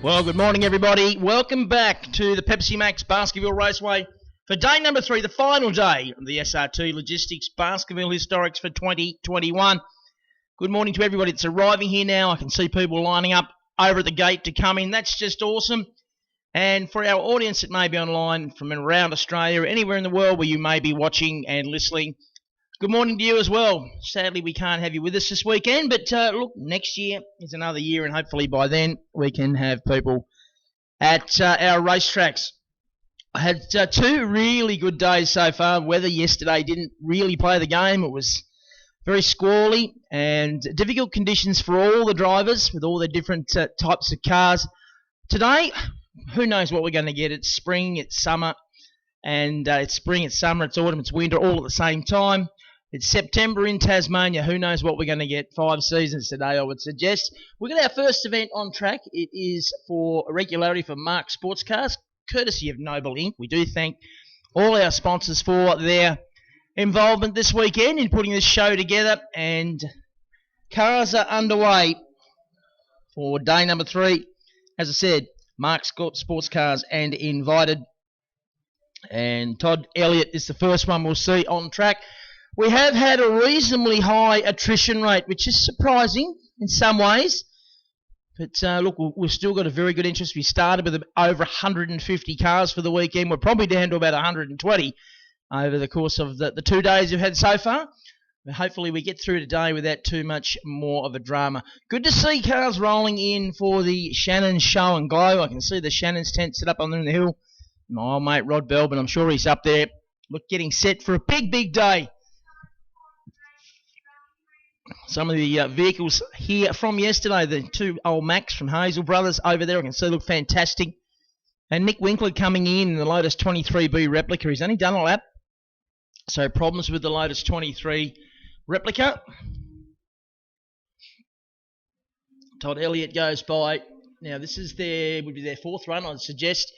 Well, good morning, everybody. Welcome back to the Pepsi Max Baskerville Raceway for day number 3, the final day of the SRT Logistics Baskerville Historics for 2021. Good morning to everybody that's arriving here now. I can see people lining up over at the gate to come in. That's just awesome. And for our audience that may be online from around Australia or anywhere in the world where you may be watching and listening, good morning to you as well. Sadly, we can't have you with us this weekend, but look, next year is another year, and hopefully by then we can have people at our racetracks. I had 2 really good days so far. Weather yesterday didn't really play the game. It was very squally and difficult conditions for all the drivers with all the different types of cars. Today, who knows what we're going to get. It's spring, it's summer, and it's spring, it's summer, it's autumn, it's winter, all at the same time. It's September in Tasmania. Who knows what we're going to get. 5 seasons today, I would suggest. We've got our first event on track. It is for regularity for Mark Sports Cars, courtesy of Noble Inc. We do thank all our sponsors for their involvement this weekend in putting this show together. And cars are underway for day number 3. As I said, Mark Sports Cars and invited. And Todd Elliott is the first one we'll see on track. We have had a reasonably high attrition rate, which is surprising in some ways. But look, we've still got a very good interest. We started with over 150 cars for the weekend. We're probably down to about 120 over the course of the 2 days we've had so far. But hopefully we get through today without too much more of a drama. Good to see cars rolling in for the Shannon Show and Glow. I can see the Shannon's tent set up on the hill. My old mate Rod Belbin, I'm sure he's up there. Look, getting set for a big, big day. Some of the vehicles here from yesterday, the 2 old Macs from Hazel Brothers over there, I can see look fantastic. And Nick Winkler coming in the Lotus 23B replica. He's only done a lap, so problems with the Lotus 23 replica. Todd Elliott goes by. Now this is would be their 4th run, I'd suggest.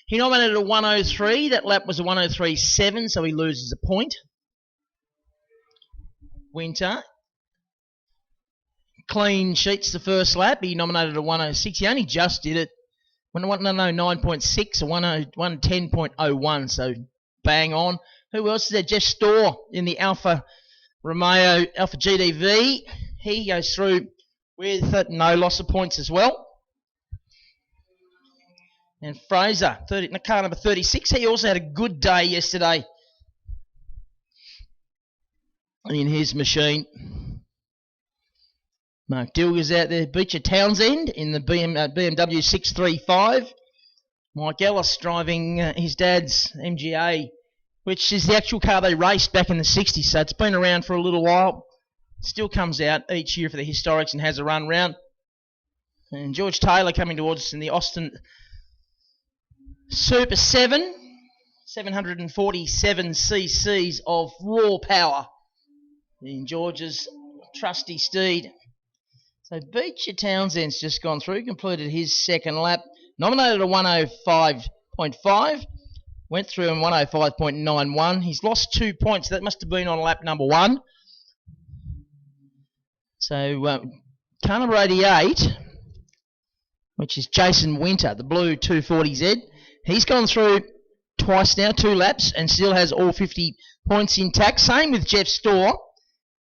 He nominated a 103. That lap was a 103.7, so he loses a point. Winter. Clean sheets the first lap. He nominated a 106. He only just did it. 9.6 or 110.01. So bang on. Who else is there? Jeff Storr in the Alfa Romeo Alfa GDV. He goes through with no loss of points as well. And Fraser, car number 36. He also had a good day yesterday in his machine. Mark Dilger's out there. Beecher Townsend in the BMW 635. Mike Ellis driving his dad's MGA, which is the actual car they raced back in the 60s. So it's been around for a little while. Still comes out each year for the Historics and has a run round. And George Taylor coming towards us in the Austin Super 7. 747 cc's of raw power in George's trusty steed. So Beecher Townsend's just gone through, completed his 2nd lap, nominated a 105.5, went through in 105.91. He's lost 2 points. That must have been on lap number 1. So car number 88, which is Jason Winter, the blue 240Z, he's gone through twice now, 2 laps, and still has all 50 points intact. Same with Jeff Storr.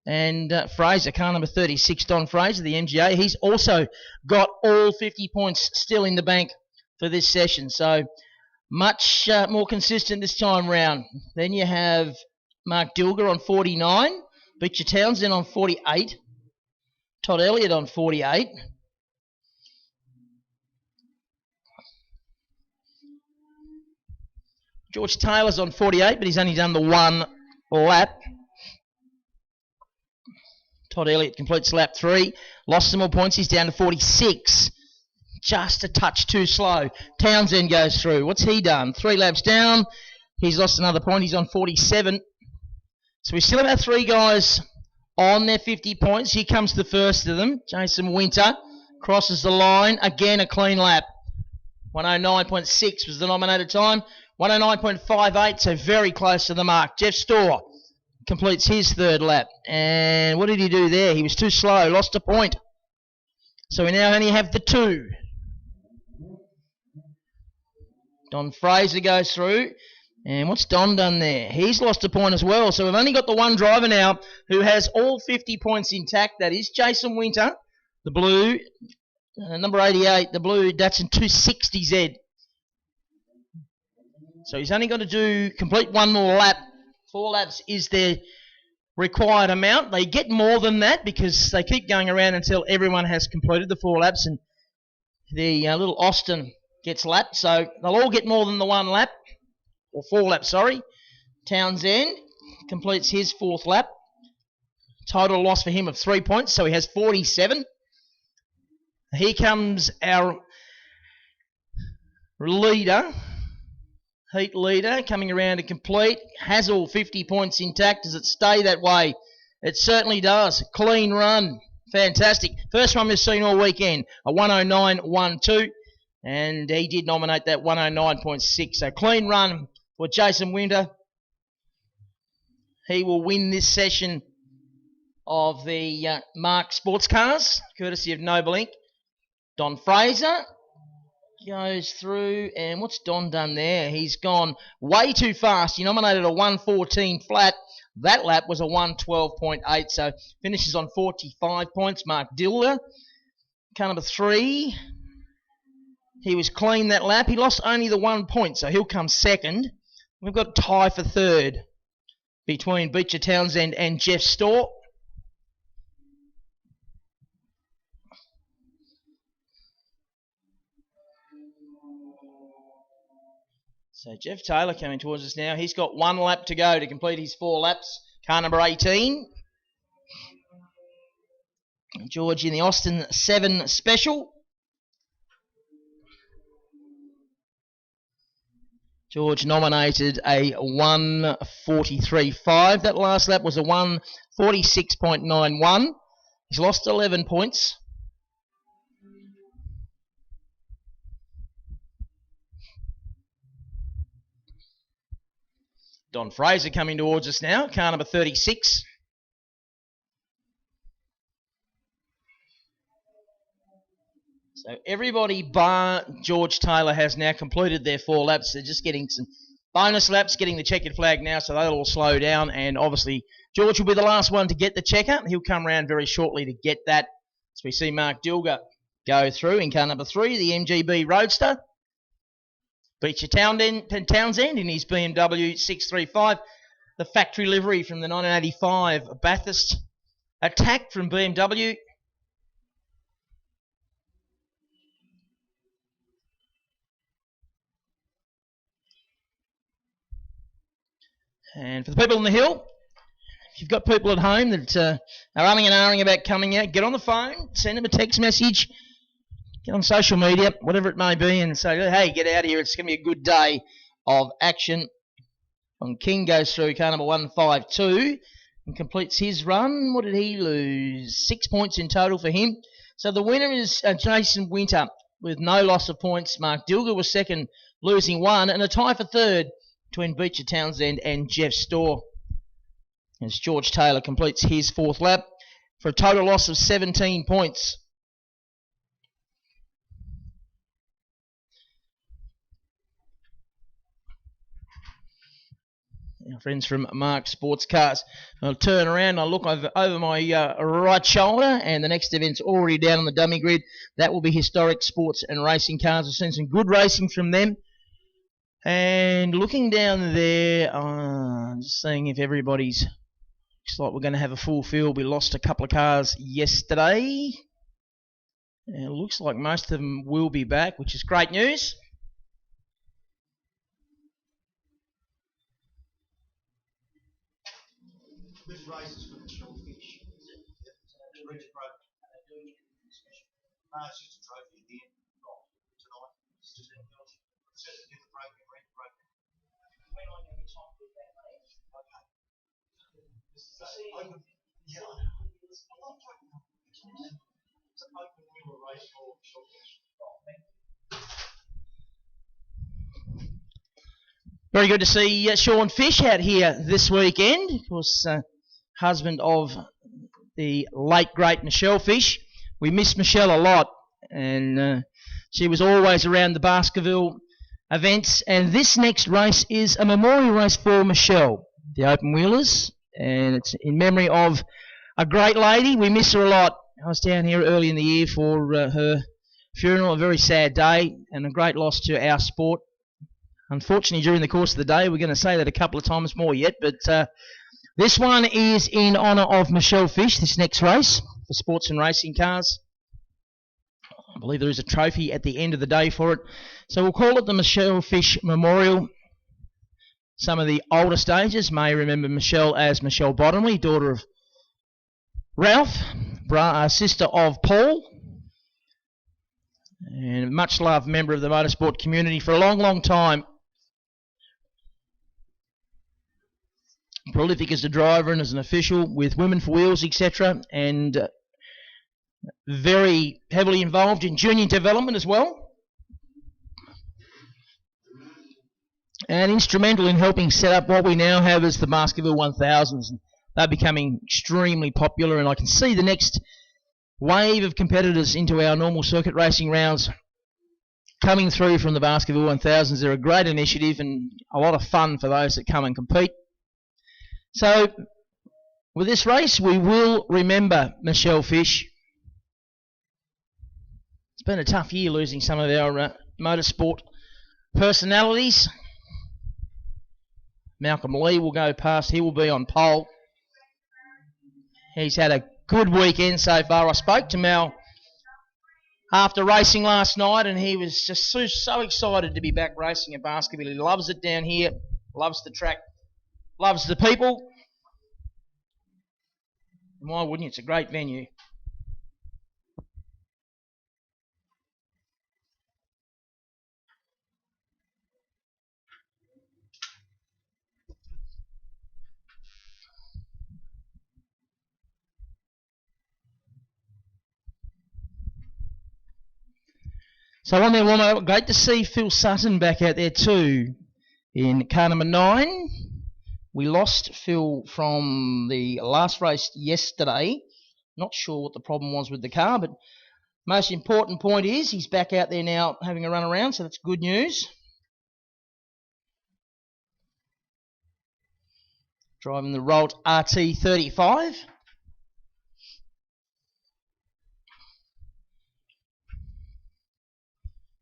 And Fraser, car number 36, Don Fraser, the MGA, he's also got all 50 points still in the bank for this session. So much more consistent this time round. Then you have Mark Dilger on 49, Beecher Townsend on 48, Todd Elliott on 48. George Taylor's on 48, but he's only done the 1 lap. Todd Elliott completes lap 3. Lost some more points. He's down to 46. Just a touch too slow. Townsend goes through. What's he done? 3 laps down. He's lost another point. He's on 47. So we still have our 3 guys on their 50 points. Here comes the first of them. Jason Winter crosses the line. Again, a clean lap. 109.6 was the nominated time. 109.58, so very close to the mark. Jeff Storr completes his 3rd lap. And what did he do there? He was too slow, lost a point. So we now only have the 2. Don Fraser goes through. And what's Don done there? He's lost a point as well. So we've only got the one driver now who has all 50 points intact. That is Jason Winter, the blue, number 88, the blue Datsun 260Z. So he's only got to complete one more lap. 4 laps is their required amount. They get more than that because they keep going around until everyone has completed the 4 laps. And the little Austin gets lapped. So they'll all get more than the 1 lap. Or 4 laps, sorry. Townsend completes his 4th lap. Total loss for him of 3 points, so he has 47. Here comes our leader, heat leader, coming around to complete. Has all 50 points intact. Does it stay that way? It certainly does. Clean run. Fantastic. First one we've seen all weekend, a 109.12. And he did nominate that 109.6. So clean run for Jason Winter. He will win this session of the Mark Sports Cars, courtesy of Noble Inc. Don Fraser goes through, and what's Don done there? He's gone way too fast. He nominated a 114 flat. That lap was a 112.8, so finishes on 45 points. Mark Dilger, car number 3. He was clean that lap. He lost only the 1 point, so he'll come second. We've got a tie for third between Beecher Townsend and Jeff Storr. So Jeff Taylor coming towards us now. He's got 1 lap to go to complete his 4 laps. Car number 18. George in the Austin 7 Special. George nominated a 143.5. That last lap was a 146.91. He's lost 11 points. Don Fraser coming towards us now, car number 36. So everybody bar George Taylor has now completed their 4 laps. They're just getting some bonus laps, getting the checkered flag now, so they'll all slow down. And obviously, George will be the last one to get the checker. He'll come around very shortly to get that. As we see Mark Dilger go through in car number 3, the MGB Roadster. Beecher Townsend in his BMW 635. The factory livery from the 1985 Bathurst Attack from BMW. And for the people on the hill, if you've got people at home that are umming and ahhing about coming out, get on the phone, send them a text message, get on social media, whatever it may be, and say, hey, get out of here. It's going to be a good day of action. And King goes through car number 152 and completes his run. What did he lose? 6 points in total for him. So the winner is Jason Winter with no loss of points. Mark Dilger was second, losing 1, and a tie for third between Beecher Townsend and Jeff Storr. As George Taylor completes his 4th lap for a total loss of 17 points. Our friends from Mark Sports Cars. I'll turn around, I'll look over my right shoulder, and the next event's already down on the dummy grid. That will be Historic Sports and Racing Cars. We've seen some good racing from them. And looking down there, just seeing if everybody's... Looks like we're going to have a full field. We lost a couple of cars yesterday. And it looks like most of them will be back, which is great news. This race is for the shellfish. It's a program. No, it's just a trophy at the end. Tonight. It's just a program. When I get time to do that, mate. Okay. It's open. Yeah. It's an open wheel race for shellfish. Very good to see Sean Fish out here this weekend. Of course, husband of the late, great Michelle Fish. We miss Michelle a lot, and she was always around the Baskerville events. And this next race is a memorial race for Michelle, the open wheelers, and it's in memory of a great lady. We miss her a lot. I was down here early in the year for her funeral, a very sad day and a great loss to our sport. Unfortunately, during the course of the day, we're going to say that a couple of times more yet, but this one is in honour of Michelle Fish, this next race for sports and racing cars. I believe there is a trophy at the end of the day for it. So we'll call it the Michelle Fish Memorial. Some of the older stages may remember Michelle as Michelle Bottomley, daughter of Ralph, sister of Paul, and a much loved member of the motorsport community for a long, long time. Prolific as a driver and as an official with Women for Wheels, etc., and very heavily involved in junior development as well, and instrumental in helping set up what we now have as the Baskerville 1000s. They're becoming extremely popular, and I can see the next wave of competitors into our normal circuit racing rounds coming through from the Baskerville 1000s. They're a great initiative and a lot of fun for those that come and compete. So with this race, we will remember Michelle Fish. It's been a tough year losing some of our motorsport personalities. Malcolm Lee will go past. He will be on pole. He's had a good weekend so far. I spoke to Mal after racing last night, and he was just so excited to be back racing at Baskerville. He loves it down here, loves the track, loves the people. And why wouldn't you? It's a great venue. So on their warm-up, great to see Phil Sutton back out there too in car number 9. We lost Phil from the last race yesterday. Not sure what the problem was with the car, but most important point is he's back out there now having a run around, so that's good news. Driving the Rolt RT35.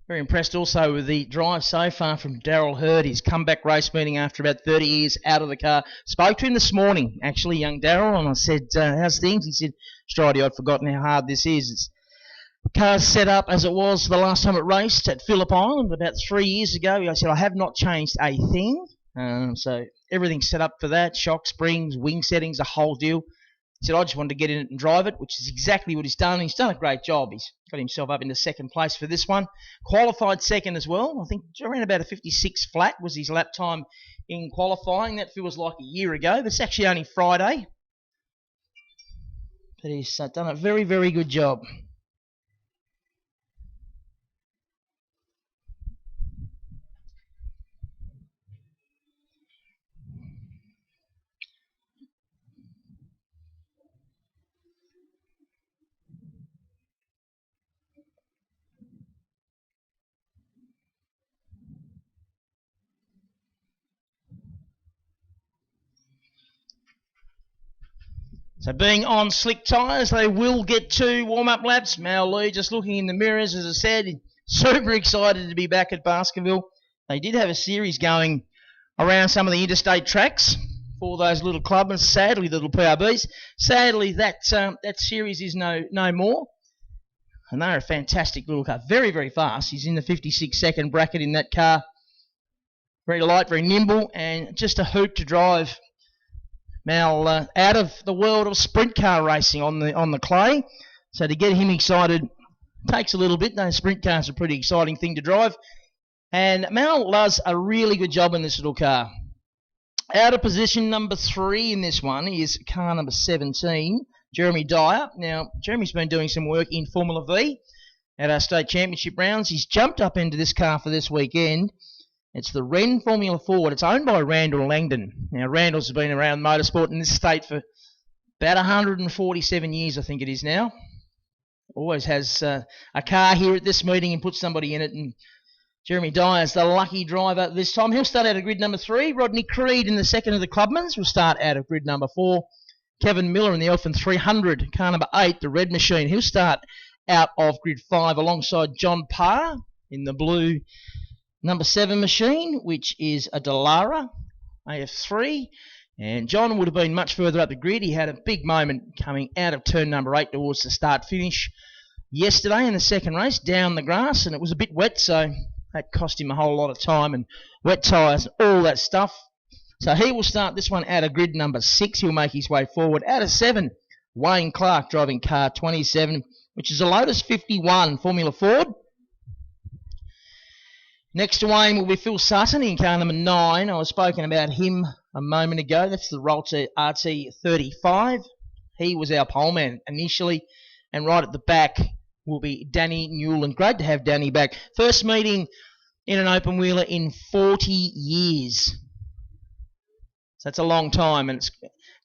Very impressed also with the drive so far from Darryl Hurd. His comeback race meeting after about 30 years out of the car. Spoke to him this morning, actually, young Darryl, and I said, how's things? He said, Stridey, I'd forgotten how hard this is. The car's set up as it was the last time it raced at Phillip Island about 3 years ago. I said, I have not changed a thing. So everything's set up for that. Shock springs, wing settings, the whole deal. He said, I just wanted to get in it and drive it, which is exactly what he's done. He's done a great job. He's got himself up into second place for this one. Qualified second as well. I think around about a 56 flat was his lap time in qualifying. That feels like a year ago, but it's actually only Friday. But he's done a very, very good job. So being on slick tyres, they will get 2 warm-up laps. Mal Lee just looking in the mirrors, as I said, super excited to be back at Baskerville. They did have a series going around some of the interstate tracks for those little clubmen, sadly, little PRBs. Sadly, that series is no more. And they're a fantastic little car. Very, very fast. He's in the 56-second bracket in that car. Very light, very nimble, and just a hoop to drive. Mal out of the world of sprint car racing on the clay, so to get him excited takes a little bit. Those sprint cars are a pretty exciting thing to drive, and Mal does a really good job in this little car. Out of position number 3 in this one is car number 17, Jeremy Dyer. Now, Jeremy's been doing some work in Formula V at our state championship rounds. He's jumped up into this car for this weekend. It's the Wren Formula Ford. It's owned by Randall Langdon. Now, Randall's been around motorsport in this state for about 147 years, I think it is now. Always has a car here at this meeting and puts somebody in it. And Jeremy Dyer's the lucky driver this time. He'll start out of grid number 3. Rodney Creed in the second of the Clubmans will start out of grid number 4. Kevin Miller in the Elfin 300, car number 8, the Red Machine. He'll start out of grid 5 alongside John Parr in the blue number 7 machine, which is a Delara AF3. And John would have been much further up the grid. He had a big moment coming out of turn number 8 towards the start-finish yesterday in the second race down the grass, and it was a bit wet, so that cost him a whole lot of time and wet tyres, all that stuff. So he will start this one out of grid number 6. He'll make his way forward. Out of 7, Wayne Clark driving car 27, which is a Lotus 51 Formula Ford. Next to Wayne will be Phil Sutton in car number 9. I was spoken about him a moment ago. That's the Rolter RT35. He was our poleman initially. And right at the back will be Danny Newland. Great to have Danny back. First meeting in an open wheeler in 40 years. So that's a long time. And it's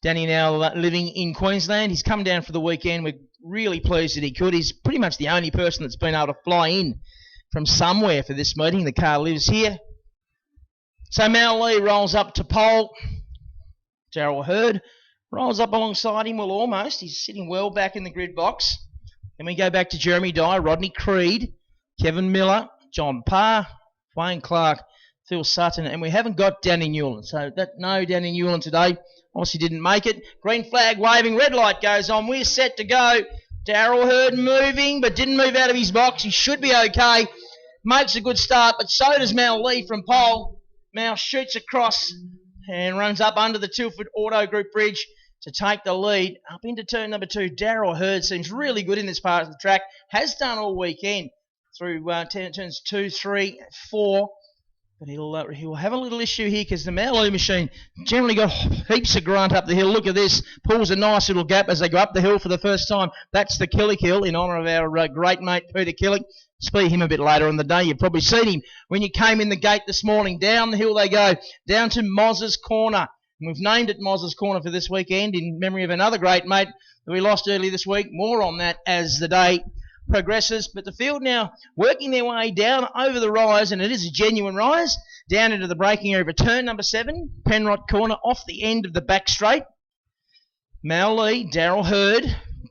Danny now living in Queensland. He's come down for the weekend. We're really pleased that he could. He's pretty much the only person that's been able to fly in from somewhere for this meeting. The car lives here. So Mal Lee rolls up to pole. Darryl Hurd rolls up alongside him. Well, almost. He's sitting well back in the grid box. Then we go back to Jeremy Dyer, Rodney Creed, Kevin Miller, John Parr, Wayne Clark, Phil Sutton, and we haven't got Danny Newland. So no Danny Newland today. Obviously didn't make it. Green flag waving, red light goes on. We're set to go. Darryl Hurd moving, but didn't move out of his box. He should be okay. Makes a good start, but so does Mal Lee from pole. Mal shoots across and runs up under the Tilford Auto Group bridge to take the lead. Up into turn number 2, Darryl Hurd seems really good in this part of the track. Has done all weekend through turns 2, 3, 4. But he'll have a little issue here because the Mal Lee machine generally got heaps of grunt up the hill. Look at this. Pulls a nice little gap as they go up the hill for the first time. That's the Killick Hill in honour of our great mate Peter Killick. Speak him a bit later in the day. You've probably seen him when you came in the gate this morning. Down the hill they go, down to Moz's Corner. And we've named it Moz's Corner for this weekend in memory of another great mate that we lost earlier this week. More on that as the day progresses. But the field now working their way down over the rise, and it is a genuine rise, down into the braking area of turn number 7, Penrod Corner, off the end of the back straight. Mal Lee, Darryl Hurd,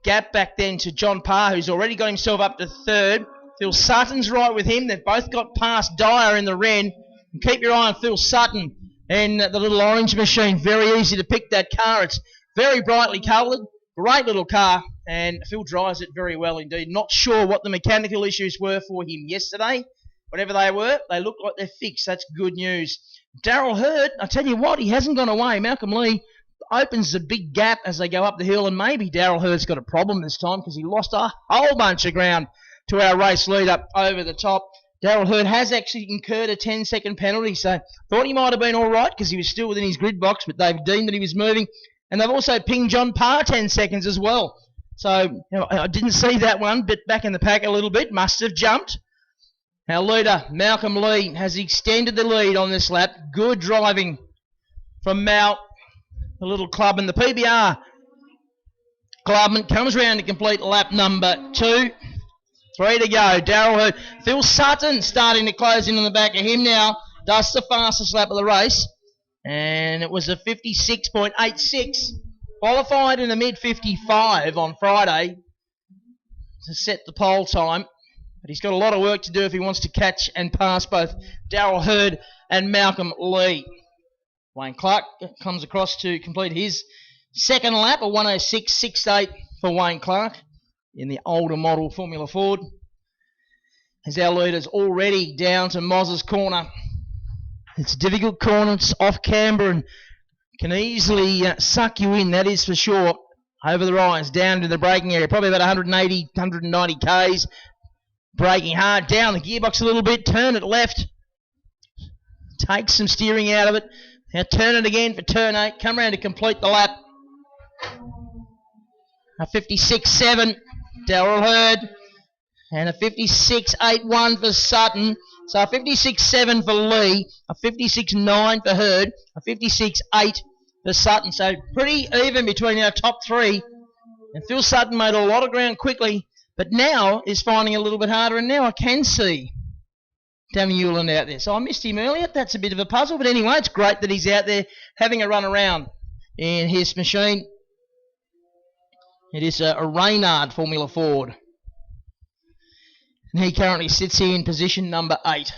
gap back then to John Parr, who's already got himself up to 3rd. Phil Sutton's right with him. They've both got past Dyer in the Wren. And keep your eye on Phil Sutton and the little orange machine. Very easy to pick that car. It's very brightly coloured. Great little car. And Phil drives it very well indeed. Not sure what the mechanical issues were for him yesterday. Whatever they were, they look like they're fixed. That's good news. Darryl Hurd, I tell you what, he hasn't gone away. Malcolm Lee opens a big gap as they go up the hill. And maybe Darryl Hurd's got a problem this time because he lost a whole bunch of ground to our race lead up over the top. Darryl Hurd has actually incurred a 10-second penalty, so thought he might have been all right because he was still within his grid box, but they've deemed that he was moving. And they've also pinged John Parr 10 seconds as well. So I didn't see that one, but back in the pack a little bit. Must have jumped. Our leader, Malcolm Lee, has extended the lead on this lap. Good driving from Mal, the little club. And the PBR clubman comes round to complete lap number 2. 3 to go. Darryl Hurd. Phil Sutton starting to close in on the back of him now. Does the fastest lap of the race. And it was a 56.86. Qualified in the mid-55 on Friday to set the pole time. But he's got a lot of work to do if he wants to catch and pass both Darryl Hurd and Malcolm Lee. Wayne Clark comes across to complete his second lap, a 106.68 for Wayne Clark in the older model Formula Ford. As our leader's already down to Moz's Corner. It's a difficult corner. It's off camber and can easily suck you in, that is for sure. Over the rise, down to the braking area. Probably about 180, 190 Ks. Braking hard down the gearbox a little bit. Turn it left. Take some steering out of it. Now turn it again for turn 8. Come around to complete the lap. A 56.7. Darryl Hurd. And a 56.81 for Sutton. So a 56.7 for Lee. A 56.9 for Hurd. A 56.8 for Sutton. So pretty even between our top 3. And Phil Sutton made a lot of ground quickly, but now is finding it a little bit harder. And now I can see Danny Hewland out there. So I missed him earlier. That's a bit of a puzzle. But anyway, it's great that he's out there having a run around in his machine. It is a Reynard Formula Ford. And he currently sits here in position number 8.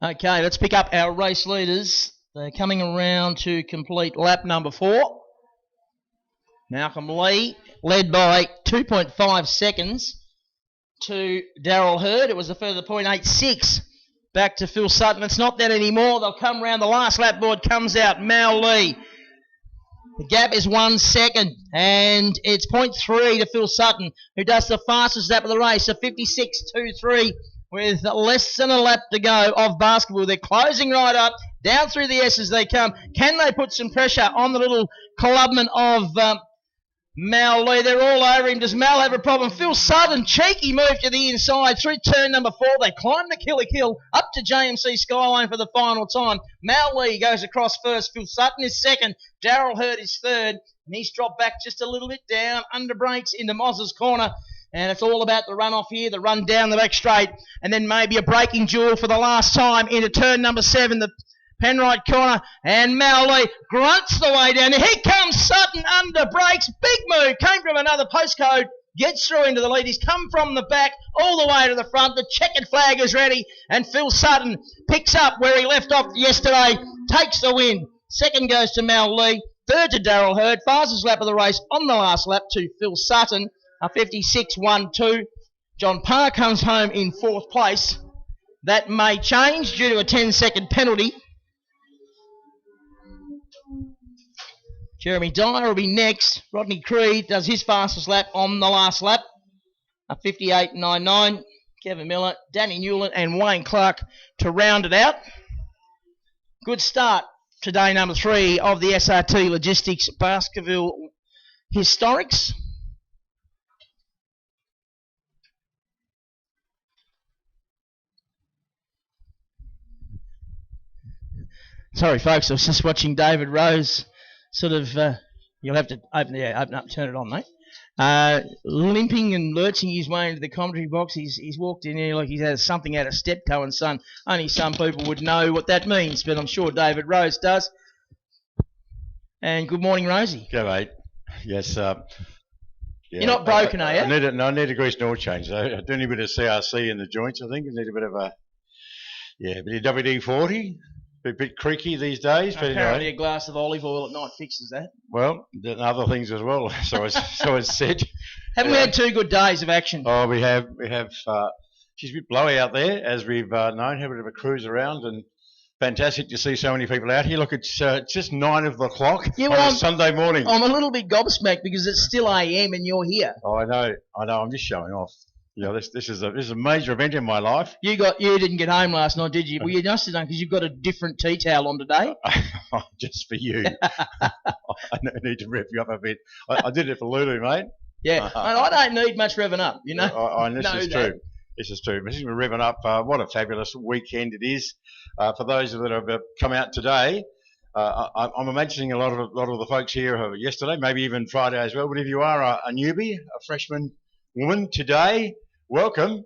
Okay, let's pick up our race leaders. They're coming around to complete lap number 4. Malcolm Lee led by 2.5 seconds to Darryl Hurd. It was a further 0.86 back to Phil Sutton. It's not that anymore. They'll come round. The last lap board comes out. Mal Lee. The gap is 1 second, and it's 0.3 to Phil Sutton, who does the fastest lap of the race, a 56.23 with less than a lap to go of Baskerville. They're closing right up, down through the S as they come. Can they put some pressure on the little clubman of Mal Lee? They're all over him. Does Mal have a problem? Phil Sutton, cheeky move to the inside through turn number 4. They climb the Killer Kill up to JMC Skyline for the final time. Mal Lee goes across first. Phil Sutton is second. Darryl Hurd is third. And he's dropped back just a little bit down under brakes into Moz's corner. And it's all about the run off here, the run down the back straight, and then maybe a braking duel for the last time into turn number 7, the Penrite corner, and Mal Lee grunts the way down. Here comes Sutton under brakes. Big move. Came from another postcode. Gets through into the lead. He's come from the back all the way to the front. The checkered flag is ready, and Phil Sutton picks up where he left off yesterday. Takes the win. Second goes to Mal Lee. Third to Darryl Hurd. Fastest lap of the race on the last lap to Phil Sutton. A 56.12. John Parr comes home in 4th place. That may change due to a 10-second penalty. Jeremy Dyer will be next. Rodney Creed does his fastest lap on the last lap. A 58.99. Kevin Miller, Danny Newland and Wayne Clark to round it out. Good start to day number 3 of the SRT Logistics Baskerville Historics. Sorry, folks, I was just watching David Rose sort of, you'll have to open up, turn it on, mate. Limping and lurching his way into the commentary box. He's walked in here like he has something out of Steptoe and Son. Only some people would know what that means, but I'm sure David Rose does. And good morning, Rosie. Go, mate. Yes. Yeah, you're not broken, are you? I need a grease and oil change. I do need a bit of CRC in the joints, I think. I need a bit of a bit of WD-40. A bit creaky these days. But Apparently anyway, a glass of olive oil at night fixes that. Well, and other things as well. So it's said. Haven't we had 2 good days of action? Oh, we have. She's a bit blowy out there, as we've known. Had a bit of a cruise around, and fantastic to see so many people out here. Look, it's just 9 o'clock on a Sunday morning. I'm a little bit gobsmacked because it's still AM and you're here. Oh, I know. I'm just showing off. You know, this is a major event in my life. You didn't get home last night, did you? Well, you must have done because you've got a different tea towel on today. Just for you. I need to rev you up a bit. I did it for Lulu, mate. Yeah, I don't need much revving up, you know. This is true. This is true. This is revving up. What a fabulous weekend it is. For those that have come out today, I'm imagining a lot of the folks here yesterday, maybe even Friday as well. But if you are a newbie, a freshman woman today, welcome.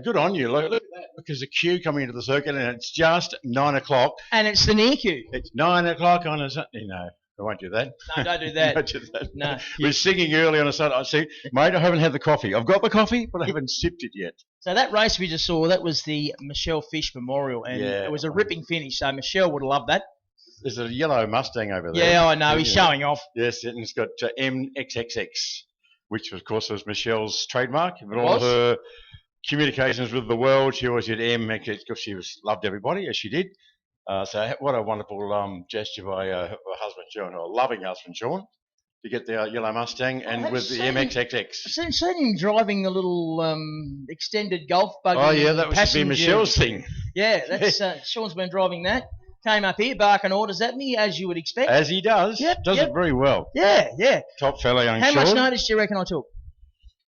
Good on you. Look at that. Look, there's a queue coming into the circuit, and it's just 9 o'clock. And it's the near queue. It's 9 o'clock on a Sunday. No, I won't do that. No, don't do that. Don't do that. No. We're singing early on a Sunday. See, mate, I haven't had the coffee. I've got the coffee, but I haven't sipped it yet. So that race we just saw, that was the Michelle Fish Memorial, and it was a ripping finish. So Michelle would have loved that. There's a yellow Mustang over there. Yeah, I know. He's showing off. Yes, and it's got MXXX. Which, of course, was Michelle's trademark. But all her communications with the world, she always did M because she loved everybody, as she did. So what a wonderful gesture by her husband, Sean, her loving husband, Sean, to get the yellow Mustang and with the MXXX. I've seen him driving the little extended golf buggy. Oh, yeah, that was to be Michelle's thing. Yeah, that's Sean's been driving that. Came up here, barking orders at me, as you would expect. As he does. Does it very well. Yeah. Top fella, young How Sean. much notice do you reckon I took?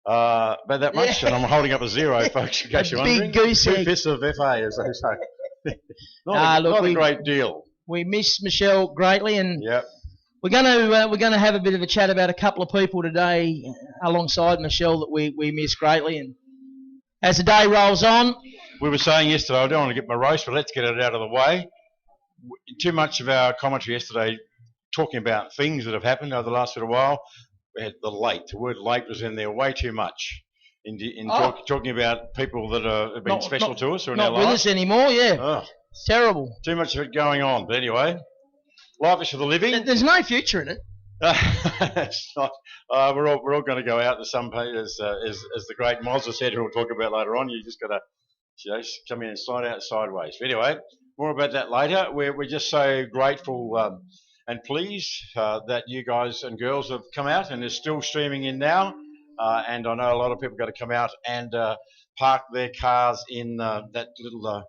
About that much, and I'm holding up a 0, folks, in case you're wondering. Big goose egg. 2 fists of FA, as they say. not a great deal. We miss Michelle greatly, and we're going to have a bit of a chat about a couple of people today alongside Michelle that we miss greatly. And as the day rolls on, we were saying yesterday, I don't want to get my roast, but let's get it out of the way. Too much of our commentary yesterday talking about things that have happened over the last little while. We had the word late was in there way too much. Talking about people that have been special to us or in our lives. Not with us anymore, yeah. Oh, it's terrible. Too much of it going on. But anyway, life is for the living. There's no future in it. It's not. We're all going to go out to some as the great Mozza said, who we'll talk about later on. You just got to come in and slide out sideways. But anyway, more about that later. We're just so grateful and pleased that you guys and girls have come out and is still streaming in now. And I know a lot of people got to come out and park their cars in that little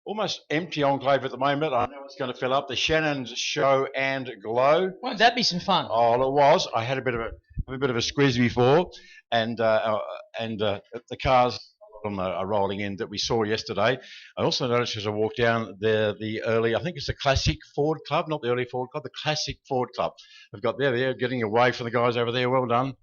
almost empty enclave at the moment. I know it's going to fill up. The Shannon's Show and Glow. Won't that be some fun? Oh, it was. I had a bit of a squeeze before, and the cars are rolling in that we saw yesterday. I also noticed as I walked down there, the early, I think it's the Classic Ford Club, not the early Ford Club, the Classic Ford Club. I've got they're getting away from the guys over there. Well done.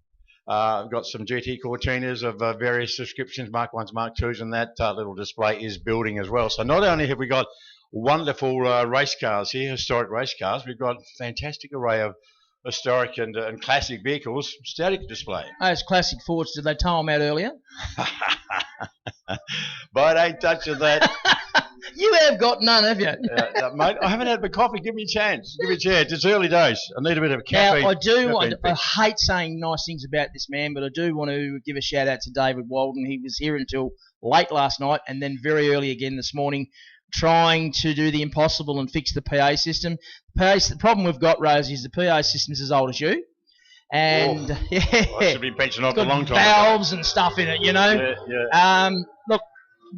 I've got some GT Cortinas of various descriptions, Mark 1s, Mark 2s, and that little display is building as well. So not only have we got wonderful race cars here, historic race cars, we've got a fantastic array of historic and classic vehicles, static display. Those classic Fords, did they tow them out earlier? But I ain't touching that. You have got none, have you? Mate, I haven't had my coffee. Give me a chance. It's early days. I need a bit of caffeine. Now, I hate saying nice things about this man, but I do want to give a shout out to David Walden. He was here until late last night and then very early again this morning, trying to do the impossible and fix the PA system. The problem we've got, Rosie, is the PA system's as old as you. And I should be pensioned off a long time valves ago. And stuff in it, you know. Yeah. Look,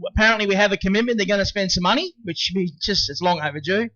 apparently we have a commitment. They're going to spend some money, which should be just as long overdue. It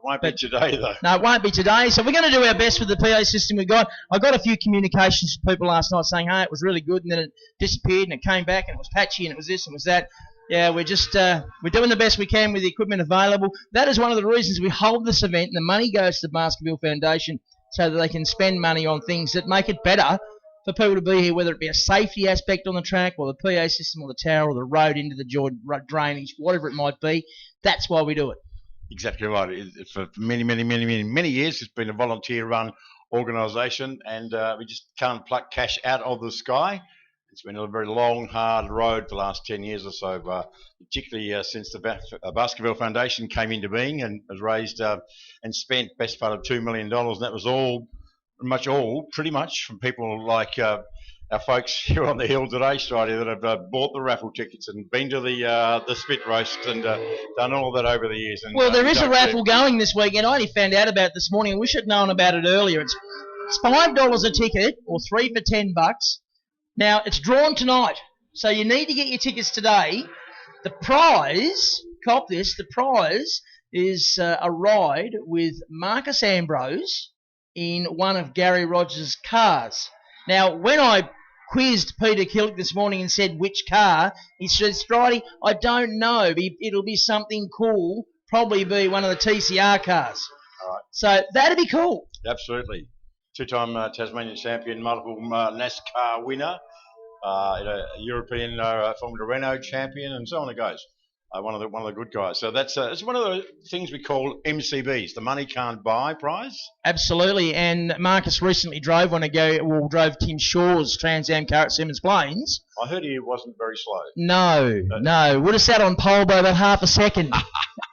won't be today, though. No, it won't be today. So we're going to do our best with the PA system we've got. I got a few communications from people last night saying, hey, it was really good, and then it disappeared, and it came back, and it was patchy, and it was this, and it was that. Yeah, we're just we're doing the best we can with the equipment available. That is one of the reasons we hold this event, and the money goes to the Baskerville Foundation so that they can spend money on things that make it better for people to be here, whether it be a safety aspect on the track or the PA system or the tower or the road into the drainage, whatever it might be. That's why we do it. Exactly right. For many years, it's been a volunteer-run organisation, and we just can't pluck cash out of the sky. It's been a very long, hard road for the last 10 years or so, particularly since the Baskerville Foundation came into being and has raised and spent best part of $2 million. And that was pretty much from people like our folks here on the hill today, Stridy, that have bought the raffle tickets and been to the spit roast and done all that over the years. And, well, there is a raffle going this weekend. I only found out about it this morning. I wish I'd known about it earlier. It's $5 a ticket or 3 for $10. Now, it's drawn tonight, so you need to get your tickets today. The prize, cop this, the prize is a ride with Marcus Ambrose in one of Gary Rogers' cars. Now, when I quizzed Peter Killick this morning and said which car, he said, Stridey, I don't know. It'll be something cool, probably be one of the TCR cars. All right. So that'd be cool. Absolutely. Two-time Tasmanian champion, multiple NASCAR winner, European Formula Renault champion, and so on it goes. One of the good guys. So that's it's one of the things we call MCBs, the money can't buy prize. Absolutely. And Marcus recently drove drove Tim Shaw's Trans Am car at Simmons Plains. I heard he wasn't very slow. No. Would have sat on pole by about half a second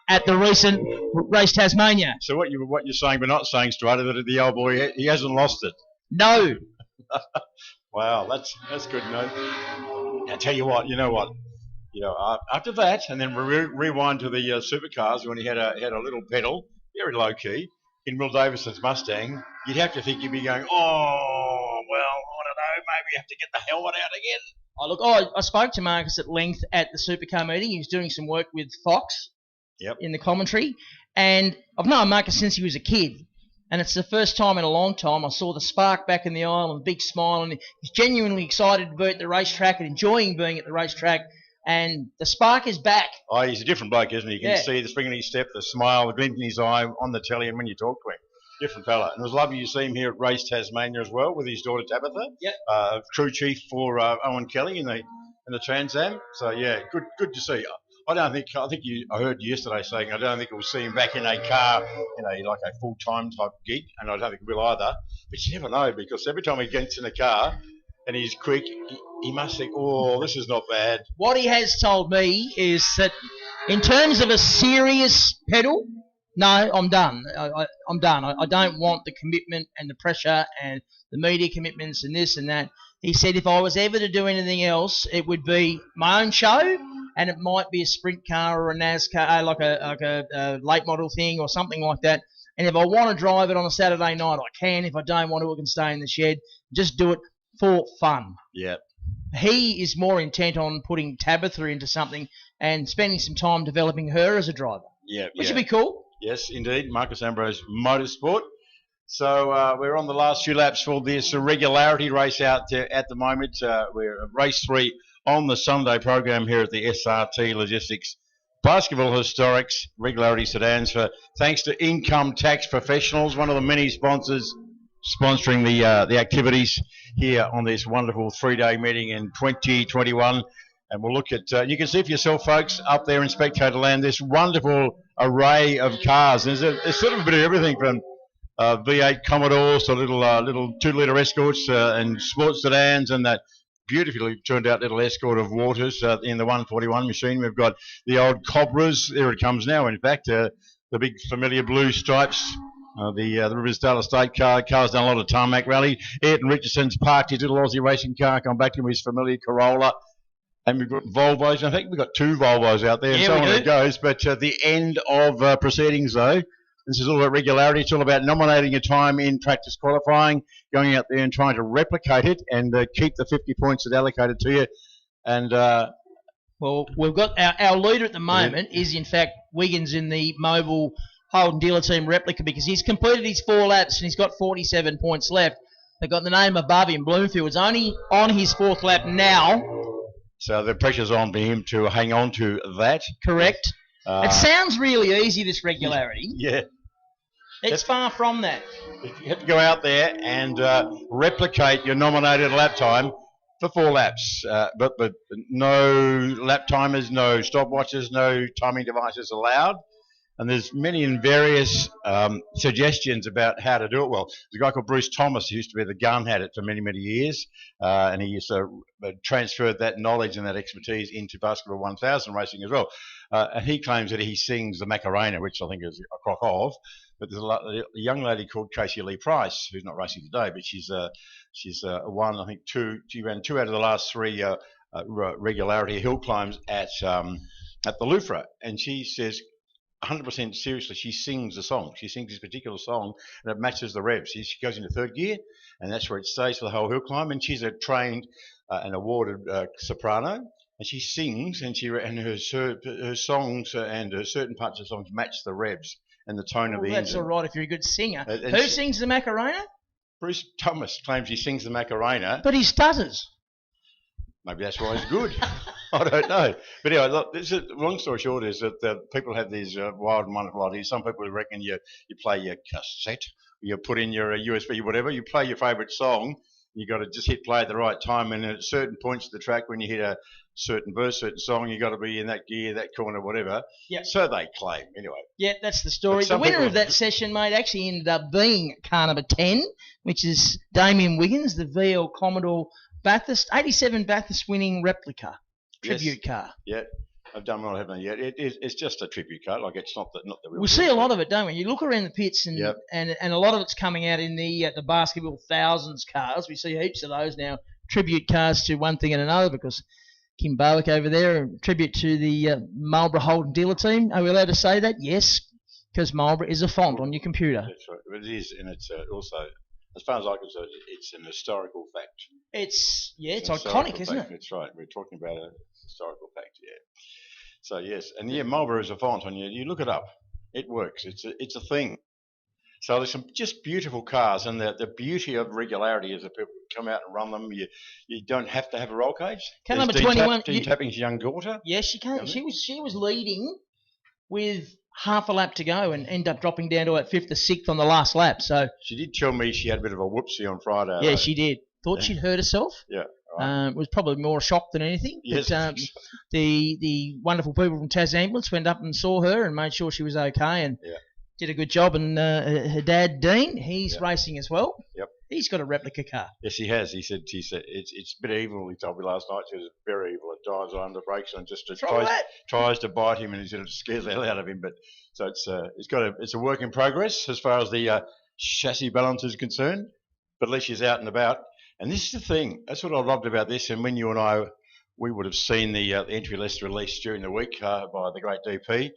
at the recent Race Tasmania. So what you're saying but not saying, Strider, that the old boy, he hasn't lost it. No. Wow, that's good. Now tell you what, after that, and then rewind to the supercars when he had a little pedal, very low key, in Will Davison's Mustang, you'd have to think you'd be going, oh, well, I don't know, maybe you have to get the helmet out again. I spoke to Marcus at length at the supercar meeting. He was doing some work with Fox in the commentary, and I've known Marcus since he was a kid. And it's the first time in a long time I saw the spark back in the eye and a big smile, and he's genuinely excited to be at the racetrack and enjoying being at the racetrack, and the spark is back. Oh, he's a different bloke, isn't he? You can see the spring in his step, the smile, the glint in his eye on the telly and when you talk to him. Different fella. And it was lovely to see him here at Race Tasmania as well with his daughter Tabitha, crew chief for Owen Kelly in the Trans Am. So, yeah, good to see. I heard you yesterday saying I don't think we'll see him back in a car like a full-time type gig, and I don't think he will either. But you never know, because every time he gets in a car and he's quick, he must think, oh, this is not bad. What he has told me is that in terms of a serious pedal, no, I'm done. I'm done. I don't want the commitment and the pressure and the media commitments and this and that. He said if I was ever to do anything else, it would be my own show, and it might be a sprint car or a NASCAR, like a late model thing or something like that. And if I want to drive it on a Saturday night, I can. If I don't want to, I can stay in the shed. Just do it for fun. Yeah. He is more intent on putting Tabitha into something and spending some time developing her as a driver. Yeah. Which would be cool. Yes, indeed. Marcus Ambrose Motorsport. So we're on the last few laps for this regularity race out there at the moment. We're at race 3 on the Sunday program here at the SRT Logistics Baskerville Historics Regularity Sedans. Thanks to Income Tax Professionals, one of the many sponsors sponsoring the activities here on this wonderful 3-day meeting in 2021. And we'll look at, you can see for yourself, folks, up there in spectator land, this wonderful array of cars. There's sort of a bit of everything from V8 Commodores to little 2-litre Escorts and sports sedans, and that beautifully turned out little Escort of Waters in the 141 machine. We've got the old Cobras. There it comes now. In fact, the big familiar blue stripes. The Riversdale Estate car's done a lot of tarmac rally. Ayrton Richardson's parked his little Aussie racing car. Come back to his familiar Corolla. And we've got Volvos. I think we've got 2 Volvos out there. And so on it goes. But at the end of proceedings, though, this is all about regularity. It's all about nominating a time in practice qualifying, going out there and trying to replicate it and keep the 50 points that allocated to you. And well, we've got our leader at the moment is in fact Wiggins in the mobile Holden Dealer Team replica, because he's completed his 4 laps and he's got 47 points left. They've got the name above him. Bloomfield's only on his 4th lap now. So the pressure's on for him to hang on to that. Correct. It sounds really easy, this regularity. Yeah. It's far from that. You have to go out there and replicate your nominated lap time for 4 laps. But no lap timers, no stopwatches, no timing devices allowed. And there's many and various suggestions about how to do it well. There's a guy called Bruce Thomas who used to be the gun at it for many, many years. And he used to transferred that knowledge and that expertise into Baskerville 1000 racing as well. And he claims that he sings the Macarena, which I think is a crock of. But there's a young lady called Casey Lee Price, who's not racing today, but she's won, I think, she ran 2 out of the last 3 regularity hill climbs at the Louvre. And she says, 100% seriously, she sings the song. She sings this particular song, and it matches the revs. She goes into 3rd gear, and that's where it stays for the whole hill climb. And she's a trained and awarded soprano, and she sings, and her songs and certain parts of songs match the revs and the tone of the engine. That's all right if you're a good singer. Who sings the Macarena? Bruce Thomas claims he sings the Macarena. But he stutters. Maybe that's why he's good. I don't know. But anyway, look, long story short is that people have these wild and wonderful ideas. Some people reckon you play your cassette, you put in your USB, whatever, you play your favourite song, you got to just hit play at the right time, and at certain points of the track when you hit a certain verse, certain song, you got to be in that gear, that corner, whatever. Yeah. So they claim, anyway. Yeah, that's the story. The winner of that session, mate, actually ended up being car number 10, which is Damien Wiggins, the VL Commodore Bathurst, 87 Bathurst winning replica tribute car. Yeah, I've done well, haven't I? Yeah, it's just a tribute car. Like, it's not the real. We see a lot of it, don't we? You look around the pits, and a lot of it's coming out in the Baskerville thousands cars. We see heaps of those now, tribute cars to one thing and another, because Kim Barwick over there, a tribute to the Marlborough Holden Dealer Team. Are we allowed to say that? Yes, because Marlborough is a font on your computer. That's right. It is, and it's also, as far as I can say, it's an historical fact. It's iconic, isn't it? That's right. We're talking about a historical fact, yeah. So yes, and yeah, Marlborough is a font on you. You look it up. It works. It's a thing. So there's some just beautiful cars, and the beauty of regularity is that people come out and run them. You don't have to have a roll cage. Car number 21. Dean Tapping's young daughter. Yes, she came. She was leading with half a lap to go and ended up dropping down to about 5th or 6th on the last lap. So she did tell me she had a bit of a whoopsie on Friday. Yeah, she did. Thought she'd hurt herself. Yeah. Right. Was probably more a shock than anything. Yes. But, the wonderful people from Tas Ambulance went up and saw her and made sure she was okay and did a good job. And her dad, Dean, he's racing as well. Yep. He's got a replica car. Yes, he has. He said it's a bit evil. He told me last night. She was very evil. It dives on the brakes and just tries to bite him, and he said it scares the hell out of him. But so it's a work in progress as far as the chassis balance is concerned. But at least she's out and about. And this is the thing. That's what I loved about this. And when you and I, we would have seen the entry list released during the week by the great DP,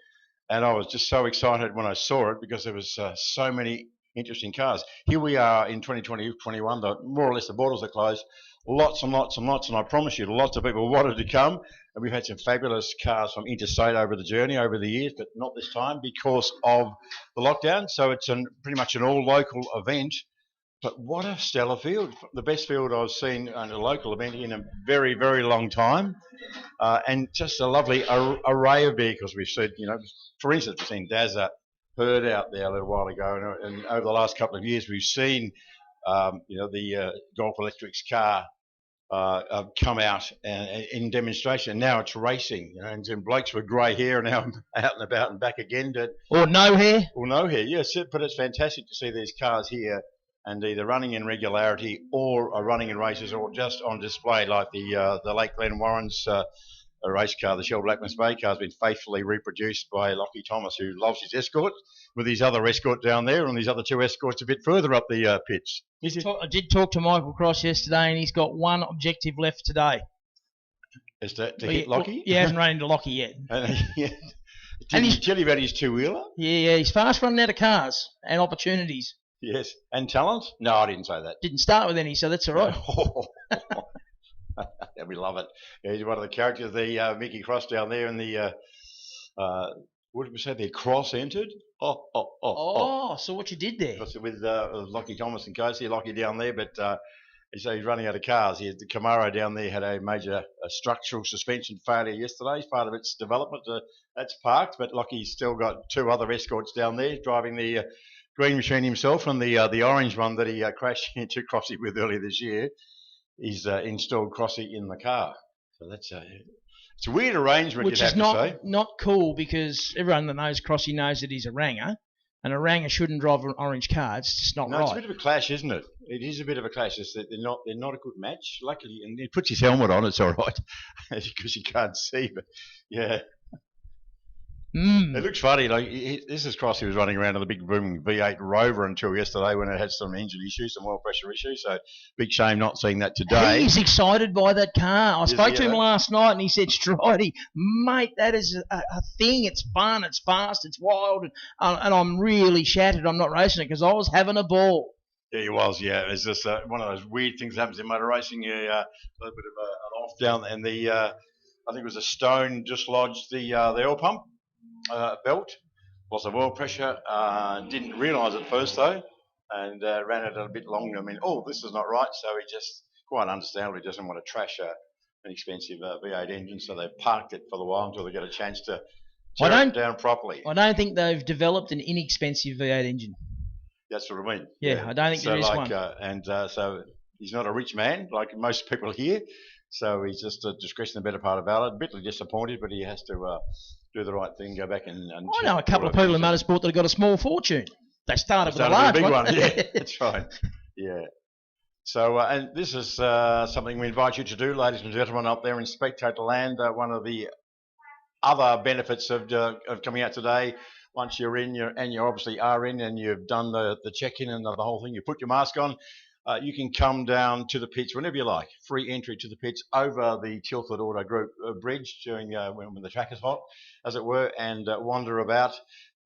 and I was just so excited when I saw it because there was so many interesting cars. Here we are in 2020, 21, more or less the borders are closed. Lots and lots and lots, and I promise you, lots of people wanted to come. And we've had some fabulous cars from interstate over the journey over the years, but not this time because of the lockdown. So it's pretty much an all-local event. But what a stellar field. The best field I've seen in a local event in a very, very long time. And just a lovely array of vehicles we've seen. For instance, we've seen Dazza Herd out there a little while ago, and over the last couple of years we've seen the Golf Electric's car come out in demonstration. Now it's racing, and some blokes with grey hair are now out and about and back again. Or no hair. Yes, but it's fantastic to see these cars here and either running in regularity or are running in races or just on display, like the late Glenn Warren's a race car, the Shell Blackman's Bay car, has been faithfully reproduced by Lockie Thomas, who loves his escort, with his other escort down there and these other two escorts a bit further up the pitch. I did talk to Michael Cross yesterday, and he's got one objective left today. Is that to hit Lockie? Well, he hasn't run into Lockie yet. Did he tell you about his two-wheeler? Yeah, he's fast running out of cars and opportunities. Yes, and talent? No, I didn't say that. Didn't start with any, so that's all right. Yeah, we love it. Yeah, he's one of the characters, the Mickey Cross down there, and the what did we say? They're cross-entered. So what you did there? With Lockie Thomas and Casey, Lockie down there, but so he's running out of cars. The Camaro down there had a major structural suspension failure yesterday. Part of its development that's parked, but Lockie's still got two other escorts down there driving the green machine himself, and the orange one that he crashed into Crossy with earlier this year. He's installed Crossy in the car. So that's it's a weird arrangement, which you'd is have to say. not cool, because everyone that knows Crossy knows that he's a ranger, and a ranger shouldn't drive an orange car. It's just not right. It's a bit of a clash, isn't it? It is a bit of a clash. It's that they're not a good match. Luckily, and he puts his helmet on. It's all right because you can't see. But yeah. It looks funny. Like this is Cross. He was running around in the big booming V8 Rover until yesterday, when it had some engine issues, some oil pressure issues. So big shame not seeing that today. He's excited by that car. I spoke to him last night, and he said, "Stridey, mate, that is a thing. It's fun. It's fast. It's wild." And I'm really shattered I'm not racing it, because I was having a ball. Yeah, he was. Yeah, it's just one of those weird things that happens in motor racing. A little bit of an off down, and I think it was a stone just lodged the oil pump. Belt, loss of oil pressure, didn't realise at first though, and ran it a bit longer. I mean, this is not right, so he just, quite understandably, doesn't want to trash an expensive V8 engine, so they parked it for a while until they get a chance to tear it down properly. I don't think they've developed an inexpensive V8 engine. That's what I mean. Yeah, I don't think there is one. So he's not a rich man like most people here, so he's just disgracing the better part of valor. A bit disappointed, but he has to do the right thing, go back and I know a couple of people in motorsport that have got a small fortune. They started with a large big one. Yeah, that's right. Yeah. So, and this is something we invite you to do, ladies and gentlemen, up there in Spectator Land. One of the other benefits of coming out today, once you're in, and you obviously are in, and you've done the check-in and the whole thing, you put your mask on, you can come down to the pits whenever you like. Free entry to the pits over the Tilford Auto Group bridge during when the track is hot, as it were, and wander about,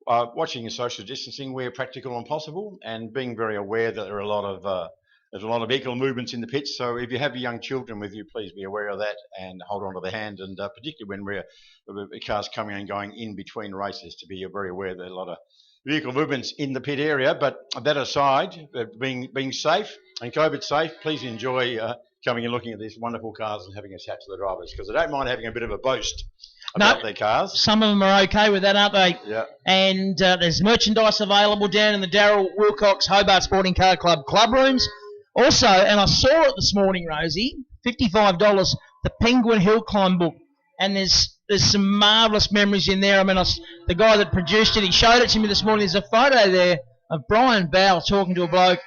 watching your social distancing where practical and possible, and being very aware that there are there's a lot of vehicle movements in the pits. So if you have young children with you, please be aware of that and hold on to their hand, and particularly when the cars coming and going in between races, to be very aware that a lot of vehicle movements in the pit area. But that aside, being safe and COVID safe, please enjoy coming and looking at these wonderful cars and having a chat to the drivers, because they don't mind having a bit of a boast about their cars. Some of them are okay with that, aren't they? Yeah. And there's merchandise available down in the Darryl Wilcox Hobart Sporting Car Club club rooms. Also, and I saw it this morning, Rosie, $55, the Penguin Hill Climb book. And there's some marvellous memories in there. I mean, the guy that produced it, he showed it to me this morning. There's a photo there of Brian Bowell talking to a bloke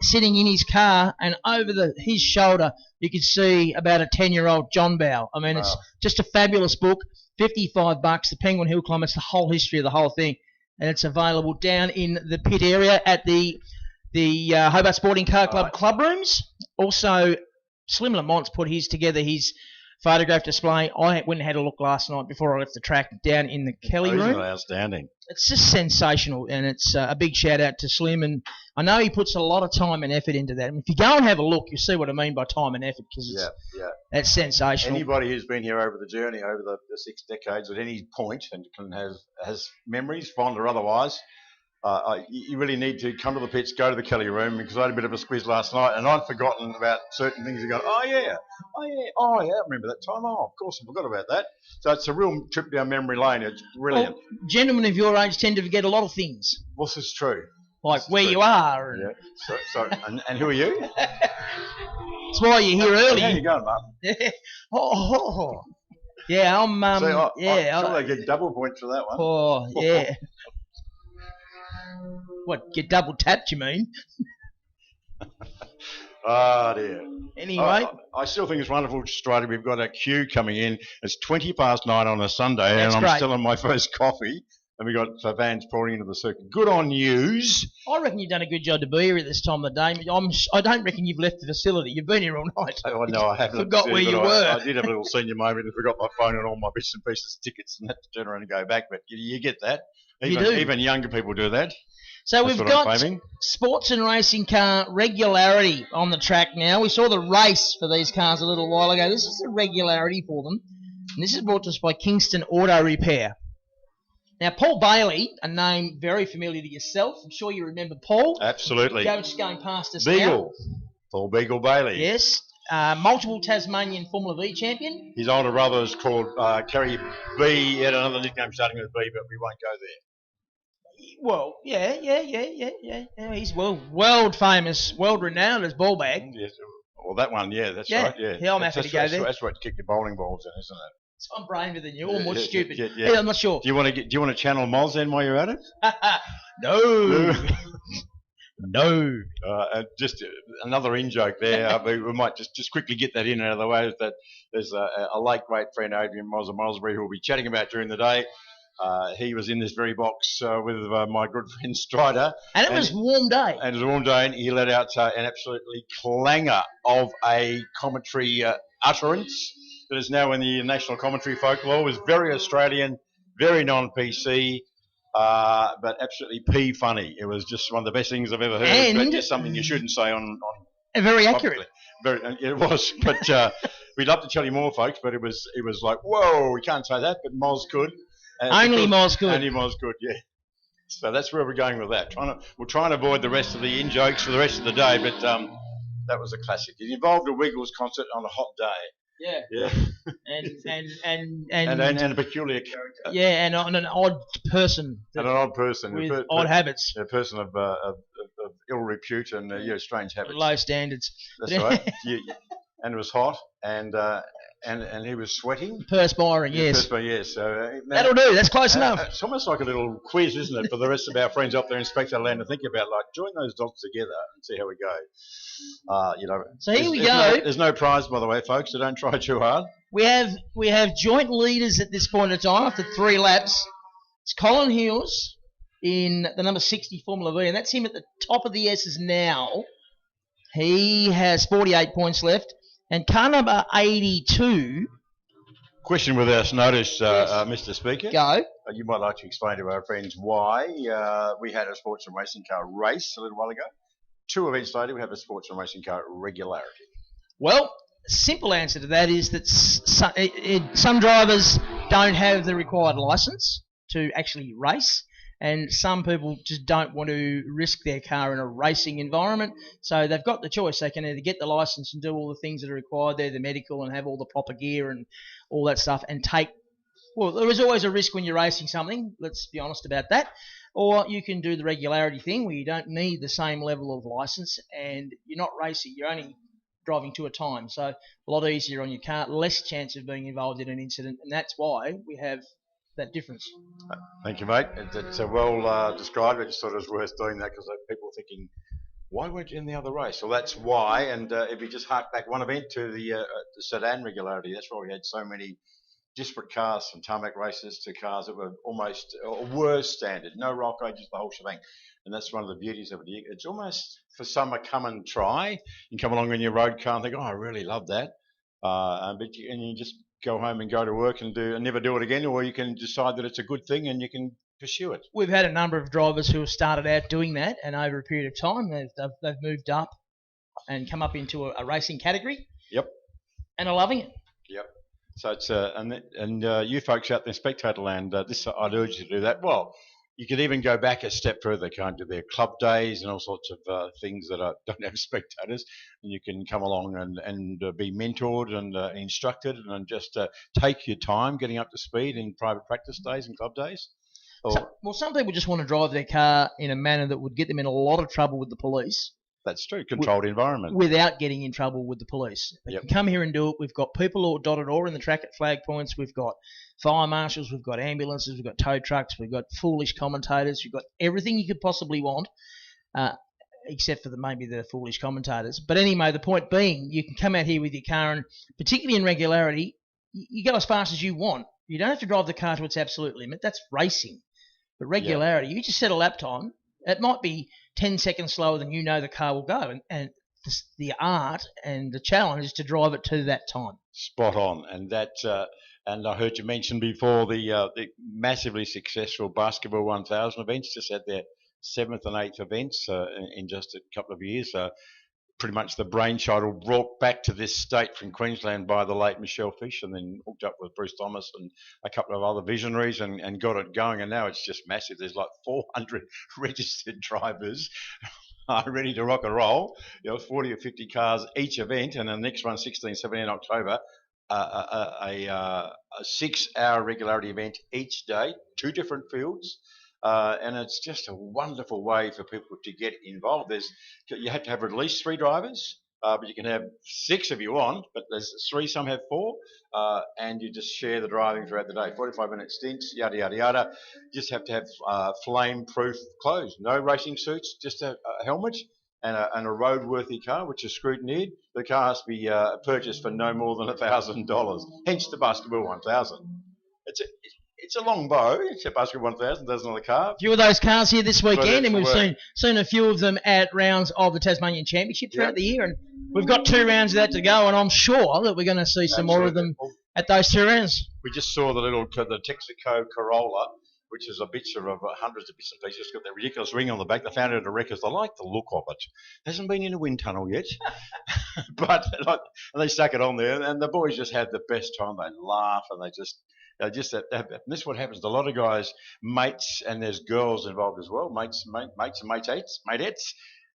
sitting in his car, and over his shoulder you could see about a 10-year-old John Bowell. I mean, It's just a fabulous book. $55, the Penguin Hill Climb. It's the whole history of the whole thing, and it's available down in the pit area at the Hobart Sporting Car Club club rooms. Also, Slim Lamont's put his photograph display. I went and had a look last night before I left the track down in the Kelly room. Outstanding. It's just sensational, and it's a big shout out to Slim. And I know he puts a lot of time and effort into that. And if you go and have a look, you'll see what I mean by time and effort, because it's sensational. Anybody who's been here over the journey, over the 6 decades, at any point, and has memories, fond or otherwise, you really need to come to the pits, go to the Kelly room, because I had a bit of a squeeze last night, and I'd forgotten about certain things. You go, oh yeah, I remember that time. Oh, of course, I forgot about that. So it's a real trip down memory lane. It's brilliant. Well, gentlemen of your age tend to forget a lot of things. Well, this is true. Like where you are. And and who are you? That's why you're here early. How you going, Mark? Yeah, I'm. I'm sure they get double points for that one. Oh, yeah. What, get double tapped, you mean? Oh, dear. Anyway. I still think it's wonderful, Strider. We've got a queue coming in. It's 9:20 on a Sunday, That's and great. I'm still on my first coffee, and we've got vans pouring into the circuit. Good on yous. I reckon you've done a good job to be here at this time of the day. I don't reckon you've left the facility. You've been here all night. Oh, no, I haven't. Forgot where you were. I did have a little senior moment and forgot my phone and all my bits and pieces, tickets, and had to turn around and go back. But you get that. Even younger people do that. So we've got sports and racing car regularity on the track now. We saw the race for these cars a little while ago. This is the regularity for them. And this is brought to us by Kingston Auto Repair. Now, Paul Bailey, a name very familiar to yourself. I'm sure you remember Paul. Absolutely. Just going past us Beagle. Paul Beagle Bailey. Yes. Multiple Tasmanian Formula V champion. His older brother is called Kerry B. He had another nickname starting with B, but we won't go there. Well, yeah. He's world famous, world renowned as ball bag. Yes. Well, that one, that's right. Yeah, I'm happy to go there. That's where to kick your bowling balls in, isn't it? So I'm braver than you, or more stupid. Yeah. I'm not sure. Do you want to channel Moz then while you're at it? No. Just another in joke there. We might just quickly get that in and out of the way. That there's a late great friend, Adrian Moz of Mosbury, who we'll be chatting about during the day. He was in this very box with my good friend Strider. And it was a warm day. And it was a warm day, and he let out an absolutely clanger of a commentary utterance that is now in the national commentary folklore. It was very Australian, very non-PC, but absolutely funny. It was just one of the best things I've ever heard. And but just something you shouldn't say on very accurate. It was, but we'd love to tell you more, folks. But it was like, whoa, we can't say that, but Moz could. Only Moz could. Only Moz could, yeah. So that's where we're going with that. We'll try and avoid the rest of the in-jokes for the rest of the day, but that was a classic. It involved a Wiggles concert on a hot day. Yeah. And a peculiar character. Yeah, and an odd person. And an odd person. With odd habits. A person of ill repute and strange habits. Low standards. That's right. And it was hot, and he was sweating. Perspiring, yes. Perspiring, yes. So, that'll do. That's close enough. It's almost like a little quiz, isn't it, for the rest of our friends up there in Spectator Land to think about, like, join those dots together and see how we go. So here we go. There's no prize, by the way, folks, so don't try too hard. We have joint leaders at this point in time after 3 laps. It's Colin Hills in the number 60 Formula V, and that's him at the top of the S's now. He has 48 points left. And car number 82. Question without notice, yes. Mr. Speaker. Go. You might like to explain to our friends why we had a sports and racing car race a little while ago. 2 events later, we have a sports and racing car regularity. Well, simple answer to that is that some drivers don't have the required licence to actually race. And some people just don't want to risk their car in a racing environment. So they've got the choice. They can either get the licence and do all the things that are required there, the medical, and have all the proper gear and all that stuff, and take... Well, there is always a risk when you're racing something. Let's be honest about that. Or you can do the regularity thing where you don't need the same level of licence and you're not racing. You're only driving to a time. So a lot easier on your car, less chance of being involved in an incident, and that's why we have that difference. Thank you, mate. It's well described. I just thought it was worth doing that because people are thinking, why weren't you in the other race? Well, that's why. And if you just hark back one event to the sedan regularity, that's why we had so many disparate cars from tarmac races to cars that were almost or worse standard. No rock just the whole shebang. And that's one of the beauties of it. It's almost for some a come and try. You come along in your road car and think, oh, I really love that. But you just go home and go to work and never do it again, or you can decide that it's a good thing and you can pursue it. We've had a number of drivers who have started out doing that, and over a period of time, they've moved up and come up into a racing category. Yep. And are loving it. Yep. So it's you folks out there in spectator land, I'd urge you to do that. Well, you could even go back a step further, can't you? There are club days and all sorts of things that don't have spectators, and you can come along and be mentored and instructed, and just take your time getting up to speed in private practice days and club days. Some people just want to drive their car in a manner that would get them in a lot of trouble with the police. That's true. Controlled environment. Without getting in trouble with the police. They can come here and do it. We've got people all dotted all in the track at flag points. We've got fire marshals. We've got ambulances. We've got tow trucks. We've got foolish commentators. We've got everything you could possibly want, except for maybe the foolish commentators. But anyway, the point being, you can come out here with your car, and particularly in regularity, you go as fast as you want. You don't have to drive the car to its absolute limit. That's racing. But regularity, you just set a lap time. It might be 10 seconds slower than you know the car will go. And the art and the challenge is to drive it to that time. Spot on. And and I heard you mention before the massively successful Baskerville 1000 events, just had their 7th and 8th events in just a couple of years. Pretty much the brainchild brought back to this state from Queensland by the late Michelle Fish, and then hooked up with Bruce Thomas and a couple of other visionaries and got it going. And now it's just massive. There's like 400 registered drivers ready to rock and roll. 40 or 50 cars each event, and the next one, 16, 17 October, a 6-hour regularity event each day, 2 different fields. And it's just a wonderful way for people to get involved. You have to have at least 3 drivers, but you can have 6 if you want, but there's 3, some have 4, and you just share the driving throughout the day. 45-minute stints, yada, yada, yada. You just have to have flame-proof clothes. No racing suits, just a helmet and a roadworthy car, which is scrutineered. The car has to be purchased for no more than $1,000, hence the Baskerville 1000. It's a long bow. It's a Baskerville 1000, doesn't have the car. A few of those cars here this weekend, and we've seen a few of them at rounds of the Tasmanian Championship throughout the year, and we've got 2 rounds of that to go, and I'm sure that we're going to see some more of them at those 2 rounds. We just saw the Texaco Corolla, which is a mixture of hundreds of bits and pieces. It's got that ridiculous ring on the back. They found it at a wreckers. They like the look of it. Hasn't been in a wind tunnel yet, but they stuck it on there, and the boys just had the best time. They laugh and they just. And this is what happens. A lot of guys, mates, and there's girls involved as well, mates and mateettes,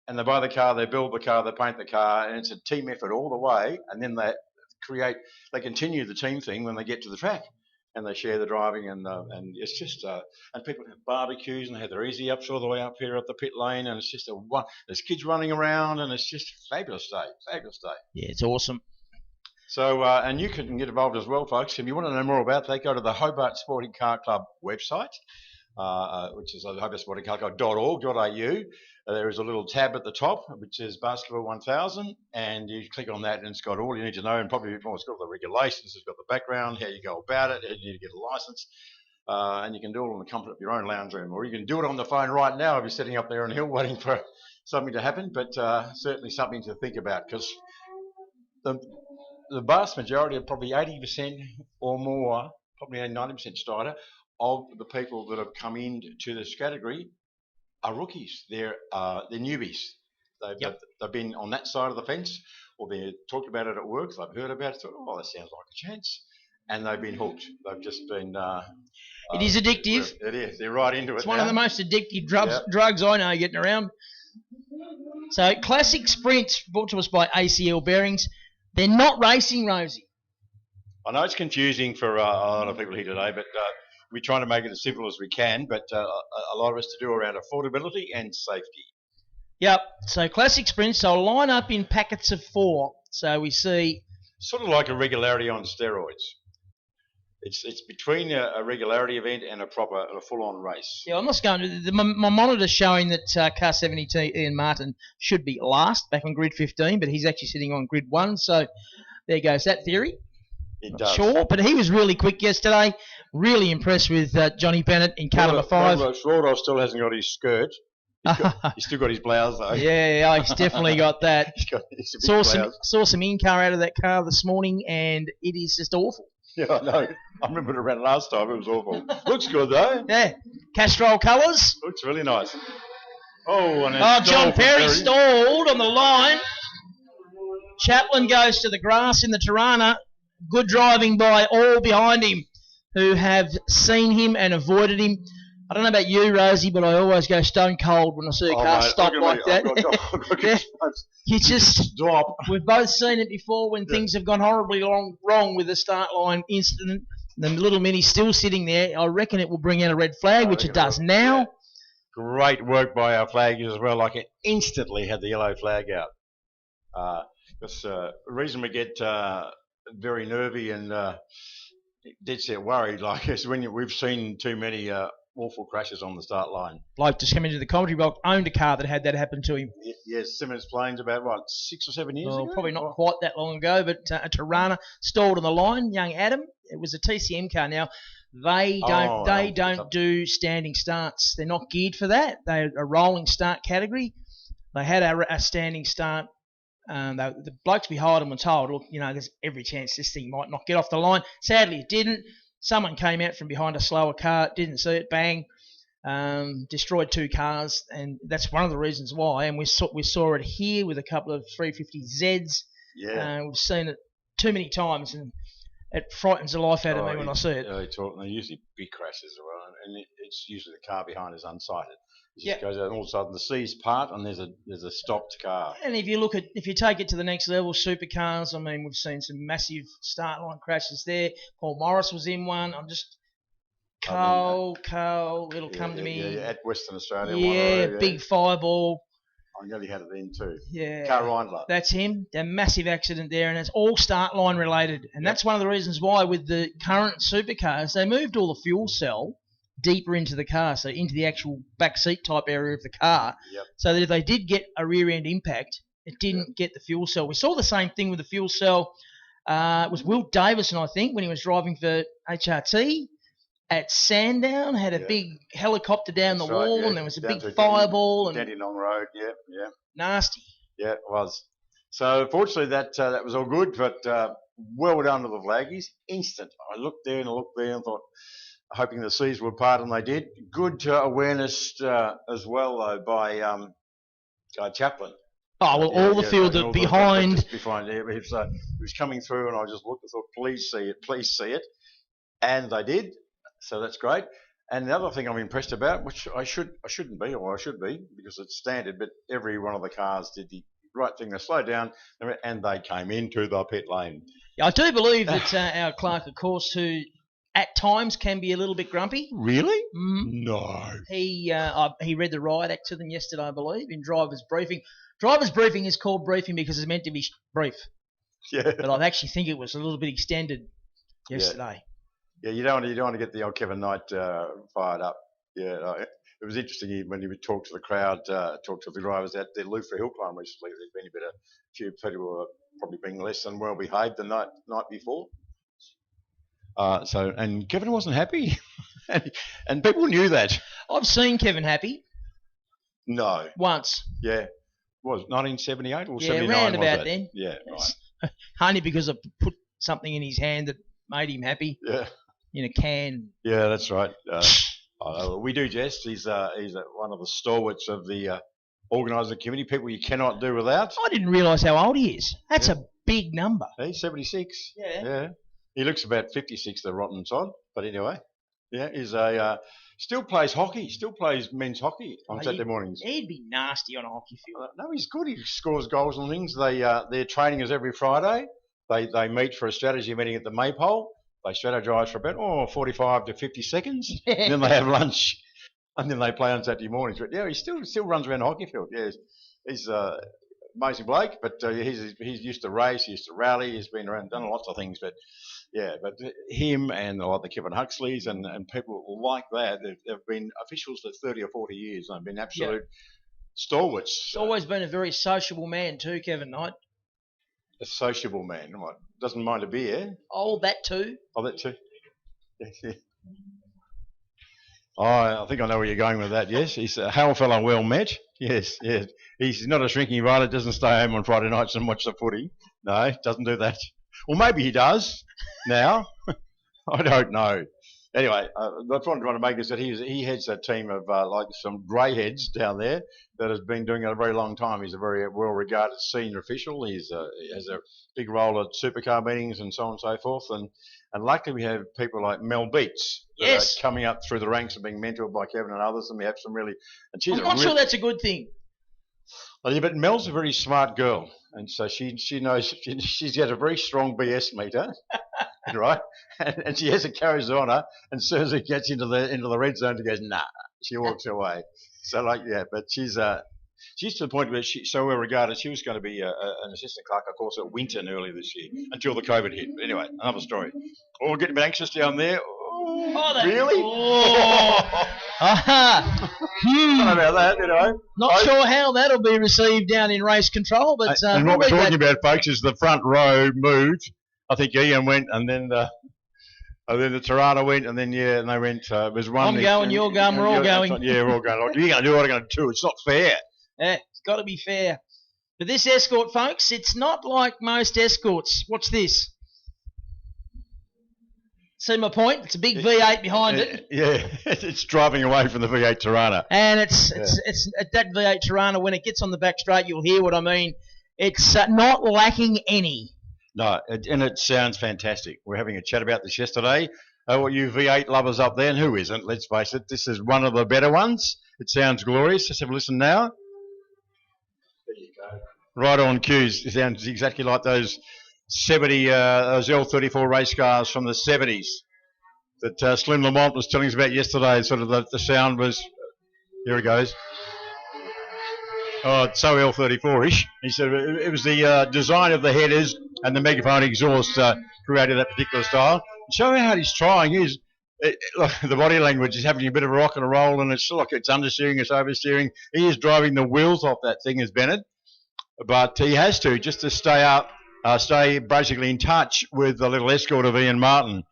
and they buy the car, they build the car, they paint the car, and it's a team effort all the way. And then they continue the team thing when they get to the track, and they share the driving, and it's just and people have barbecues and they have their easy ups all the way up here at the pit lane, and it's just there's kids running around, and it's just a fabulous day. Yeah, it's awesome. So, and you can get involved as well, folks. If you want to know more about that, go to the Hobart Sporting Car Club website, which is hobartsportingcarclub.org.au. There is a little tab at the top, which is Baskerville 1000, and you click on that, and it's got all you need to know, and probably a bit more. It's got the regulations, it's got the background, how you go about it, how you need to get a license, and you can do it on the comfort of your own lounge room, or you can do it on the phone right now if you're sitting up there on the hill waiting for something to happen, but certainly something to think about, because the vast majority, of probably 80% or more, probably 90% starter, of the people that have come into this category are rookies. They're newbies. They've been on that side of the fence, or they're talked about it at work. They've heard about it. Thought, oh, that sounds like a chance, and they've been hooked. They've just been. It is addictive. It is. They're right into it. It's one of the most addictive drugs I know getting around. So, classic sprints brought to us by ACL Bearings. They're not racing, Rosie. I know it's confusing for a lot of people here today, but we're trying to make it as simple as we can, but a lot of us to do around affordability and safety. Yep. So classic sprints, so line up in packets of 4. So we see... Sort of like a regularity on steroids. It's between a regularity event and a full-on race. Yeah, I'm just going to... My monitor's showing that car 70 Ian Martin should be last, back on grid 15, but he's actually sitting on grid 1, so there goes that theory. It does. Sure, but he was really quick yesterday. Really impressed with Johnny Bennett in car number 5. Schroeder still hasn't got his skirt. He's still got his blouse, though. Yeah, he's definitely got that. Saw some in-car out of that car this morning, and it is just awful. Yeah, I know. I remember it around last time. It was awful. Looks good, though. Yeah. Castrol colours. Looks really nice. And John Perry stalled on the line. Chaplin goes to the grass in the Tirana. Good driving by all behind him who have seen him and avoided him. I don't know about you, Rosie, but I always go stone cold when I see a car stop like that. You just stop. We've both seen it before when things have gone horribly wrong with the start line incident. The little Mini's still sitting there. I reckon it will bring out a red flag, which it does now. Yeah. Great work by our flaggers as well. Like it instantly had the yellow flag out. Because the reason we get very nervy and dead set worried, like, is when we've seen too many awful crashes on the start line. Bloke just came into the commentary box, owned a car that had that happen to him. Yes, Simmons Plains about, 6 or 7 years ago? Probably not quite that long ago, but a Tirana stalled on the line, young Adam. It was a TCM car. Now, they don't do standing starts. They're not geared for that. They're a rolling start category. They had a standing start. The blokes behind them were told, look, there's every chance this thing might not get off the line. Sadly, it didn't. Someone came out from behind a slower car, didn't see it, bang, destroyed 2 cars, and that's one of the reasons why. And we saw it here with a couple of 350Zs. Yeah. We've seen it too many times, and it frightens the life out of me when I see it. They're usually big crashes as well, and it's usually the car behind is unsighted. It just goes out, and all of a sudden the C's part, and there's a stopped car. And if you take it to the next level, supercars. I mean, we've seen some massive start line crashes there. Paul Morris was in one. I'm just Carl, it'll come to me. Yeah, at Western Australia. Yeah, big fireball. I nearly had it then too. Yeah. Carl Reindler. That's him. A massive accident there, and it's all start line related. And that's one of the reasons why with the current supercars, they moved all the fuel cell deeper into the car, so into the actual back seat type area of the car, so that if they did get a rear end impact, it didn't get the fuel cell. We saw the same thing with the fuel cell. It was Will Davison, I think, when he was driving for HRT at Sandown, had a big helicopter down the wall, and there was a big fireball. Dandenong Road, yeah. Nasty. Yeah, it was. So fortunately that was all good, but well done to the flaggies. Instant. I looked there and thought, hoping the C's would part, and they did. Good awareness as well, though, by Chaplin. Oh, well, all the field behind. He was coming through, and I just looked and thought, please see it. And they did, so that's great. And the other thing I'm impressed about, which I should be, because it's standard, but every one of the cars did the right thing. They slowed down, and they came into the pit lane. Yeah, I do believe that our clerk, of course, who at times can be a little bit grumpy. Really? Mm-hmm. No. He read the riot act to them yesterday, I believe, in driver's briefing. Driver's briefing is called briefing because it's meant to be brief. Yeah. But I actually think it was a little bit extended yesterday. Yeah, you don't want to get the old Kevin Knight fired up. Yeah, it was interesting when he would talk to the crowd, talk to the drivers at the Loufra Hill Climb recently. There's been a few people who were probably being less than well behaved the night before. And Kevin wasn't happy, and people knew that. I've seen Kevin happy. No. Once. Yeah. Was 1978 or 79? Round about then. Yeah, right. Only because I put something in his hand that made him happy. Yeah. In a can. Yeah, that's right. We do jest. He's one of the stalwarts of the organising committee. People you cannot do without. I didn't realise how old he is. That's a big number. He's 76. Yeah. He looks about 56, the rotten sod. But anyway, he's still plays hockey. Still plays men's hockey on Saturday mornings. He'd be nasty on a hockey field. No, he's good. He scores goals and things. Their training is every Friday. They meet for a strategy meeting at the Maypole. They strategise for about 45 to 50 seconds. And then they have lunch. and then they play on Saturday mornings. But yeah, he still runs around the hockey field. Yeah, he's amazing bloke, but he's used to race, he used to rally, he's been around, done lots of things. But yeah, but him and like the Kevin Huxleys and people like that, they've been officials for 30 or 40 years and been absolute stalwarts. He's always been a very sociable man too, Kevin Knight. A sociable man, what? Doesn't mind a beer. Oh, that too. Oh, that too. Yeah. Oh, I think I know where you're going with that. Yes, he's a hail fellow well met. Yes. He's not a shrinking violet. Doesn't stay home on Friday nights and watch the footy. No, doesn't do that. Well, maybe he does now. I don't know. Anyway, the point I'm trying to make is that he heads a team of like some grey heads down there that has been doing it a very long time. He's a very well-regarded senior official. He has a big role at supercar meetings and so on and so forth. And luckily we have people like Mel Beats that are coming up through the ranks and being mentored by Kevin and others. And we have some really... And she's I'm not sure that's a good thing. Well, yeah, but Mel's a very smart girl. And so she knows... She's got a very strong BS meter. Right, and she has it carries on her, and as soon as it gets into the red zone, she goes nah. She walks away. So but she's to the point where she's so well regarded. She was going to be an assistant clerk, of course, at Winton earlier this year until the COVID hit. Anyway, another story. Oh, we're getting a bit anxious down there. Oh, really? Oh. Sorry about that, you know. Not sure how that'll be received down in race control, but and what we're talking about, folks, is the front row moved. I think Ian went, and then the Tirana went, and then and they went. It was one. I'm going, you're going, we're all going. Yeah, we're all going. Like, you're going to do what I'm going to do. It's not fair. Yeah, it's got to be fair. But this escort, folks, it's not like most escorts. Watch this. See my point? It's a big V8 behind it. Yeah, it's driving away from the V8 Tirana. And it's that V8 Tirana. When it gets on the back straight, you'll hear what I mean. It's not lacking any. No, and it sounds fantastic. We're having a chat about this yesterday. What you V8 lovers up there, and who isn't? Let's face it, this is one of the better ones. It sounds glorious. Let's have a listen now. There you go. Right on cues. It sounds exactly like those 70, those L34 race cars from the 70s that Slim Lamont was telling us about yesterday. Sort of the sound was, here it goes. Oh, it's so L34-ish. He said it was the design of the headers and the megaphone exhaust created that particular style. Show me how he's trying. Look, the body language is having a bit of a rock and a roll, and it's understeering, it's oversteering. He is driving the wheels off that thing, as Bennett, but he has to just to stay basically in touch with the little escort of Ian Martin.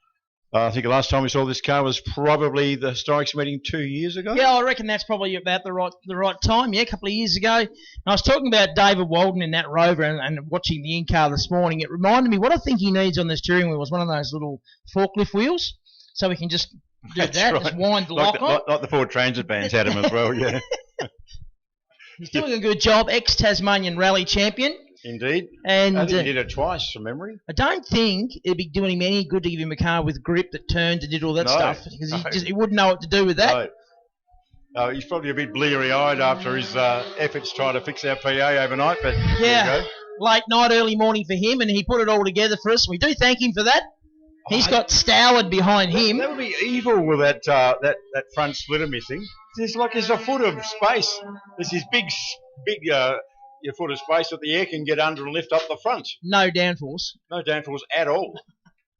I think the last time we saw this car was probably the Historics meeting 2 years ago. Yeah, I reckon that's probably about the right time. Yeah, a couple of years ago. And I was talking about David Walden in that Rover and watching the in-car this morning. It reminded me what I think he needs on the steering wheel was one of those little forklift wheels, so we can just do that, right. Just wind the lock on. Like the Ford Transit vans had them as well, yeah. He's doing a good job, ex-Tasmanian rally champion. Indeed. And I think he did it twice from memory. I don't think it'd be doing him any good to give him a car with grip that turned and did all that stuff, because he wouldn't know what to do with that. No. He's probably a bit bleary-eyed after his efforts trying to fix our PA overnight, but yeah, there you go. Late night, early morning for him, and he put it all together for us. We do thank him for that. He's got Stoward behind him. That would be evil with that front splitter missing. There's a foot of space. There's this big your foot of space that the air can get under and lift up the front. No downforce. No downforce at all.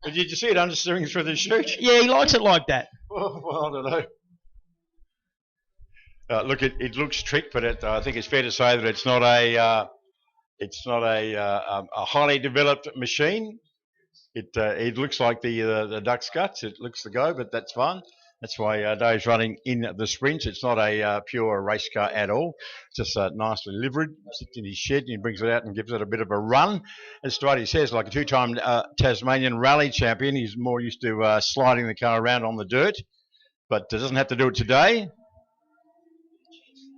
But did you see it understeering through the chute? Yeah, he likes it like that. Well, I don't know. Look, it looks trick, but I think it's fair to say that it's not a highly developed machine. It looks like the duck's guts. It looks the go, but that's fine. That's why Dave's running in the sprints. It's not a pure race car at all. It's just nicely liveried. Sits in his shed and he brings it out and gives it a bit of a run. As Strady says, like a two-time Tasmanian rally champion, he's more used to sliding the car around on the dirt, but doesn't have to do it today.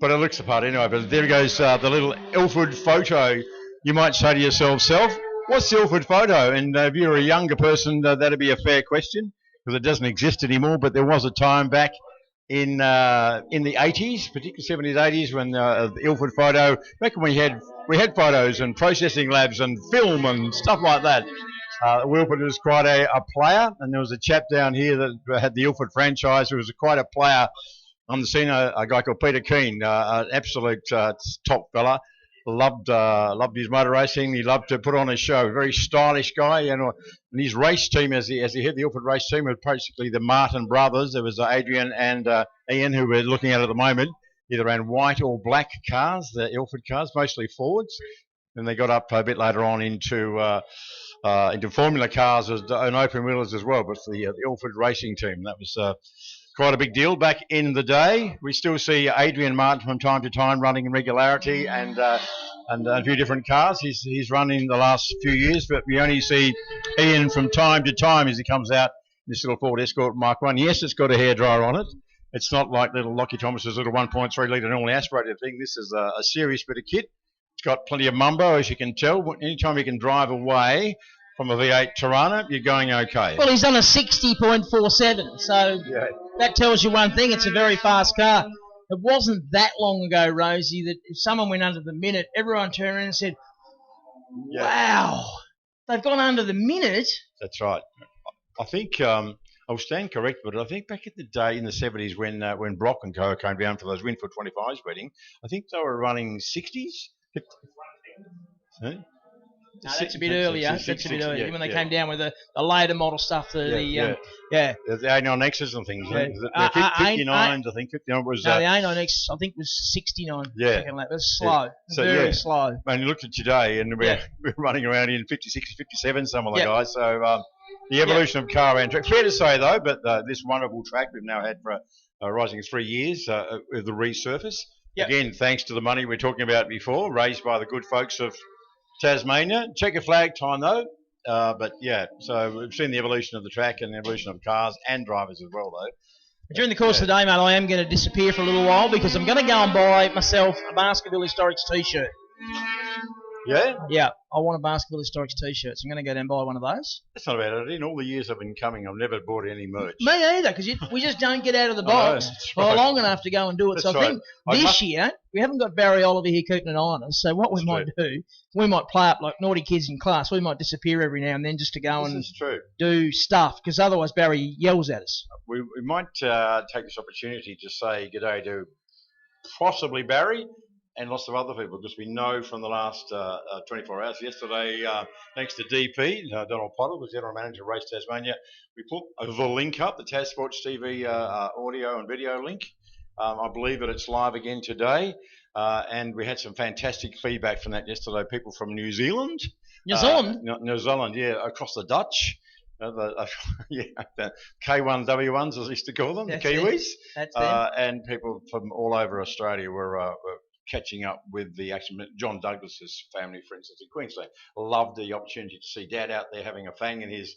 But it looks the part anyway. But there goes the little Ilford photo. You might say to yourself, what's the Ilford photo? And if you're a younger person, that'd be a fair question, because it doesn't exist anymore. But there was a time back in the 80s, particularly 70s, 80s, when the Ilford photo, back when we had photos and processing labs and film and stuff like that. Ilford was quite a player, and there was a chap down here that had the Ilford franchise who was quite a player on the scene a guy called Peter Keane, an absolute top fella. Loved his motor racing. He loved to put on a show. Very stylish guy, and his race team, as he head the Ilford race team, was basically the Martin brothers. There was Adrian and Ian, who we're looking at the moment. Either ran white or black cars, the Ilford cars, mostly forwards. Then they got up a bit later on into Formula cars and open wheelers as well. But the Ilford racing team, that was quite a big deal back in the day. We still see Adrian Martin from time to time running in regularity and a few different cars. He's run in the last few years, but we only see Ian from time to time as he comes out in this little Ford Escort Mark 1. Yes, it's got a hairdryer on it. It's not like little Lockie Thomas's little 1.3 litre normally aspirated thing. This is a serious bit of kit. It's got plenty of mumbo, as you can tell. Anytime you can drive away from a V8 Tirana, you're going okay. Well, he's done a 60.47, so that tells you one thing. It's a very fast car. It wasn't that long ago, Rosie, that if someone went under the minute, everyone turned around and said, wow, they've gone under the minute. That's right. I think I'll stand correct, but I think back in the day in the 70s when Brock and Co came down for those Winfield 25s wedding, I think they were running 60s. No, that's a bit earlier. That's a bit earlier. When they came down with the later model stuff, the A9Xs and things. Yeah. The 59s, I think. 59 was. No, the A9X, I think, was 69. Yeah. It was slow. So, very slow. And you looked at today, and we're running around in 56, 57, some of the guys. So the evolution of car and track. Fair to say, though, but this wonderful track we've now had for a rising 3 years with the resurface. Yep. Again, thanks to the money we were talking about before, raised by the good folks of Tasmania. Checker flag time though, but so we've seen the evolution of the track and the evolution of cars and drivers as well though. During the course of the day, mate, I am going to disappear for a little while because I'm going to go and buy myself a Baskerville Historics t-shirt. Yeah? Yeah, I want a Baskerville Historics t-shirt, so I'm going to go down and buy one of those. That's not bad. In all the years I've been coming, I've never bought any merch. Me either, because we just don't get out of the box for long enough to go and do it. That's so I think this year, we haven't got Barry Oliver here keeping an eye on us, so what we might do, we might play up like naughty kids in class. We might disappear every now and then just to go and do stuff, because otherwise Barry yells at us. We might take this opportunity to say g'day to possibly Barry and lots of other people, because we know from the last 24 hours, yesterday, thanks to DP, Donald Potter, the General Manager of Race Tasmania, we put the link up, the Tas Sports TV audio and video link. I believe that it's live again today, and we had some fantastic feedback from that yesterday. People from New Zealand. New Zealand? New Zealand, across the Dutch. The K1W1s, as I used to call them, That's the Kiwis. That's them. And people from all over Australia were catching up with the action. John Douglas's family, for instance, in Queensland. Loved the opportunity to see Dad out there having a fang in his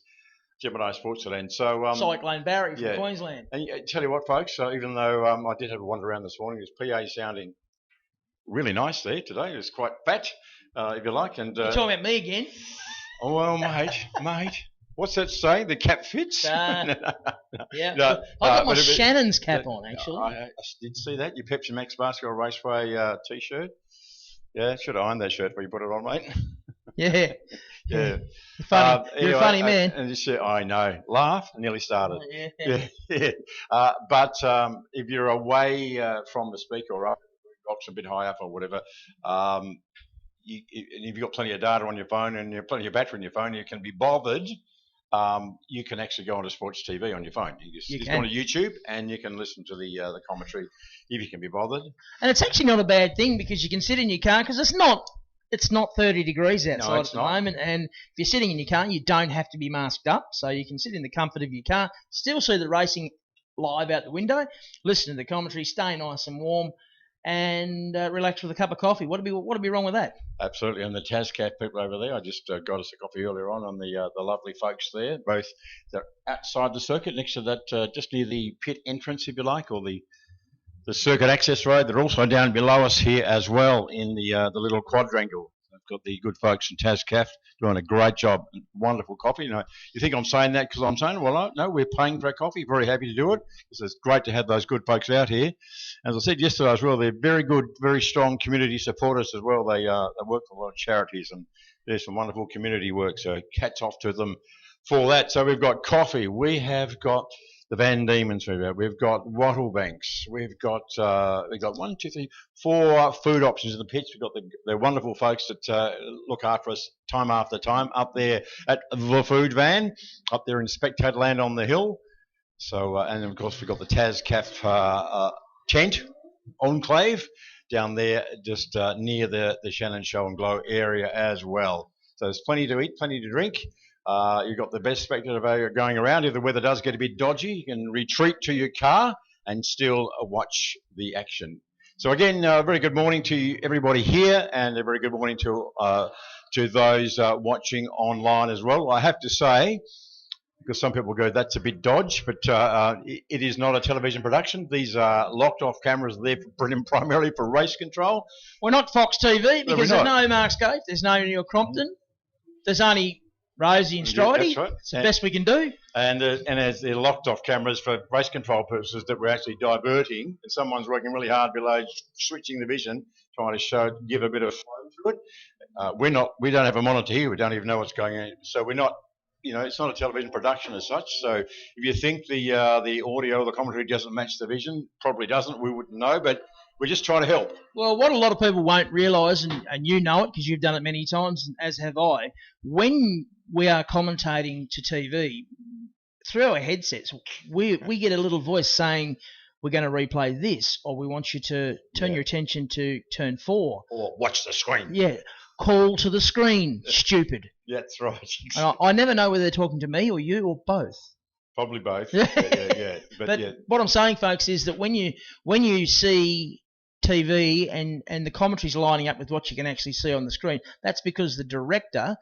Gemini Sportsland. So Cyclone Barry from Queensland. And tell you what, folks, even though I did have a wander around this morning, there's PA sounding really nice there today. It's quite fat, if you like. And you're talking about me again? Oh, well, mate. What's that saying? The cap fits? Yeah. No, I've got my Shannon's cap on, actually. I did see that. Your Pepsi Max Baskerville Raceway t-shirt. Yeah, should have ironed that shirt before you put it on, mate. Yeah. Yeah. You're funny. You're a funny man. And just I know. Laugh. Nearly started. Yeah. But if you're away from the speaker or up, box a bit high up or whatever, and if you've got plenty of data on your phone and plenty of battery on your phone, you can be bothered. You can actually go onto Sports TV on your phone. You just go onto YouTube and you can listen to the commentary if you can be bothered. And it's actually not a bad thing because you can sit in your car because it's not 30 degrees outside at the moment, and if you're sitting in your car, you don't have to be masked up, so you can sit in the comfort of your car, still see the racing live out the window, listen to the commentary, stay nice and warm, and relax with a cup of coffee. What'd be wrong with that? Absolutely, and the Tascat people over there, I just got us a coffee earlier on the lovely folks there. Both they're outside the circuit, next to that, just near the pit entrance, if you like, or the circuit access road. They're also down below us here as well in the little quadrangle. I've got the good folks in Tascaf doing a great job. Wonderful coffee. You think I'm saying that because I'm saying it? Well, no, we're paying for our coffee. Very happy to do it. It's great to have those good folks out here. As I said yesterday as well, they're very good, very strong community supporters as well. They work for a lot of charities and there's some wonderful community work. So hats off to them for that. So we've got coffee. We have got the Van Diemen's move out. We've got Wattlebanks. We've got 1, 2, 3, 4 food options in the pitch. We've got the wonderful folks that look after us time after time up there at the food van, up there in Spectator Land on the hill. So, and of course we've got the TasCaf tent enclave down there just near the Shannon Show and Glow area as well. So there's plenty to eat, plenty to drink. You've got the best spectator value going around. If the weather does get a bit dodgy, you can retreat to your car and still watch the action. So again, a very good morning to everybody here, and a very good morning to those watching online as well. I have to say, because some people go, that's a bit dodge, but it is not a television production. These are locked off cameras there primarily for race control. We're not Fox TV because there's no Mark Scaife, there's no Neil Crompton, there's only Rosie and Stridey. That's right. It's the best we can do. And as they're locked off cameras for race control purposes that we're actually diverting, and someone's working really hard below, switching the vision, trying to give a bit of flow to it. We don't have a monitor here. We don't even know what's going on. So we're not, it's not a television production as such. So if you think the audio, the commentary doesn't match the vision, probably doesn't. We wouldn't know, but we're just trying to help. Well, what a lot of people won't realise, and you know it because you've done it many times, as have I, when we are commentating to TV, through our headsets, we get a little voice saying, we're going to replay this, or we want you to turn your attention to turn 4. Or watch the screen. Yeah. Call to the screen, stupid. Yeah, that's right. And I never know whether they're talking to me or you or both. Probably both. Yeah. But what I'm saying, folks, is that when you see TV and the commentary's lining up with what you can actually see on the screen, that's because the director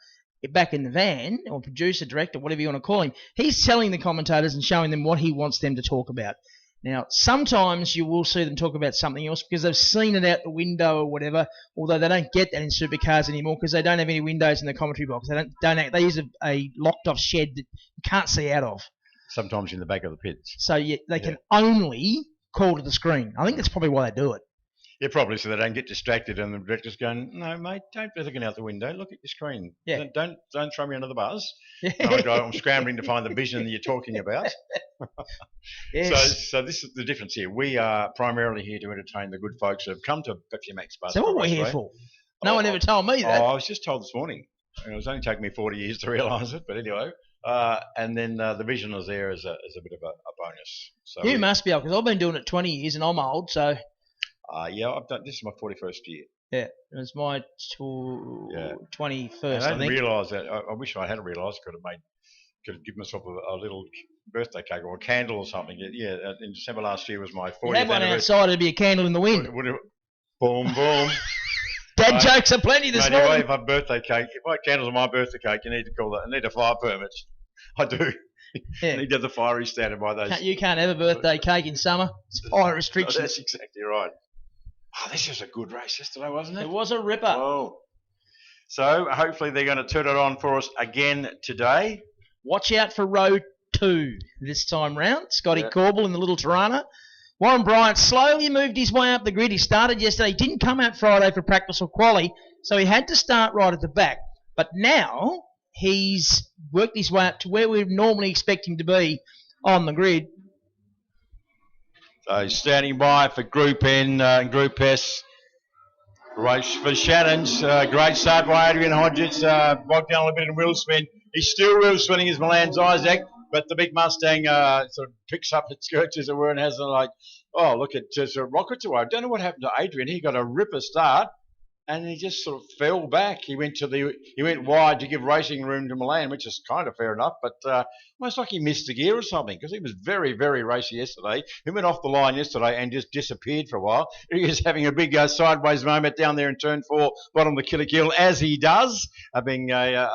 back in the van, or producer, director, whatever you want to call him, he's telling the commentators and showing them what he wants them to talk about. Now, sometimes you will see them talk about something else because they've seen it out the window or whatever, although they don't get that in supercars anymore because they don't have any windows in the commentary box. They use a locked-off shed that you can't see out of. Sometimes in the back of the pits. So they can only call to the screen. I think that's probably why they do it. Yeah, probably so they don't get distracted and the director's going, no, mate, don't be looking out the window. Look at your screen. Yeah. Don't throw me under the bus. I'm scrambling to find the vision that you're talking about. Yes. So this is the difference here. We are primarily here to entertain the good folks who have come to Pepsi Max Baskerville. So what we're here for? No one ever told me that. I was just told this morning. It was only taking me 40 years to realise it, but anyway. And then the vision is there as a bit of a bonus. So you must be old, because I've been doing it 20 years and I'm old, so... this is my 41st year. Yeah, it was my 21st, I I think. didn't realise that. I wish I had realised. Could have given myself a little birthday cake or a candle or something. Yeah, in December last year was my 40th You had one anniversary. outside, it'd be a candle in the wind. Boom, boom. Dad jokes are plenty this morning. Anyway, if I had candles on my birthday cake, you need to call that. I need a fire permit. I do. Yeah. I need to have the fiery standard by those. You can't have a birthday cake in summer. It's fire restrictions. That's exactly right. Oh, this was a good race yesterday, wasn't it? It was a ripper. Oh. So hopefully they're going to turn it on for us again today. Watch out for row 2 this time round. Scotty Corbell in the little Tirana. Warren Bryant slowly moved his way up the grid. He started yesterday. He didn't come out Friday for practice or quali, so he had to start right at the back. But now he's worked his way up to where we'd normally expect him to be on the grid. So standing by for Group N and Group S. Race for Shannon's. Great start by Adrian Hodges. Bogged down a little bit in wheel spin. He's still wheel spinning his Milan's Isaac, but the big Mustang sort of picks up its skirts, as it were, and has look at just rockets away. I don't know what happened to Adrian. He got a ripper start, and he just sort of fell back. He went wide to give racing room to Milan, which is kind of fair enough, but almost like he missed a gear or something, because he was very, very racy yesterday. He went off the line yesterday and just disappeared for a while. He was having a big sideways moment down there in turn 4, bottom of the Killikill, as he does, being a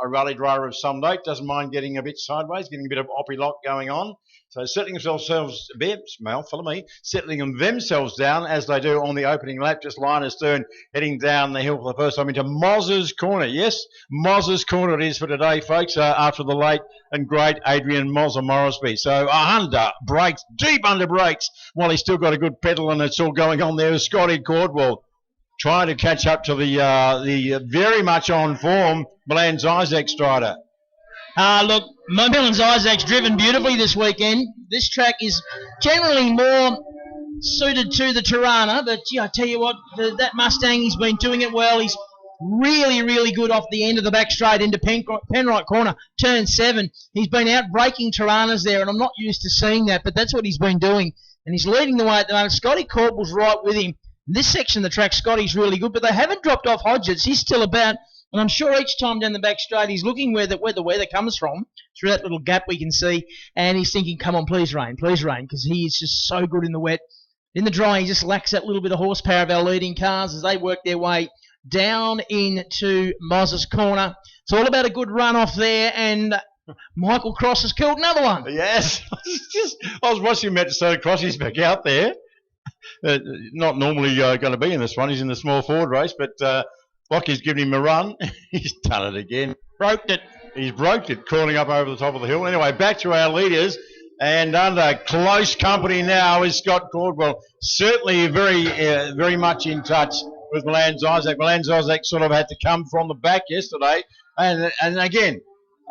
rally driver of some note. Doesn't mind getting a bit sideways, getting a bit of oppie lock going on. So settling themselves down as they do on the opening lap, just line astern, heading down the hill for the first time into Moz's Corner. Yes, Moz's Corner it is for today, folks, after the late and great Adrian Mozza Morrisby. So under brakes, deep under brakes, while he's still got a good pedal and it's all going on there. Scotty Cordwell trying to catch up to the very much on form Milan's Isaac Strider. Look, Millens Isaac's driven beautifully this weekend. This track is generally more suited to the Tirana, but I tell you what, that Mustang, he's been doing it well. He's really, really good off the end of the back straight into Penrite corner, turn 7. He's been out breaking Tiranas there, and I'm not used to seeing that, but that's what he's been doing. And he's leading the way at the moment. Scotty Corbell's right with him. This section of the track, Scotty's really good, but they haven't dropped off Hodgetts. He's still about, and I'm sure each time down the back straight he's looking where the weather comes from, through that little gap we can see, and he's thinking, come on, please rain, because he is just so good in the wet. In the dry, he just lacks that little bit of horsepower of our leading cars as they work their way down into Moz's corner. It's all about a good run off there, and Michael Cross has killed another one. Yes. I was watching Matt Cross. He's back out there. Not normally going to be in this one. He's in the small forward race, but Lockie's given him a run. He's done it again. He's broke it, crawling up over the top of the hill. Anyway, back to our leaders. And under close company now is Scott Caldwell. Certainly very much in touch with Millens Isaac. Millens Isaac sort of had to come from the back yesterday. And again,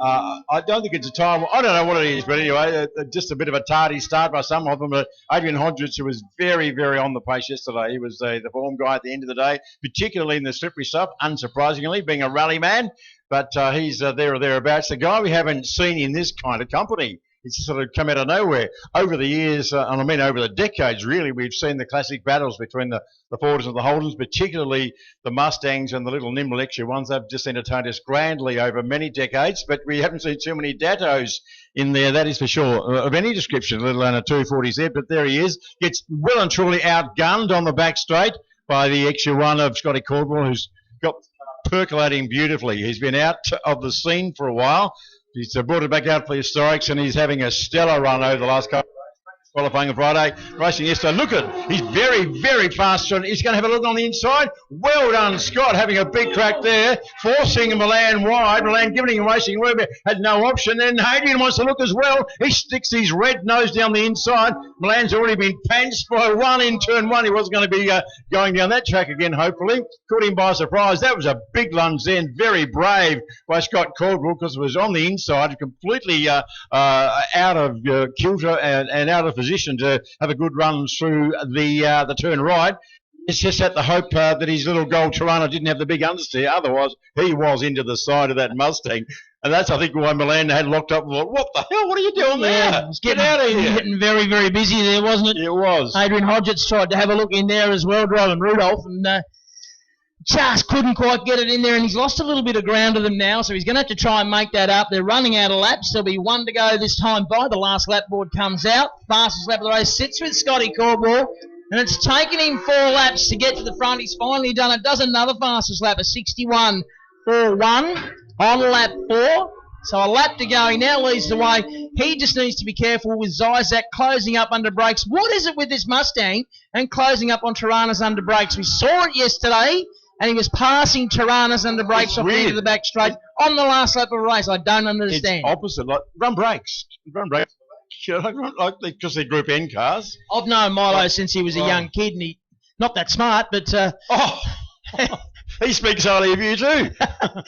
I don't think it's a time. I don't know what it is, but anyway, just a bit of a tardy start by some of them. But Adrian Hodgetts, who was very, very on the pace yesterday, he was the form guy at the end of the day, particularly in the slippery stuff, unsurprisingly, being a rally man. But he's there or thereabouts. The guy we haven't seen in this kind of company. It's sort of come out of nowhere. Over the years, and I mean over the decades, really, we've seen the classic battles between the Fords and the Holdens, particularly the Mustangs and the little nimble extra ones. They've just entertained us grandly over many decades, but we haven't seen too many Dattos in there, that is for sure, of any description, let alone a 240Z. But there he is. Gets well and truly outgunned on the back straight by the extra one of Scotty Caldwell, who's got percolating beautifully. He's been out of the scene for a while. He's brought it back out for the Historics, and he's having a stellar run over the last couple of days, qualifying on Friday, racing yesterday. Look at, he's very, very fast. He's going to have a look on the inside. Well done, Scott, having a big crack there, forcing Milan wide. Milan giving him racing room, had no option. Then Hadrian wants to look as well. He sticks his red nose down the inside. Milan's already been pantsed by one in turn 1. He wasn't going to be going down that track again, hopefully. Caught him by surprise. That was a big lunge then. Very brave by Scott Caldwell, because it was on the inside, completely out of kilter and out of position to have a good run through the turn right. It's just had the hope that his little gold Tirana didn't have the big understeer. Otherwise, he was into the side of that Mustang. And that's, I think, why Milan had locked up and thought, what the hell? What are you doing there? Get out of here. Getting very, very busy there, wasn't it? It was. Adrian Hodgetts tried to have a look in there as well, driving Rudolph, and just couldn't quite get it in there, and he's lost a little bit of ground to them now, so he's going to have to try and make that up. They're running out of laps. There'll be one to go this time by. The last lap board comes out. Fastest lap of the race sits with Scotty Caldwell, and it's taken him 4 laps to get to the front. He's finally done it. Does another fastest lap, a 61.41 on lap 4. So a lap to go. He now leads the way. He just needs to be careful with Zizak closing up under brakes. What is it with this Mustang and closing up on Tirana's under brakes? We saw it yesterday, and he was passing Tirana's under brakes off the end of the back straight on the last lap of the race. I don't understand. It's opposite. Like, run brakes. Because they're Group N cars. I've known Milo since he was a young kid, and he not that smart, but he speaks highly of you too.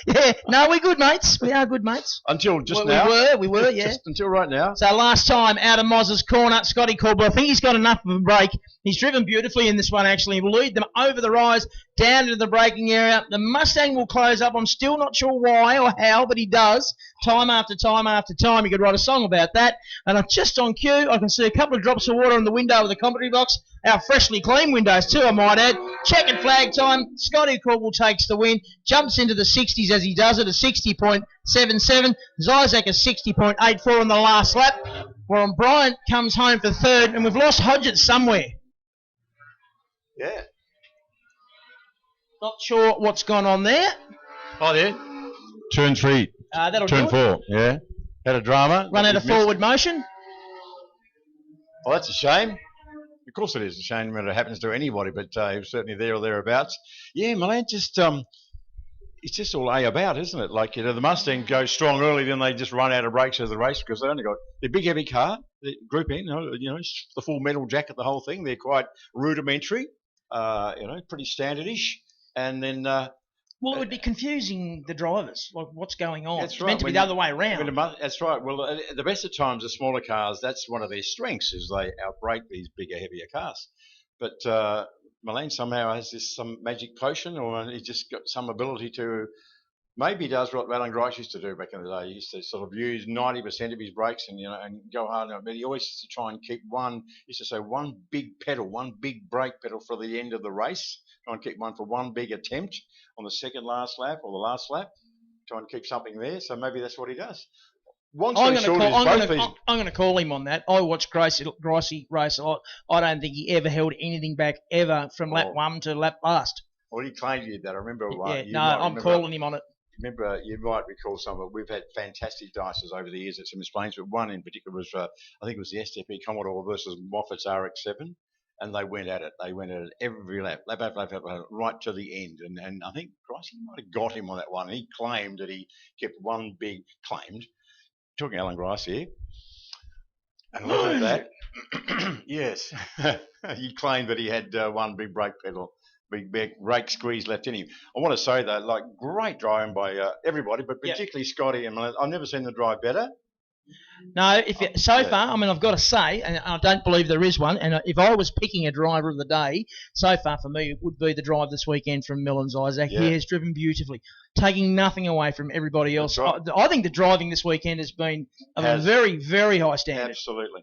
Yeah, no, we're good mates. We are good mates. Until just now. We were, yeah. Just until right now. So last time out of Moz's corner, Scotty Caldwell. I think he's got enough of a break. He's driven beautifully in this one, actually. He will lead them over the rise, down into the braking area. The Mustang will close up. I'm still not sure why or how, but he does. Time after time after time. You could write a song about that. And just on cue, I can see a couple of drops of water in the window of the commentary box. Our freshly clean windows too, I might add. Checkered flag time. Scotty Caldwell takes the win. Jumps into the 60s as he does it, a 60.77. Zizak a 60.84 on the last lap. Warren Bryant comes home for third, and we've lost Hodgetts somewhere. Yeah. Not sure what's gone on there. Oh, yeah. Turn 3. That'll Turn do 4, yeah. Had a drama. Run out of forward motion. Well, that's a shame. Of course it is a shame when it happens to anybody, but he was certainly there or thereabouts. Yeah, Milan just, it's just all A about, isn't it? Like, the Mustang goes strong early, then they just run out of brakes as the race, because they only got their big heavy car, the Group N, the full metal jacket, the whole thing. They're quite rudimentary, pretty standardish. And then Well, it would be confusing the drivers. Like, what's going on? That's It's right. meant to be the other way around. That's right. Well, the best of times, the smaller cars, that's one of their strengths, is they outbrake these bigger, heavier cars. But Mullane somehow has some magic potion, or he's just got some ability to. Maybe he does what Alan Grice used to do back in the day. He used to sort of use 90% of his brakes and go hard. But he always used to try and keep one big pedal, one big brake pedal for the end of the race. Try and keep one for one big attempt on the second last lap or the last lap. Try and keep something there. So maybe that's what he does. I'm going to call him on that. I watched Gricey race a lot. I don't think he ever held anything back ever from lap 1 to lap last. Well, he claimed he did that. I remember. I'm calling him on it. Remember, you might recall some of it. We've had fantastic dices over the years at some planes, but one in particular was, I think it was the STP Commodore versus Moffat's RX-7, and they went at it. They went at it every lap, right to the end. And I think Gracie might have got him on that one. He claimed that he kept talking Alan Grice here, and look at that. Yes, he claimed that he had one big brake pedal. Big rake squeeze left in him. I want to say though, like, great driving by everybody, but particularly Scotty. And I've never seen them drive better. No, far, I mean, I've got to say, and I don't believe there is one. And if I was picking a driver of the day, so far for me, it would be the drive this weekend from Millens, Isaac. Yeah. He has driven beautifully, taking nothing away from everybody else. Right. I think the driving this weekend has been of a very, very high standard. Absolutely.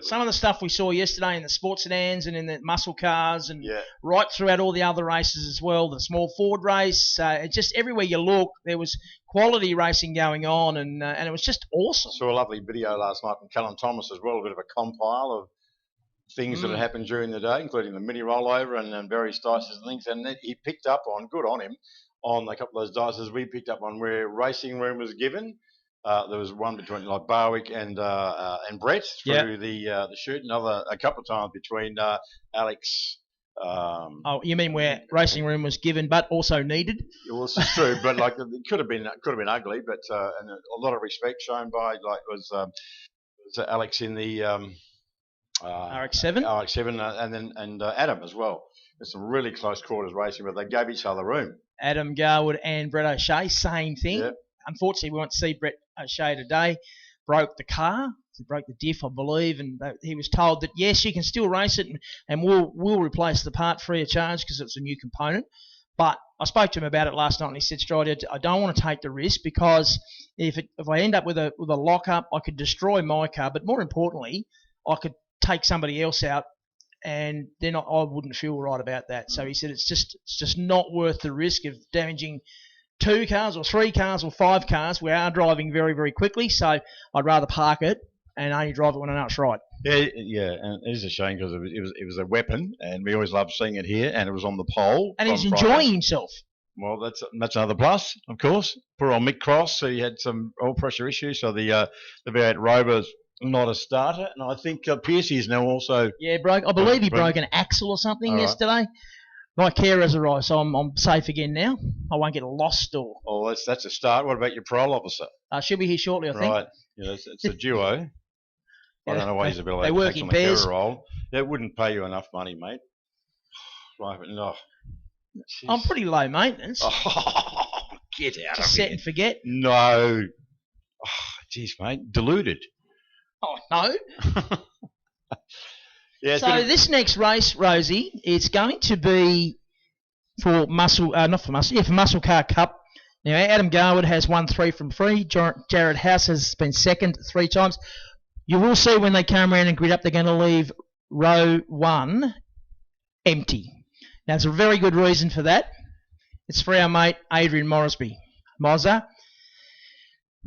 Some of the stuff we saw yesterday in the sports sedans and in the muscle cars and right throughout all the other races as well, the small Ford race, just everywhere you look, there was quality racing going on, and it was just awesome. Saw a lovely video last night from Callum Thomas as well, a bit of a compile of things that had happened during the day, including the mini rollover and various dices and things, and he picked up on, good on him, on a couple of those dices we picked up on where racing room was given. There was one between like Barwick and Brett through the shoot. A couple of times between Alex. You mean where racing room was given but also needed? Well, this is true, but like it could have been ugly, but and a lot of respect shown by was Alex in the RX-7. RX-7, and Adam as well. There's some really close quarters racing, but they gave each other room. Adam Garwood and Brett O'Shea, same thing. Yep. Unfortunately, we won't see Brett O'Shea today. Broke the car. He broke the diff, I believe, and he was told that, yes, you can still race it, and we'll replace the part free of charge because it's a new component. But I spoke to him about it last night, and he said, Strider, I don't want to take the risk because if I end up with a lock-up, I could destroy my car, but more importantly, I could take somebody else out, and then I wouldn't feel right about that. So he said it's just not worth the risk of damaging 2 cars or 3 cars or 5 cars. We are driving very, very quickly, so I'd rather park it and only drive it when I know it's right. Yeah, and it is a shame because it was a weapon, and we always love seeing it here, and it was on the pole. And he's enjoying himself. Well, that's another plus, of course. Poor old Mick Cross, so he had some oil pressure issues, so the V8 Rover's not a starter, and I think Piercy is now also... Yeah, I believe he broke an axle or something yesterday. My carer's arrived, so I'm safe again now. I won't get lost or... Oh, that's a start. What about your parole officer? She'll be here shortly, I think. Right. Yeah, it's a duo. I don't know why he's a bit like they work in pairs. That wouldn't pay you enough money, mate. Right, but no. I'm pretty low maintenance. Oh, get out Just of set here. and forget. No. Oh, jeez, mate. Deluded. Oh, no. Yeah, so this next race, Rosie, it's going to be for Muscle Car Cup. Now, Adam Garwood has won 3 from 3. Jared House has been second 3 times. You will see when they come around and grid up, they're going to leave row 1 empty. Now, there's a very good reason for that. It's for our mate Adrian Moresby. Mozza.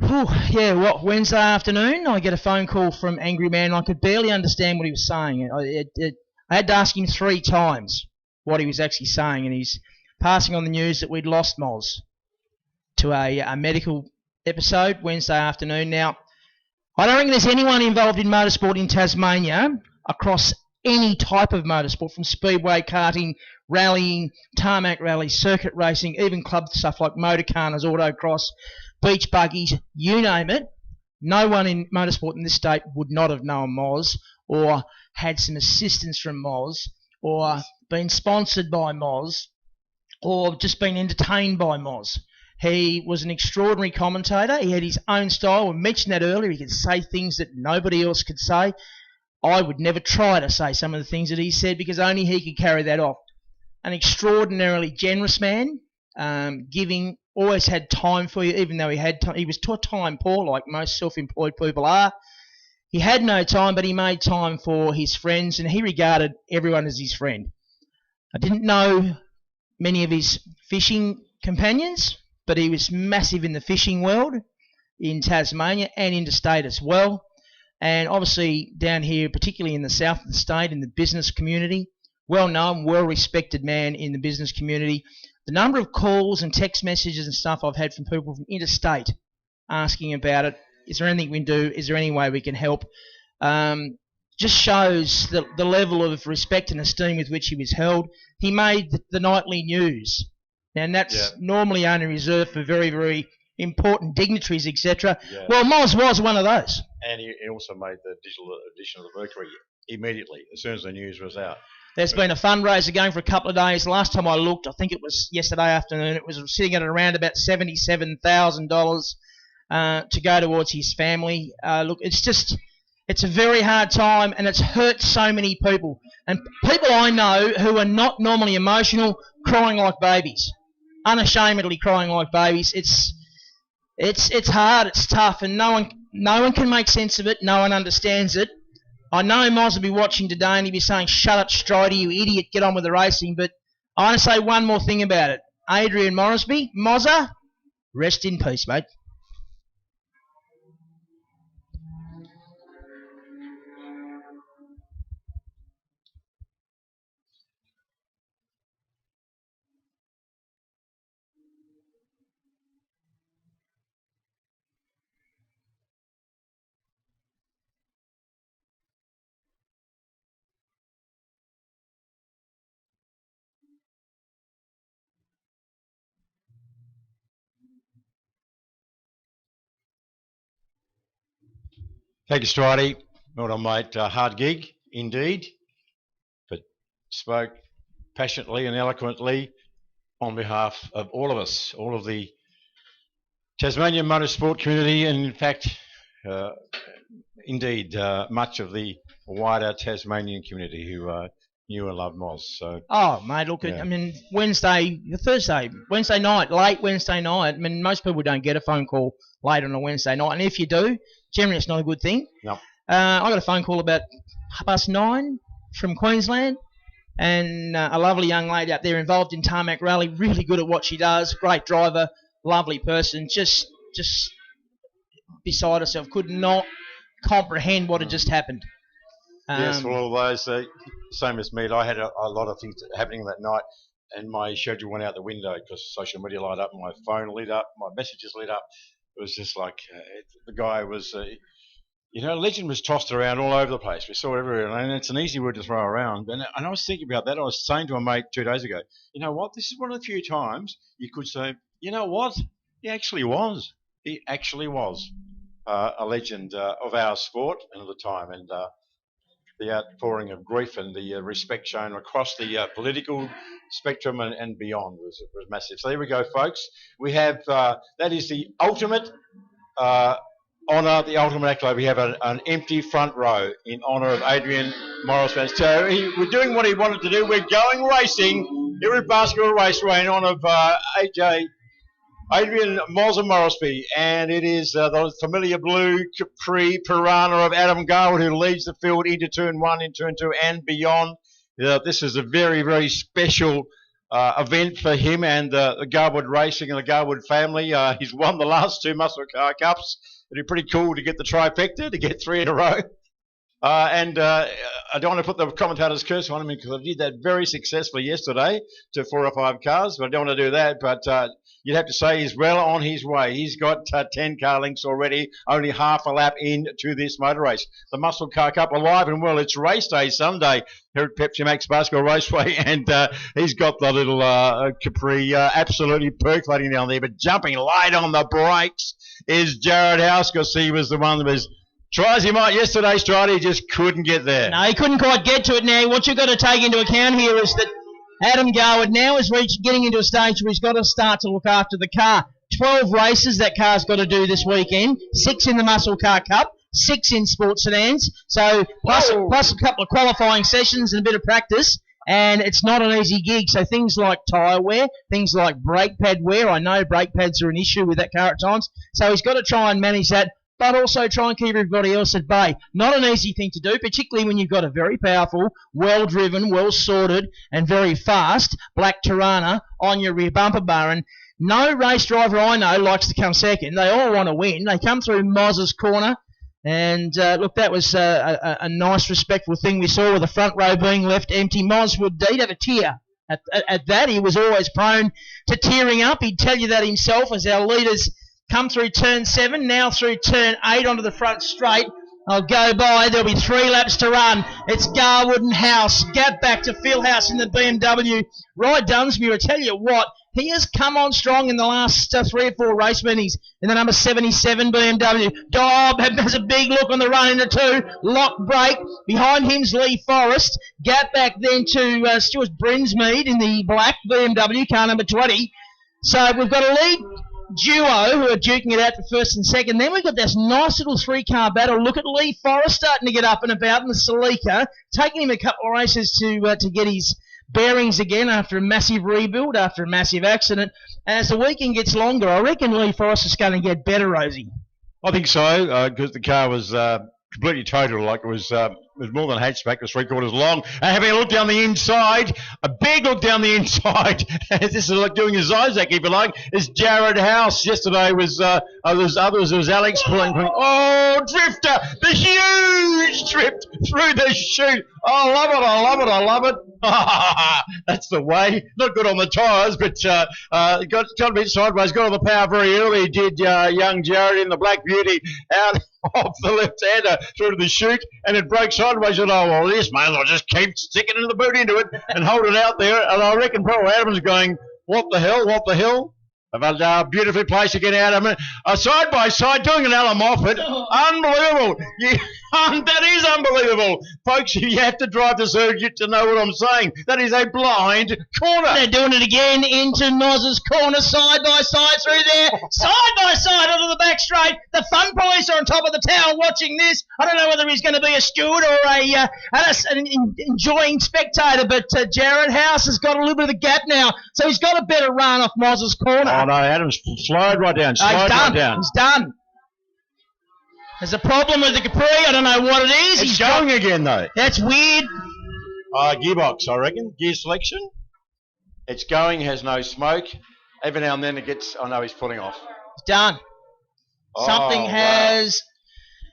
Wednesday afternoon, I get a phone call from Angry Man. I could barely understand what he was saying. I had to ask him 3 times what he was actually saying, and he's passing on the news that we'd lost Moz to a medical episode Wednesday afternoon. Now, I don't reckon there's anyone involved in motorsport in Tasmania across any type of motorsport, from speedway, karting, rallying, tarmac rally, circuit racing, even club stuff like motorcarners, autocross, beach buggies, you name it. No one in motorsport in this state would not have known Moz or had some assistance from Moz or been sponsored by Moz or just been entertained by Moz. He was an extraordinary commentator. He had his own style. We mentioned that earlier. He could say things that nobody else could say. I would never try to say some of the things that he said because only he could carry that off. An extraordinarily generous man, giving, always had time for you, even though he was time poor, like most self-employed people are. He had no time, but he made time for his friends, and he regarded everyone as his friend. I didn't know many of his fishing companions, but he was massive in the fishing world in Tasmania and interstate as well. And obviously down here, particularly in the south of the state, in the business community, well-known, well-respected man in the business community. The number of calls and text messages and stuff I've had from people from interstate asking about it, is there anything we can do, is there any way we can help, just shows the level of respect and esteem with which he was held. He made the nightly news. And that's normally only reserved for very, very important dignitaries, etc. Yeah. Well, Moz was one of those. And he also made the digital edition of the Mercury immediately, as soon as the news was out. There's been a fundraiser going for a couple of days. Last time I looked, I think it was yesterday afternoon, it was sitting at around about $77,000 to go towards his family. Look, it's a very hard time, and it's hurt so many people. And people I know who are not normally emotional, crying like babies, unashamedly crying like babies. It's hard, it's tough, and no one can make sense of it. No one understands it. I know Moz will be watching today and he'll be saying, "Shut up, Stridey, you idiot, get on with the racing." But I want to say one more thing about it. Adrian Morrisby, Mozza, rest in peace, mate. Thank you, Stridey. Well done, mate. Hard gig, indeed, but spoke passionately and eloquently on behalf of all of us, all of the Tasmanian motorsport community, and in fact, indeed, much of the wider Tasmanian community who knew and loved Moz. So. Oh, mate, look, I mean, Wednesday night, late Wednesday night. I mean, most people don't get a phone call late on a Wednesday night, and if you do, generally it's not a good thing. No. I got a phone call about 9:30 from Queensland, and a lovely young lady up there involved in Tarmac Rally, really good at what she does, great driver, lovely person, just beside herself, could not comprehend what had just happened. Yes, well, all those, same as me, I had a lot of things happening that night, and my schedule went out the window because social media lit up, my phone lit up, my messages lit up. It was just like the guy was, legend was tossed around all over the place. We saw it everywhere, and it's an easy word to throw around. And I was thinking about that. I was saying to a mate 2 days ago, you know what, this is one of the few times you could say, you know what, he actually was. He actually was a legend of our sport and of the time. And the outpouring of grief and the respect shown across the political spectrum and beyond was massive. So there we go, folks. We have, that is the ultimate honour, the ultimate accolade. We have an empty front row in honour of Adrian Morrisby. So we're doing what he wanted to do. We're going racing here at Baskerville Raceway in honour of Adrian Morrisby, and it is the familiar blue Capri Piranha of Adam Garwood who leads the field into turn 1, in turn 2 and beyond. This is a very, very special event for him and the Garwood Racing and the Garwood family. He's won the last 2 Muscle Car Cups. It'd be pretty cool to get the trifecta, to get 3 in a row. And I don't want to put the commentator's curse on him because I did that very successfully yesterday to 4 or 5 cars, but I don't want to do that. But you'd have to say he's well on his way. He's got 10 car links already, only half a lap into this motor race. The Muscle Car Cup alive and well. It's race day Sunday here at Pepsi Max Baskerville Raceway, and he's got the little Capri absolutely percolating down there, but jumping light on the brakes is Jared House because he was the one that was tries he might yesterday, Stridey, he just couldn't get there. No, he couldn't quite get to it now. What you've got to take into account here is that Adam Garwood now is getting into a stage where he's got to start to look after the car. 12 races that car's got to do this weekend. 6 in the Muscle Car Cup, 6 in Sports Sedans. So plus a couple of qualifying sessions and a bit of practice. And it's not an easy gig. So things like tyre wear, things like brake pad wear. I know brake pads are an issue with that car at times. So he's got to try and manage that, but also try and keep everybody else at bay. Not an easy thing to do, particularly when you've got a very powerful, well-driven, well-sorted, and very fast black Tirana on your rear bumper bar. And no race driver I know likes to come second. They all want to win. They come through Moz's corner. And, look, that was a nice, respectful thing we saw with the front row being left empty. Moz would indeed have a tear. At that, he was always prone to tearing up. He'd tell you that himself as our leaders come through turn 7, now through turn 8 onto the front straight. I'll go by. There'll be 3 laps to run. It's Garwood and House. Gap back to Philhouse in the BMW. Rye Dunsmuir, I tell you what, he has come on strong in the last 3 or 4 race meetings in the number 77 BMW. Dobb has a big look on the run into 2. Lock break. Behind him's Lee Forrest. Gap back then to Stuart Brinsmead in the black BMW, car number 20. So we've got a lead duo who are duking it out for first and second. Then we've got this nice little 3-car battle. Look at Lee Forrest starting to get up and about in the Celica, taking him a couple of races to get his bearings again after a massive rebuild, after a massive accident. And as the weekend gets longer, I reckon Lee Forrest is going to get better, Rosie. I think so, because the car was completely total, like it was more than hatchback, it was 3/4 long. And having a look down the inside, a big look down the inside, this is like doing his Isaac, if you like, is Jared House. Yesterday was others, it was Alex pulling. Oh, Drifter, the huge drift through the chute. Oh, I love it. That's the way. Not good on the tyres, but got a bit sideways, got on the power very early, did young Jared in the Black Beauty out off the left-hander through to the chute, and it broke sideways. And oh, well, this may as well just keep sticking the boot into it and hold it out there. And I reckon Paul Adams going, what the hell? But beautifully placed again, Adam. Side by side, doing an Alan Moffat. Unbelievable. That is unbelievable. Folks, you have to drive the circuit to know what I'm saying. That is a blind corner. They're doing it again into Moz's corner, side by side through there. Side by side onto the back straight. The fun boys are on top of the tower watching this. I don't know whether he's going to be a steward or an enjoying spectator, but Jared House has got a little bit of a gap now, so he's got a better run off Moz's corner. Oh, no, Adams slide right down. He's done. There's a problem with the Capri. I don't know what it is. He's going again, though. That's weird. Gearbox, I reckon. Gear selection. It's going, has no smoke. Every now and then it gets... Oh, no, he's pulling off. It's done. Something has...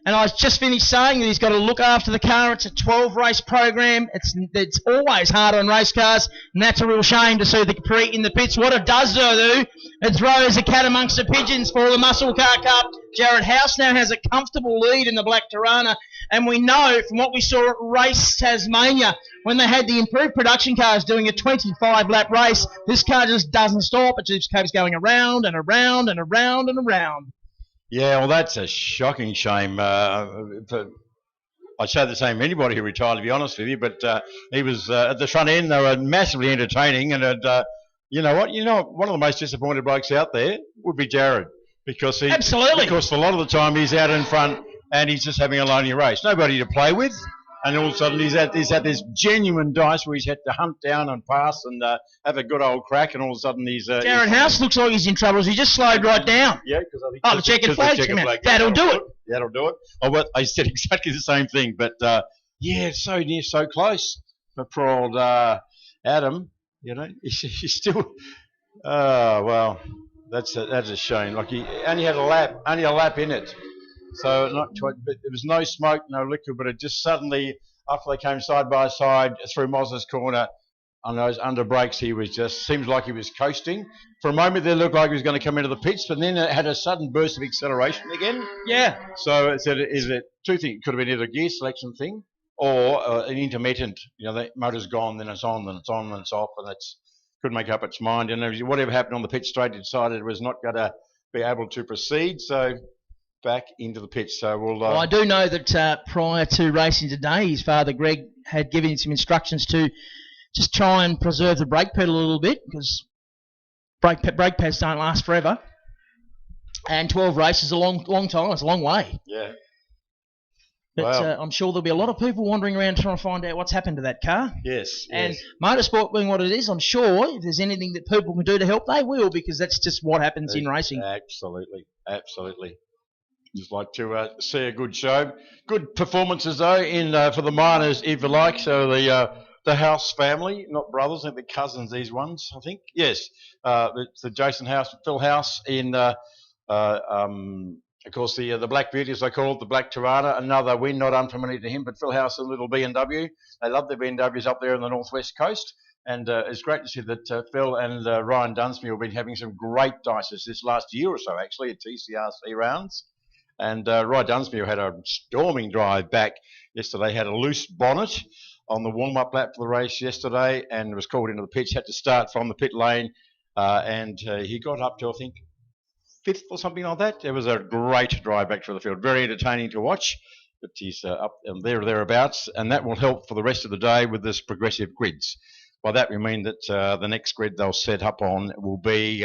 And I just finished saying that he's got to look after the car. It's a 12-race program. It's always hard on race cars, and that's a real shame to see the Capri in the pits. What it does do, it throws a cat amongst the pigeons for the Muscle Car Cup. Jared House now has a comfortable lead in the Black Tirana, and we know from what we saw at Race Tasmania, when they had the improved production cars doing a 25-lap race, this car just doesn't stop. It just keeps going around and around and around and around. Yeah, well, that's a shocking shame. I'd say the same for anybody who retired, to be honest with you, but he was at the front end. They were massively entertaining, and you know what? One of the most disappointed blokes out there would be Jared, because Absolutely. Because a lot of the time he's out in front and he's just having a lonely race, nobody to play with, and all of a sudden he's had this genuine dice where he's had to hunt down and pass and have a good old crack, and all of a sudden he's... Jared House looks like he's in trouble. He just slowed right down. Yeah, because I think... Oh, the checkered flag's come out. That'll do it. That'll do it. Oh, well, I said exactly the same thing, but yeah, it's so near, so close. But poor old Adam, he's still... well, that's a shame. Like, he only had a lap in it. So not quite, but there was no smoke, no liquor, but it just suddenly, after they came side by side through Moz's corner on those under brakes, he was just, seems like he was coasting. For a moment, it looked like he was going to come into the pits, but then it had a sudden burst of acceleration again. Yeah. So is it two things? It could have been either a gear selection thing or an intermittent. The motor's gone, then it's on, then it's on, then it's off, and it's couldn't make up its mind. And whatever happened on the pit straight, it decided it was not going to be able to proceed. So back into the pitch. So we'll... Well, I do know that prior to racing today, his father Greg had given him some instructions to just try and preserve the brake pedal a little bit, because brake pads don't last forever. And 12 races is a long time. It's a long way. Yeah. But Wow. I'm sure there'll be a lot of people wandering around trying to find out what's happened to that car. Yes. And yes. motorsport being what it is, I'm sure if there's anything that people can do to help, they will, because that's just what happens in racing. Absolutely. Just like to see a good show. Good performances, though, in for the minors, if you like. So the House family, not brothers, I think they're cousins, these ones, I think. Yes. It's the Jason House, Phil House in... of course, the Black Beauty, as they call it, the Black Tirana, another win, not unfamiliar to him, but Phil House, a little BMW. They love their BMWs up there on the northwest coast. And it's great to see that Phil and Ryan Dunsmuir have been having some great dices this last year or so, actually, at TCRC rounds. And Ryan Dunsmuir had a storming drive back yesterday, had a loose bonnet on the warm-up lap for the race yesterday and was called into the pits, had to start from the pit lane, and he got up to, I think, 5th or something like that. It was a great drive back to the field. Very entertaining to watch, but he's up there or thereabouts, and that will help for the rest of the day with this progressive grids. By that we mean that the next grid they'll set up on will be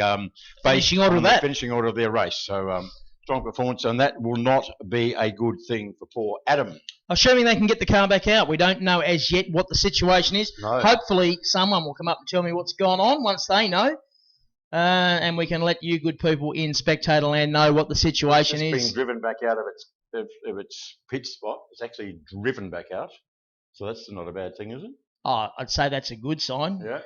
Finishing order of that. Finishing order of their race. So strong performance, and that will not be a good thing for poor Adam. Assuming they can get the car back out. We don't know as yet what the situation is. No. Hopefully someone will come up and tell me what's gone on once they know. And we can let you good people in spectator land know what the situation is. It's being driven back out of its pit spot. It's actually driven back out. So that's not a bad thing, is it? Oh, I'd say that's a good sign. Yeah.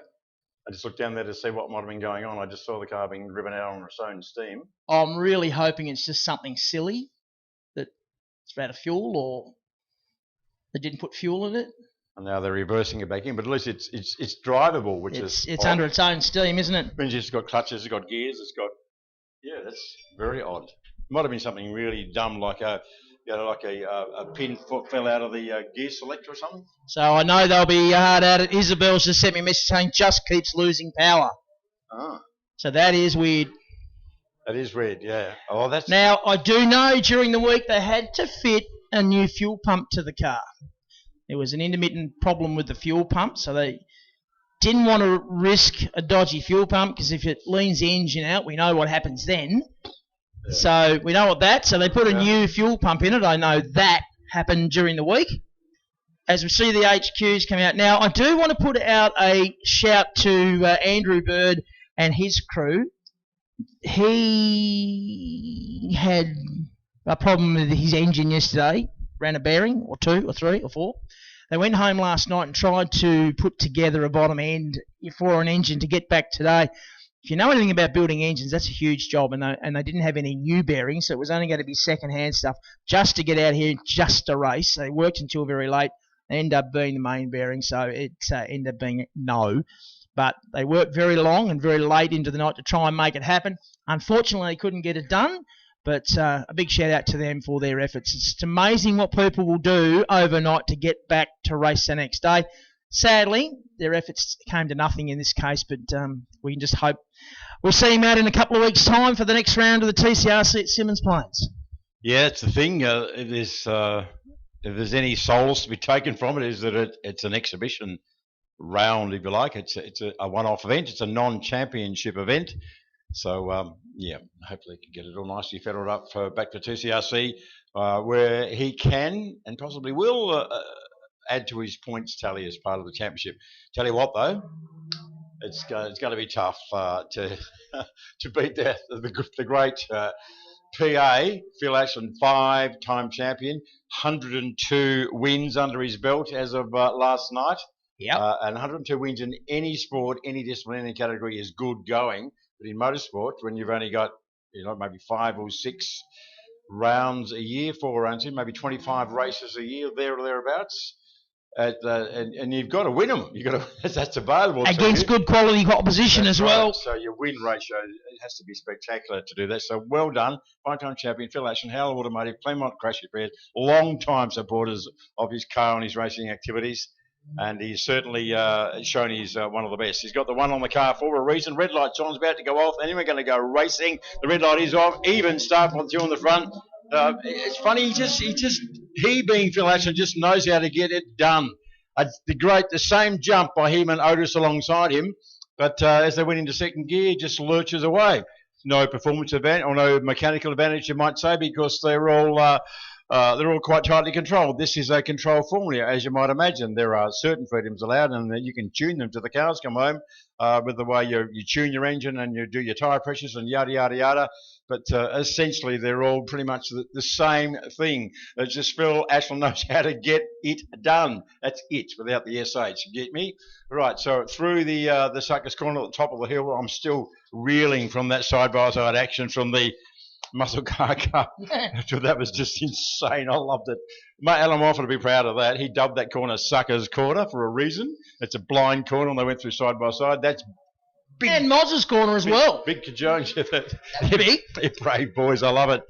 I just looked down there to see what might have been going on. I just saw the car being driven out on its own steam. I'm really hoping it's just something silly, that it's out of fuel, or they didn't put fuel in it. And now they're reversing it back in, but at least it's drivable, which is it's odd. under its own steam, isn't it? It means it's got clutches, it's got gears, it's got that's very odd. It might have been something really dumb, like a pin fell out of the gear selector or something. So I know they'll be hard at it. Isabel's just sent me a message saying just keeps losing power. Ah. So that is weird. That is weird, yeah. Oh, that's Now I do know during the week they had to fit a new fuel pump to the car. There was an intermittent problem with the fuel pump, so they didn't want to risk a dodgy fuel pump, because if it leans the engine out, we know what happens then. Yeah. So we know what that. So they put a new fuel pump in it. I know that happened during the week. As we see the HQs come out. Now, I do want to put out a shout to Andrew Bird and his crew. He had a problem with his engine yesterday. Ran a bearing, or 2 or 3 or 4. They went home last night and tried to put together a bottom end for an engine to get back today. If you know anything about building engines, that's a huge job, and they didn't have any new bearings, so it was only going to be second-hand stuff just to get out here, just to race. They worked until very late. They ended up being the main bearing, so it ended up being no. But they worked very long and very late into the night to try and make it happen. Unfortunately, they couldn't get it done. But a big shout out to them for their efforts. It's amazing what people will do overnight to get back to race the next day. Sadly, their efforts came to nothing in this case, but we can just hope we'll see him out in a couple of weeks' time for the next round of the TCRC at Symmons Plains. Yeah, it's the thing. If there's any solace to be taken from it, is that it's an exhibition round, if you like. It's a one-off event. It's a non-championship event. So, hopefully he can get it all nicely fettled up back to TCRC, where he can and possibly will add to his points tally as part of the championship. Tell you what, though, it's going to be tough to beat the great PA, Phil Ashland, 5-time champion, 102 wins under his belt as of last night. Yep. And 102 wins in any sport, any discipline, any category is good going. But in motorsport, when you've only got, maybe 5 or 6 rounds a year, 4 rounds in, maybe 25 races a year, there or thereabouts, and you've got to win them. That's available against good quality opposition as well. So your win ratio has to be spectacular to do that. So well done, 5-time champion Phil Ashton, Howell Automotive, Claremont Crash Repairs, long-time supporters of his car and his racing activities. And he's certainly shown he's one of the best. He's got the one on the car for a reason. Red light's on, it's about to go off, and then we're going to go racing. The red light is off, even start with 2 on the front. It's funny, he being Phil Ashton just knows how to get it done. The same jump by him and Otis alongside him, but as they went into second gear, he just lurches away. No performance advantage, or no mechanical advantage, you might say, because they're all quite tightly controlled. This is a control formula, as you might imagine. There are certain freedoms allowed, and you can tune them to the cars come home with the way you tune your engine and you do your tyre pressures and yada, yada, yada. But essentially, they're all pretty much the same thing. It's just Phil Ashland knows how to get it done. That's it, without the SH. You get me? Right, so through the Suckers Corner at the top of the hill, I'm still reeling from that side-by-side action from the Muscle Car Cup. That was just insane. I loved it. Mate Alan Moffat would be proud of that. He dubbed that corner Suckers Corner for a reason. It's a blind corner, and they went through side-by-side. That's big. And Moz's corner as well. Big conjunction. Big. They're brave boys. I love it.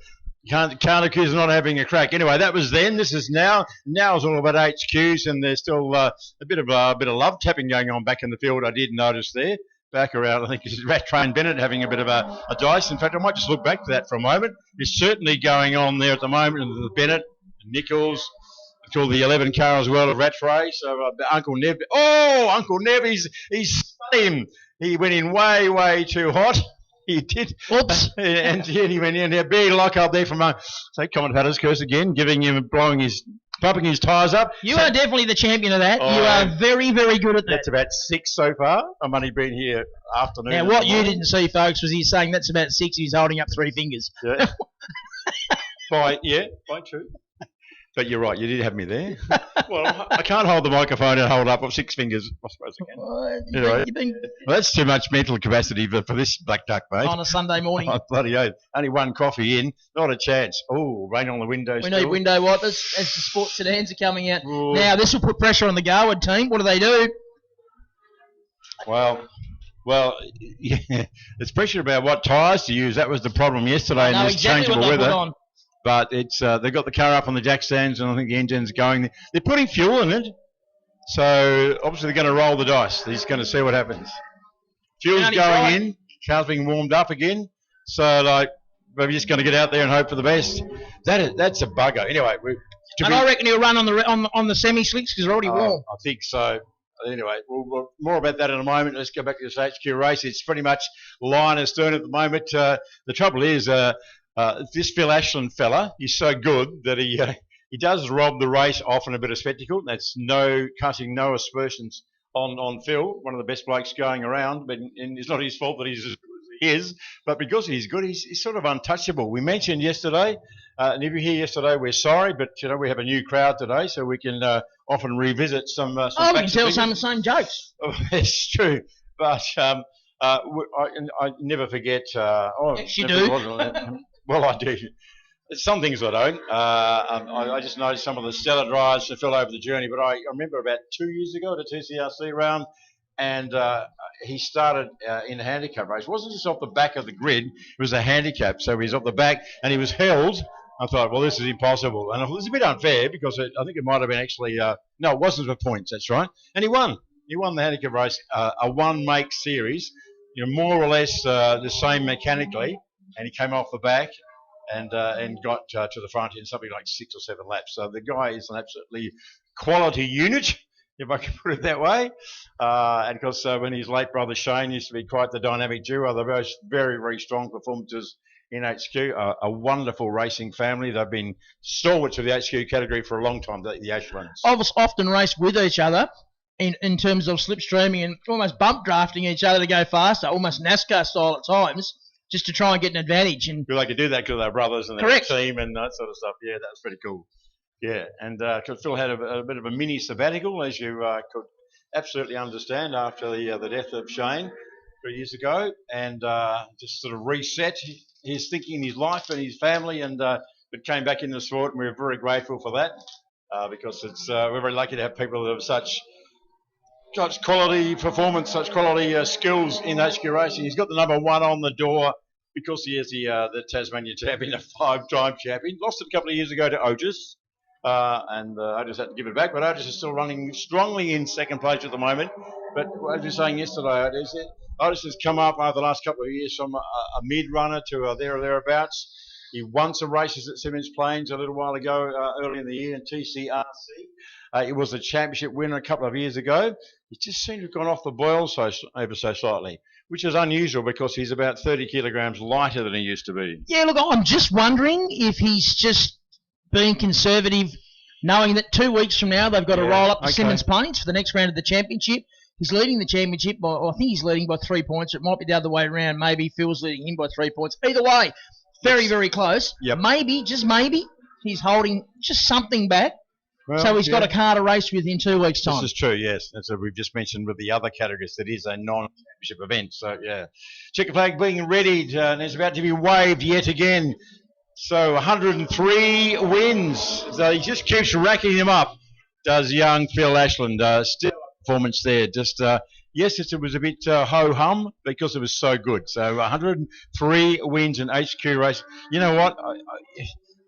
Can't accuse not having a crack. Anyway, that was then. This is now. Now it's all about HQs, and there's still a bit of love tapping going on back in the field. I did notice there. Back around, I think it's Rat Train Bennett having a bit of a dice. In fact, I might just look back to that for a moment. It's certainly going on there at the moment. And the Bennett, Nichols, until the 11 car as well of Rat Train. So Uncle Nev. Oh, Uncle Nev, he's spun him. He went in way too hot. He did. Oops. And he went in there. Big lock up there from, say, commentator's curse again, giving him, pumping his tyres up. You are definitely the champion of that. You are very, very good at that. That's about 6 so far. I'm only been here afternoon. Now, what you didn't see, folks, was he's saying that's about 6. He's holding up 3 fingers. Yeah. Quite true. But you're right, you did have me there. Well, I can't hold the microphone and hold up 6 fingers. I suppose I can. Anyway, well, that's too much mental capacity for this black duck, mate. On a Sunday morning. Oh, bloody oath. Only one coffee in, not a chance. Oh, rain on the windows. We need window wipers as the sports sedans are coming out. Ooh. Now, this will put pressure on the Garwood team. What do? Well, yeah, it's pressure about what tyres to use. That was the problem yesterday in this changeable weather. But it's they've got the car up on the jack stands, and I think the engine's going. They're putting fuel in it, so obviously they're going to roll the dice. They're just going to see what happens. Fuel's going in, car's being warmed up again, so we're just going to get out there and hope for the best. That's a bugger. Anyway, I reckon he'll run on the semi slicks because they're already warm. I think so. Anyway, we'll more about that in a moment. Let's go back to this HQ race. It's pretty much line astern at the moment. The trouble is. This Phil Ashland fella, he's so good that he does rob the race off in a bit of spectacle. That's casting no aspersions on Phil, one of the best blokes going around. But and it's not his fault that he's as good as he is. But because he's good, he's sort of untouchable. We mentioned yesterday, and if you're here yesterday, we're sorry, but we have a new crowd today, so we can often revisit some. We can tell some of the same jokes. Oh, it's true, but I never forget. Yes, you do. Well, I do. Some things I don't. I just noticed some of the stellar drives that fell over the journey. But I remember about 2 years ago at a TCRC round, and he started in a handicap race. It wasn't just off the back of the grid. It was a handicap. So he was off the back, and he was held. I thought, well, this is impossible. And it was a bit unfair because I think it might have been actually no, it wasn't for points. That's right. And he won. He won the handicap race, a one-make series, more or less the same mechanically. And he came off the back and got to the front in something like 6 or 7 laps. So the guy is an absolutely quality unit, if I can put it that way. And of course, when his late brother Shane used to be quite the dynamic duo, they're both very, very strong performances in HQ. A wonderful racing family. They've been stalwarts of the HQ category for a long time, the Ashlands. Often race with each other in terms of slipstreaming and almost bump drafting each other to go faster, almost NASCAR style at times. Just to try and get an advantage. And we like to do that because they're brothers and their team and that sort of stuff. Yeah, that's pretty cool. Yeah, and Phil had a bit of a mini sabbatical, as you could absolutely understand, after the death of Shane 3 years ago, and just sort of reset his thinking in his life and his family, and but came back into the sport, and we're very grateful for that because we're very lucky to have people that have such quality performance, such quality skills in HQ racing. He's got the number 1 on the door because he is the Tasmanian champion, a 5-time champion. Lost it a couple of years ago to Otis, and Otis had to give it back. But Otis is still running strongly in second place at the moment. But as we were saying yesterday, Otis has come up over the last couple of years from a mid runner to there or thereabouts. He won some races at Simmons Plains a little while ago, early in the year in TCRC. He was a championship winner a couple of years ago. He just seemed to have gone off the boil ever so slightly, which is unusual because he's about 30 kilograms lighter than he used to be. Yeah, look, I'm just wondering if he's just being conservative, knowing that 2 weeks from now they've got to roll up to Simmons Plains for the next round of the championship. He's leading the championship by, I think he's leading by 3 points. It might be the other way around. Maybe Phil's leading him by 3 points. Either way, very, very close. Yep. Maybe, just maybe, he's holding just something back. Well, So he's got a car to race with in 2 weeks' time. This is true, yes. That's what we've just mentioned with the other categories. That is a non-championship event. So, yeah. Checker flag being readied and it's about to be waved yet again. So 103 wins. So he just keeps racking them up, does young Phil Ashland. Still performance there. Just, yes, it was a bit ho-hum because it was so good. So 103 wins in HQ race. You know what?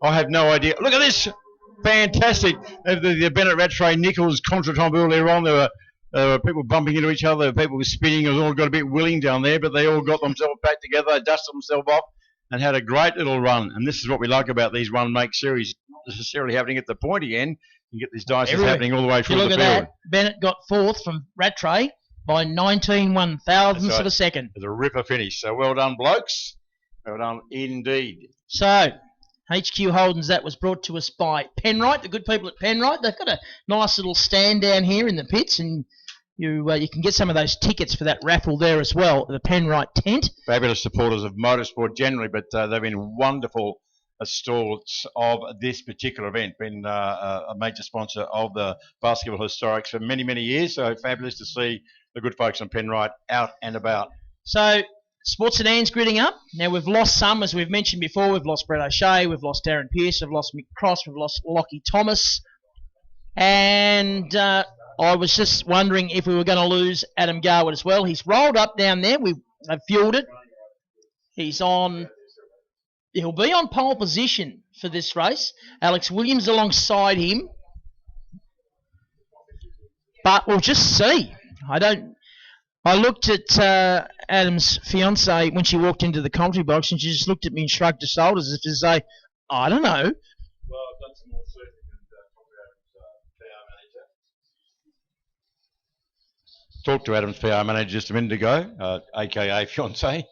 I have no idea. Look at this. Fantastic. The Bennett Rattray Nichols contretemps earlier on. There were people bumping into each other. People were spinning. It all got a bit willing down there, but they all got themselves back together, dusted themselves off, and had a great little run. And this is what we like about these one-make series. Not necessarily happening at the pointy end. You get these dices happening all the way through the field. Look at that. Bennett got fourth from Rattray by 19 one-thousandths of a second. It's a ripper finish. So well done, blokes. Well done indeed. So HQ Holdens, that was brought to us by Penrite, the good people at Penrite. They've got a nice little stand down here in the pits, and you can get some of those tickets for that raffle there as well, the Penrite tent. Fabulous supporters of motorsport generally, but they've been wonderful stalwarts of this particular event, been a major sponsor of the Baskerville Historics for many, many years. So fabulous to see the good folks on Penrite out and about. So Sports Sedan's gridding up. Now, we've lost some, as we've mentioned before. We've lost Brett O'Shea, we've lost Darren Pearce, we've lost Mick Cross, we've lost Lockie Thomas. And I was just wondering if we were going to lose Adam Garwood as well. He's rolled up down there. We've fueled it. He'll be on pole position for this race. Alex Williams alongside him. But we'll just see. I looked at Adam's fiancée when she walked into the commentary box, and she just looked at me and shrugged her shoulders as if to say, I don't know. Well, I've done some more searching and talked to Adam's PR manager just a minute ago, a.k.a. fiancée.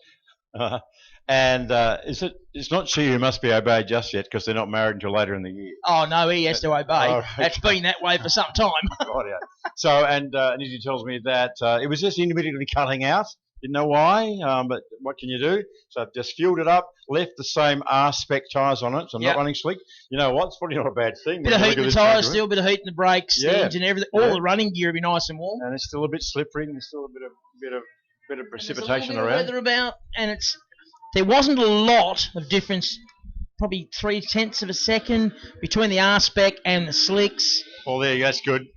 And it's not she who must be obeyed just yet because they're not married until later in the year. Oh, no, he has to obey. Oh, okay. That's been that way for some time. Right, yeah. So, and Izzy tells me that it was just intermittently cutting out. Didn't know why, but what can you do? So I've just fueled it up, left the same R-spec tyres on it, so I'm not running slick. You know what? It's probably not a bad thing. Bit of heat in the tyres still, bit of heat in the brakes, the engine, everything. All the running gear will be nice and warm. And it's still a bit slippery, and there's still a bit of precipitation around. around. Weather about, and there wasn't a lot of difference, probably 0.3 of a second between the R-spec and the slicks. Well, there you go. That's good.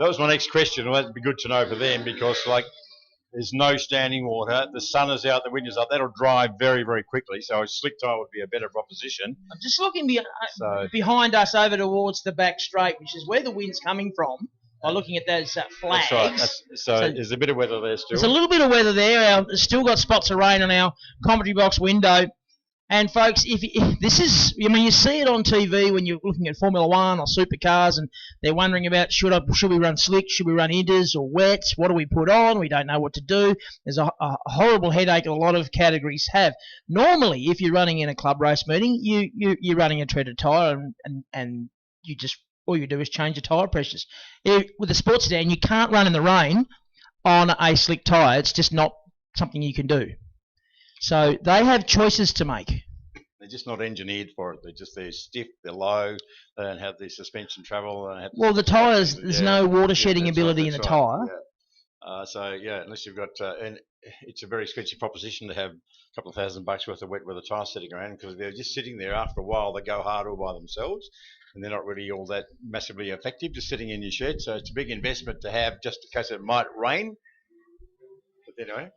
That was my next question. Well, that'd be good to know for them because, there's no standing water. The sun is out, the wind is up. That'll dry very, very quickly. So a slick tyre would be a better proposition. I'm just looking behind us over towards the back straight, which is where the wind's coming from. By looking at those flags. That's right. So there's a bit of weather there still. There's a little bit of weather there. Still got spots of rain on our commentary box window. And folks, if this is, you see it on TV when you're looking at Formula One or supercars, and they're wondering about should we run slick, should we run inters or wets? What do we put on? We don't know what to do. There's a horrible headache a lot of categories have. Normally, if you're running in a club race meeting, you're running a treaded tyre, and you just all you do is change the tyre pressures. With the sports sedan, you can't run in the rain on a slick tyre. It's just not something you can do. So they have choices to make. They're just not engineered for it. They're stiff, they're low, they don't have the suspension travel. The tyres, there's no water shedding ability in the tyre. Yeah. Unless you've got, and it's a very expensive proposition to have a couple of $1,000 worth of wet weather tyres sitting around because they're just sitting there. After a while, they go hard all by themselves, and they're not really all that massively effective just sitting in your shed. So it's a big investment to have just in case it might rain. But anyway,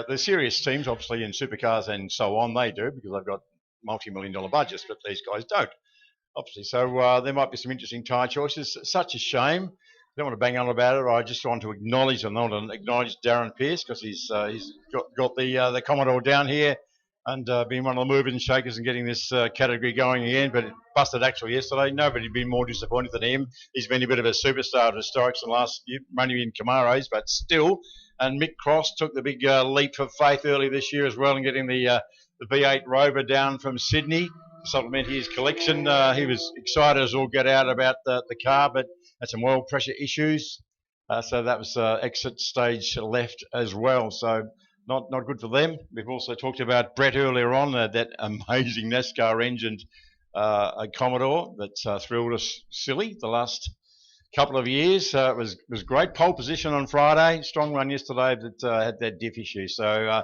the serious teams, obviously in supercars and so on, they do because they've got multi-million-dollar budgets, but these guys don't, obviously. So there might be some interesting tyre choices. Such a shame. I don't want to bang on about it. I just want to acknowledge Darren Pearce because he's got the Commodore down here and been one of the movers and shakers and getting this category going again. But it busted actually yesterday. Nobody'd been more disappointed than him. He's been a bit of a superstar at historics in the last year, mainly in Camaros, but still. And Mick Cross took the big leap of faith early this year as well in getting the V8 Rover down from Sydney to supplement his collection. He was excited as all get out about the car, but had some oil pressure issues. So that was exit stage left as well. So not good for them. We've also talked about Brett earlier on, that amazing NASCAR engined Commodore that thrilled us silly the last couple of years. It was great. Pole position on Friday, strong run yesterday, that had that diff issue. So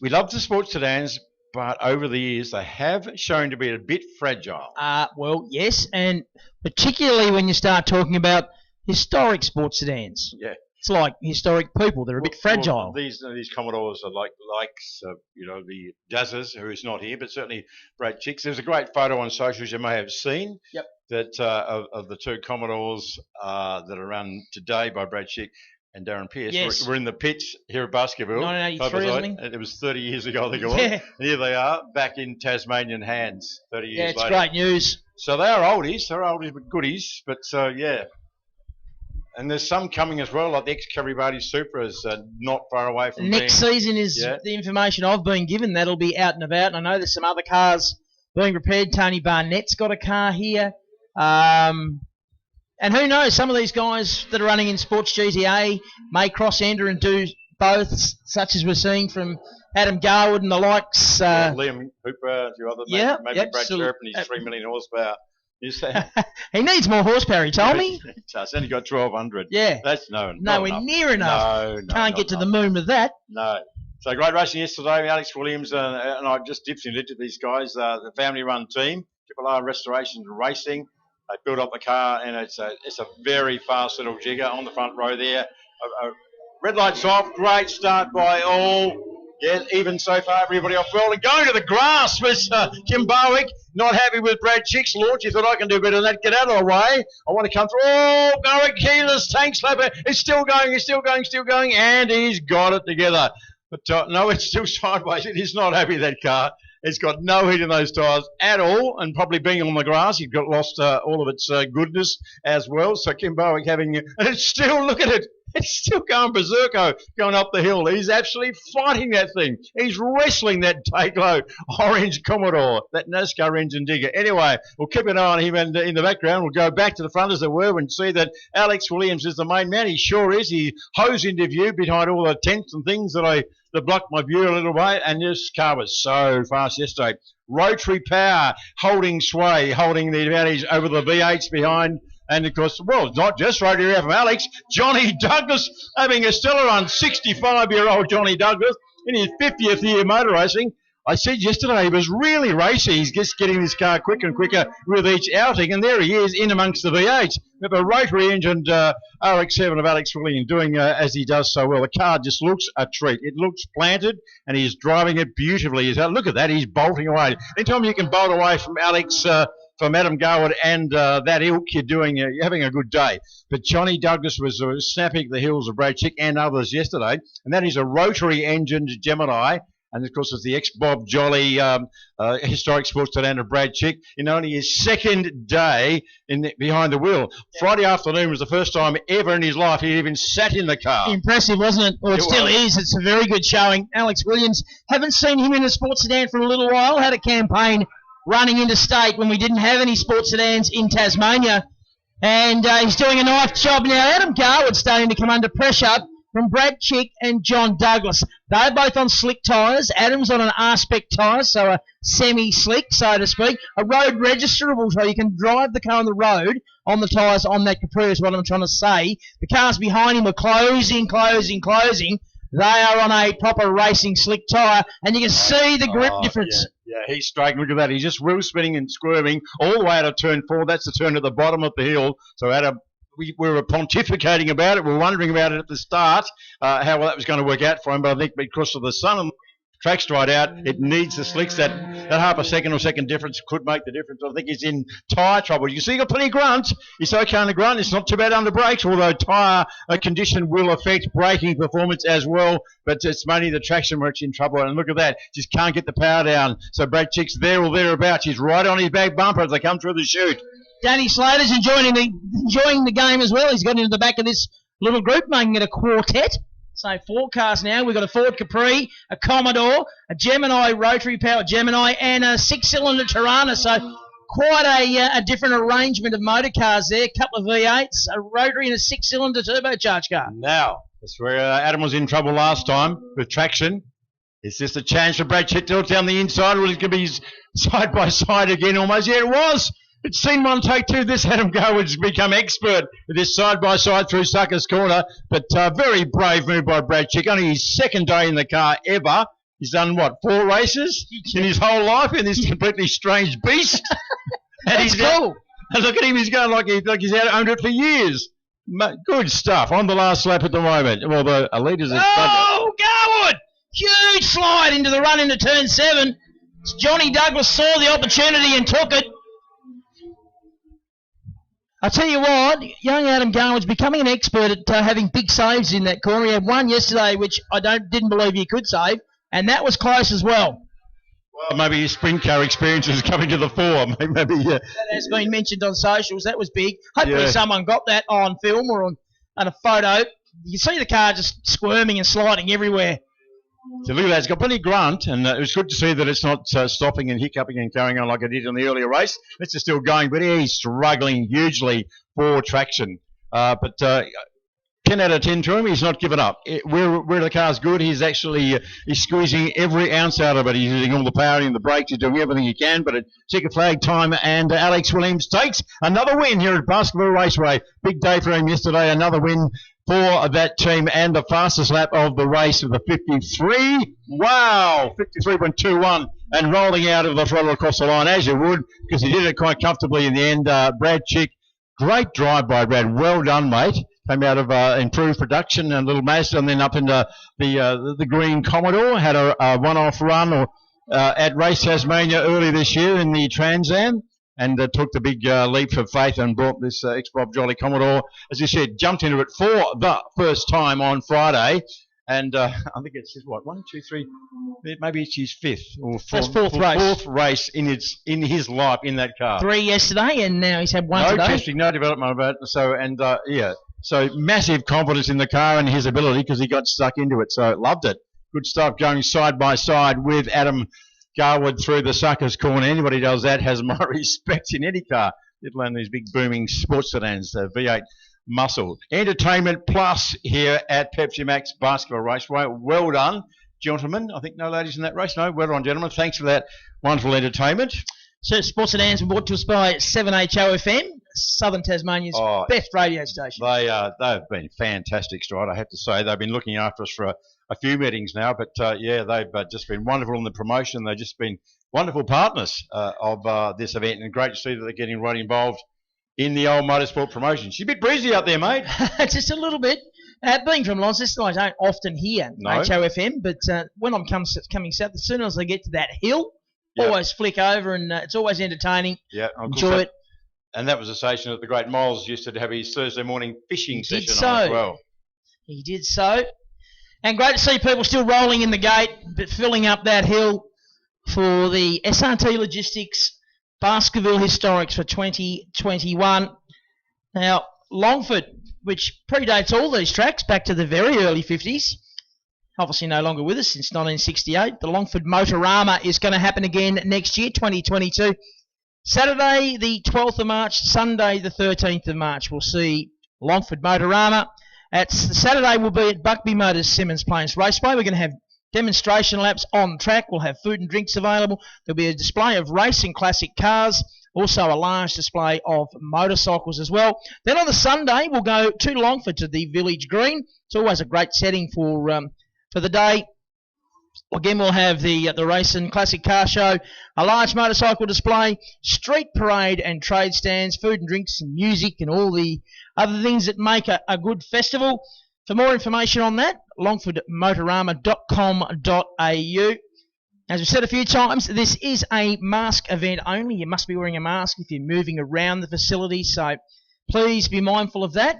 we love the sports sedans, but over the years they have shown to be a bit fragile. Well, yes, and particularly when you start talking about historic sports sedans. Yeah. It's like historic people. They're a bit fragile. Well, these Commodores are likes the Dazzers, who is not here, but certainly Brad Chicks. There's a great photo on socials you may have seen. Yep. That of the two Commodores that are run today by Brad Chick and Darren Pearce. Yes. We're in the pits here at Baskerville. 1983, isn't it? It was 30 years ago they got Yeah. it. Here they are, back in Tasmanian hands 30 years Yeah, later. it's great news. So they are oldies. They're oldies but goodies. But yeah. And there's some coming as well, like the ex-Caribati Supras, not far away from Next season is the information I've been given. That'll be out and about. And I know there's some other cars being repaired. Tony Barnett's got a car here. And who knows, some of these guys that are running in Sports GTA may cross ender and do both, such as we're seeing from Adam Garwood and the likes. Liam Hooper, a few other, maybe Brad Sherp and his 3 million horsepower. He needs more horsepower, he told me. It's only got 1,200. Yeah. That's nowhere near enough. No, Can't get to the moon with that. No. So great racing yesterday. Alex Williams and I just dipped into these guys, the family-run team, Triple R Restoration Racing. They built up the car, and it's a very fast little jigger on the front row there. Red lights off. Great start by all. Yeah, even so far, everybody off well. And going to the grass was Kim Barwick. Not happy with Brad Chick's launch. He thought, I can do better than that. Get out of the way. I want to come through. Oh, Barwick, keyless tank slapper. It's still going, and he's got it together. But no, it's still sideways. It is not happy, that car. It's got no heat in those tyres at all, and probably being on the grass, you've got lost all of its goodness as well. So Kim Barwick and it's still, look at it. It's still going berserko, going up the hill. He's actually fighting that thing. He's wrestling that take-low orange Commodore, that NASCAR engine digger. Anyway, we'll keep an eye on him, and in the background, we'll go back to the front, as it were, and see that Alex Williams is the main man. He sure is. He hosed into view behind all the tents and things that blocked my view a little way, and this car was so fast yesterday. Rotary power, holding sway, holding the advantage over the V8s behind. And, of course, well, not just rotary power from Alex. Johnny Douglas having a stellar run. 65-year-old Johnny Douglas in his 50th year motor racing. I said yesterday he was really racing. He's just getting this car quicker and quicker with each outing. And there he is in amongst the V8s with a rotary engined RX-7 of Alex Williams doing as he does so well. The car just looks a treat. It looks planted, and he's driving it beautifully. Look at that. He's bolting away. Anytime you can bolt away from Alex, from Adam Garwood and that ilk, you're having a good day. But Johnny Douglas was snapping at the heels of Brad Chick and others yesterday, and that is a rotary engined Gemini. And, of course, it's the ex-Bob Jolly historic sports sedan of Brad Chick in only his second day behind the wheel. Yeah. Friday afternoon was the first time ever in his life he even sat in the car. Impressive, wasn't it? Well, it still is. It's a very good showing. Alex Williams, haven't seen him in a sports sedan for a little while. Had a campaign running interstate when we didn't have any sports sedans in Tasmania. And he's doing a nice job now. Adam Garwood's starting to come under pressure from Brad Chick and John Douglas. They're both on slick tyres. Adam's on an R-Spec tyre, so a semi-slick, so to speak. A road registerable, so you can drive the car on the road on the tyres on that Capri is what I'm trying to say. The cars behind him are closing. They are on a proper racing slick tyre, and you can see the grip difference. Yeah, he's striking. Look at that. He's just wheel spinning and squirming all the way out of turn 4. That's the turn at the bottom of the hill. So Adam, we were pontificating about it. We were wondering about it at the start, how that was going to work out for him. But I think because of the sun Track straight out. It needs the slicks. That half a second or second difference could make the difference. I think he's in tyre trouble. You can see he's got plenty of grunt. He's okay on the grunt. It's not too bad under brakes, although tyre condition will affect braking performance as well. But it's mainly the traction where it's in trouble. And look at that. Just can't get the power down. So Brad Chick's there or thereabouts. He's right on his back bumper as they come through the chute. Danny Slater's enjoying the game as well. He's got into the back of this little group, making it a quartet. So forecast now, we've got a Ford Capri, a Commodore, a Gemini rotary power Gemini, and a 6-cylinder Tirana. So quite a different arrangement of motor cars there. A couple of V8s, a rotary and a 6-cylinder turbocharged car. Now, that's where Adam was in trouble last time with traction. Is this a chance for Brad Chick to look down the inside, or is it going to be side by side again almost? Yeah, it was. It's seen one take two. This Adam Garwood's become expert with this side-by-side through Sucker's Corner. But very brave move by Brad Chick. Only his second day in the car ever. He's done, 4 races in his whole life in this completely strange beast. And That's cool. And look at him. He's going like he's owned it for years. Good stuff. On the last lap at the moment. Well, the leaders are... Oh, Garwood! Huge slide into the run into turn 7. Johnny Douglas saw the opportunity and took it. I'll tell you what, young Adam Garwood's becoming an expert at having big saves in that corner. He had one yesterday, which I didn't believe he could save, and that was close as well. Well, maybe his sprint car experience is coming to the fore. Maybe That has been mentioned on socials. That was big. Hopefully someone got that on film or on a photo. You see the car just squirming and sliding everywhere. So look at that. It's got plenty of grunt, and it was good to see that it's not stopping and hiccuping and carrying on like it did in the earlier race. It's still going, but he's struggling hugely for traction. But 10 out of 10 to him. He's not given up. Where the car's good, he's squeezing every ounce out of it. He's using all the power in the brakes. He's doing everything he can. But at checker flag time, and Alex Williams takes another win here at Baskerville Raceway. Big day for him yesterday. Another win for that team, and the fastest lap of the race with a 53. Wow, 53.21, and rolling out of the throttle across the line as you would, because he did it quite comfortably in the end. Brad Chick, great drive by Brad. Well done, mate. Came out of improved production and little Mazda, and then up into the green Commodore. Had a one-off run at Race Tasmania earlier this year in the Trans Am. And took the big leap of faith and brought this ex-Bob Jolly Commodore, as you said, jumped into it for the first time on Friday. And I think it's his, 1, 2, 3, maybe it's his fifth or fourth race in his life in that car. 3 yesterday, and now he's had 1 today. No testing, no development of it. So massive confidence in the car and his ability, because he got stuck into it. So loved it. Good stuff, going side by side with Adam Garwood through the Sucker's Corner. Anybody does that has my respect in any car, let alone these big booming sports sedans, the V8 muscle. Entertainment Plus here at Pepsi Max Baskerville Raceway. Well done, gentlemen. I think no ladies in that race. No, well done, gentlemen. Thanks for that wonderful entertainment. So sports sedans were brought to us by 7HOFM, Southern Tasmania's best radio station. They've been fantastic, Stride. I have to say, they've been looking after us for a few meetings now, but they've just been wonderful in the promotion. They've just been wonderful partners of this event, and great to see that they're getting right involved in the old motorsport promotion. She's a bit breezy out there, mate. Just a little bit. Being from Launceston, I don't often hear HOFM, but when I'm coming south, as soon as I get to that hill, always flick over, and it's always entertaining. Yeah, enjoy it. And that was a station that the great Miles used to have his Thursday morning fishing session on as well. He did so. And great to see people still rolling in the gate, but filling up that hill for the SRT Logistics Baskerville Historics for 2021. Now, Longford, which predates all these tracks back to the very early 50s, obviously no longer with us since 1968. The Longford Motorama is going to happen again next year, 2022. Saturday, the 12th of March, Sunday, the 13th of March, we'll see Longford Motorama. Saturday will be at Buckby Motors Simmons Plains Raceway. We're going to have demonstration laps on track. We'll have food and drinks available. There'll be a display of race and classic cars, also a large display of motorcycles as well. Then on the Sunday, we'll go to Longford to the Village Green. It's always a great setting for the day. Again, we'll have the race and classic car show, a large motorcycle display, street parade and trade stands, food and drinks and music and all the other things that make a good festival. For more information on that, longfordmotorama.com.au. As we've said a few times, this is a mask event only. You must be wearing a mask if you're moving around the facility, so please be mindful of that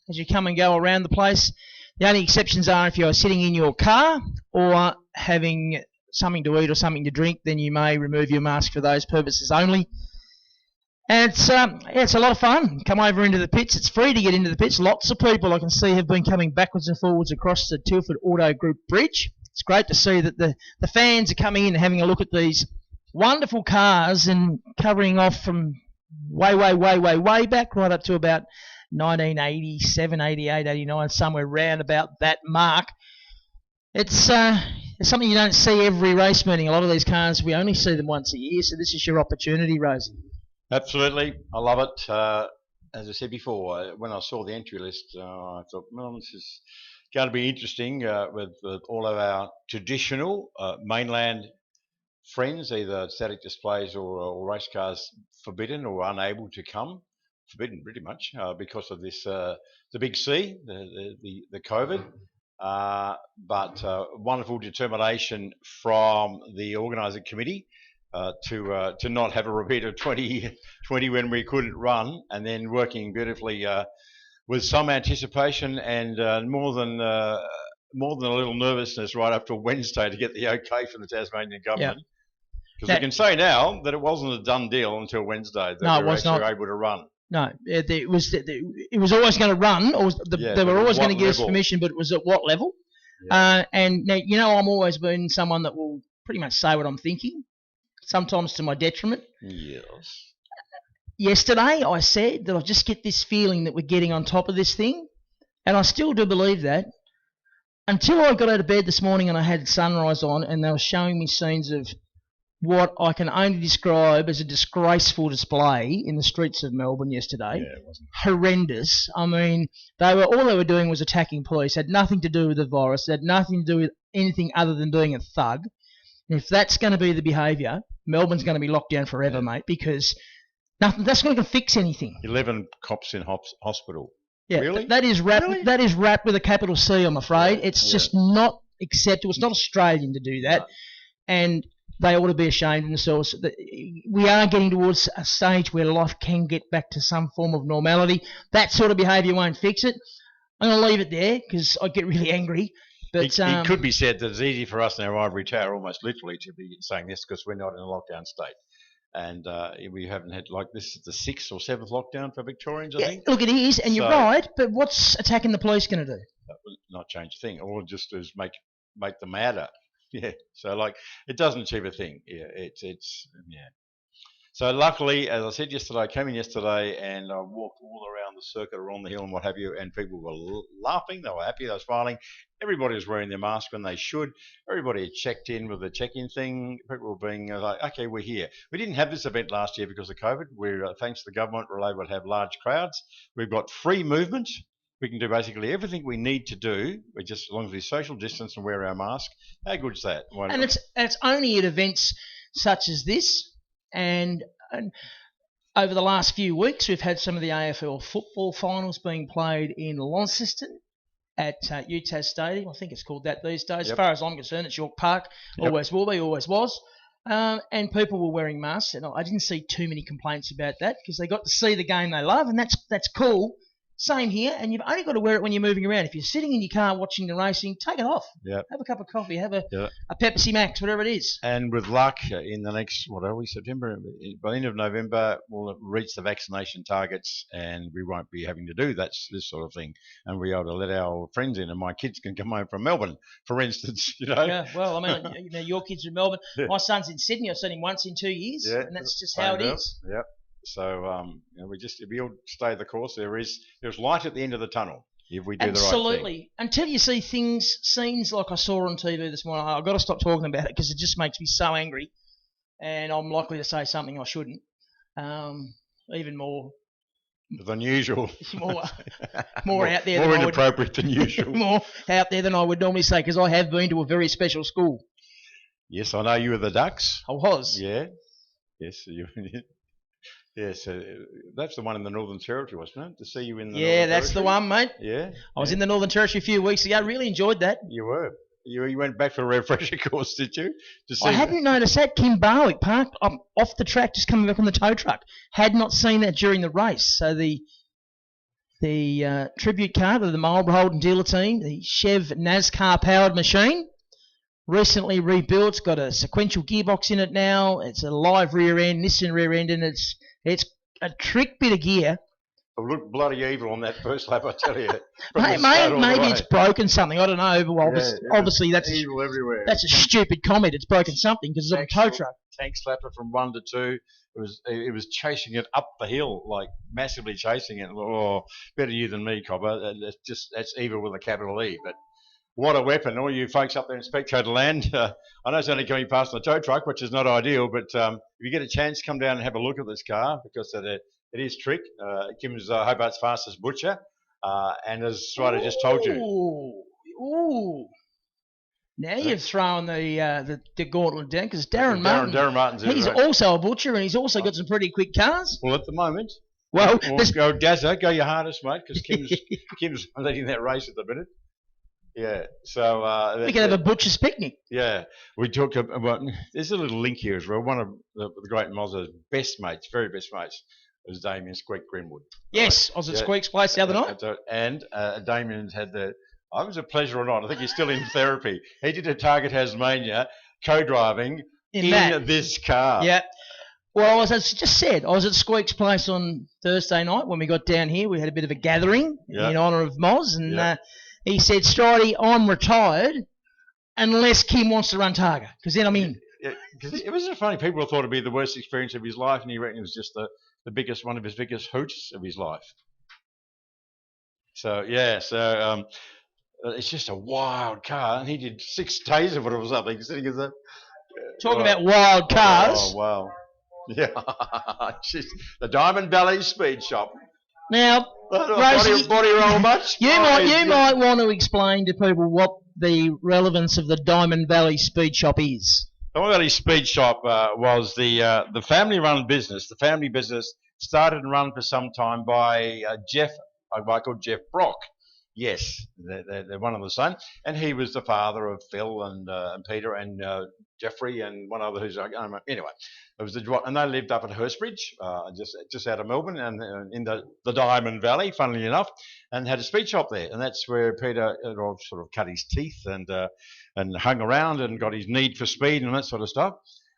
as you come and go around the place. The only exceptions are if you're sitting in your car or having something to eat or something to drink, then you may remove your mask for those purposes only. And it's a lot of fun. Come over into the pits. It's free to get into the pits. Lots of people I can see have been coming backwards and forwards across the Tilford Auto Group Bridge. It's great to see that the fans are coming in and having a look at these wonderful cars and covering off from way back right up to about 1987, 88, 89, somewhere round about that mark. It's something you don't see every race meeting. A lot of these cars, we only see them once a year, so this is your opportunity, Rosie. Absolutely. I love it. As I said before, when I saw the entry list, I thought, well, this is going to be interesting with all of our traditional mainland friends, either static displays or race cars forbidden or unable to come. Forbidden pretty much because of this, the big C, the COVID. But wonderful determination from the organising committee to not have a repeat of 2020 when we couldn't run, and then working beautifully with some anticipation and more than a little nervousness right up to Wednesday to get the okay from the Tasmanian government. Because we can say now that it wasn't a done deal until Wednesday that we were actually able to run. No, it was always going to run, or they were always going to give us permission, but it was at what level? Yeah. And now, you know, I'm always been someone that will pretty much say what I'm thinking, sometimes to my detriment. Yes. Yesterday, I said that I just get this feeling that we're getting on top of this thing, and I still do believe that. Until I got out of bed this morning and I had sunrise on, and they were showing me scenes of what I can only describe as a disgraceful display in the streets of Melbourne yesterday. Yeah, it wasn't horrendous. I mean, all they were doing was attacking police. Had nothing to do with the virus. Had nothing to do with anything other than being a thug. And if that's going to be the behaviour, Melbourne's going to be locked down forever, mate, because that's not going to fix anything. 11 cops in hospital. Yeah, really? That is rap with a capital C, I'm afraid. It's just not acceptable. It's not Australian to do that. No. And they ought to be ashamed of themselves. We are getting towards a stage where life can get back to some form of normality. That sort of behaviour won't fix it. I'm going to leave it there because I get really angry. But it could be said that it's easy for us in our ivory tower, almost literally, to be saying this because we're not in a lockdown state. And we haven't had, like, this is the 6th or 7th lockdown for Victorians, I think. Look, it is, and you're right, but what's attacking the police going to do? That will not change a thing. All just is make them madder. Yeah, so like it doesn't achieve a thing. Yeah, it's. So luckily, as I said yesterday, I came in yesterday and I walked all around the circuit or on the hill and what have you, and people were laughing, they were happy, they were smiling. Everybody was wearing their mask when they should. Everybody had checked in with the check-in thing. People were being like, okay, we're here. We didn't have this event last year because of COVID. We're, thanks to the government, we're able to have large crowds. We've got free movement. We can do basically everything we need to do, but just as long as we social distance and wear our mask. How good is that? And it's only at events such as this. And over the last few weeks, we've had some of the AFL football finals being played in Launceston at UTAS Stadium. I think it's called that these days. As far as I'm concerned, it's York Park. Always will be, always was. And people were wearing masks. And I didn't see too many complaints about that because they got to see the game they love, and that's cool. Same here, and you've only got to wear it when you're moving around. If you're sitting in your car watching the racing, take it off. Yep. Have a cup of coffee, have a Pepsi Max, whatever it is. And with luck, in the next, September, by the end of November, we'll reach the vaccination targets and we won't be having to do this sort of thing. And we're able to let our friends in, and my kids can come home from Melbourne, for instance, Yeah, well, I mean, your kids are in Melbourne. Yeah. My son's in Sydney. I've seen him once in 2 years, and that's just how it is. Yep. So we all stay the course. There's light at the end of the tunnel if we do the right thing. Absolutely. Until you see scenes like I saw on TV this morning, I've got to stop talking about it because it just makes me so angry, and I'm likely to say something I shouldn't. Even more than usual. more out there. More inappropriate than usual. More out there than I would normally say because I have been to a very special school. Yes, I know you were the Ducks. I was. Yeah. Yes, you. Yes, that's the one in the Northern Territory, wasn't it? To see you in the Northern that's Territory? The one, mate. Yeah. I was in the Northern Territory a few weeks ago. Really enjoyed that. You were. You went back for a refresher course, did you? To see I hadn't noticed that. Kim Barwick parked off the track, just coming back on the tow truck. Had not seen that during the race. So the tribute car to the Marlboro Holden dealer team, the Chev NASCAR powered machine, recently rebuilt. It's got a sequential gearbox in it now. It's a live rear end, Nissan rear end, and it's a trick bit of gear. It looked bloody evil on that first lap, I tell you. Maybe it's broken something. I don't know. But obviously that's evil everywhere. That's a stupid comment. It's broken something because it's on a tow truck. Tank slapper from 1 to 2. It was chasing it up the hill, like massively chasing it. Oh, better you than me, Cobber. That's evil with a capital E. But what a weapon! All you folks up there in Spectator Land. I know it's only coming past on a tow truck, which is not ideal. But if you get a chance, come down and have a look at this car because it is trick. Kim's Hobart's fastest butcher, and as Strider just told you. Ooh. Now you've thrown the gauntlet down because Darren Martin's he's also a butcher and he's also got some pretty quick cars. Well, at the moment. Well, go Gazza, go your hardest, mate, because Kim's leading that race at the minute. Yeah, so we can have a butcher's picnic. Yeah, we talk about. There's a little link here as well. One of the great Mozza's best mates, very best mates, was Damien Squeak Greenwood. Yes, I was at Squeak's place the other night. And Damien's had the. I was a pleasure or not. I think he's still in therapy. He did a Target Tasmania co-driving in this car. Yeah. Well, as I just said, I was at Squeak's place on Thursday night when we got down here. We had a bit of a gathering in honour of Moz, and he said, "Stridey, I'm retired unless Kim wants to run Targa, because then I'm in." Yeah, it wasn't funny. People thought it'd be the worst experience of his life, and he reckoned it was just the biggest, one of his biggest hoots of his life. So it's just a wild car, and he did 6 days of it or something, sitting as a... Talking about wild cars. Oh, wow. Yeah. The Diamond Valley Speed Shop. Now, Rosie, body roll much? You might want to explain to people what the relevance of the Diamond Valley Speed Shop is. Diamond Valley Speed Shop was the family-run business. The family business started and run for some time by a guy called Jeff Brock. Yes, they're one and the same. And he was the father of Phil and Peter and Jeffrey and one other who's anyway. It was and they lived up at Hurstbridge, just out of Melbourne, and in the Diamond Valley, funnily enough, and had a speed shop there. And that's where Peter sort of cut his teeth and hung around and got his need for speed and that sort of stuff.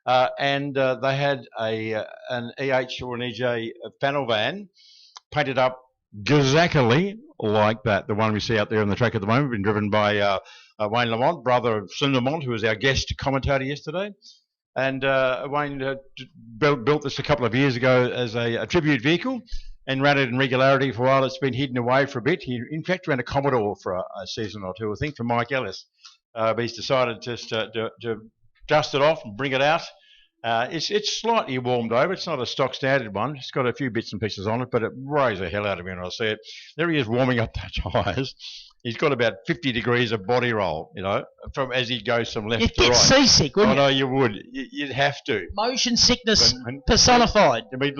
And they had an EH or an EJ panel van painted up exactly like that, the one we see out there on the track at the moment, been driven by Wayne Lamont, brother of Slim Lamont, who was our guest commentator yesterday. And Wayne built this a couple of years ago as a tribute vehicle and ran it in regularity for a while. It's been hidden away for a bit. He, in fact, ran a Commodore for a season or two, I think, for Mike Ellis. But he's decided just to dust it off and bring it out. It's slightly warmed over. It's not a stock standard one. It's got a few bits and pieces on it, but it worries the hell out of me when I see it. There he is warming up the tyres. He's got about 50 degrees of body roll, from as he goes from left to right. You'd get seasick, wouldn't you? I know you would. You'd have to. Motion sickness personified. I mean,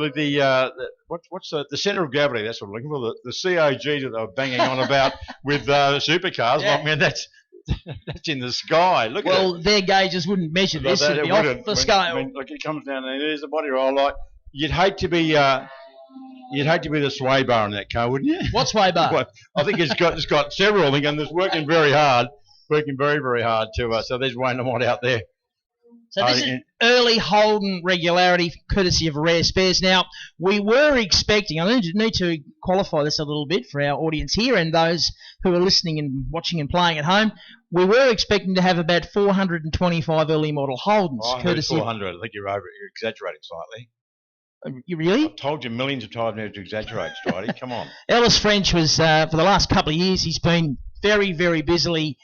what's the centre of gravity? That's what I'm looking for. The COG that they were banging on about with supercars. Yeah. I mean, that's in the sky. Look at it. Well, their gauges wouldn't measure this. It'd be off the scale. I mean, look, it comes down and there's the body roll. Like you'd hate to be the sway bar in that car, wouldn't you? What sway bar? Well, I think it's got several. I think, and it's working very, very hard to. So there's Wayne Lamont out there. So this is early Holden regularity, courtesy of Rare Spares. Now, we were expecting, I need to qualify this a little bit for our audience here and those who are listening and watching and playing at home. We were expecting to have about 425 early model Holdens. I heard 400. I think you're exaggerating slightly. You really? I've told you millions of times now to exaggerate, Stridey. Come on. Ellis French was, for the last couple of years, he's been very, very busily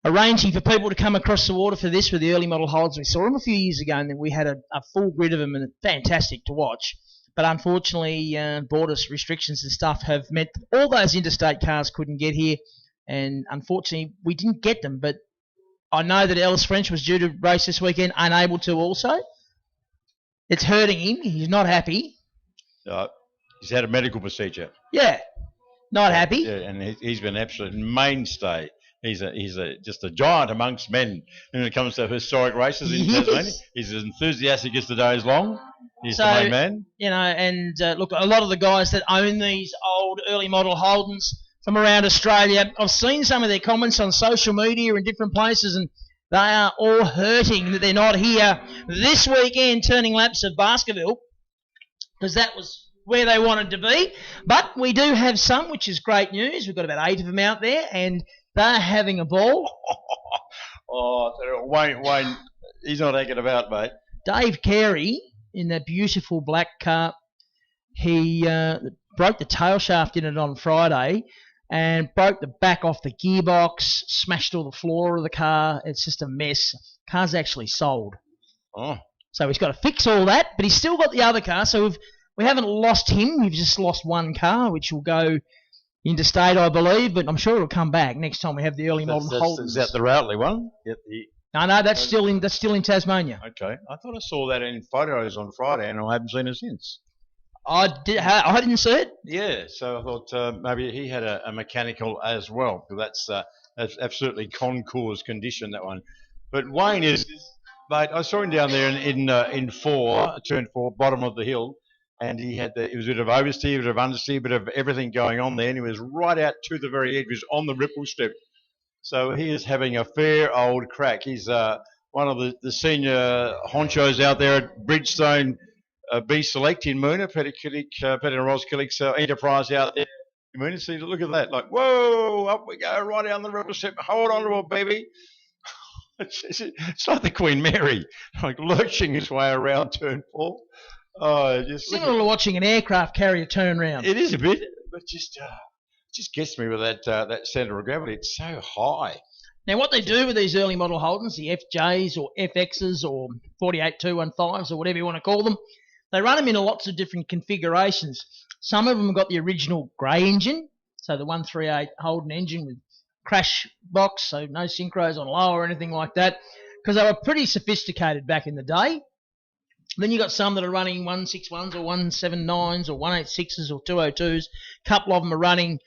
arranging for people to come across the water for this with the early model Holdens. We saw him a few years ago and then we had a full grid of them and fantastic to watch. But unfortunately, border restrictions and stuff have meant all those interstate cars couldn't get here. And unfortunately, we didn't get them. But I know that Ellis French was due to race this weekend, unable to also. It's hurting him. He's not happy. He's had a medical procedure. Yeah, not happy. Yeah, and he's been an absolute mainstay He's just a giant amongst men when it comes to historic races in Tasmania. He's as enthusiastic as the day is long. He's the main man. You know, and look, a lot of the guys that own these old early model Holdens from around Australia, I've seen some of their comments on social media and different places, and they are all hurting that they're not here this weekend turning laps of Baskerville, because that was where they wanted to be. But we do have some, which is great news. We've got about 8 of them out there, and they're having a ball. Wayne, he's not hanging about, mate. Dave Carey, in that beautiful black car, he broke the tail shaft in it on Friday and broke the back off the gearbox, smashed all the floor of the car. It's just a mess. Car's actually sold. Oh. So he's got to fix all that, but he's still got the other car. So we haven't lost him. We've just lost one car, which will go interstate, I believe, but I'm sure it'll come back next time we have the early modern Holdens. Is that the Routley one? Yep. No, that's still in Tasmania. Okay. I thought I saw that in photos on Friday, and I haven't seen it since. I didn't see it. Yeah, so I thought maybe he had a mechanical as well, because that's absolutely concours condition, that one. But Wayne is, mate, I saw him down there in turn 4, bottom of the hill, and he was a bit of oversteer, a bit of understeer, a bit of everything going on there, and he was right out to the very edge, he was on the ripple strip. So he is having a fair old crack. He's one of the senior honchos out there at Bridgestone B Select in Moona, Peter and Ross Killick's enterprise out there in Moona. So look at that, like, whoa, up we go, right down the ripple strip. Hold on to it, baby. It's like the Queen Mary, like lurching its way around turn 4. Similar to watching an aircraft carrier turn round. It is a bit, but just gets me with that centre of gravity. It's so high. Now, what they do with these early model Holdens, the FJs or FXs or 48215s or whatever you want to call them, they run them in lots of different configurations. Some of them have got the original grey engine, so the 138 Holden engine with crash box, so no synchros on low or anything like that, because they were pretty sophisticated back in the day. Then you got some that are running 161s or 179s or 186s or 202s. A couple of them are running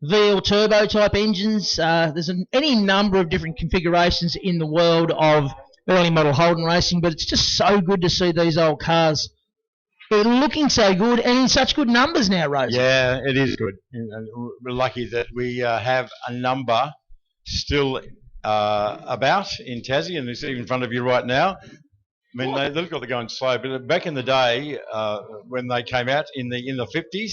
VL turbo type engines. There's any number of different configurations in the world of early model Holden racing, but it's just so good to see these old cars. They're looking so good and in such good numbers now, Rose. Yeah, it is good. We're lucky that we have a number still about in Tassie, and it's even in front of you right now. I mean, they look like they're going slow, but back in the day, when they came out in the 50s,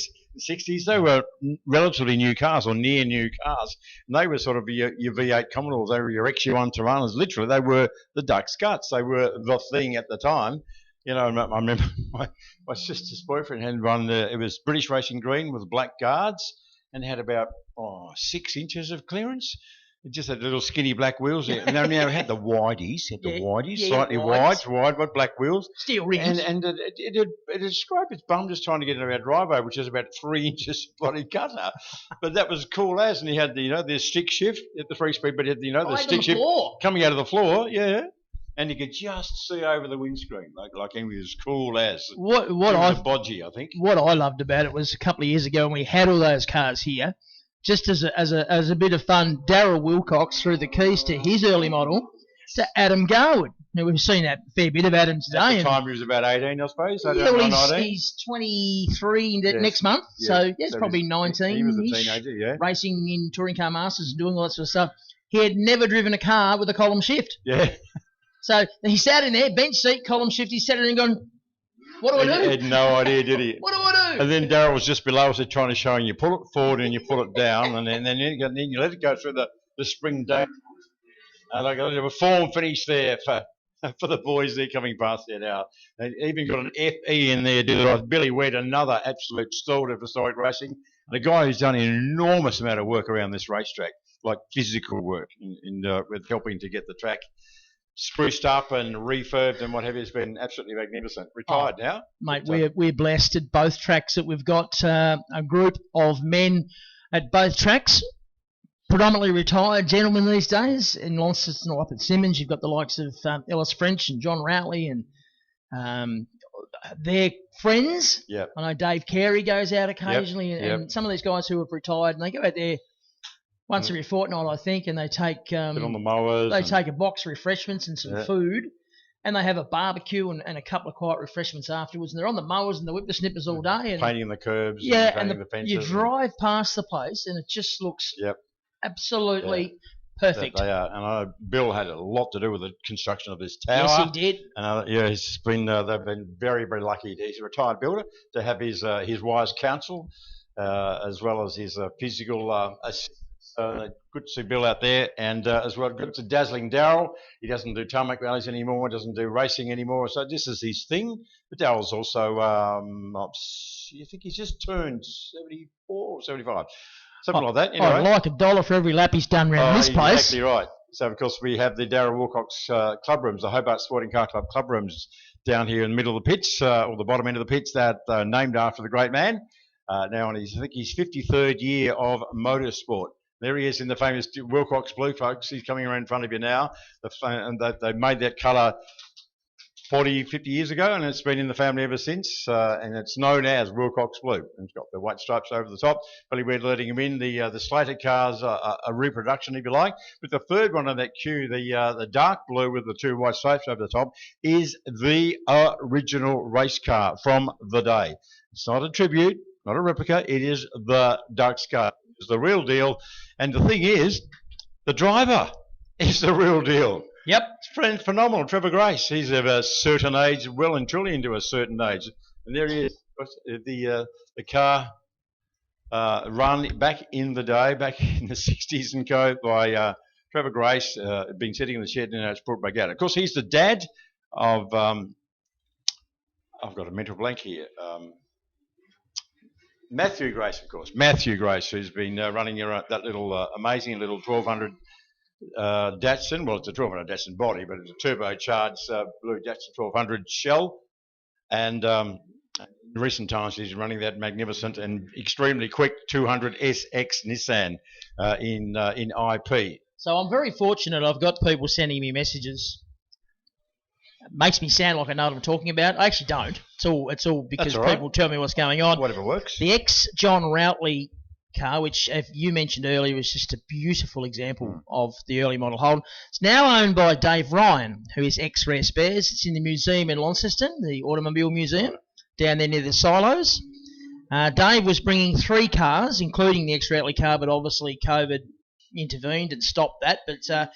60s, they were relatively new cars or near new cars, and they were sort of your V8 Commodores. They were your XU1 Tiranas. Literally, they were the duck's guts. They were the thing at the time. You know, I remember my sister's boyfriend had one. It was British Racing Green with black guards, and had about 6 inches of clearance. It just had little skinny black wheels. And now it had the widies, slightly wide but black wheels. Steel rims. And it'd scrape its bum just trying to get into our driveway, which is about 3 inches bloody gutter. But that was cool as, and he had the stick shift at the 3-speed, but he had the stick shift coming out of the floor, yeah. And you could just see over the windscreen, like he was cool as. What was bodgy, I think. What I loved about it was a couple of years ago when we had all those cars here, just as a bit of fun, Darryl Wilcox threw the keys to his early model to Adam Garwood. Now, we've seen that fair bit of Adam today. At the time he was about 18, I suppose. He's 23 next month, so it's probably 19. He was a teenager, yeah. Racing in Touring Car Masters and doing all that sort of stuff. He had never driven a car with a column shift. Yeah. So he sat in there, bench seat, column shift. He sat in there and going, what do I do? He had no idea, did he? What do I do? And then Darryl was just below us trying to show him you pull it forward and you pull it down, and then you let it go through the spring day. Like a form finish there for the boys there coming past there now. They even got an FE in there, did it? Billy Wedd, another absolute stalwart of historic racing. And a guy who's done an enormous amount of work around this racetrack, like physical work, with helping to get the track spruced up and refurbed and what have you. Has been absolutely magnificent. Retired now. Mate, we're blessed at both tracks that we've got a group of men at both tracks, predominantly retired gentlemen these days. In Launceston or up at Simmons, you've got the likes of Ellis French and John Routley and their friends. Yep. I know Dave Carey goes out occasionally, and some of these guys who have retired, and they go out there. once every fortnight, I think, and they take Get on the mowers. they take a box of refreshments and some food, and they have a barbecue and a couple of quiet refreshments afterwards. And they're on the mowers and the whippersnippers all day. And painting the curbs. yeah, and and the fences. you drive past the place, and it just looks absolutely perfect. They are. And I know Bill had a lot to do with the construction of this tower. Yes, he did. And he's been. They've been very, very lucky. He's a retired builder to have his wise counsel, as well as his physical assistance. Good to see Bill out there, and as well, good to Dazzling Darryl. He doesn't do tarmac rallies anymore, doesn't do racing anymore, so this is his thing. But Darryl's also, I think he's just turned 74 or 75, something like that. Anyway. I'd like $1 for every lap he's done around this place. Exactly right. So, of course, we have the Darryl Wilcox club rooms, the Hobart Sporting Car Club club rooms down here in the middle of the pitch, or the bottom end of the pitch, that named after the great man. Now on his 53rd year of motorsport. There he is in the famous Wilcox blue, folks. He's coming around in front of you now. And they made that colour 40, 50 years ago, and it's been in the family ever since. And it's known as Wilcox blue. And it's got the white stripes over the top. Billy Weird letting him in. The Slater cars are a reproduction, if you like. But the third one on that queue, the dark blue with the two white stripes over the top, is the original race car from the day. It's not a tribute, not a replica. It is the Ducks car. It's the real deal. And the thing is, the driver is the real deal. Yep. It's phenomenal. Trevor Grace. He's of a certain age, well and truly into a certain age. And there he is. The car run back in the day, back in the 60s and co by Trevor Grace, been sitting in the shed and now it's brought back out. Of course, he's the dad of, I've got a mental blank here, Matthew Grace, of course. Matthew Grace, who's been running that little amazing little 1200 Datsun. Well, it's a 1200 Datsun body, but it's a turbocharged blue Datsun 1200 shell. And in recent times, he's running that magnificent and extremely quick 200 SX Nissan in IP. So I'm very fortunate. I've got people sending me messages. It makes me sound like I know what I'm talking about. I actually don't. It's all because people tell me what's going on. Whatever works. The ex-John Routley car, which if you mentioned earlier was just a beautiful example of the early model Holden. It's now owned by Dave Ryan, who is ex-Rare Spares. It's in the museum in Launceston, the Automobile Museum, down there near the silos. Dave was bringing 3 cars, including the ex-Routley car, but obviously COVID intervened and stopped that. But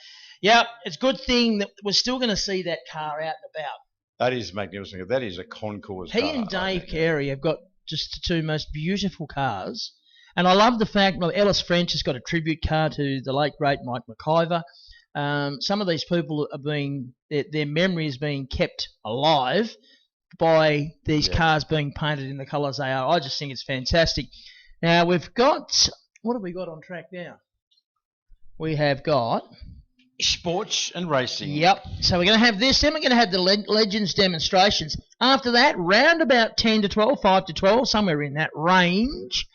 yeah, it's a good thing that we're still going to see that car out and about. That is magnificent. That is a concours car. He and Dave Carey have got just the 2 most beautiful cars. And I love the fact, Ellis French has got a tribute car to the late, great Mike McIver. Some of these people are their memory is being kept alive by these cars being painted in the colours they are. I just think it's fantastic. Now, we've got, what have we got on track now? We have got sports and racing. Yep. So we're going to have this, then we're going to have the Legends demonstrations. After that, round about 10 to 12, 5 to 12, somewhere in that range,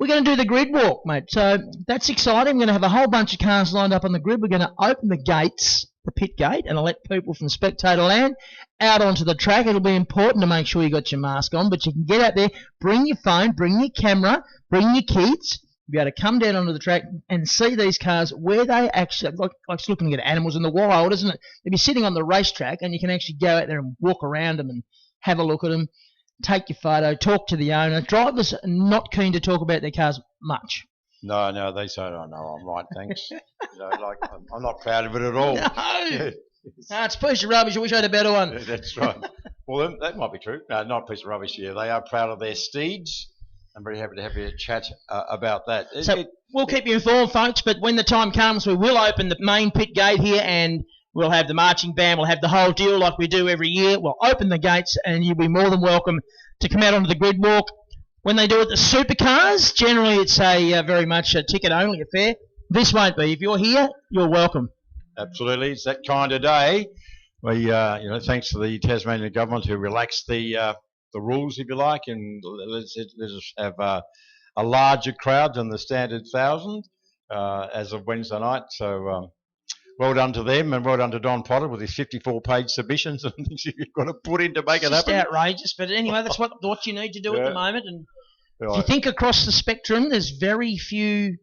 we're going to do the grid walk, mate. So that's exciting. We're going to have a whole bunch of cars lined up on the grid. We're going to open the gates, the pit gate, and I'll let people from spectator land out onto the track. It'll be important to make sure you got your mask on, but you can get out there, bring your phone, bring your camera, bring your kids. You'll be able to come down onto the track and see these cars where they actually, like it's looking at animals in the wild, isn't it? They'll be sitting on the racetrack and you can actually go out there and walk around them and have a look at them, take your photo, talk to the owner. Drivers are not keen to talk about their cars much. No, they say, oh, no, I'm right, thanks. I'm not proud of it at all. No, no, it's a piece of rubbish. I wish I had a better one. Yeah, that's right. Well, that might be true. No, not a piece of rubbish here. They are proud of their steeds. I'm very happy to have a chat about that. So we'll keep you informed, folks, but when the time comes, we will open the main pit gate here and we'll have the marching band. We'll have the whole deal like we do every year. We'll open the gates and you'll be more than welcome to come out onto the grid walk. When they do it, the supercars, generally it's a very much a ticket-only affair. This won't be. If you're here, you're welcome. Absolutely. It's that kind of day. We, thanks to the Tasmanian government who relaxed the rules, if you like, and let's have a larger crowd than the standard 1,000 as of Wednesday night. So well done to them, and well done to Don Potter with his 54-page submissions and things you've got to put in to make it happen. It's outrageous, but anyway, that's what you need to do at the moment. And if you think across the spectrum, there's very few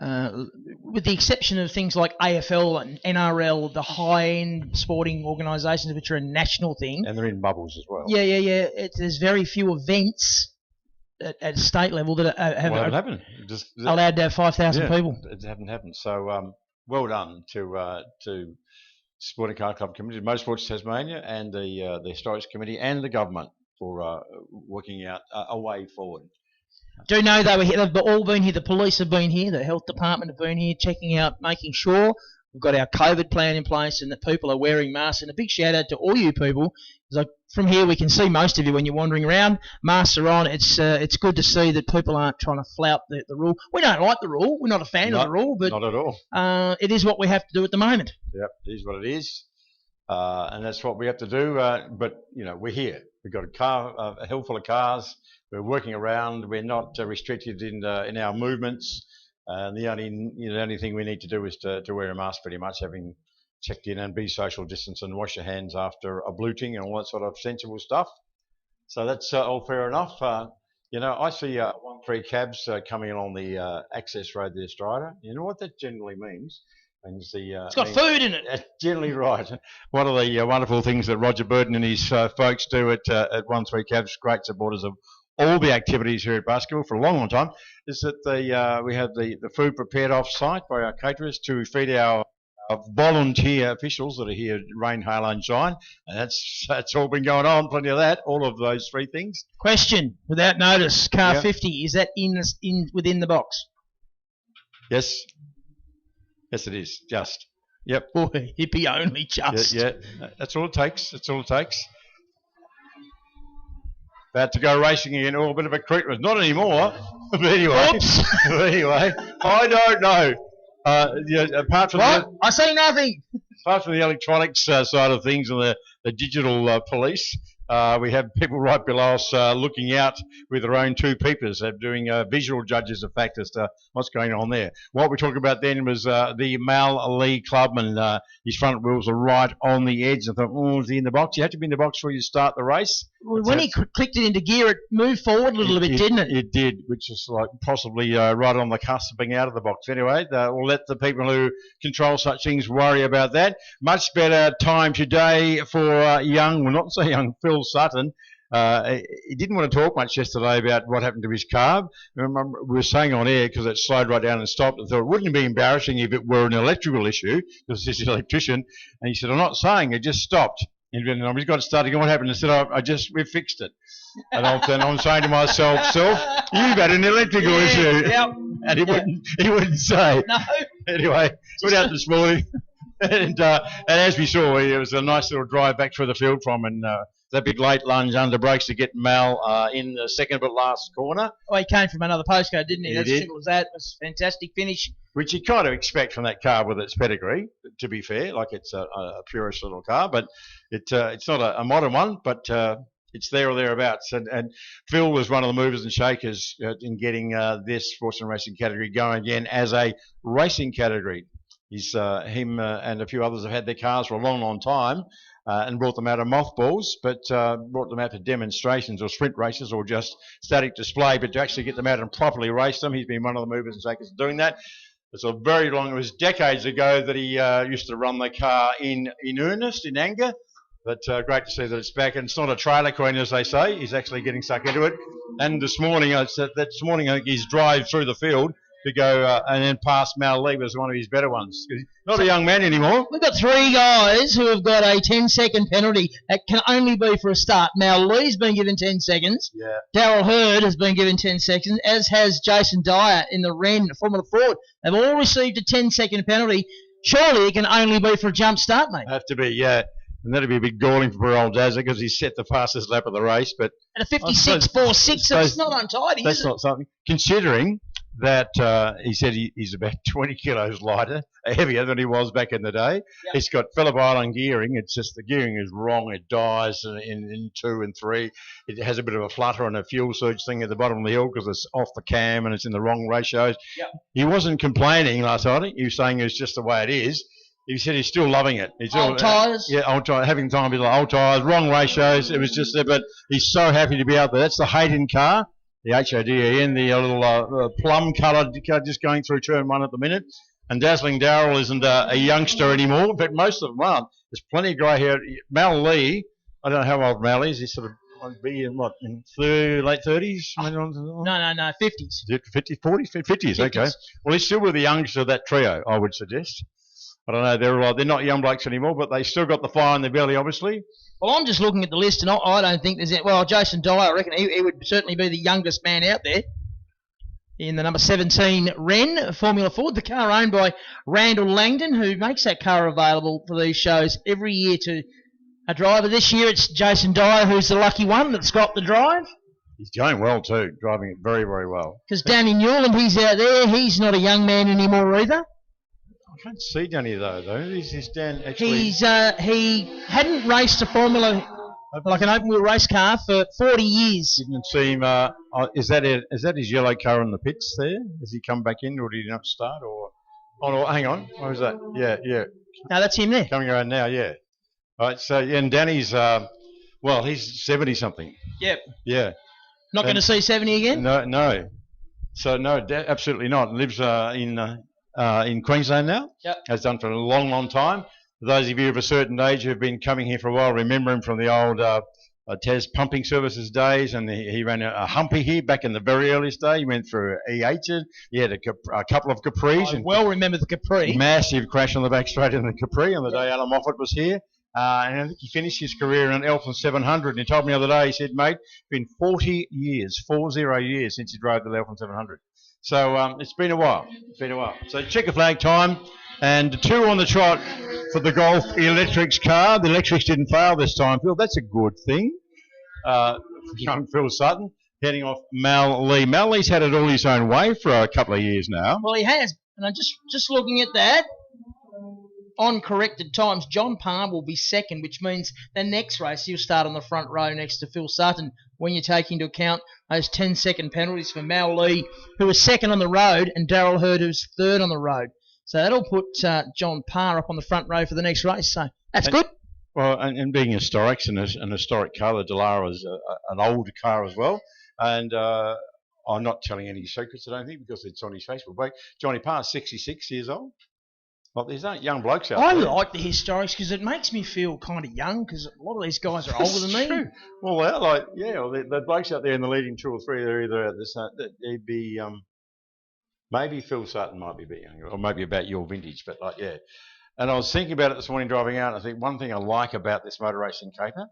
with the exception of things like AFL and NRL, the high-end sporting organisations, which are a national thing. And they're in bubbles as well. Yeah. There's very few events at state level that haven't happened. Allowed to have 5,000 people. It hasn't happened. So well done to Sporting Car Club Committee, Motorsports Tasmania, and the Historics Committee and the government for working out a way forward. Do know they've all been here. The police have been here. The health department have been here, checking out, making sure we've got our COVID plan in place and that people are wearing masks. And a big shout out to all you people. Like from here, we can see most of you when you're wandering around. Masks are on. It's good to see that people aren't trying to flout the rule. We don't like the rule. We're not a fan of the rule, but not at all. It is what we have to do at the moment. Yep, it is what it is, and that's what we have to do. But we're here. We've got a hill full of cars. We're working around. We're not restricted in our movements. The only thing we need to do is to wear a mask, pretty much, having checked in and be social distance and wash your hands after a bluting and all that sort of sensible stuff. So that's all fair enough. I see 1-3 cabs coming along the access road to Australia. You know what that generally means? It's got food in it. That's generally right. One of the wonderful things that Roger Burton and his folks do at 1-3 cabs, great supporters of all the activities here at Baskerville for a long, long time, is that we have the food prepared off-site by our caterers to feed our volunteer officials that are here, rain, hail and shine. And that's all been going on, plenty of that, all of those 3 things. Question, without notice, car 50, is that within the box? Yes. Yes, it is, just. Yep. Boy, hippie only, just. Yeah, that's all it takes. About to go racing again, a bit of a creep. Not anymore. But anyway. Oops. Anyway, I don't know. Apart from I see nothing. Apart from the electronics side of things and the digital police, we have people right below us looking out with their own 2 peepers, doing visual judges of fact as to what's going on there. What we're talking about then was the Mal Lee Clubman. His front wheels are right on the edge. I thought, is he in the box? You have to be in the box before you start the race. Well, when he clicked it into gear, it moved forward a little bit, didn't it? It did, which is like possibly right on the cusp of being out of the box. Anyway, we'll let the people who control such things worry about that. Much better time today for not so young, Phil Sutton. He didn't want to talk much yesterday about what happened to his car. Remember, we were saying on air because it slowed right down and stopped. I thought, wouldn't it be embarrassing if it were an electrical issue, because he's an electrician? And he said, I'm not saying it, just stopped. And he's got it started. What happened? I said, we fixed it. And I'm saying to myself, you've had an electrical issue. Yep. And he wouldn't say. No. Anyway, went out this morning. And as we saw, it was a nice little drive back through the field from, and that big late lunge under brakes to get Mal in the second but last corner. Oh, he came from another postcode, didn't he? He That's did. simple as that. It was a fantastic finish. Which you kind of expect from that car with its pedigree, to be fair. Like it's a purest little car, but it's not a modern one, but it's there or thereabouts. And Phil was one of the movers and shakers in getting this sports and racing category going again as a racing category. Him and a few others have had their cars for a long, long time and brought them out of mothballs, but brought them out to demonstrations or sprint races or just static display, but to actually get them out and properly race them. He's been one of the movers and shakers doing that. It was decades ago that he used to run the car in earnest, in anger, but great to see that it's back. And it's not a trailer queen, as they say. He's actually getting stuck into it. And this morning, I think his drive through the field to go and then past Mal Lee was one of his better ones. He's not a young man anymore. We've got 3 guys who have got a 10-second penalty. That can only be for a start. Mal Lee's been given 10 seconds. Yeah. Darryl Hurd has been given 10 seconds, as has Jason Dyer in the Wren Formula Ford. They've all received a 10-second penalty. Surely it can only be for a jump start, mate. Have to be, yeah. And that'd be a big galling for poor old Dazza because he set the fastest lap of the race. But at a 56.46, it's not untidy, that's is it? not something. Considering that he said he's about 20 kilos lighter, heavier than he was back in the day. Yep. He's got Phillip Island gearing. It's just the gearing is wrong. It dies in 2 and 3. It has a bit of a flutter and a fuel surge thing at the bottom of the hill because it's off the cam and it's in the wrong ratios. Yep. He wasn't complaining last night. He was saying it's just the way it is. He said he's still loving it. He's old tyres. Yeah, old tyres. Having time to be like old tyres, wrong ratios. It was just there, but he's so happy to be out there. That's the Hayden car. the HODEN, the little plum coloured, just going through turn one at the minute. And Dazzling Darrell isn't a youngster anymore, but most of them aren't. There's plenty of grey hair. Mal Lee, I don't know how old Mal is. He's sort of might be in what, in late 30s? No, 50s. 50, 40, 50s, okay. Well, he's still with the youngest of that trio, I would suggest. I don't know, they're not young blokes anymore, but they still got the fire in their belly, obviously. Well, I'm just looking at the list, and I don't think there's... Well, Jason Dyer, I reckon he would certainly be the youngest man out there. In the number 17 Wren Formula Ford, the car owned by Randall Langdon, who makes that car available for these shows every year to a driver. This year it's Jason Dyer who's the lucky one that's got the drive. He's going well too, driving it very, very well. Because Danny Newland, he's out there. He's not a young man anymore either. I can't see Danny though. He's Dan actually. He hadn't raced a Formula, like an open wheel race car, for 40 years. Didn't see him. Is that his yellow car in the pits there? Has he come back in, or did he not start? Or oh no, hang on. What was that? Yeah. No, that's him there. Coming around now, yeah. All right. So and Danny's well, he's 70 something. Yep. Yeah. Not going to see 70 again? No. So no, absolutely not. Lives in Queensland now. Yep. Has done for a long, long time. Those of you of a certain age who have been coming here for a while remember him from the old Tas Pumping Services days, and he ran a Humpy here back in the very earliest day. He went through EH. He had a couple of Capris. I well remember the Capri. Massive crash on the back straight in the Capri on the day Alan Moffat was here. And I think he finished his career in an Elfin 700. And he told me the other day, he said, mate, it's been 40 years since he drove the Elfin 700. So it's been a while. So checker flag time. And 2 on the trot for the Golf Electrics car. The Electrics didn't fail this time, Phil. That's a good thing. Young Phil Sutton heading off Mal Lee. Mal Lee's had it all his own way for a couple of years now. Well, he has. And I'm just looking at that. On corrected times, John Parr will be second, which means the next race he'll start on the front row next to Phil Sutton when you take into account those 10-second penalties for Mal Lee, who was second on the road, and Darryl Hurd, who's third on the road. So that'll put John Parr up on the front row for the next race. So that's good. Well, and being historic, and an historic car, the Dallara is an old car as well. And I'm not telling any secrets, I don't think, because it's on his Facebook page. Johnny Parr's 66 years old. Well, there's no young blokes out there. I like the historics because it makes me feel kind of young, because a lot of these guys are older than me. True. Well, the blokes out there in the leading 2 or 3, they're either at this. They'd be maybe Phil Sutton might be a bit younger, or maybe about your vintage, but yeah. And I was thinking about it this morning driving out, and I think one thing I like about this motor racing caper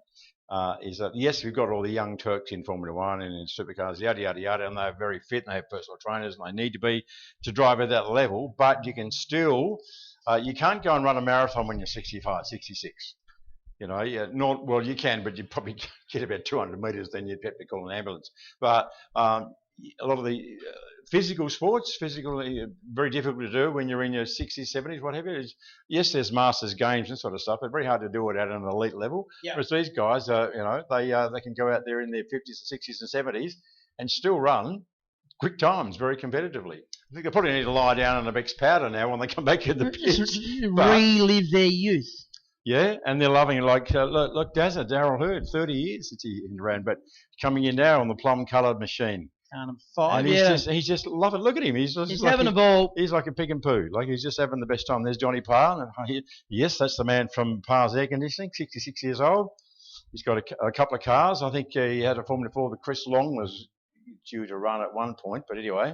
is that, yes, we've got all the young Turks in Formula 1 and in supercars, yada, yada, yada, and they're very fit, and they have personal trainers, and they need to be to drive at that level, but you can still, you can't go and run a marathon when you're 65, 66. You know, you can, but you'd probably get about 200 metres, then you'd have to call an ambulance. But a lot of the physical sports, very difficult to do when you're in your 60s, 70s, whatever. Yes, there's masters games and sort of stuff, but very hard to do it at an elite level. Yeah. Whereas these guys, they can go out there in their 50s, 60s, and 70s and still run quick times very competitively. I think they probably need to lie down on a Bex powder now when they come back in the pits. Relive their youth. Yeah, and they're loving it. Like, look, Darryl Hurd, 30 years since he ran, but coming in now on the plum-coloured machine. And he's just loving. Look at him. He's like having a ball. He's like a pig and poo. Like, he's just having the best time. There's Johnny Parr. Yes, that's the man from Parr's Air Conditioning, 66 years old. He's got a couple of cars. I think he had a Formula 4 that Chris Long was due to run at one point. But anyway.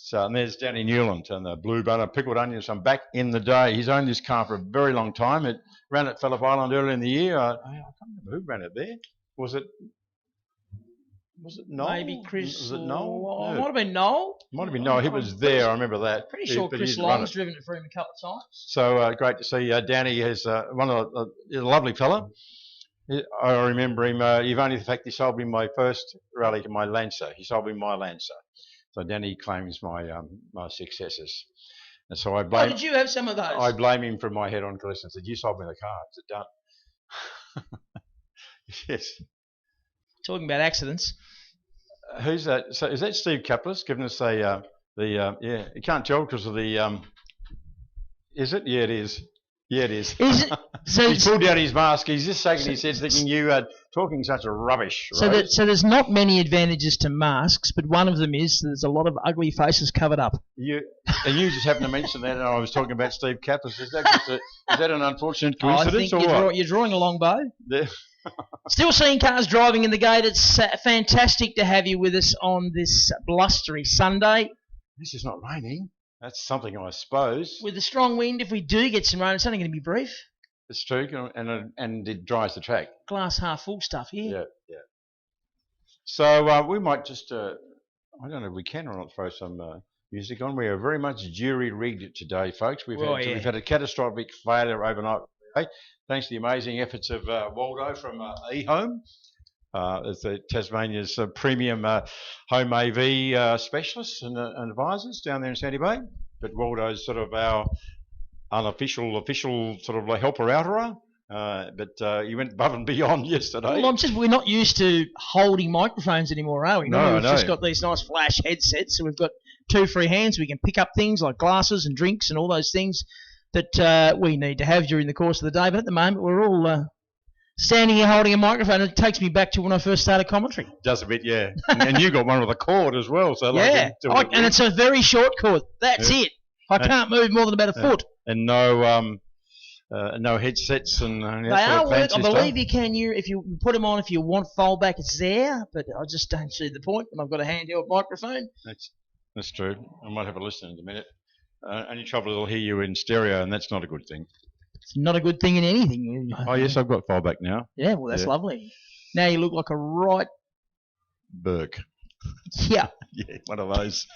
So, and there's Danny Newland and the Blue Butter Pickled Onions from back in the day. He's owned this car for a very long time. It ran at Phillip Island earlier in the year. I can't remember who ran it there. Was it Noel? Maybe Chris. Was it Noel? Might have been Noel. Might have been Noel. He was there. I remember that. Pretty sure Chris Long's driven it for him a couple of times. So great to see Danny. Has he's a lovely fella. I remember him. In fact, he sold me my first rally, my Lancer. He sold me my Lancer. So Danny claims my successes. And so I blame... Oh, did you have some of those? I blame him for my head-on collision. I said, you sold me the car. Is it done? Yes. Talking about accidents. Who's that? So is that Steve Kaplis giving us you can't tell because of the... Is it? Yeah, it is. Yeah, it is. Is it? So, He's pulled out his mask. He's just shaking his head, thinking you are talking such a rubbish. Rose. so there's not many advantages to masks, but one of them is there's a lot of ugly faces covered up. You just happened to mention that, and I was talking about Steve Kappas. Is that an unfortunate coincidence, I think or what? you're drawing a long bow. Yeah. Still seeing cars driving in the gate. It's fantastic to have you with us on this blustery Sunday. This is not raining. That's something, I suppose. With the strong wind, if we do get some rain, it's only going to be brief. It's true, and it dries the track. Glass half full stuff, yeah. Yeah. So we might just, I don't know if we can or not, throw some music on. We are very much jury-rigged today, folks. We've had a catastrophic failure overnight. Thanks to the amazing efforts of Waldo from eHome, as the Tasmania's premium home AV specialists and advisors down there in Sandy Bay. But Waldo's sort of our official sort of like helper-outerer. But he went above and beyond yesterday. Well, we're not used to holding microphones anymore, are we? No, we've just got these nice flash headsets, so we've got 2 free hands. We can pick up things like glasses and drinks and all those things that we need to have during the course of the day. But at the moment, we're all standing here holding a microphone. It takes me back to when I first started commentary. Does a bit, yeah. and you got one with a cord as well. So yeah, and it's a very short cord. That's it. I can't move more than about a foot. And no headsets and they are work. I believe you can. If you put them on, if you want fallback, it's there. But I just don't see the point when I've got a handheld microphone. That's true. I might have a listen in a minute. Only trouble it'll hear you in stereo, and that's not a good thing. It's not a good thing in anything. Oh yes, I've got fallback now. Yeah, well that's lovely. Now you look like a right Burke. Yeah. Yeah, one of those.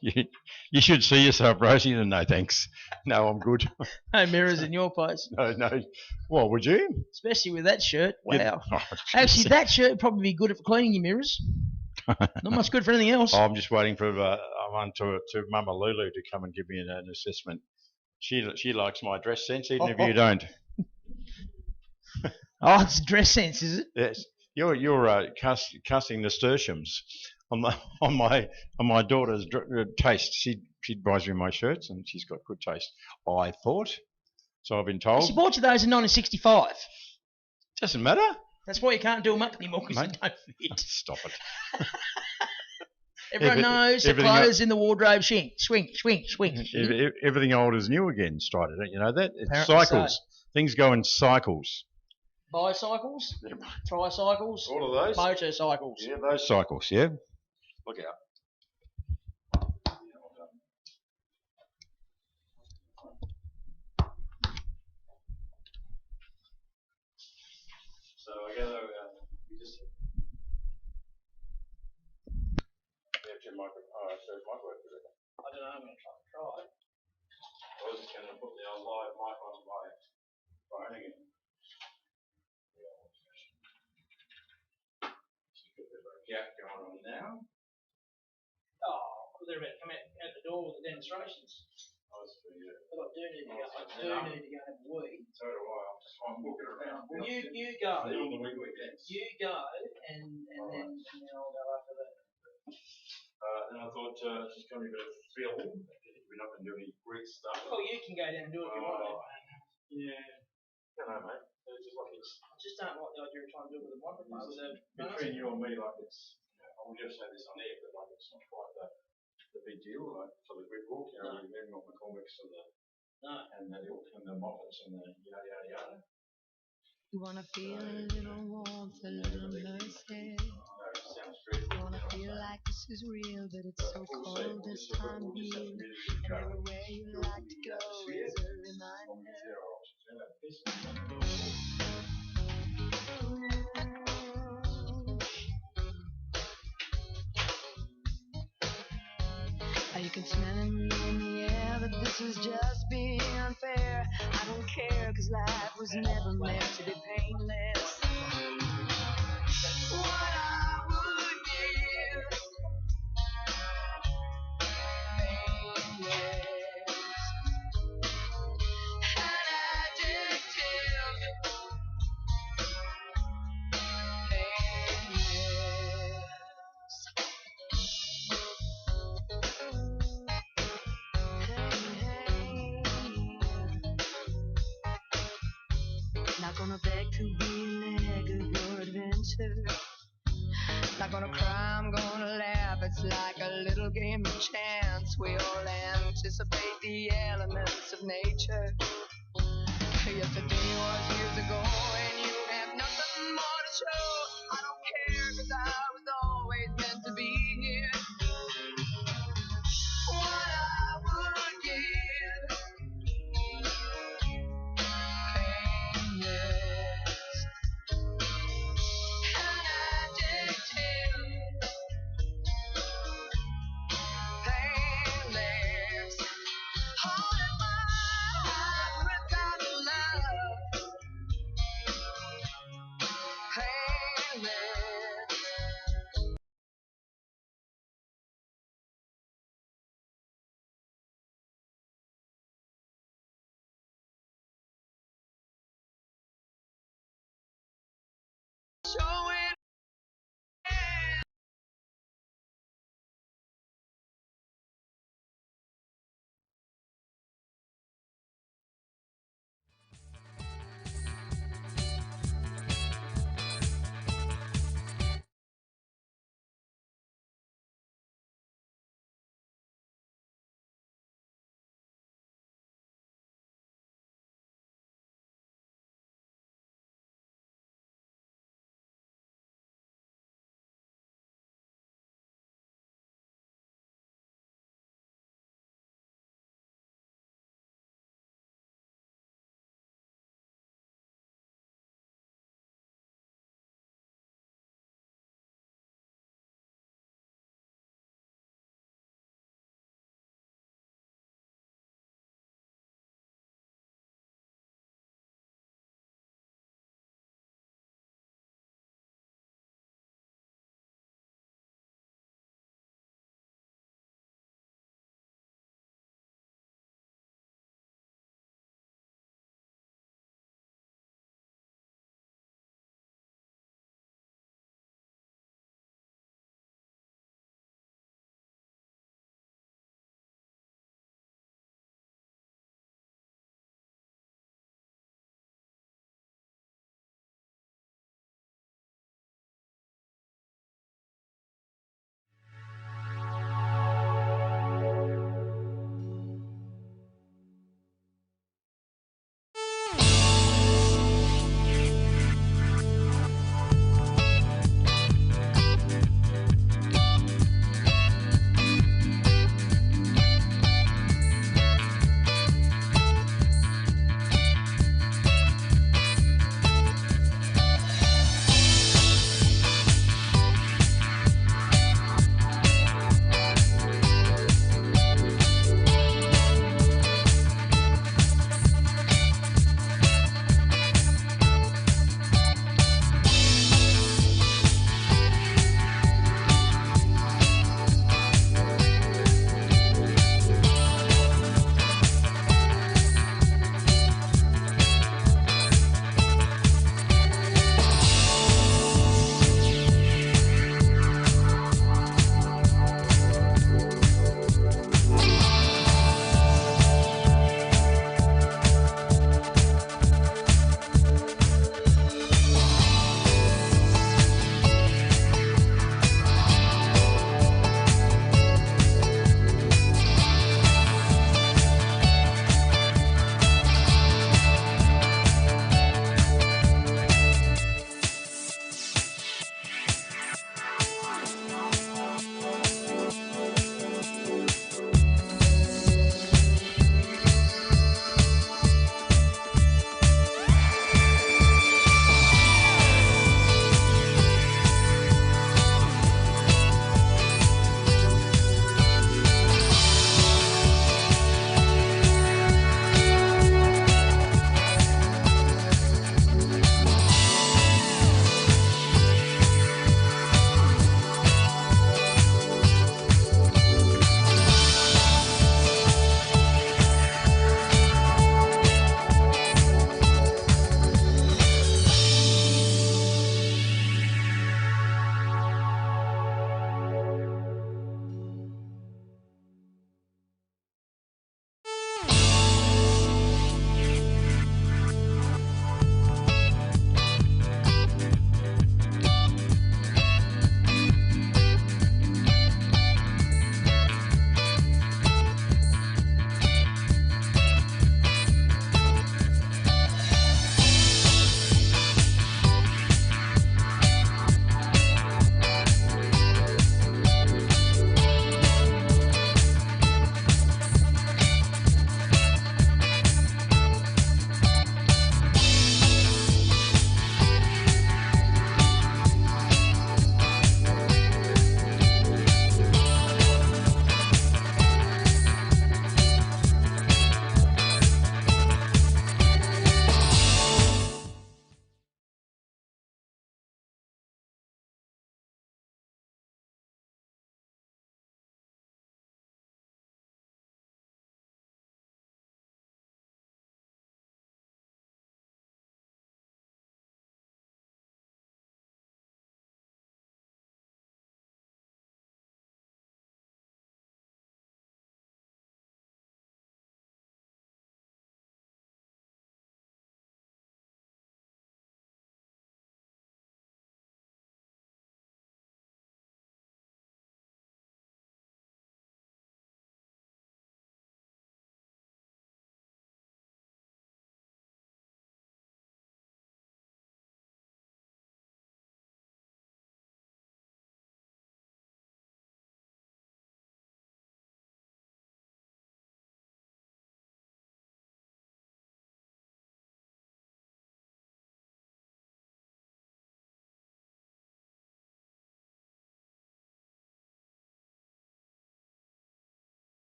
You should see yourself, Rosie. No, thanks. No, I'm good. No mirrors in your place. No. Well, would you? Especially with that shirt. Wow. Yeah. Actually, that shirt would probably be good for cleaning your mirrors. Not much good for anything else. I'm just waiting for to Mama Lulu to come and give me an assessment. She likes my dress sense, even if you don't. Oh, it's dress sense, is it? Yes. You're casting nasturtiums on my daughter's taste. She buys me my shirts, and she's got good taste. I thought. So I've been told. She bought you those in 1965. Doesn't matter. That's why you can't do them up anymore, because they don't fit. Stop it. Everyone knows the clothes in the wardrobe swing. Everything old is new again, Strider. Don't you know that? It's Apparently cycles. So. Things go in cycles. Bicycles, tricycles, all of those. Motorcycles. Yeah, those cycles. Yeah. Look out. So I gather we just have to microwave. I don't know. I'm going to try. I was just going to put the live mic on my phone again. Gap going on now. Oh, they're about to come out the door with the demonstrations. But I do need to go. Have a wee. So do I. I'm walking around. Well, you go. On the weekends. You go, and then I'll go after that. And I thought just going to be a bit of film. We're not going to do any Greek stuff. Well, you can go down and do it if you want. Yeah. I don't know, mate. I just don't like the idea of trying to do it with a microphone. Between you and me, like it's, I will just say this on air, but like it's not quite the big deal, like for the Greek walk, you know, we've got McCormick's and the ilk and the Moffats and the yada. You wanna feel a little warmth, a little mercy. You wanna feel like this is real, but it's so cold this time of year. And everywhere you like to go is a reminder. You can smell it in the air, but this is just being unfair. I don't care, 'cause life was never meant to be painless. What I would give, painless, an adjective, painless. Gonna beg to be leg of your adventure. Not gonna cry, I'm gonna laugh. It's like a little game of chance. We all anticipate the elements of nature. Yesterday was years ago, and you have nothing more to show. I don't care, 'cause I was always meant to be here. What I would give, painless, an adjective, painless. All of my without love.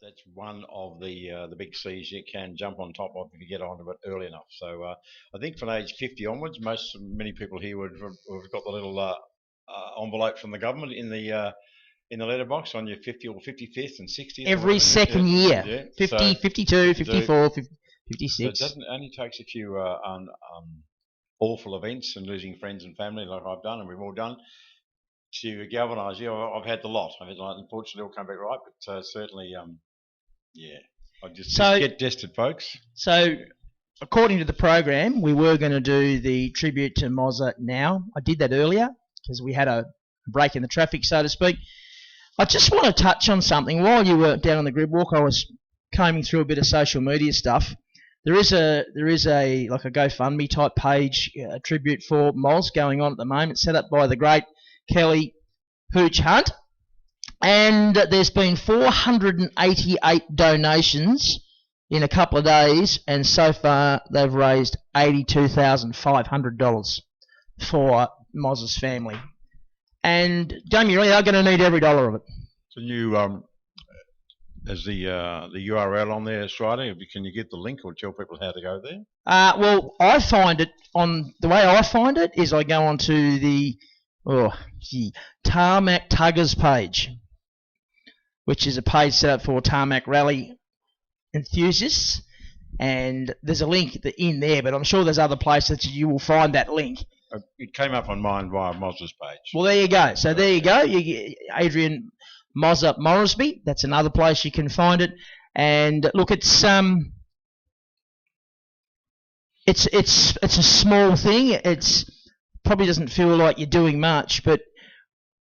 that's one of the big C's you can jump on top of if you get onto it early enough. So I think from age 50 onwards, many people here would have got the little envelope from the government in the letterbox on your 50 or 55th and 60th. Every second year. Yeah. 50, So 52, 54, 56. So it only takes a few awful events and losing friends and family like I've done and we've all done to galvanise you. I've had the lot. Unfortunately, it'll come back right, but certainly, I just get tested, folks. So, according to the program, we were going to do the tribute to Mozza now. I did that earlier because we had a break in the traffic, so to speak. I just want to touch on something. While you were down on the grid walk, I was combing through a bit of social media stuff. There is a like a GoFundMe type page, a tribute for Moz going on at the moment, set up by the great Kelly Hooch Hunt, and there's been 488 donations in a couple of days, and so far they've raised $82,500 for Moz's family. And don't you really are going to need every dollar of it. Can you, is the URL on there, Strider? Can you give the link or tell people how to go there? Well, I find it the way I find it is I go onto the Tarmac Tuggers page, which is a page set up for Tarmac Rally enthusiasts, and there's a link in there, but I'm sure there's other places that you will find that link. It came up on mine via Moz's page. Well, there you go. So there you go. Adrian Mozza Moresby. That's another place you can find it. And look, it's a small thing. It's probably doesn't feel like you're doing much, but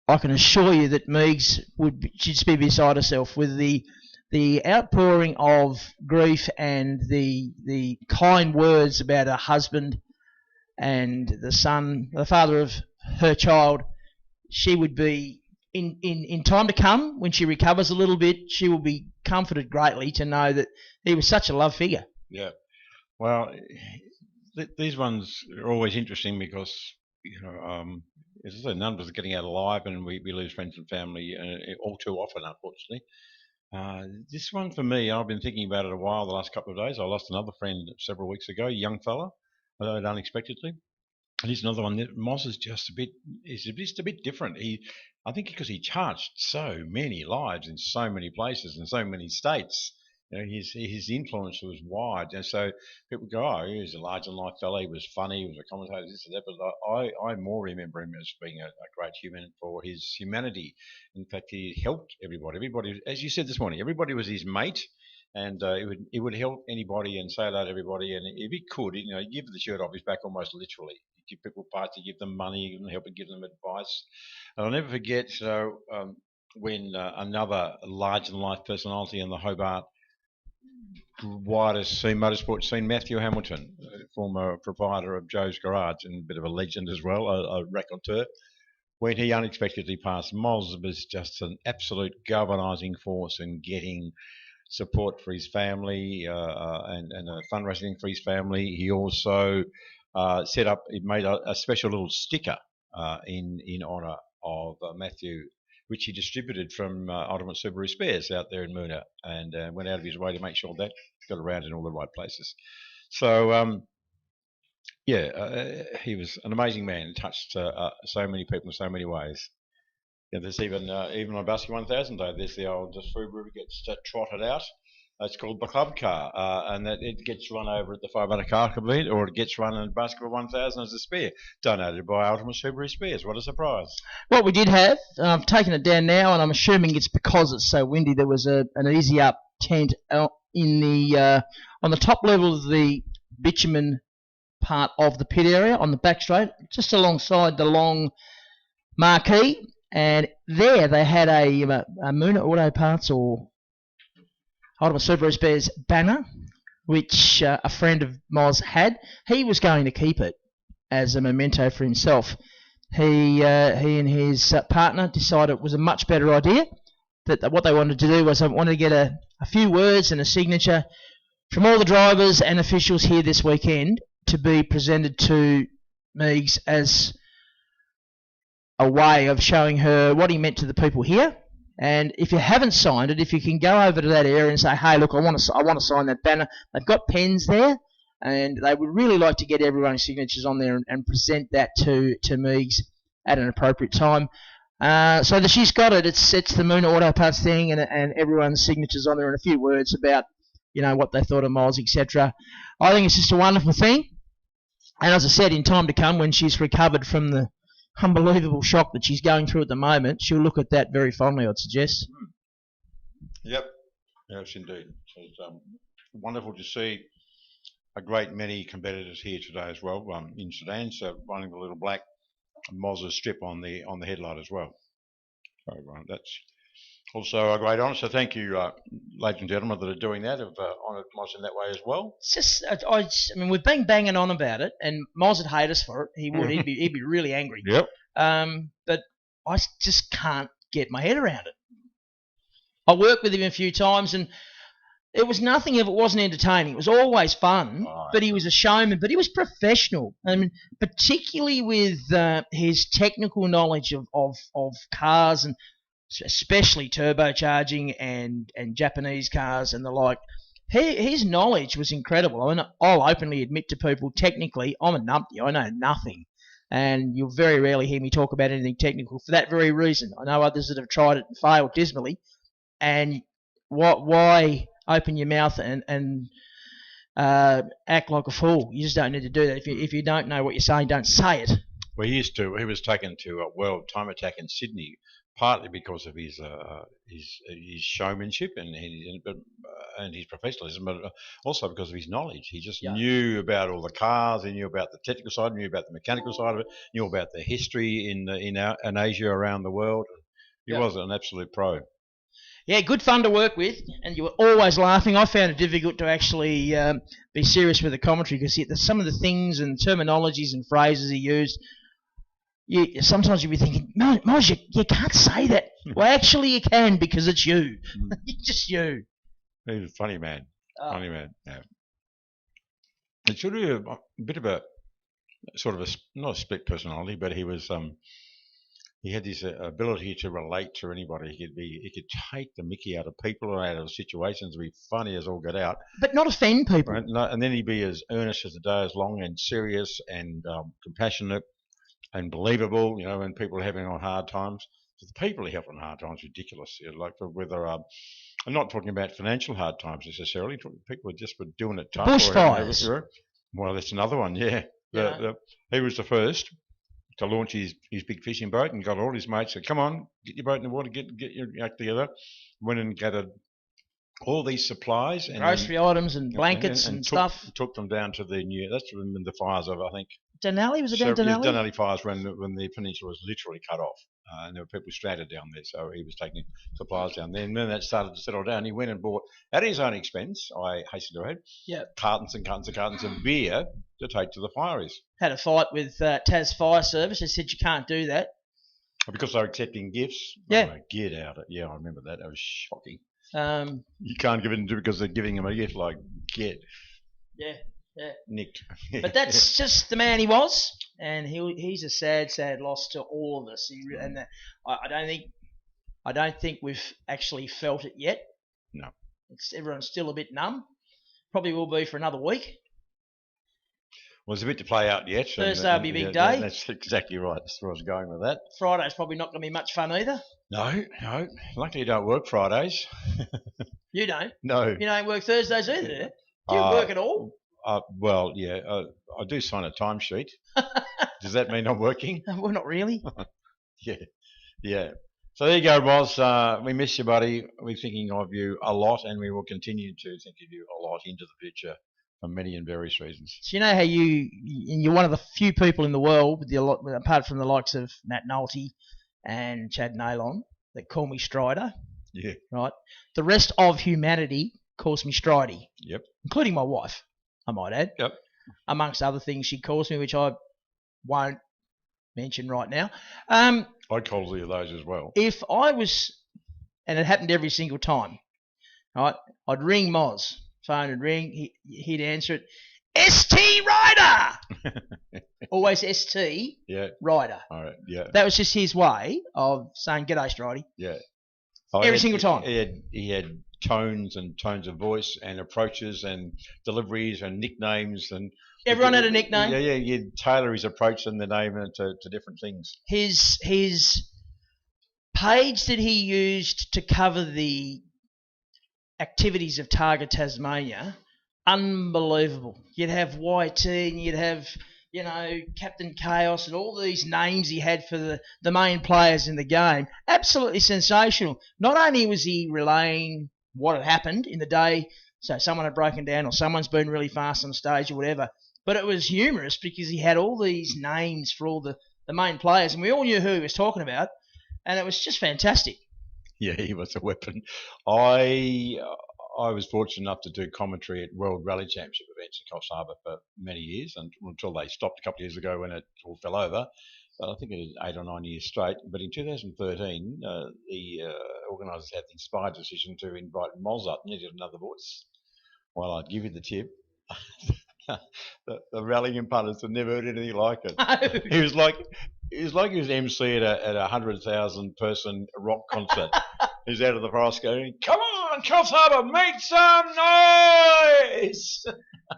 I can assure you that Meigs should just be beside herself with the outpouring of grief and the kind words about her husband and the son, the father of her child. She would be, in time to come, when she recovers a little bit, she will be comforted greatly to know that he was such a love figure. Yeah. Well, these ones are always interesting because, as I say, none of us are getting out alive and we lose friends and family all too often, unfortunately. This one for me, I've been thinking about it a while the last couple of days. I lost another friend several weeks ago, a young fella, unexpectedly. And he's another one. Moz is just a bit different. I think because he touched so many lives in so many places in so many states. His influence was wide, and so people go, "Oh, he was a large-than-life fella. He was funny. He was a commentator, this and that." But I more remember him as being a great human for his humanity. In fact, he helped everybody. Everybody, as you said this morning, everybody was his mate, and he would help anybody and say hello to everybody. And if he could, he'd give the shirt off his back almost literally. He'd give people parts, he'd give them money, and help and give them advice. And I'll never forget. When another large-than-life personality in the Hobart widest motorsport scene, Matthew Hamilton, former proprietor of Joe's Garage and a bit of a legend as well, a raconteur, when he unexpectedly passed, Moz was just an absolute galvanising force in getting support for his family and fundraising for his family. He also he made a special little sticker in honour of Matthew, which he distributed from Ultimate Subaru Spares out there in Moona, and went out of his way to make sure that got around in all the right places. So, he was an amazing man and touched so many people in so many ways. There's even on Baskerville 1000 Day, there's the old Subaru gets trotted out. It's called the club car, and that it gets run over at the 500 car complete, or it gets run in Baskerville 1000 as a spare, donated by Ultimate Subaru Spares. What a surprise! What we did have, I've taken it down now, and I'm assuming it's because it's so windy. There was an easy up tent in the on the top level of the bitumen part of the pit area on the back straight, just alongside the long marquee, and there they had a Moona Auto Parts or Ultimate Subaru Spares banner, which a friend of Moz had. He was going to keep it as a memento for himself. He and his partner decided it was a much better idea. That what they wanted to do was they wanted to get a few words and a signature from all the drivers and officials here this weekend to be presented to Meigs as a way of showing her what he meant to the people here And if you haven't signed it, if you can go over to that area and say, hey, look, I want to sign that banner. They've got pens there, and they would really like to get everyone's signatures on there and present that to Meegs at an appropriate time. So that she's got it. It's the Moon Auto Parts thing, and everyone's signatures on there, and a few words about, what they thought of Moz, etc. I think it's just a wonderful thing. And as I said, in time to come, when she's recovered from the unbelievable shock that she's going through at the moment, she'll look at that very fondly, I'd suggest. Yep. Yes, indeed. So it's wonderful to see a great many competitors here today as well in Sudan. So running the little black Moz strip on the headlight as well. So that's also a great honour. So thank you, ladies and gentlemen, that are doing that, have honoured Moz in that way as well. It's just, I mean, we've been banging on about it, and Moz would hate us for it. He would. He'd be really angry. Yep. But I just can't get my head around it. I worked with him a few times, and it was nothing if it wasn't entertaining. It was always fun, but he was a showman, but he was professional. I mean, particularly with his technical knowledge of cars, and especially turbocharging and Japanese cars and the like. His knowledge was incredible. I mean, I'll openly admit to people, technically, I'm a numpty. I know nothing. And you'll very rarely hear me talk about anything technical for that very reason. I know others that have tried it and failed dismally. And why open your mouth and act like a fool? You just don't need to do that. If you don't know what you're saying, don't say it. Well, he was taken to a World Time Attack in Sydney, partly because of his showmanship and his professionalism, but also because of his knowledge. He just knew about all the cars. He knew about the technical side, knew about the mechanical side of it, knew about the history in Asia, around the world. He was an absolute pro. Yeah, good fun to work with, and you were always laughing. I found it difficult to actually be serious with the commentary because some of the things and terminologies and phrases he used, sometimes you'd be thinking, Moz, you can't say that. Well, actually you can, because it's you. Just you. He was a funny man. Funny man, yeah. It should be a bit of a, sort of not a split personality, but he was... he had this ability to relate to anybody. He could take the mickey out of people or out of situations, be funny as all get out, but not offend people. And then he'd be as earnest as the day is long, and serious and compassionate and believable. When people are having hard times, so the people he helped on hard times, ridiculous. Like whether I'm not talking about financial hard times necessarily. People just were doing it tough. Bushfires. Well, that's another one. Yeah. He was the first to launch his big fishing boat, and got all his mates said, come on, get your boat in the water, get your act together. Went and gathered all these supplies and grocery items and blankets and stuff. Took them down to that's when the fires of, I think, Denali, was it down Denali? Denali fires when the peninsula was literally cut off, and there were people stranded down there. So he was taking supplies down there, and then that started to settle down. He went and bought, at his own expense, I hasten to add, cartons and cartons and cartons of beer to take to the fireys. Had a fight with Tas Fire Service. They said you can't do that because they're accepting gifts. Yeah, get out of it. Yeah, I remember that. That was shocking. You can't give it to because they're giving him a gift. Like, get. Yeah. Nicked. But that's just the man he was, and he's a sad loss to all of us. I don't think we've actually felt it yet. No. Everyone's still a bit numb. Probably will be for another week. Well, there's a bit to play out yet. Thursday will be a big day. That's exactly right. That's where I was going with that. Friday's probably not going to be much fun either. No. Luckily you don't work Fridays. You don't? No. You don't work Thursdays either? Do you work at all? Well, yeah. I do sign a timesheet. Does that mean I'm working? Well, not really. Yeah. So there you go, Roz. We miss you, buddy. We're thinking of you a lot, and we will continue to think of you a lot into the future for many and various reasons. So you know how you're one of the few people in the world, apart from the likes of Matt Nolte and Chad Nalon, that call me Strider. Yeah. Right? The rest of humanity calls me Stridey. Yep. Including my wife, I might add. Yep. Amongst other things she calls me, which I won't mention right now. I call you those as well. If I was, and it happened every single time, right? I'd ring Moz. Phone would ring. He'd answer it. ST Rider! Always ST Rider. All right, yeah. That was just his way of saying, g'day, Stridey. Yeah. Every single time. He had tones of voice and approaches and deliveries and nicknames and Everyone had a nickname. Yeah, you'd tailor his approach and the name to different things. His page that he used to cover the activities of Targa Tasmania, unbelievable. You'd have YT and you'd have, Captain Chaos and all these names he had for the main players in the game. Absolutely sensational. Not only was he relaying what had happened in the day, so someone had broken down or someone's been really fast on stage or whatever, but it was humorous because he had all these names for all the main players, and we all knew who he was talking about, and it was just fantastic. Yeah, he was a weapon. I was fortunate enough to do commentary at World Rally Championship events in Coffs Harbour for many years, until they stopped a couple of years ago when it all fell over. But I think it was 8 or 9 years straight. But in 2013, the organisers had the inspired decision to invite Moz up, needed another voice. Well, I'd give you the tip. the rallying punters had never heard anything like it. No. He was like he was MC at a 100,000 person rock concert. He's out of the forest going, "Come on, Coffs Harbour, make some noise!"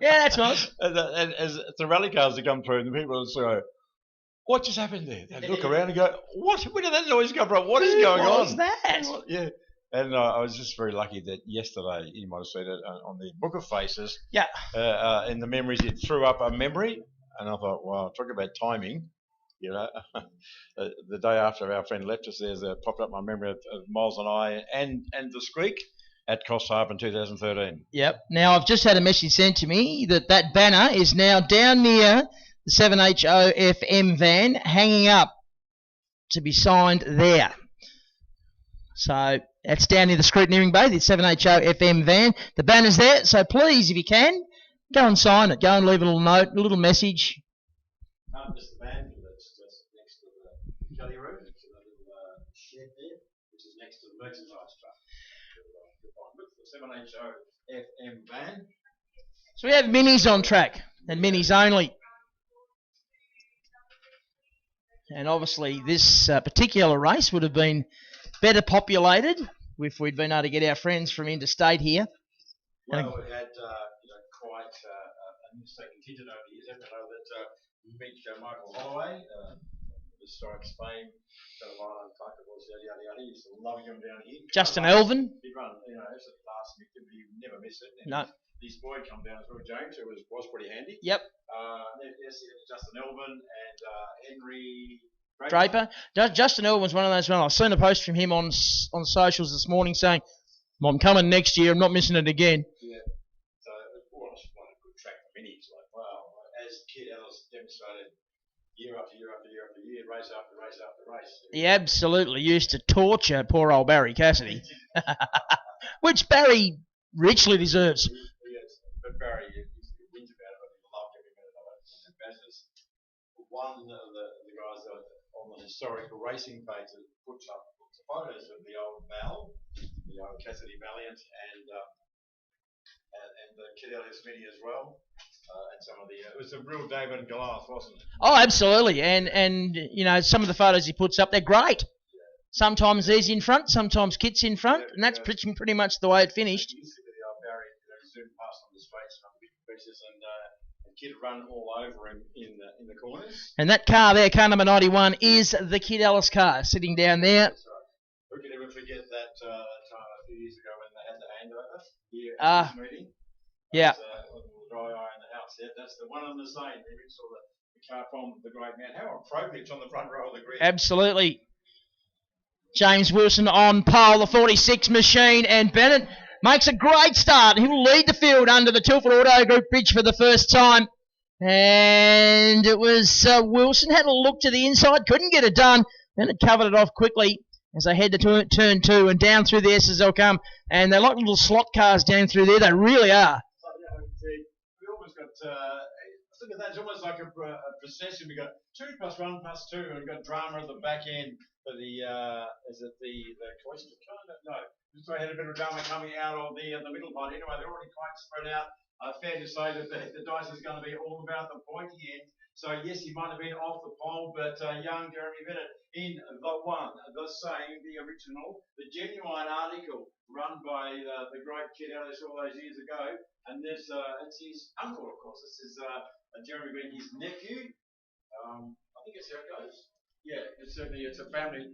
Yeah, that's nice. And as the rally cars that come through, and the people will say, "What just happened there?" They look around and go, "What? Where did that noise come from? What is going on?" What was that? Yeah. And I was just very lucky that yesterday, you might have seen it on the Book of Faces. Yeah. In the memories, it threw up a memory, and I thought, wow, talk about timing. The day after our friend left us, popped up my memory of Miles and I and the Squeak at Coffs Harbour in 2013. Yep. Now, I've just had a message sent to me that banner is now down near the 7HO-FM van, hanging up to be signed there. So that's down near the scrutineering bay, the 7HO-FM van. The banner's there, so please, if you can, go and sign it. Go and leave a little note, a little message. Not just the van, that's just next to the jelly room. It's a little shed there, which is next to the merchandise truck. Look for the 7HO-FM van. So we have minis on track, and minis only. And obviously this particular race would have been better populated if we'd been able to get our friends from interstate here. Well, we had quite an interstate contingent over the years. I know that we meet Michael Holloway, historic Spain, Island, he used to love him down here. Justin Elvin. He'd run, it was a last victim, but he'd never miss it. And no. His boy come down as well, James, who was pretty handy. Yep. Yes, Justin Elvin and Henry Draper. Justin Elvin's one of those. I've seen a post from him on socials this morning saying, "I'm coming next year. I'm not missing it again." Yeah. So it was quite a good track for minis. Like, wow, as Kid Ellis demonstrated year after year after year after year, race after race after race. He absolutely used to torture poor old Barry Cassidy, which Barry richly deserves. Yes, but Barry used to whinge about it, but he loved every minute of it. And Baz one of the guys on the historical racing page that puts up photos of the old Val, the old Cassidy Valiant, and the Kid Ellis Mini as well. And some of it was a real David and Goliath, wasn't it? Oh, absolutely. And some of the photos he puts up, they're great. Sometimes he's in front, sometimes Kit's in front, and that's pretty much the way it finished. You see the Barry zoom past on the straights and on the big pieces, and Kid run all over him in the corners. And that car there, car number 91, is the Kid Ellis car sitting down there. That's right. Who can ever forget that time a few years ago when they had the handover here at this meeting? Yeah. Dry eye in the house. Yeah, that's the one on the same. They saw the car from the great man. How appropriate on the front row of the grid. Absolutely. James Wilson on pole, the 46 machine, and Bennett makes a great start. He will lead the field under the Tilford Auto Group bridge for the first time. And it was Wilson had a look to the inside, couldn't get it done, then it covered it off quickly as they head to turn 2 and down through the SSL come. And they're like little slot cars down through there. They really are. We almost got, look at that, it's almost like a procession. We got 2 + 1 + 2, and we've got drama at the back end for the, is it the Cloister car? No. So I had a bit of drama coming out of the middle part. Anyway, they're already quite spread out. Fair to say that the dice is going to be all about the pointy end. So yes, he might have been off the pole, but young Jeremy Bennett in the one, the same, the original, the genuine article run by the great Kid Ellis all those years ago. And this, it's his uncle, of course. This is Jeremy Bennett, his nephew. I think it's how it goes. Yeah, it's a family.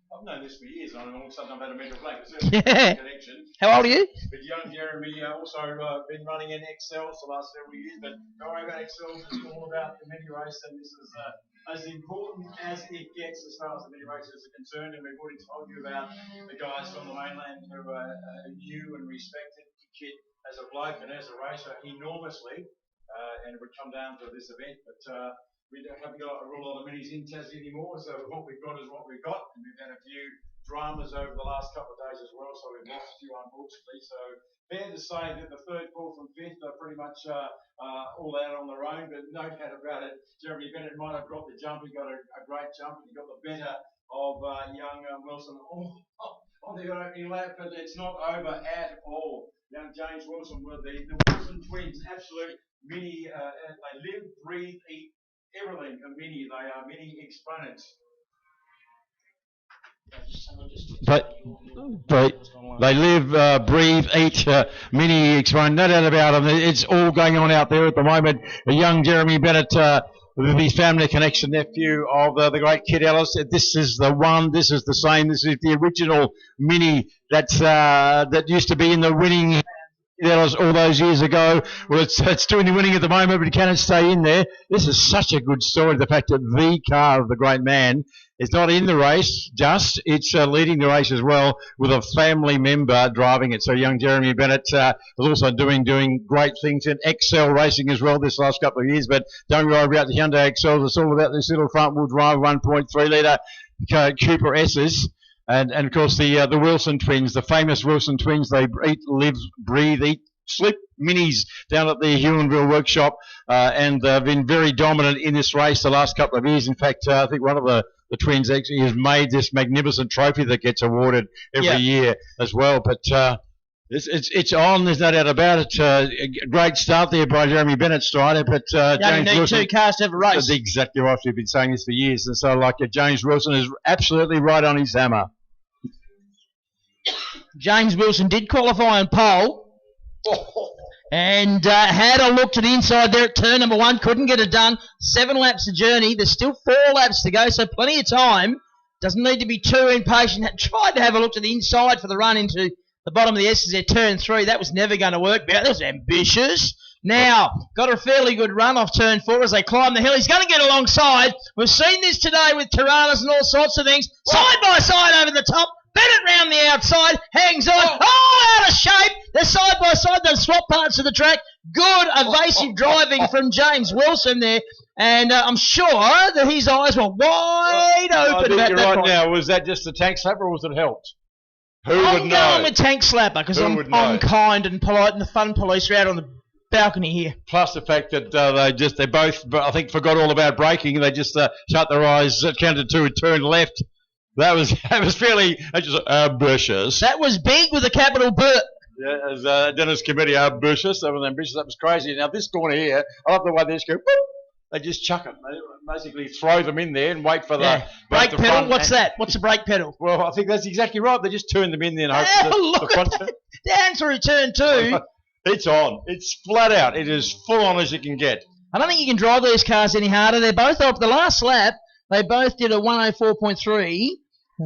I've known this for years, and all of a sudden I've had a mental blank. It's certainly a connection. How old are you? But young Jeremy also been running in Excel for the last several years. But don't worry about Excel, it's all about the mini race, and this is as important as it gets as far as the mini races are concerned. And we've already told you about the guys from the mainland who knew and respected Kit as a bloke and as a racer enormously, and it would come down to this event. But we haven't got a lot of minis in Tassie anymore, so what we've got is what we've got. And we've had a few dramas over the last couple of days as well, so we've lost a few unfortunately. So fair to say that the third, fourth and fifth are pretty much all out on their own, but no doubt about it, Jeremy Bennett might have got the jump. He got a great jump, and he got the better of young Wilson on the opening lap, but it's not over at all. Young James Wilson were the Wilson twins, absolute mini, they live, breathe, eat everything a mini. They are mini exponents. They live, breathe, eat mini exponent. No doubt about them. It's all going on out there at the moment. A young Jeremy Bennett with his family connection, nephew of the great Kid Ellis. This is the one. This is the same. This is the original mini that used to be in the winning. That was all those years ago. Well, it's doing the winning at the moment, but it cannot stay in there. This is such a good story. The fact that the car of the great man is not in the race, it's leading the race as well with a family member driving it. So young Jeremy Bennett was also doing great things in Excel racing as well this last couple of years. But don't worry about the Hyundai Excels. It's all about this little front-wheel drive 1.3 litre Cooper S's. And of course the Wilson twins, the famous Wilson twins, they eat, live, breathe, eat, sleep minis down at the Huonville workshop, and been very dominant in this race the last couple of years. In fact, I think one of the twins actually has made this magnificent trophy that gets awarded every year as well. But it's on, there's no doubt about it. A great start there by Jeremy Bennett, Strider, but James Wilson, 2 cars to have a race. That's exactly right. We've been saying this for years, and so James Wilson is absolutely right on his hammer. James Wilson did qualify on pole and had a look to the inside there at turn number 1. Couldn't get it done. 7 laps to journey. There's still 4 laps to go, so plenty of time. Doesn't need to be too impatient. Tried to have a look to the inside for the run into the bottom of the S's there, turn 3. That was never going to work. That was ambitious. Now, got a fairly good run off turn 4 as they climb the hill. He's going to get alongside. We've seen this today with Tiranas and all sorts of things. Side by side over the top. Bennett round the outside, hangs on, out of shape. They're side by side, they've swapped parts of the track. Good evasive driving from James Wilson there, and I'm sure that his eyes were wide open at that point. Now, was that just a tank slapper or was it helped? I'm going with tank slapper because I'm kind and polite, and the fun police are out on the balcony here. Plus the fact that they both, I think, forgot all about braking. They just shut their eyes, counted 2 and turned left. That was fairly ambitious. That was big with a capital B. Yeah, as Dennis Committee, ambitious. That was ambitious. That was crazy. Now this corner here, I love the way they just go. Boop, they just chuck them. They basically throw them in there and wait for the brake pedal. What's that? What's a brake pedal? Well, I think that's exactly right. They just turn them in there and hope look at that. Down through turn 2. It's on. It's flat out. It is full on as you can get. I don't think you can drive these cars any harder. They're both off the last lap. They both did a 104.3.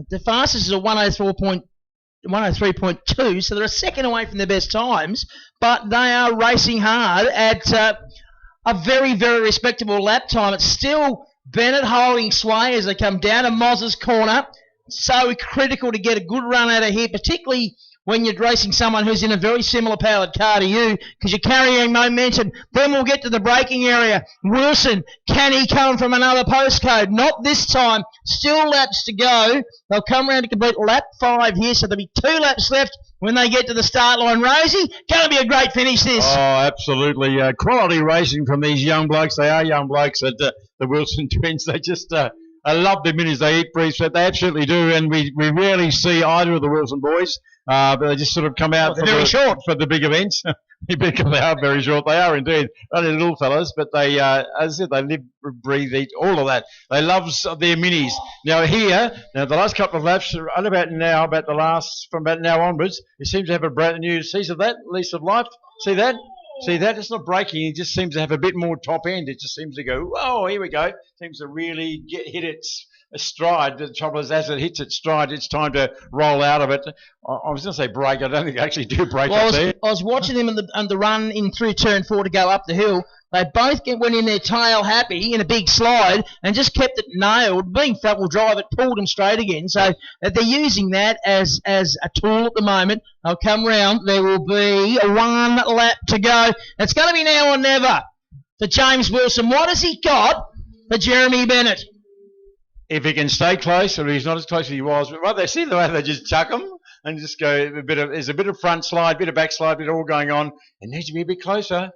The fastest is a 103.2, so they're a second away from their best times, but they are racing hard at a very, very respectable lap time. It's still Bennett holding sway as they come down to Moz's corner. So critical to get a good run out of here, particularly when you're racing someone who's in a very similar powered car to you, because you're carrying momentum. Then we'll get to the braking area. Wilson, can he come from another postcode? Not this time. Still laps to go. They'll come around to complete lap 5 here, so there'll be 2 laps left when they get to the start line. Rosie, going to be a great finish this. Oh, absolutely. Quality racing from these young blokes. They are young blokes at the Wilson twins. They just... I love the minis. They eat, breathe, sweat. They absolutely do, and we rarely see either of the Wilson boys. But they just sort of come out for the big events. Because they are very short. They are indeed. Only little fellas, but they, as I said, they live, breathe, eat, all of that. They love their minis. Now the last couple of laps, from about now onwards, he seems to have a brand new, sees of that, lease of life. See that? See that? It's not braking. It just seems to have a bit more top end. It just seems to go, whoa, here we go. Seems to really hit its stride. The trouble is, as it hits its stride, it's time to roll out of it. I was going to say brake. I don't think they actually do brake up there. I was watching them on the run in through turn 4 to go up the hill. They both went in their tail happy in a big slide and just kept it nailed. Being front-wheel drive, it pulled them straight again. So they're using that as a tool at the moment. They'll come round. There will be 1 lap to go. It's going to be now or never for James Wilson. What has he got for Jeremy Bennett? If he can stay close, or he's not as close as he was, but they see the way they just chuck him and just go there's a bit of front slide, bit of back slide, bit all going on. It needs to be a bit closer.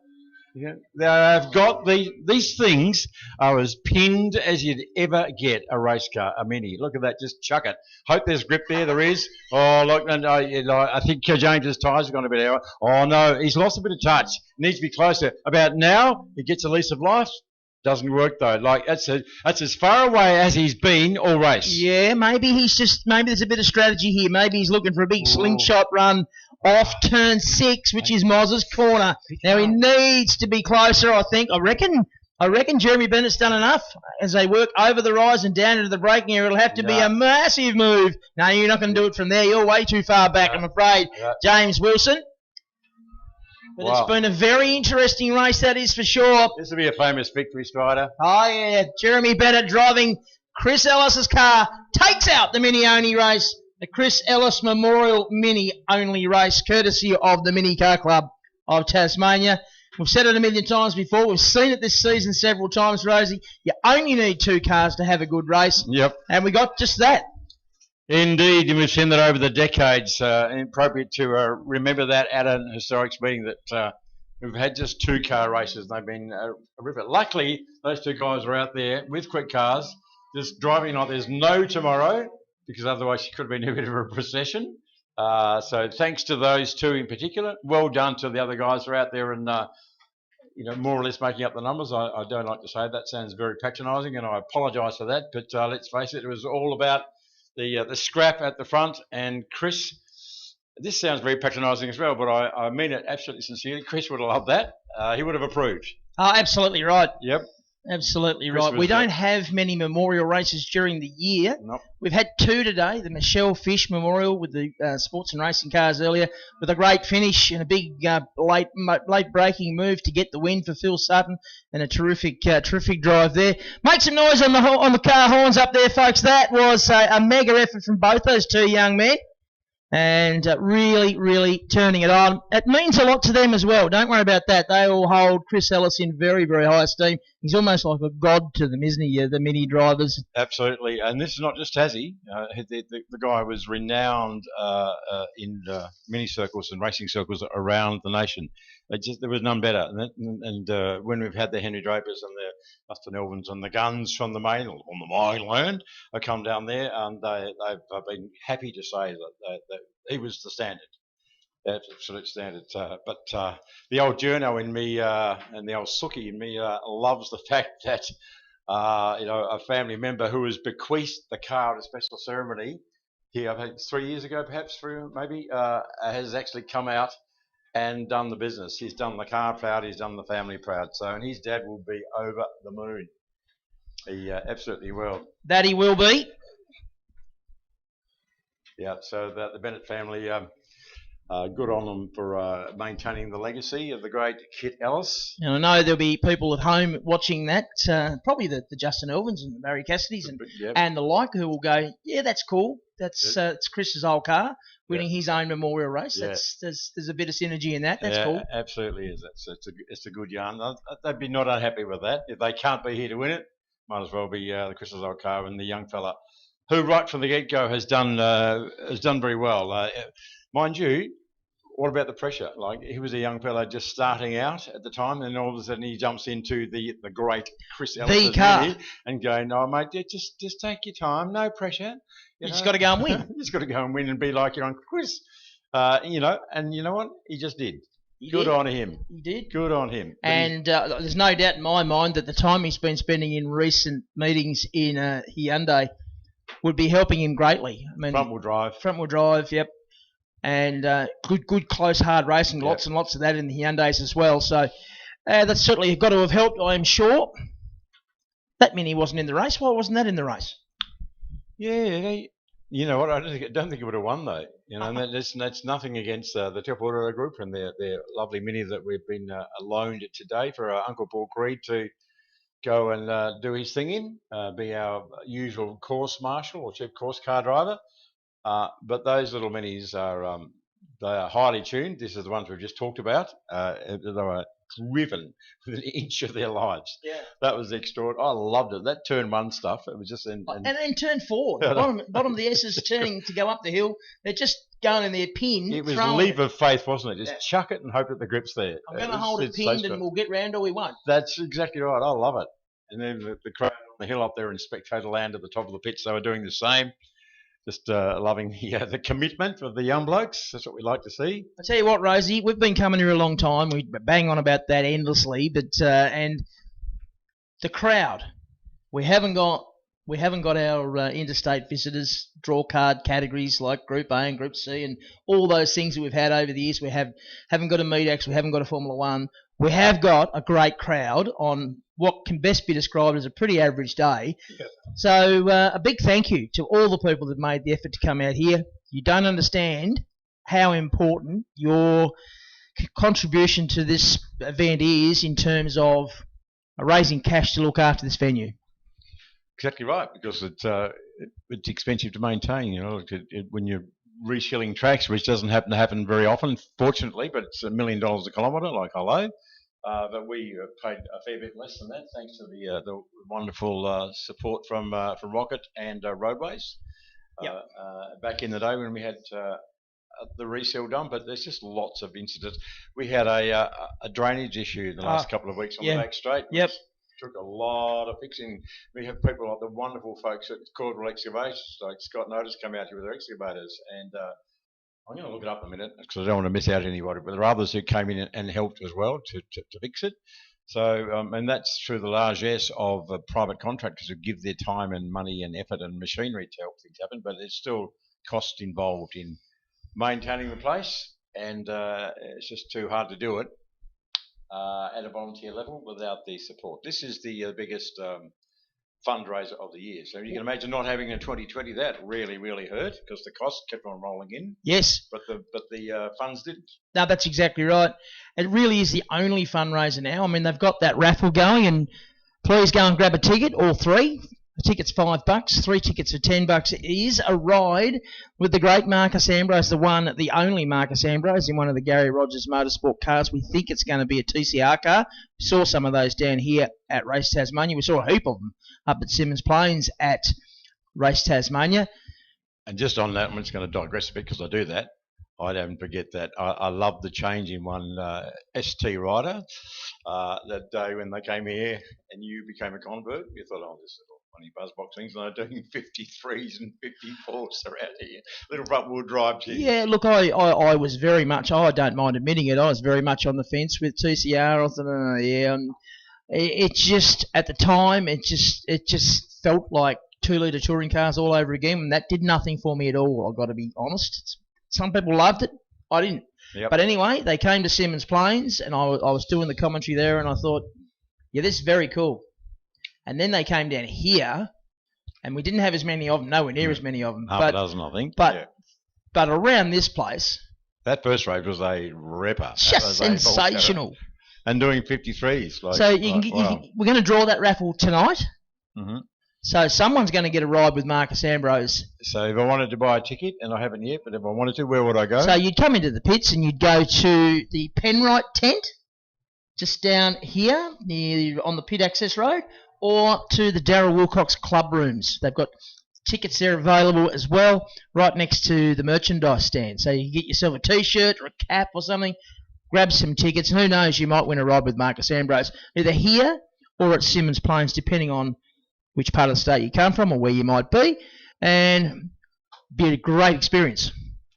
Yeah, they've got these things are as pinned as you'd ever get a race car, a Mini. Look at that, just chuck it. Hope there's grip there. There is. Oh, look, and I think James's tyres have gone a bit out. Oh no, he's lost a bit of touch. Needs to be closer. About now, he gets a lease of life. Doesn't work though. Like that's as far away as he's been all race. Yeah, maybe there's a bit of strategy here. Maybe he's looking for a big slingshot run off turn 6, which is Moz's corner. Now he needs to be closer, I think. I reckon Jeremy Bennett's done enough as they work over the rise and down into the braking area. It'll have to be a massive move. No, you're not going to do it from there. You're way too far back, I'm afraid, James Wilson. But It's been a very interesting race, that is for sure. This will be a famous victory strider. Oh, yeah. Jeremy Bennett driving Chris Ellis's car takes out the Mini-only race. The Chris Ellis Memorial Mini-only race, courtesy of the Mini Car Club of Tasmania. We've said it a million times before. We've seen it this season several times, Rosie. You only need 2 cars to have a good race. Yep. And we got just that. Indeed, and we've seen that over the decades. Appropriate to remember that at an historics meeting that we've had just 2 car races. They've been horrific. Luckily, those 2 guys were out there with quick cars, just driving like there's no tomorrow, because otherwise it could have been a bit of a procession. So thanks to those 2 in particular. Well done to the other guys who are out there and more or less making up the numbers. I don't like to say that. Sounds very patronising, and I apologise for that. But let's face it, it was all about the scrap at the front. And Chris, this sounds very patronising as well, but I mean it absolutely sincerely. Chris would have loved that. He would have approved. Oh, absolutely right. Yep. Absolutely right. We don't have many memorial races during the year. Nope. We've had 2 today. The Michelle Fish Memorial with the sports and racing cars earlier, with a great finish and a big late braking move to get the win for Phil Sutton, and a terrific drive there. Make some noise on the car horns up there, folks. That was a mega effort from both those 2 young men. And really, really turning it on. It means a lot to them as well. Don't worry about that. They all hold Chris Ellis in very, very high esteem. He's almost like a god to them, isn't he, the Mini drivers? Absolutely. And this is not just Tassie. The guy was renowned in mini circles and racing circles around the nation. There was none better. And when we've had the Henry Drapers and the Dustin Elvins and the guns from the mainland have come down there, and they've been happy to say that he was the standard, the absolute standard. But the old journo in me and the old Suki in me loves the fact that a family member who was bequeathed the car at a special ceremony here, I think 3 years ago, perhaps maybe, has actually come out and done the business. He's done the car proud. He's done the family proud. So, and his dad will be over the moon. He absolutely will. That he will be. Yeah. So the Bennett family, good on them for maintaining the legacy of the great Kit Ellis. And I know there'll be people at home watching that, probably the Justin Elvins and the Barry Cassidys and the like, who will go, yeah, that's cool. That's it's Chris's old car winning his own memorial race. Yeah. There's a bit of synergy in that. That's cool. Absolutely is. It's a good yarn. They'd be not unhappy with that. If they can't be here to win it, might as well be the Chris's old car and the young fella who right from the get-go has done very well. Mind you, what about the pressure? Like, he was a young fella just starting out at the time, and all of a sudden he jumps into the great Chris Ellis and going, "Oh mate, just take your time, no pressure. You just got to go and win. You just got to go and win and be like your Uncle Chris." And you know what? He just did. Good on him. He did. Good on him. But And there's no doubt in my mind that the time he's been spending in recent meetings in Hyundai would be helping him greatly. I mean, front-wheel drive. Front-wheel drive, yep. And good, close, hard racing. Lots and lots of that in the Hyundais as well. So that's certainly got to have helped, I am sure. That Mini wasn't in the race. Why wasn't that in the race? Yeah, you know what? I don't think it would have won though. You know, and that's nothing against the Top Auto Group and their lovely Mini that we've been loaned today for our Uncle Paul Creed to go and do his thing in, be our usual course marshal or chief course car driver. But those little Minis are they are highly tuned. This is the ones we've just talked about. They were driven with an inch of their lives. Yeah. That was extraordinary. I loved it. That turn one stuff, it was just... And turn four. The bottom of the S is turning to go up the hill. They're just going in their pin. It was leap of faith, wasn't it? Just chuck it and hope that the grip's there. I'm going to hold it pinned and we'll get round or we won't. That's exactly right. I love it. And then the crowd on the hill up there in spectator land at the top of the pitch, they were doing the same. Just loving the commitment of the young blokes. That's what we like to see. I tell you what, Rosie, we've been coming here a long time. We bang on about that endlessly, but and the crowd, we haven't got our interstate visitors draw card categories like Group A and Group C and all those things that we've had over the years. We haven't got a Medex, we haven't got a Formula One. We have got a great crowd on what can best be described as a pretty average day. Yep. So a big thank you to all the people that made the effort to come out here. You don't understand how important your contribution to this event is in terms of raising cash to look after this venue. Exactly right, because it's expensive to maintain. You know, when you're reshilling tracks, which doesn't happen very often, fortunately, but it's $1 million a kilometre, like hello. But we paid a fair bit less than that, thanks to the wonderful support from Rocket and Roadways back in the day when we had the resale done. But there's just lots of incidents. We had a drainage issue the last couple of weeks on the back straight. Yep. Took a lot of fixing. We have people like the wonderful folks at Cordwell Excavations, like Scott and Otis, come out here with their excavators, and I'm going to look it up in a minute because I don't want to miss out anybody. But there are others who came in and helped as well to fix it. So, and that's through the largesse of private contractors who give their time and money and effort and machinery to help things happen. But there's still cost involved in maintaining the place, and it's just too hard to do it at a volunteer level without the support. This is the biggest fundraiser of the year. So you can imagine not having in 2020 that really hurt because the costs kept on rolling in. Yes. But the funds didn't. No, that's exactly right. It really is the only fundraiser now. I mean, they've got that raffle going, and please go and grab a ticket, all three. The ticket's $5, 3 tickets are $10. It is a ride with the great Marcus Ambrose, the only Marcus Ambrose in one of the Gary Rogers Motorsport cars. We think it's going to be a TCR car. We saw some of those down here at Race Tasmania. We saw a heap of them up at Simmons Plains at Race Tasmania. And just on that, I'm just going to digress a bit because I do that. I don't forget that. I love the change in one ST rider that day when they came here and you became a convert. You thought, oh, this little funny buzzbox things, and they're doing 53s and 54s around here. Little front-wheel drive here. Yeah, look, I was very much, I don't mind admitting it, I was very much on the fence with TCR. I thought, it just, at the time, it just felt like 2-litre touring cars all over again, and that did nothing for me at all, I've got to be honest. Some people loved it, I didn't. Yep. But anyway, they came to Simmons Plains, and I was doing the commentary there, and I thought, yeah, this is very cool. And then they came down here, and we didn't have as many of them, nowhere near as many of them. Half a dozen, I think. But around this place... That first race was a ripper. Just sensational. And doing 53s. Like, so we're going to draw that raffle tonight. Mm-hmm. So someone's going to get a ride with Marcus Ambrose. So if I wanted to buy a ticket, and I haven't yet, but if I wanted to, where would I go? So you'd come into the pits and you'd go to the Penrite tent, just down here on the pit access road, or to the Darryl Wilcox club rooms. They've got tickets there available as well, right next to the merchandise stand. So you can get yourself a T-shirt or a cap or something, grab some tickets, and who knows, you might win a ride with Marcus Ambrose, either here or at Simmons Plains, depending on which part of the state you come from or where you might be, and be a great experience.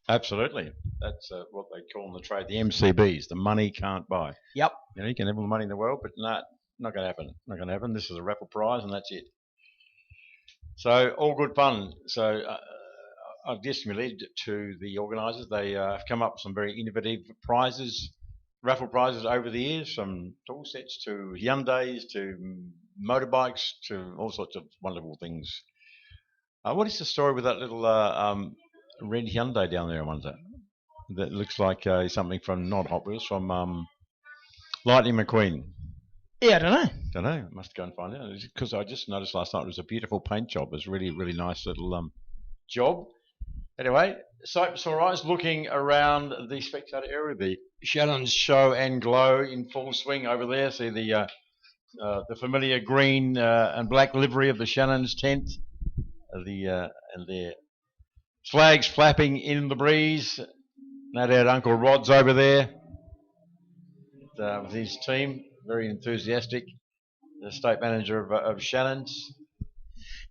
Absolutely. That's what they call in the trade the MCBs, the money can't buy. Yep. You can have all the money in the world, but no, not going to happen. Not going to happen. This is a raffle prize, and that's it. So all good fun. So I've just related to the organisers. They have come up with some very innovative prizes, raffle prizes over the years, from tool sets to Hyundais to motorbikes to all sorts of wonderful things. What is the story with that little red Hyundai down there, I wonder? That looks like something from, not Hot Wheels, from Lightning McQueen. Yeah, I don't know. Don't know. Must go and find out. Because I just noticed last night it was a beautiful paint job. It was really, really nice little job. Anyway, Cypress All Rise, looking around the spectator area, the Shannon's show and glow in full swing over there. See the familiar green and black livery of the Shannon's tent. And their flags flapping in the breeze. No doubt Uncle Rod's over there with his team, very enthusiastic. The state manager of Shannon's.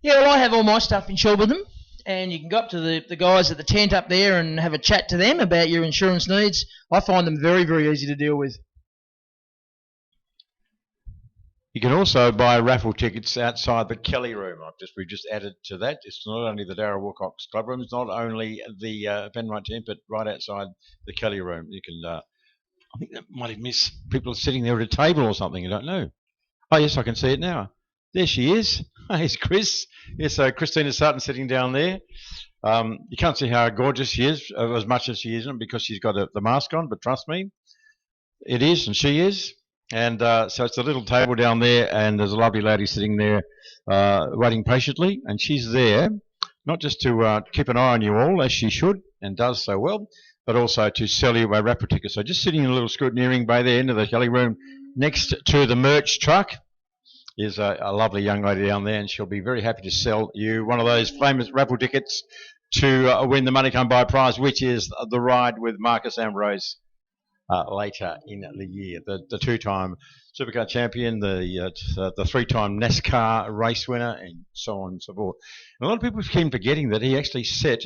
Yeah, well, I have all my stuff insured with them, and you can go up to the guys at the tent up there and have a chat to them about your insurance needs. I find them very, very easy to deal with. You can also buy raffle tickets outside the Kelly Room. We've just added to that. It's not only the Darrell Wilcox Club Room, it's not only the Penrite tent, but right outside the Kelly Room. You can, I think that might have missed people sitting there at a table or something. I don't know. Oh, yes, I can see it now. There she is. Here's Chris. Yes, so Christina Sutton sitting down there. You can't see how gorgeous she is, as much as she isn't, because she's got the mask on, but trust me, it is, and she is. And so it's a little table down there, and there's a lovely lady sitting there waiting patiently, and she's there not just to keep an eye on you all, as she should, and does so well, but also to sell you a raffle ticket. So just sitting in a little scrutineering bay there into the Kelly Room next to the merch truck is a lovely young lady down there, and she'll be very happy to sell you one of those famous raffle tickets to win the Money Come By prize, which is the ride with Marcus Ambrose later in the year. The two-time Supercar champion, the three-time NASCAR race winner, and so on and so forth. And a lot of people keep forgetting that he actually set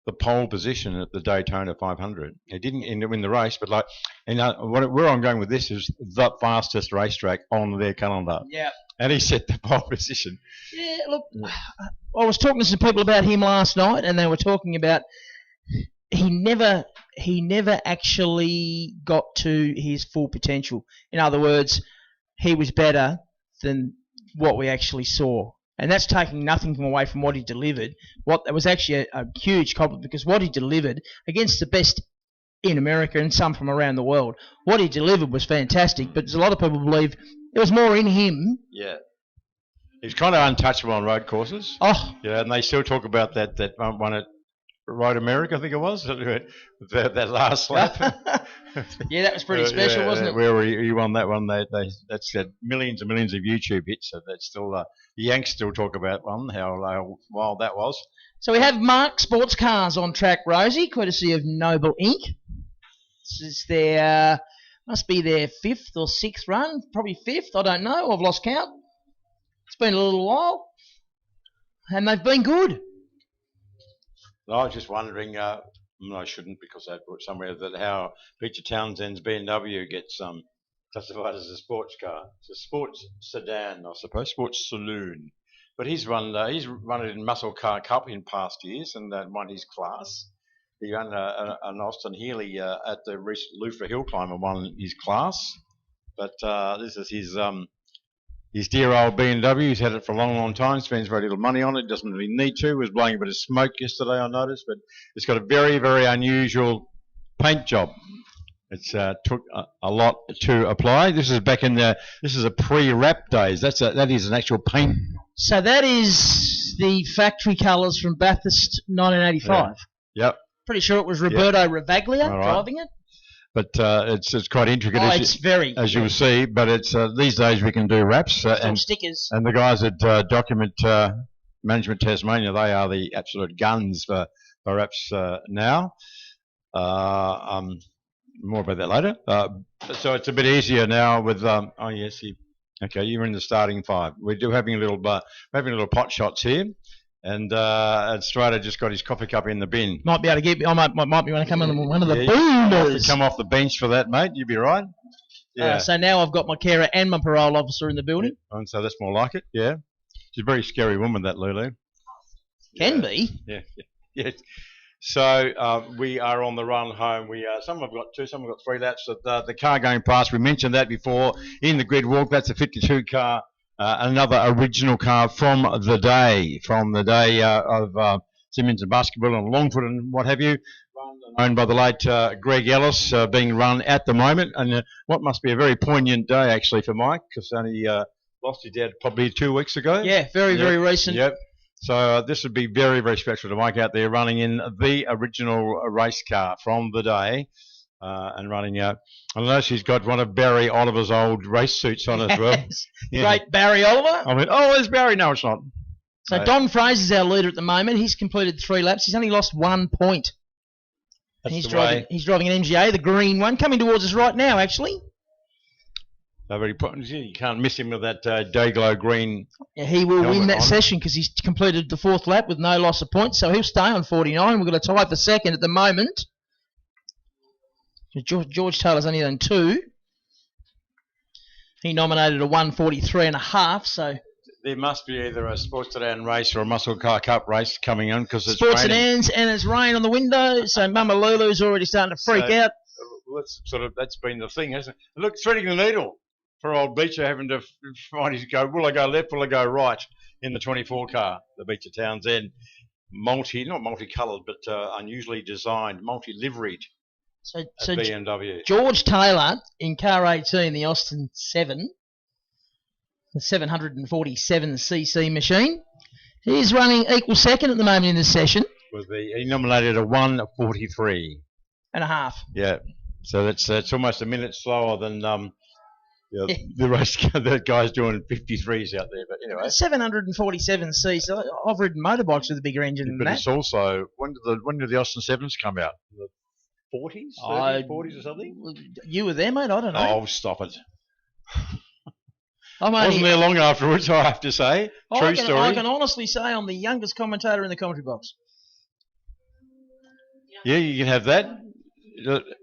the pole position at the Daytona 500. He didn't win the race, but where I'm going with this is the fastest racetrack on their calendar. Yeah. And he set the pole position. Yeah, look, I was talking to some people about him last night, and they were talking about he never actually got to his full potential. In other words, he was better than what we actually saw. And that's taking nothing away from what he delivered. That was actually a huge compliment, because what he delivered against the best in America and some from around the world, what he delivered was fantastic. But there's a lot of people believe there was more in him. Yeah. He's kind of untouchable on road courses. Oh. Yeah, and they still talk about that one at Road America, I think it was, that last lap. Yeah, that was pretty special, wasn't it? Where you won that one, that's got millions and millions of YouTube hits. So that's still the Yanks still talk about one, how wild that was. So we have Mark Sports Cars on track, Rosie, courtesy of Noble Inc. This is their must be their 5th or 6th run, probably 5th. I don't know. I've lost count. It's been a little while, and they've been good. I was just wondering, I shouldn't, because I put somewhere that how Peter Townsend's BMW gets classified as a sports car. It's a sports sedan, I suppose, sports saloon. But he's run it in Muscle Car Cup in past years and won his class. He ran an Austin Healey at the recent Loofra Hill Climb and won his class. But this is his dear old BMW. He's had it for a long, long time. Spends very little money on it. Doesn't really need to. Was blowing a bit of smoke yesterday, I noticed. But it's got a very, very unusual paint job. It's took a lot to apply. This is back in this is a pre-wrap days. That is an actual paint. So that is the factory colours from Bathurst 1985. Yeah. Yep. Pretty sure it was Roberto Ravaglia driving it. But it's quite intricate. It's very. As you'll see, but it's these days we can do wraps and stickers. And the guys at Document Management Tasmania, they are the absolute guns for wraps now. More about that later. So it's a bit easier now with. Oh yes, okay, you're in the starting 5. We do having a little pot shots here. And Strider just got his coffee cup in the bin. Might be able to get. I might be want to come in one of the Yeah, boomers. come off the bench for that, mate. You'd be right. Yeah. So now I've got my carer and my parole officer in the building. And so that's more like it. Yeah. She's a very scary woman, that Lulu. Can be. Yeah. So we are on the run home. Some have got 2, some have got 3 laps. The car going past, we mentioned that before in the grid walk. That's a 52 car, another original car from the day of Simmons and Baskerville and Longford and what have you. Owned by the late Greg Ellis, being run at the moment, and what must be a very poignant day actually for Mike, because only lost his dad probably 2 weeks ago. Yeah, very recent. Yep. So this would be very, very special to Mike out there running in the original race car from the day, and running out. I notice he's got one of Barry Oliver's old race suits on as well. Yeah. Great Barry Oliver. I went, oh, there's Barry. No, it's not. So Don Fraser's our leader at the moment. He's completed 3 laps. He's only lost 1 point. He's driving an MGA, the green one, coming towards us right now, actually. So very important. You can't miss him with that Dayglow green. Yeah, he will win that session because he's completed the 4th lap with no loss of points, so he'll stay on 49. We've got a tie for second at the moment. George Taylor's only done 2. He nominated a 143.5, so... There must be either a Sports Sedan race or a Muscle Car Cup race coming on because it's Sports raining. Sedans and it's rain on the window, so Mama Lulu's already starting to freak out. That's been the thing, hasn't it? Look, threading the needle for old Beecher, having to find his go. Will I go left? Will I go right in the 24 car? The Beecher Townsend, not multicoloured, but unusually designed, multi-liveried. So BMW. George Taylor in car 18, the Austin 7. The 747cc machine. He's running equal second at the moment in this session. He nominated a 143.5. Yeah. So that's almost a minute slower than the race that guy's doing 53s out there. But anyway, 747cc. I've ridden motorbikes with a bigger engine than that. But it's also when did the Austin 7s come out? The 40s, 30s, 40s or something? You were there, mate. I don't know. Oh, stop it. Wasn't there long afterwards, I have to say. True story. I can honestly say I'm the youngest commentator in the commentary box. Yeah, you can have that.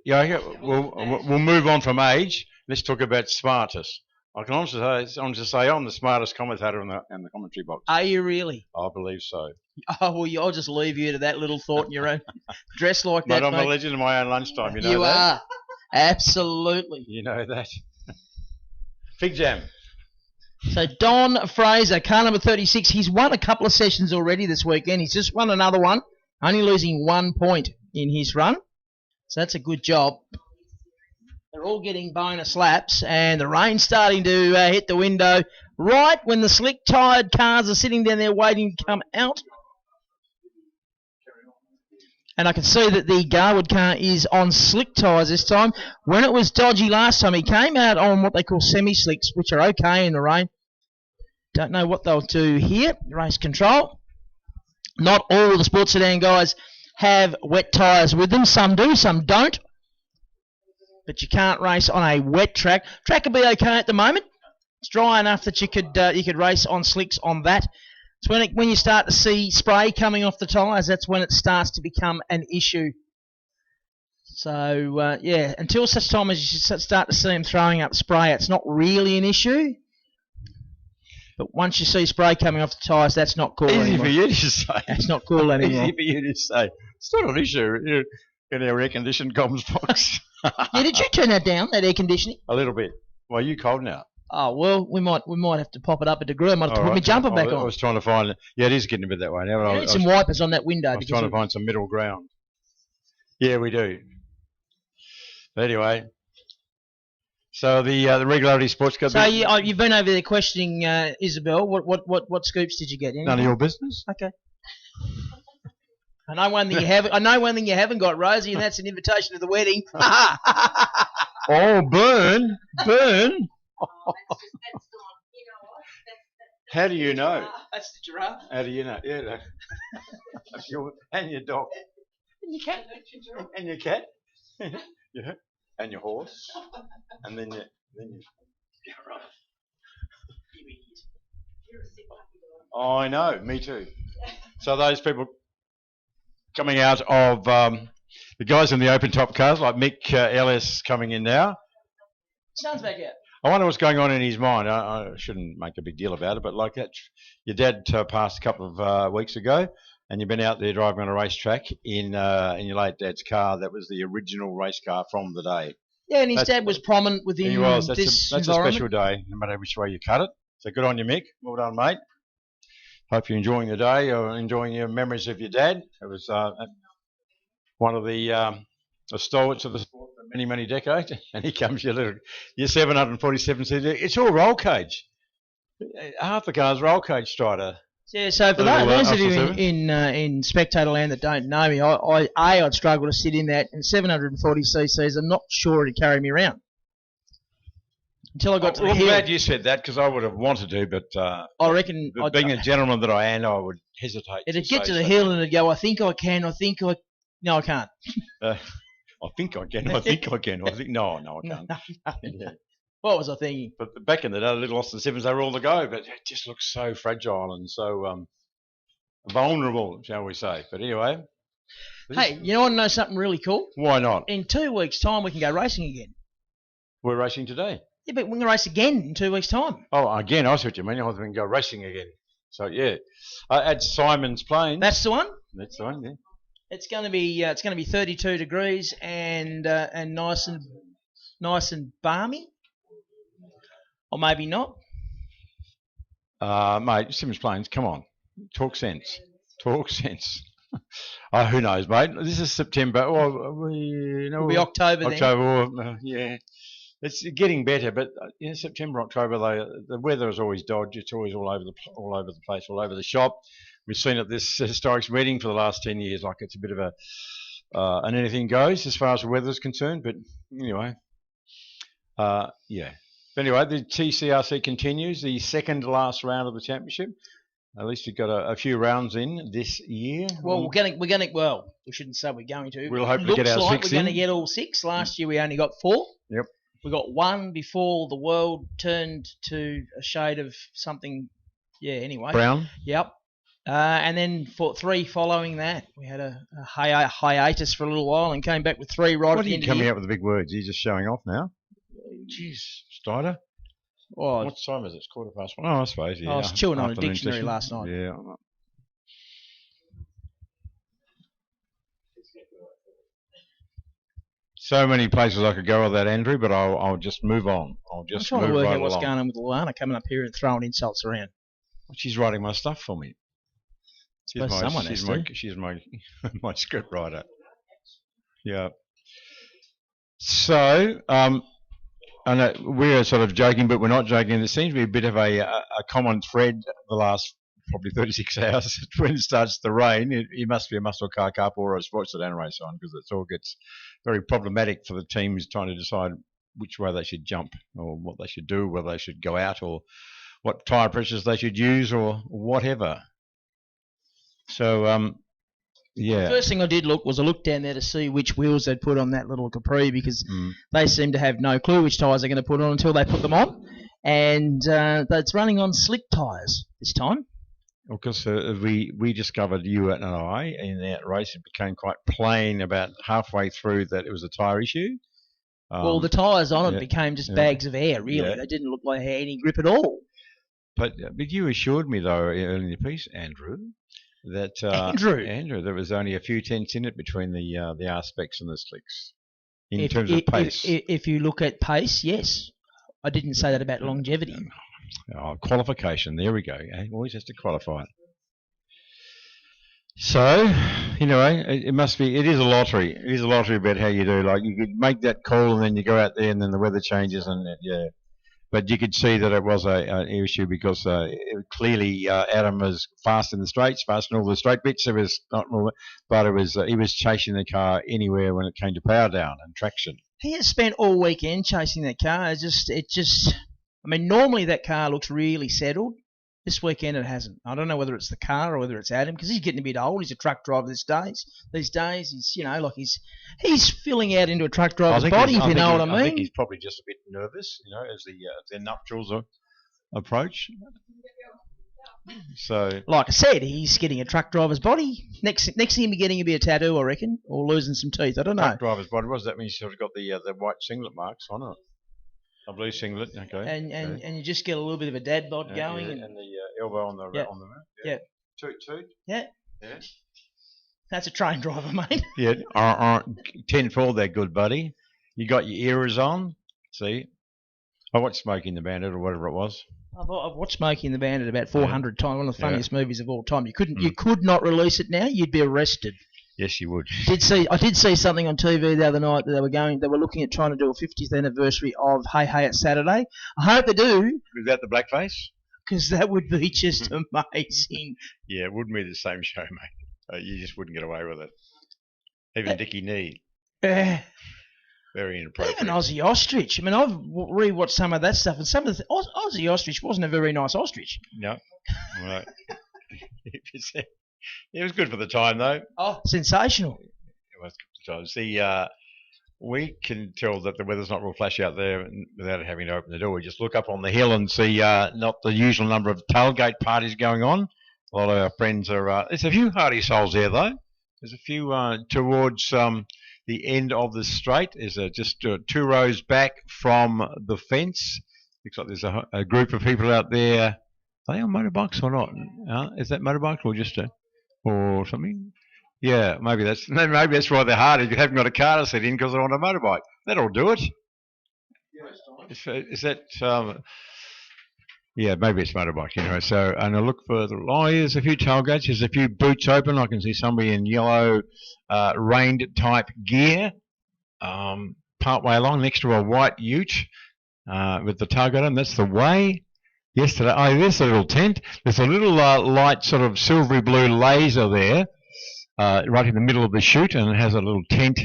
Yeah, we'll move on from age. Let's talk about smartest. I can honestly say I'm the smartest commentator in the commentary box. Are you really? I believe so. Oh, well, I'll just leave you to that little thought in your own. Dress like that, mate. I'm a legend of my own lunchtime, you know that? You are. Absolutely. You know that. Fig Jam. So Don Fraser, car number 36, he's won a couple of sessions already this weekend. He's just won another one, only losing 1 point in his run. So that's a good job. They're all getting bonus laps, and the rain's starting to hit the window right when the slick-tired cars are sitting down there waiting to come out. And I can see that the Garwood car is on slick tyres this time. When it was dodgy last time, he came out on what they call semi-slicks, which are okay in the rain. Don't know what they'll do here. Race control. Not all the Sports Sedan guys have wet tyres with them. Some do, some don't. But you can't race on a wet track. Track will be okay at the moment. It's dry enough that you could race on slicks on that. It's when you start to see spray coming off the tyres, that's when it starts to become an issue. So, until such time as you start to see them throwing up spray, it's not really an issue. But once you see spray coming off the tyres, that's not cool anymore. Easy for you to say. That's not cool anymore. Easy for you to say. It's not an issue in our air-conditioned comms box. Yeah, did you turn that down, that air conditioning? A little bit. Well, you cold now. Oh, well, we might have to pop it up a degree. I might have to put my jumper back on. I was trying to find... Yeah, it is getting a bit that way now. I need some wipers on that window. I was trying to find some middle ground. Yeah, we do. But anyway... So the Regularity Sports Club... So you've been over there questioning Isabel. What scoops did you get? Anything? None of your business. Okay. I know one thing you haven't. I know one thing you haven't got, Rosie, and that's an invitation to the wedding. Oh, burn! How do you know? That's the giraffe. How do you know? Yeah, no. And your dog. And your cat. And your cat. Yeah. And your horse. And then your giraffe. Oh, I know. Me too. So those people coming out of the guys in the open top cars, like Mick Ellis coming in now. Sun's back out. I wonder what's going on in his mind. I shouldn't make a big deal about it, but like that, your dad passed a couple of weeks ago, and you've been out there driving on a racetrack in your late dad's car. That was the original race car from the day. Yeah, and his dad was prominent within he was. this That's a special day, no matter which way you cut it. So good on you, Mick. Well done, mate. Hope you're enjoying the day or enjoying your memories of your dad. It was one of the stalwarts of the sport for many, many decades. And here comes your 747cc. It's all roll cage. Half the car's roll cage, Strider. Yeah, so for those of you in spectator land that don't know me, I'd struggle to sit in that, and 740cc's, I'm not sure it'd carry me around. Until I got to the hill. I'm glad you said that, because I would have wanted to, but I reckon... being a gentleman that I am, I would hesitate. It'd get to the hill and it'd go, I think I can, no, I can't. I think I can, I think I can, no, I can't. No. What was I thinking? But back in the day, the little Austin Sevens, they were all the go, but it just looks so fragile and so vulnerable, shall we say. But anyway. Hey, you want to know something really cool? Why not? In 2 weeks' time, we can go racing again. We're racing today. Yeah, but we're going to race again in 2 weeks' time. Oh, again, I see what you mean. I was going to go racing again. So, yeah. At Simon's Plains. That's the one? That's the one, yeah. It's going to be 32 degrees and nice and balmy. Or maybe not. Mate, Simmons Plains, come on. Talk sense. Talk sense. Who knows, mate? This is September. It'll be October then. October, yeah. It's getting better, but September, October, the weather is always dodgy. It's always all over the place, all over the shop. We've seen at this historics meeting for the last 10 years, like it's a bit of an anything goes as far as the weather is concerned. But anyway, yeah. But anyway, the TCRC continues, the second to last round of the championship. At least we've got a few rounds in this year. Well, we shouldn't say we're going to. We'll hope to get our 6 in. We're going to get all 6. Last year we only got 4. Yep. We got 1 before the world turned to a shade of something. Yeah. Anyway. Brown. Yep. And then for 3 following that, we had a hiatus for a little while and came back with 3 right at the end of the year. What are you coming out with the big words? Are you just showing off now? Jeez, Strider. Oh, what time is it? It's 1:15. Oh, I suppose, yeah. I was chewing on a dictionary last night. Yeah. So many places I could go with that, Andrew, but I'll just move on. I'm trying to work out what's going on with Alana coming up here and throwing insults around. Well, she's writing my stuff for me. She's my my script writer. Yeah. So, I know we're sort of joking, but we're not joking. There seems to be a bit of a common thread the last probably 36 hours when it starts to rain. It must be a muscle car cup or a sports sedan race on, because it all gets very problematic for the teams trying to decide which way they should jump or what they should do, whether they should go out or what tyre pressures they should use or whatever. So, yeah. The first thing I did was I looked down there to see which wheels they'd put on that little Capri, because they seem to have no clue which tyres they're going to put on until they put them on. And it's running on slick tyres this time. Because we discovered, you and I, in that race, it became quite plain about halfway through that it was a tyre issue. Well, the tyres on it became just bags of air, really. Yeah. They didn't look like they had any grip at all. But you assured me, though, in your piece, Andrew, that Andrew, there was only a few tenths in it between the R-Specs and the slicks in terms of pace. If you look at pace, yes. I didn't say that about longevity. Oh, qualification, there we go. Always has to qualify it. So, it is a lottery. It is a lottery about how you do. Like, you could make that call and then you go out there and then the weather changes and But you could see that it was an issue because clearly Adam was fast in the straights, fast in all the straight bits. It was not, but it was he was chasing the car anywhere when it came to power down and traction. He has spent all weekend chasing that car. Normally that car looks really settled. This weekend it hasn't. I don't know whether it's the car or whether it's Adam, because he's getting a bit old. He's a truck driver these days. These days, he's filling out into a truck driver's body, if you know what I mean. I think he's probably just a bit nervous, as the nuptials approach. So, Like I said, he's getting a truck driver's body. Next thing, he'll be getting a bit of tattoo, I reckon, or losing some teeth. I don't know. truck driver's body. What does that mean? He's sort of got the white singlet marks on it. A blue singlet, okay. And you just get a little bit of a dad bod going. Yeah, and the elbow on the Yeah. on the mat. Yeah. Toot. Yeah. Yeah. That's a train driver, mate. Yeah. 10-4 there, good buddy. You got your ears on. See, I watched Smokey and the Bandit or whatever it was. I've watched Smokey and the Bandit about 400 times. One of the funniest movies of all time. You could not release it now. You'd be arrested. Yes, you would. I did see something on TV the other night that they were looking at trying to do a 50th anniversary of Hey Hey It's Saturday. I hope they do, Without the blackface? because that would be just amazing. Yeah, it wouldn't be the same show, mate. You just wouldn't get away with it. Even Dickie Nee, very inappropriate. Even Aussie Ostrich. I mean, I've rewatched some of that stuff, and some of the Aussie Ostrich wasn't a very nice ostrich. No, right. It was good for the time, though. Oh, sensational. It was good for the time. See, we can tell that the weather's not real flashy out there without having to open the door. We just look up on the hill and see not the usual number of tailgate parties going on. A lot of our friends are. There's a few hardy souls there, though. There's a few towards the end of the straight. There's just 2 rows back from the fence. Looks like there's a group of people out there. Are they on motorbikes or not? Is that motorbikes or just or something? Yeah, maybe that's why they're hardy. You haven't got a car to sit in because they're on a motorbike. That'll do it. Is that? Yeah, maybe it's motorbike anyway. So, and I look further. Oh, there's a few tailgates. There's a few boots open. I can see somebody in yellow rained type gear, part way along next to a white ute with the tailgate on. That's the way. Yesterday, there's a little tent. There's a little light sort of silvery blue laser there, right in the middle of the chute, and it has a little tent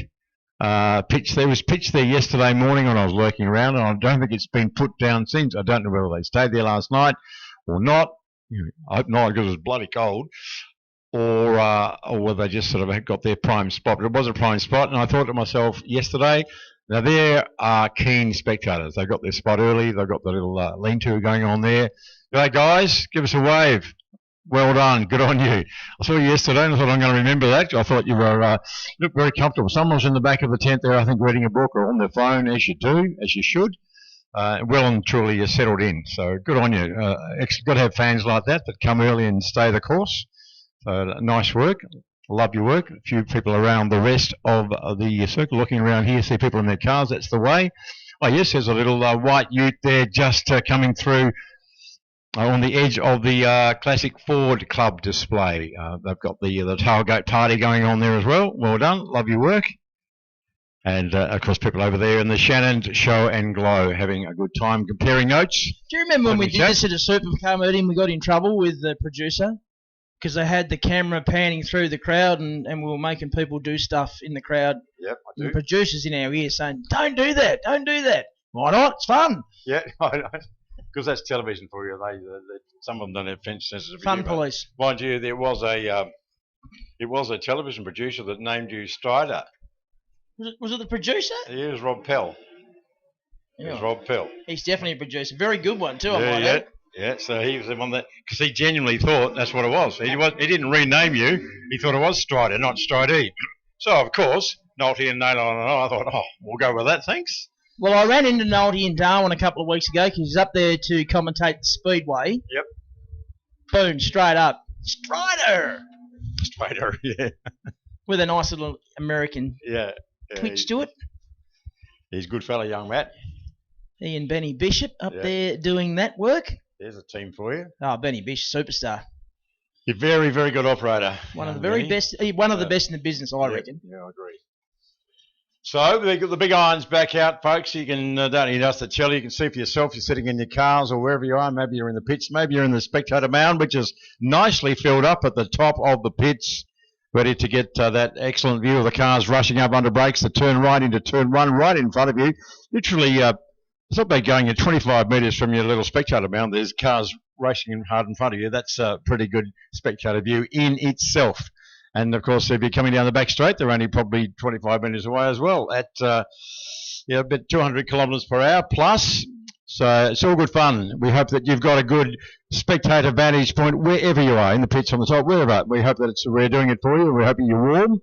pitch. There was pitch there yesterday morning when I was lurking around, and I don't think it's been put down since. I don't know whether they stayed there last night or not. I hope not, because it was bloody cold. Or whether they just sort of got their prime spot. But it was a prime spot, and I thought to myself yesterday, now there are keen spectators. They got their spot early. They've got the little lean-to going on there. Hey guys, give us a wave. Well done. Good on you. I saw you yesterday and I thought I'm going to remember that. I thought you were looked very comfortable. Someone was in the back of the tent there, I think, reading a book or on their phone, as you do, as you should. Well and truly you're settled in. So good on you. Got to have fans like that come early and stay the course. So nice work. Love your work. A few people around the rest of the circle looking around here, see people in their cars. That's the way. Oh, yes, there's a little white ute there just coming through on the edge of the Classic Ford Club display. They've got the tailgate party going on there as well. Well done. Love your work. And, of course, people over there in the Shannon Show and Glow having a good time comparing notes. Do you remember when we did this at a supercar meeting, we got in trouble with the producer? Because they had the camera panning through the crowd and we were making people do stuff in the crowd. Yep, I do. And the producers in our ear saying, don't do that, don't do that. Why not? It's fun. Yeah, I know. Because that's television for you. Some of them don't have fence sensitive. Fun police. Mind you, there was a television producer that named you Strider. Was it the producer? It was Rob Pell. Yeah. It was Rob Pell. He's definitely a producer. Very good one too, I might Yeah, add. yeah. So he was the one that, because he genuinely thought that's what it was. He didn't rename you. He thought it was Strider, not Stridey. So of course, Nolte and Naylor and I thought, we'll go with that, thanks. Well, I ran into Nolte in Darwin a couple of weeks ago because he's up there to commentate the Speedway. Yep. Boom, straight up. Strider! Yeah. With a nice little American Yeah. twitch to it. He's a good fella, young Matt. He and Benny Bishop up there doing that work. There's a team for you. Oh, Benny Bishop, superstar. You're very, very good operator. One of the very best. One of the best in the business, I reckon. Yeah, I agree. So the big iron's back out, folks. You can don't need us to tell you. You can see for yourself. You're sitting in your cars or wherever you are. Maybe you're in the pits. Maybe you're in the spectator mound, which is nicely filled up at the top of the pits, ready to get that excellent view of the cars rushing up under brakes to turn right into turn one, right in front of you. Literally, it's not bad going at 25 metres from your little spectator mound. There's cars racing hard in front of you. That's a pretty good spectator view in itself. And, of course, if you're coming down the back straight, they're only probably 25 metres away as well at about 200 kilometres per hour plus. So it's all good fun. We hope that you've got a good spectator vantage point wherever you are, in the pitch, on the top, wherever. We hope that we're doing it for you. We're hoping you're warm.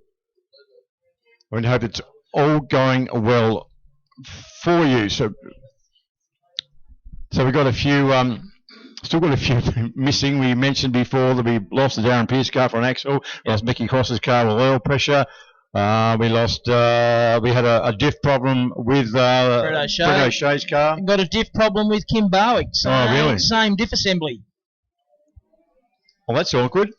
We hope it's all going well for you. So we've got a few, still got a few missing. We mentioned before that we lost the Darren Pearce car for an axle. We lost Mickey Cross's car with oil pressure. We had a diff problem with Fred O'Shea's car. Got a diff problem with Kim Bowick. So really? Same diff assembly. Well, that's awkward.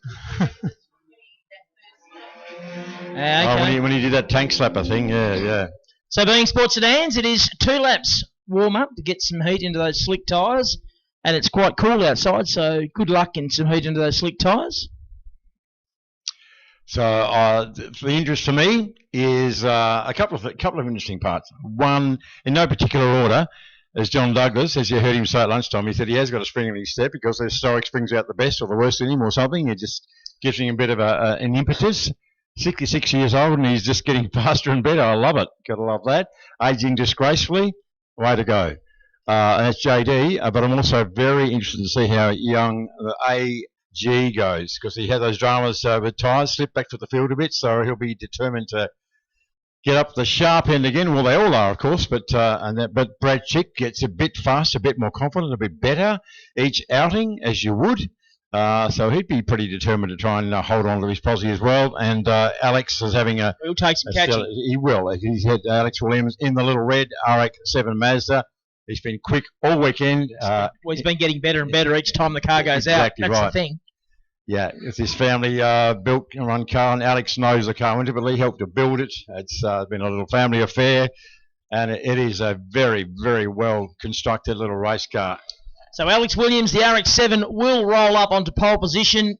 Okay. When he did that tank slapper thing, yeah. So being sports sedans, it is 2 laps warm up to get some heat into those slick tyres. And it's quite cool outside, so good luck in some heat into those slick tyres. So the interest for me is a couple of interesting parts. One, in no particular order, is John Douglas, as you heard him say at lunchtime. He said he has got a spring in his step because the historic springs out the best or the worst in him or something. It just gives him a bit of an impetus. 66 years old and he's just getting faster and better. I love it. Got to love that. Aging disgracefully. Way to go. And that's JD. But I'm also very interested to see how young the AG goes, because he had those dramas with tyres, slipped back to the field a bit, so he'll be determined to get up the sharp end again. Well, they all are, of course, but Brad Chick gets a bit faster, a bit more confident, a bit better each outing, as you would. So he'd be pretty determined to try and hold on to his posse as well. And Alex is having He'll take some catching. He will. He's had Alex Williams in the little red RX-7 Mazda. He's been quick all weekend. He's been getting better and better each time the car goes exactly out. That's right. the thing. Yeah, it's his family built and run car, and Alex knows the car intimately, helped to build it. It's been a little family affair, and it is a very, very well constructed little race car. So Alex Williams, the RX-7, will roll up onto pole position.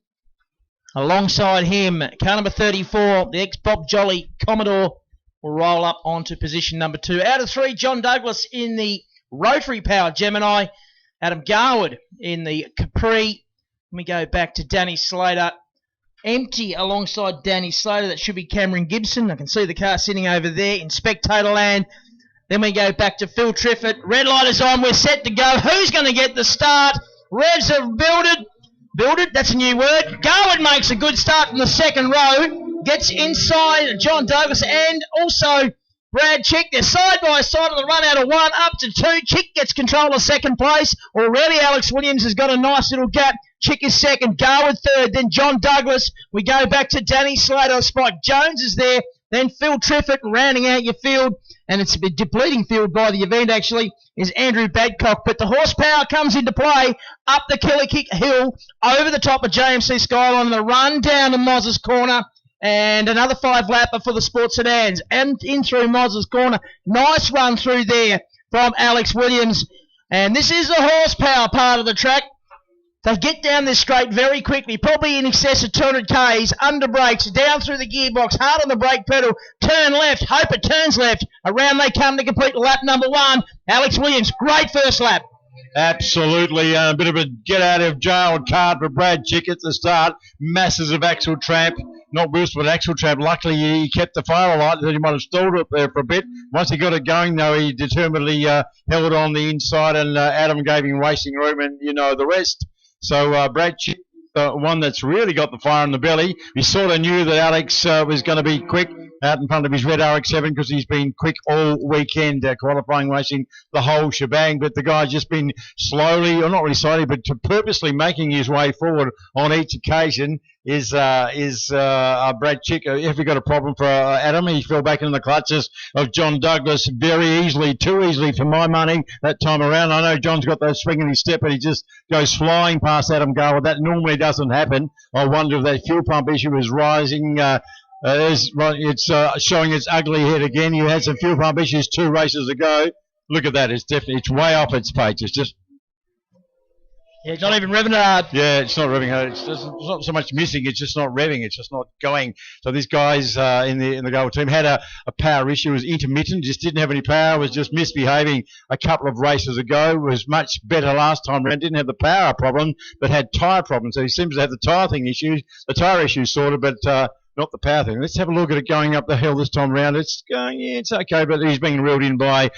Alongside him, car number 34, the ex-Bob Jolly Commodore, will roll up onto position number 2. Out of 3, John Douglas in the rotary-powered Gemini. Adam Garwood in the Capri. Let me go back to Danny Slater. Empty alongside Danny Slater. That should be Cameron Gibson. I can see the car sitting over there in spectator land. Then we go back to Phil Triffett. Red light is on. We're set to go. Who's going to get the start? Revs have builded. That's a new word. Garwood makes a good start from the second row. Gets inside John Douglas and also Brad Chick. They're side by side on the run out of 1 up to 2. Chick gets control of second place. Already Alex Williams has got a nice little gap. Chick is second. Garwood third. Then John Douglas. We go back to Danny Slater. Spike Jones is there. Then Phil Triffett rounding out your field. And it's a bit depleting field by the event, actually, is Andrew Badcock. But the horsepower comes into play up the Killikick Hill, over the top of JMC Skyline, the run down to Moz's Corner, and another 5-lapper for the sports sedans. And in through Moz's Corner. Nice run through there from Alex Williams. And this is the horsepower part of the track. They get down this straight very quickly, probably in excess of 200 Ks, under brakes, down through the gearbox, hard on the brake pedal, turn left, hope it turns left. Around they come to complete lap number 1. Alex Williams, great first lap. Absolutely, a bit of a get-out-of-jail card for Brad Chick at the start. Masses of axle tramp, not worse but axle tramp. Luckily, he kept the fire alight, that he might have stalled it there for a bit. Once he got it going, though, he determinedly held on the inside, and Adam gave him racing room, and you know the rest. So Brad Chick, the one that's really got the fire in the belly. We sort of knew that Alex was going to be quick out in front of his red RX-7 because he's been quick all weekend, qualifying, racing, the whole shebang. But the guy's just been slowly, or not really slowly, but purposely making his way forward on each occasion. Is Brad Chick. If we got a problem for Adam, he fell back in the clutches of John Douglas very easily, too easily for my money that time around. I know John's got that swing in his step, but he just goes flying past Adam Garwood. That normally doesn't happen. I wonder if that fuel pump issue is rising. It's showing its ugly head again. You had some fuel pump issues 2 races ago. Look at that. It's way off its page. It's just. Yeah, it's not even revving hard. Yeah, it's not revving hard. It's not so much missing. It's just not revving. It's just not going. So these guys in the Gold team had a power issue. It was intermittent. Just didn't have any power. Was just misbehaving a couple of races ago. Was much better last time around. Didn't have the power problem, but had tyre problems. So he seems to have the tyre issues sorted, but not the power thing. Let's have a look at it going up the hill this time around. It's going. Yeah, it's okay, but he's being reeled in by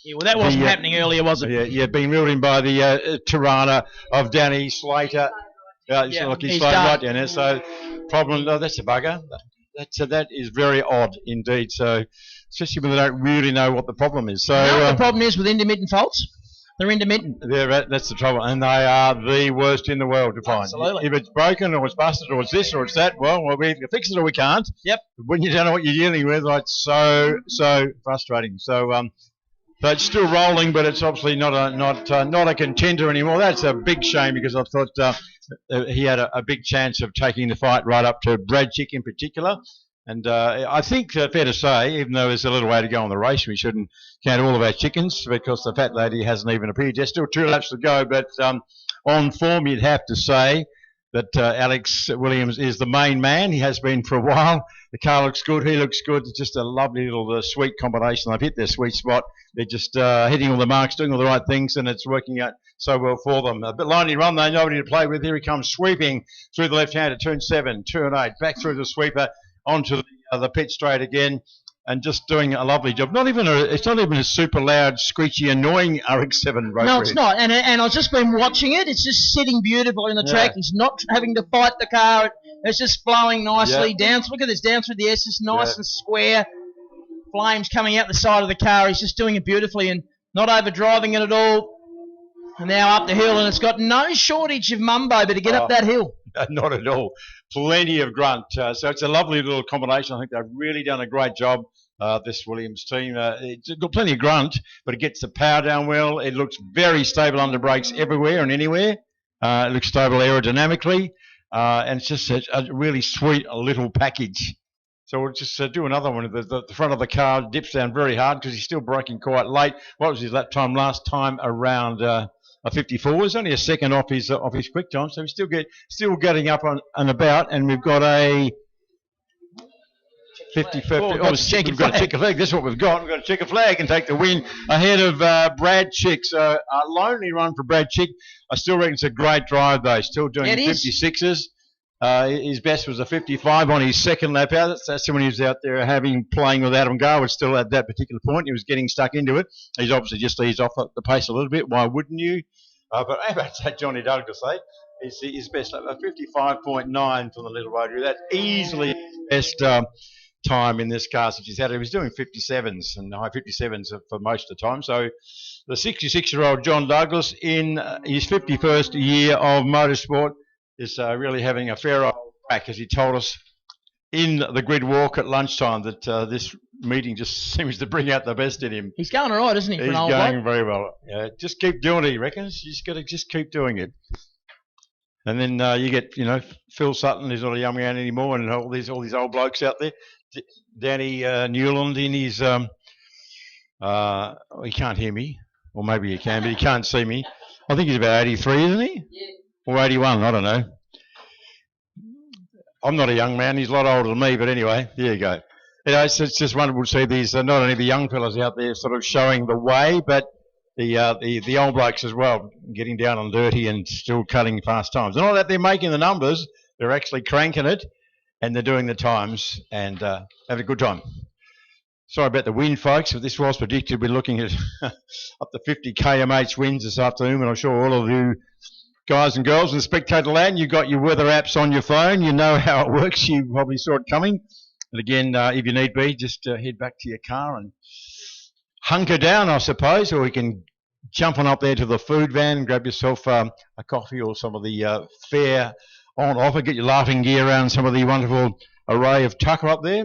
Yeah, well, that wasn't happening earlier, was it? Yeah, being reeled in by the Tirana of Danny Slater. Look, he's slowed right down there. So, problem, that's a bugger. That is very odd indeed. So, especially when they don't really know what the problem is. So, the problem is with intermittent faults. They're intermittent. That's the trouble, and they are the worst in the world to find. Absolutely. If it's broken or it's busted or it's this or it's that, well, we either fix it or we can't. Yep. When you don't know what you're dealing with, it's so frustrating. So, so it's still rolling, but it's obviously not a contender anymore. That's a big shame because I thought he had a big chance of taking the fight right up to Brad Chick in particular. And I think, fair to say, even though there's a little way to go on the race, we shouldn't count all of our chickens because the fat lady hasn't even appeared yet. Still 2 laps to go, but on form, you'd have to say that Alex Williams is the main man. He has been for a while. The car looks good. He looks good. It's just a lovely little sweet combination. They've hit their sweet spot. They're just hitting all the marks, doing all the right things, and it's working out so well for them. A bit lonely run, though. Nobody to play with. Here he comes sweeping through the left hand at turn 7, turn 8, back through the sweeper, onto the pit straight again, and just doing a lovely job. It's not even a super loud, screechy, annoying RX-7 road. No, it's not. And I've just been watching it. It's just sitting beautifully on the track. He's not having to fight the car. It's just flowing nicely down. Look at this, down through the S's, nice and square. Flames coming out the side of the car. He's just doing it beautifully and not overdriving it at all. And now up the hill, and it's got no shortage of mumbo, but to get up that hill. Not at all. Plenty of grunt. So it's a lovely little combination. I think they've really done a great job, this Williams team. It's got plenty of grunt, but it gets the power down well. It looks very stable under brakes everywhere and anywhere. It looks stable aerodynamically. And it's just a really sweet little package. So we'll just do another one. The front of the car dips down very hard because he's still braking quite late. What was his lap time last time around? A 54 is only a second off his quick time, so he's still getting up on and about, and we've got a 50-50. We've got a checker flag. That's what we've got. We've got a checker flag and take the win ahead of Brad Chick. So a lonely run for Brad Chick. I still reckon it's a great drive though. Still doing 56s. His best was a 55 on his second lap out. That's when he was out there playing with Adam Garwood still at that particular point. He was getting stuck into it. He's obviously just eased off the pace a little bit. Why wouldn't you? But how about that, Johnny Douglas, his best lap, a 55.9 from the little rotary. That's easily his best time in this car since he's had it. He was doing 57s and high 57s for most of the time. So the 66-year-old John Douglas in his 51st year of motorsport is really having a fair old crack, as he told us in the grid walk at lunchtime, that this meeting just seems to bring out the best in him. He's going all right, isn't he? He's going very well. Yeah, just keep doing it, he reckons. You just got to just keep doing it. And then you get, Phil Sutton, who's not a young man anymore, and all these old blokes out there. Danny Newland in his, he can't hear me, or maybe he can, but he can't see me. I think he's about 83, isn't he? Yeah. Or 81, I don't know. I'm not a young man, he's a lot older than me, but anyway, there you go. It's just wonderful to see these, not only the young fellas out there sort of showing the way, but the old blokes as well, getting down and dirty and still cutting fast times. And all that, they're making the numbers, they're actually cranking it, and they're doing the times, and having a good time. Sorry about the wind, folks, but this was predicted. We're looking at up to 50 kmh winds this afternoon, and I'm sure all of you guys and girls in the spectator land, you've got your weather apps on your phone. You know how it works. You probably saw it coming. And again, if you need be, just head back to your car and hunker down, I suppose, or you can jump on up there to the food van and grab yourself a coffee or some of the fare on offer. Get your laughing gear around some of the wonderful array of tucker up there.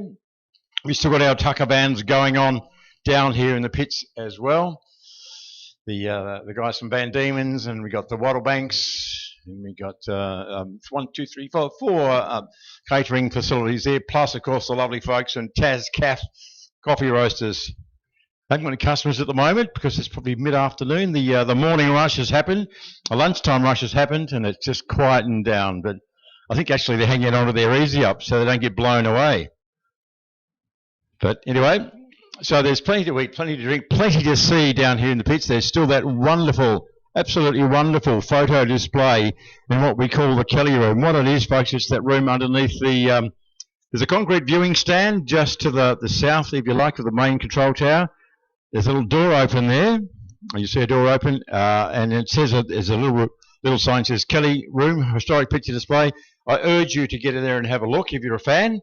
We've still got our tucker vans going on down here in the pits as well. The guys from Van Diemen's, and we got the Wattlebanks, and we got 4 catering facilities there, plus of course the lovely folks and Taz Caff coffee roasters. I haven't got any customers at the moment because it's probably mid-afternoon. The morning rush has happened, the lunchtime rush has happened, and it's just quietened down. But I think actually they're hanging on to their easy up so they don't get blown away. But anyway, so there's plenty to eat, plenty to drink, plenty to see down here in the pits. There's still that wonderful, absolutely wonderful photo display in what we call the Kelly room. What it is, folks, it's that room underneath the, there's a concrete viewing stand just to the south, if you like, of the main control tower. There's a little door open there. You see a door open, and it says there's a little sign that says Kelly Room, Historic Picture Display. I urge you to get in there and have a look if you're a fan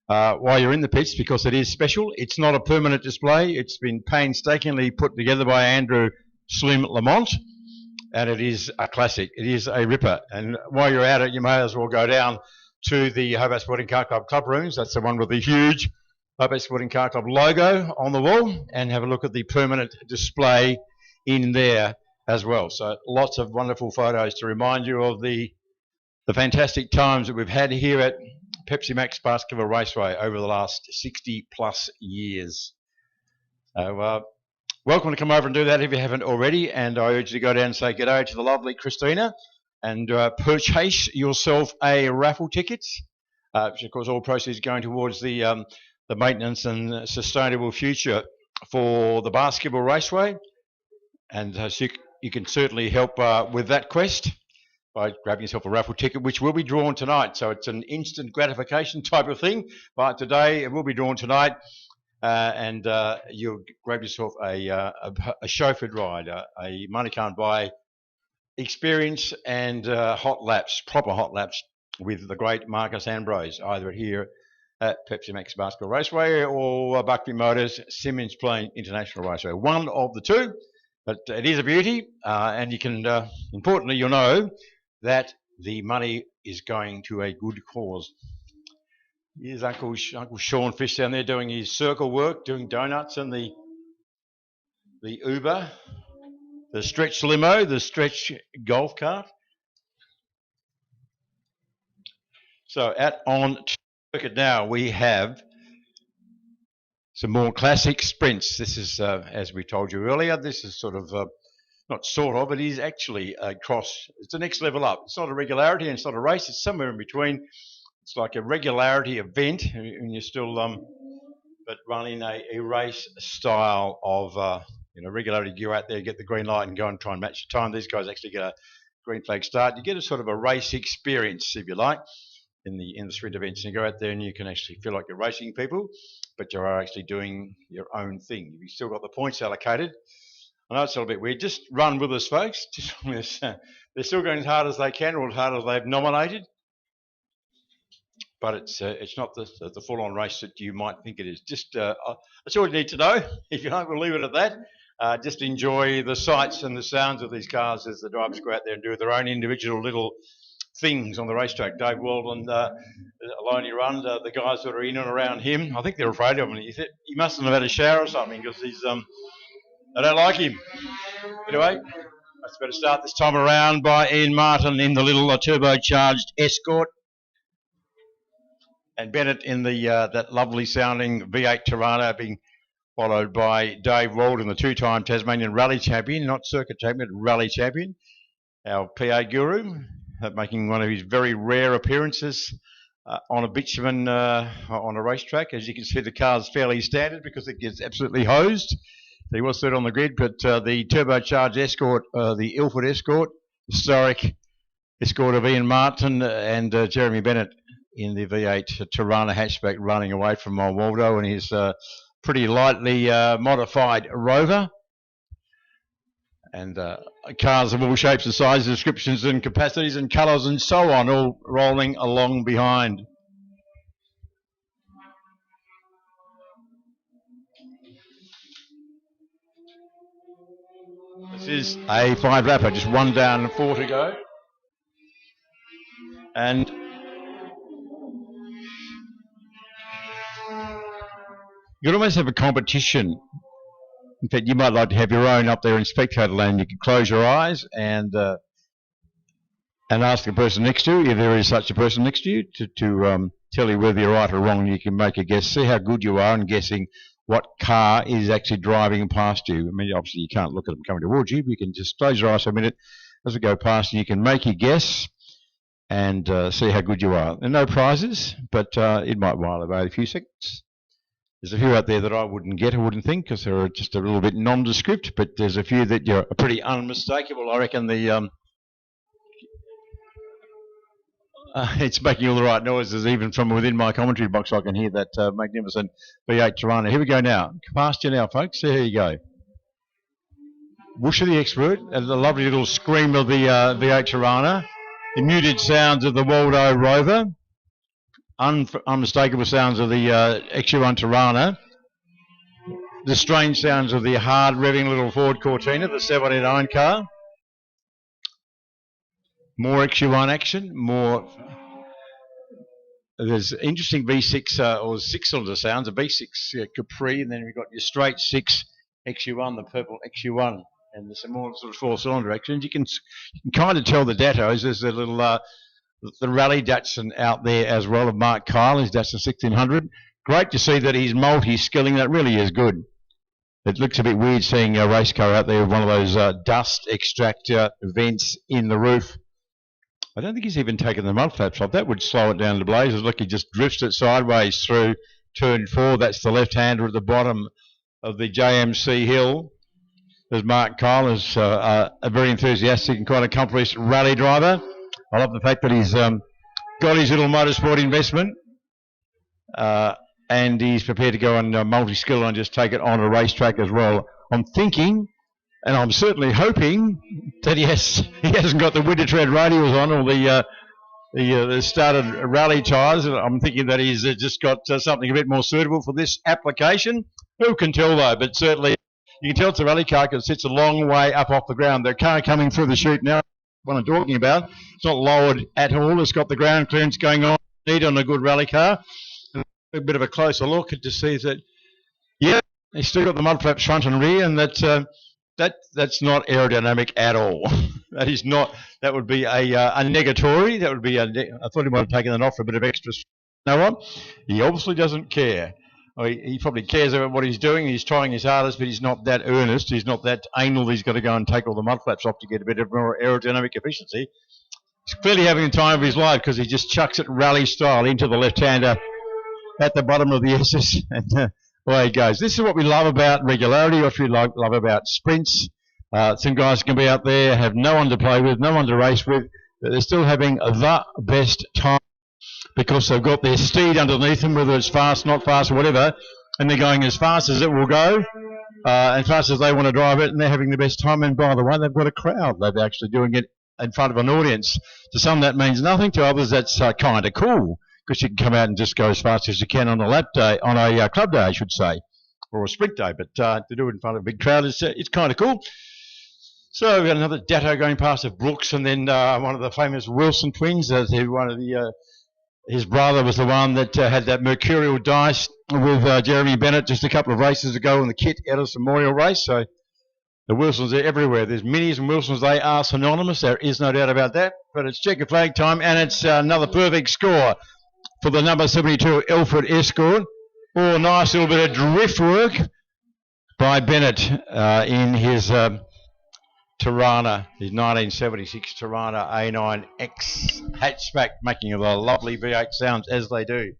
while you're in the pits, because it is special. It's not a permanent display. It's been painstakingly put together by Andrew Slim Lamont, and it is a classic. It is a ripper. And while you're at it, you may as well go down to the Hobart Sporting Car Club club rooms. That's the one with the huge Hobart Sporting Car Club logo on the wall, and have a look at the permanent display in there as well. So lots of wonderful photos to remind you of the fantastic times that we've had here at Pepsi Max Baskerville Raceway over the last 60 plus years. So welcome to come over and do that if you haven't already, and I urge you to go down and say g'day to the lovely Christina and purchase yourself a raffle ticket, which of course all proceeds going towards the maintenance and sustainable future for the Baskerville Raceway. And so you can certainly help with that quest by grabbing yourself a raffle ticket, which will be drawn tonight. So it's an instant gratification type of thing, but today it will be drawn tonight, and you'll grab yourself a chauffeured ride, a money can't buy experience, and hot laps, proper hot laps with the great Marcus Ambrose, either here at Pepsi Max Baskerville Raceway or Buckley Motors Simmons Plain International Raceway. One of the two. But it is a beauty, and you can, importantly, you'll know that the money is going to a good cause. Here's Uncle Sean Fish down there doing his circle work, doing donuts, and the Uber, the stretch limo, the stretch golf cart. So on circuit now, we have some more classic sprints. This is, as we told you earlier, this is sort of, not sort of, it is actually a cross. It's the next level up. It's not a regularity and it's not a race. It's somewhere in between. It's like a regularity event, and you're still, but running a race style of, regularity. You go out there, get the green light, and go and try and match your time. These guys actually get a green flag start. You get a sort of a race experience, if you like, in the sprint events. And you go out there and you can actually feel like you're racing people, but you are actually doing your own thing. You've still got the points allocated. I know it's a little bit weird. Just run with us, folks. They're still going as hard as they can, or as hard as they've nominated. But it's not the full-on race that you might think it is. Just that's all you need to know. If you don't, we'll leave it at that. Just enjoy the sights and the sounds of these cars as the drivers go out there and do their own individual little things on the racetrack. Dave Walden, Loney Run, the guys that are in and around him, I think they're afraid of him. He mustn't have had a shower or something, because they don't like him. Anyway, let's better start this time around by Ian Martin in the little turbocharged Escort, and Bennett in the that lovely sounding V8 Tirana, being followed by Dave Walden, the two-time Tasmanian Rally Champion, not Circuit Champion, Rally Champion, our PA guru, making one of his very rare appearances on a bitumen on a racetrack. As you can see, the car's fairly standard because it gets absolutely hosed. So he was third on the grid, but the turbocharged Escort, the Ilford Escort, historic Escort of Ian Martin and Jeremy Bennett in the V8 Tirana hatchback, running away from Waldo and his pretty lightly modified Rover. And cars of all shapes and sizes, descriptions and capacities and colours and so on, all rolling along behind. This is a 5-lapper, just 1 down and 4 to go. And you could almost have a competition. In fact, you might like to have your own up there in spectator land. You can close your eyes and ask the person next to you, if there is such a person next to you, to tell you whether you're right or wrong. You can make a guess, see how good you are in guessing what car is actually driving past you. I mean, obviously you can't look at them coming towards you, but you can just close your eyes for a minute as we go past, and you can make your guess and see how good you are. There are no prizes, but it might while away a few seconds. There's a few out there that I wouldn't get, I wouldn't think, because they're just a little bit nondescript, but there's a few that you're pretty unmistakable. I reckon the it's making all the right noises, even from within my commentary box. I can hear that magnificent V8 Tirana. Here we go now. Past you now, folks. There you go. Whoosh of the expert, and the lovely little scream of the V8 Tirana, the muted sounds of the Waldo Rover, unmistakable sounds of the XU1 Tirana, the strange sounds of the hard revving little Ford Cortina, the 79 car. More XU1 action, more. There's interesting V6 or six-cylinder sounds, a V6 Capri, and then we've got your straight 6 XU1, the purple XU1, and there's some more sort of four-cylinder actions. You can kind of tell the Datos. There's a little the Rally Datsun out there as well of Mark Kyle, his Datsun 1600. Great to see that he's multi-skilling. That really is good. It looks a bit weird seeing a race car out there with one of those dust extractor vents in the roof. I don't think he's even taken the mud flaps off. That would slow it down to blazes. Look, he just drifts it sideways through turn 4. That's the left-hander at the bottom of the JMC hill. There's Mark Kyle, is a very enthusiastic and quite accomplished rally driver. I love the fact that he's got his little motorsport investment and he's prepared to go on multi-skill and just take it on a racetrack as well. I'm thinking, and I'm certainly hoping, that he hasn't got the winter tread radials on or the started rally tyres. I'm thinking that he's just got something a bit more suitable for this application. Who can tell though? But certainly you can tell it's a rally car because it sits a long way up off the ground. The car coming through the chute now, what I'm talking about, it's not lowered at all. It's got the ground clearance going on, need on a good rally car. A bit of a closer look to see that, yeah, he's still got the mud flaps front and rear, and that's not aerodynamic at all. That is not. That would be a negatory. That would be I thought he might have taken that off for a bit of extra. You know what? He obviously doesn't care. He probably cares about what he's doing. He's trying his hardest, but he's not that earnest. He's not that anal. He's got to go and take all the mud flaps off to get a bit of more aerodynamic efficiency. He's clearly having the time of his life because he just chucks it rally style into the left-hander at the bottom of the SS, and away he goes. This is what we love about regularity, what we love about sprints. Some guys can be out there, have no one to play with, no one to race with, but they're still having the best time because they've got their steed underneath them, whether it's fast, not fast, or whatever, and they're going as fast as it will go, as fast as they want to drive it, and they're having the best time. And by the way, they've got a crowd. They're actually doing it in front of an audience. To some, that means nothing. To others, that's kind of cool, because you can come out and just go as fast as you can on a lap day, on a club day, I should say, or a sprint day. But to do it in front of a big crowd, it's kind of cool. So we've got another Datto going past of Brooks, and then one of the famous Wilson twins. One of the his brother was the one that had that mercurial dice with Jeremy Bennett just a couple of races ago in the Kit Ellis Memorial Race. So the Wilsons are everywhere. There's Minis and Wilsons. They are synonymous. There is no doubt about that. But it's checker flag time, and it's another perfect score for the number 72 Ilford Escort. Oh, a nice little bit of drift work by Bennett in his Tirana, his 1976 Tirana A9X hatchback, making the lovely V8 sounds as they do.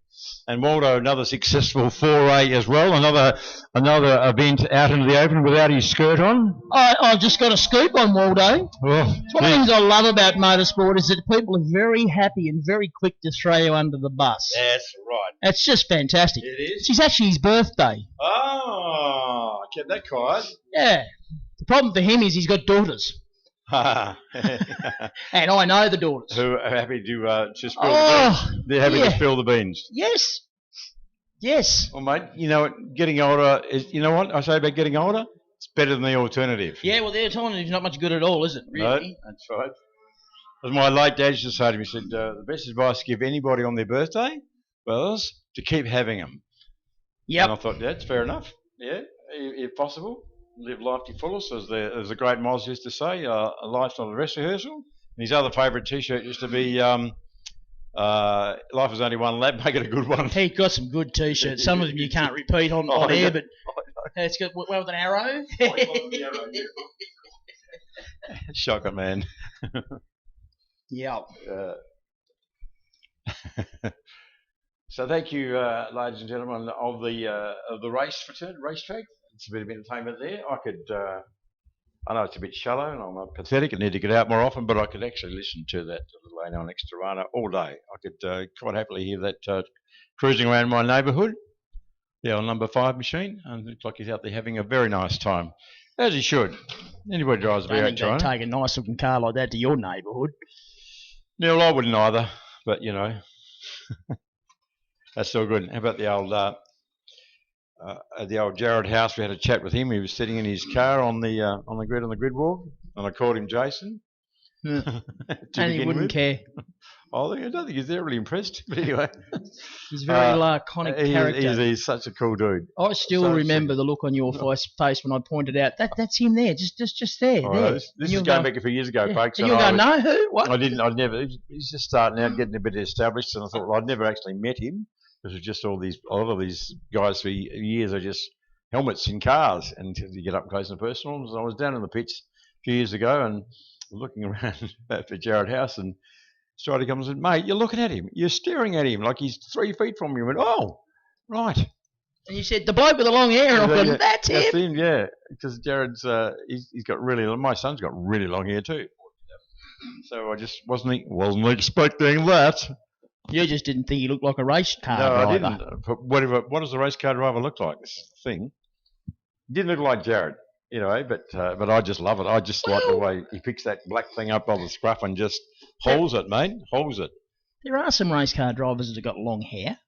And Waldo, another successful foray as well, another event out into the open without his skirt on. I've just got a scoop on Waldo. Oh, It's one of the things I love about motorsport is that people are very happy and very quick to throw you under the bus. that's right. It's just fantastic. It is. It's actually his birthday. Oh, kept that quiet. Yeah. The problem for him is he's got daughters. Who And I know the daughters. are happy to spill the Oh, beans. They're happy yeah. to spill the beans. Yes. Yes. Well, mate, you know what? Getting older is, you know what I say about getting older? It's better than the alternative. Yeah, well, the alternative's not much good at all, is it, No, really? that's right. As my late dad used to say to me, he said, the best advice to give anybody on their birthday was to keep having them. Yep. And I thought, yeah, that's fair enough. Yeah, if possible, live life to fullest, as the great Moz used to say, life's not a dress rehearsal. And his other favourite T-shirt used to be, life is only one lap, make it a good one. He got some good T-shirts. Some of them you can't repeat on air, but it's got well with an arrow. Shocker, man. Yeah. So thank you, ladies and gentlemen of the racetrack. It's a bit of entertainment there. I know it's a bit shallow and I'm pathetic and need to get out more often, but I could actually listen to that little A9X Tirana all day. I could quite happily hear that cruising around my neighbourhood. Yeah, on number 5 machine, and it looks like he's out there having a very nice time. As he should. Anybody drives a I don't think V8 they'd China. take a nice looking car like that to your neighbourhood. No, well, I wouldn't either, but you know, that's still good. How about the old at the old Jared house? We had a chat with him. He was sitting in his car on the grid walk, and I called him Jason. Yeah. to And he begin wouldn't with. care. I don't think he's there really impressed. But anyway, He's a very laconic character. he's such a cool dude. I still remember the look on your face when I pointed out that's him there, just there. Oh, there. this is going back a few years ago, yeah. folks. And you're going, no, who? What? I'd never. He's just starting out, getting a bit established, and I thought, well, I'd never actually met him. It was just a lot of these guys for years are just helmets in cars, and you get up close and personal. So I was down in the pits a few years ago and looking around for Jared House, and Strider comes and said, mate, you're looking at him. You're staring at him like he's 3 feet from you. I went, oh, right. And you said, the bloke with the long hair. And I went, that's him. That's him, yeah. Because Jared's, he's got my son's got really long hair too. So I just wasn't expecting that. You just didn't think he looked like a race car driver. driver. I didn't. But what does a race car driver look like? This thing. He didn't look like Jared, you know, but I just love it. I just like the way he picks that black thing up by the scruff and just holds it, mate. Holds it. There are some race car drivers that have got long hair.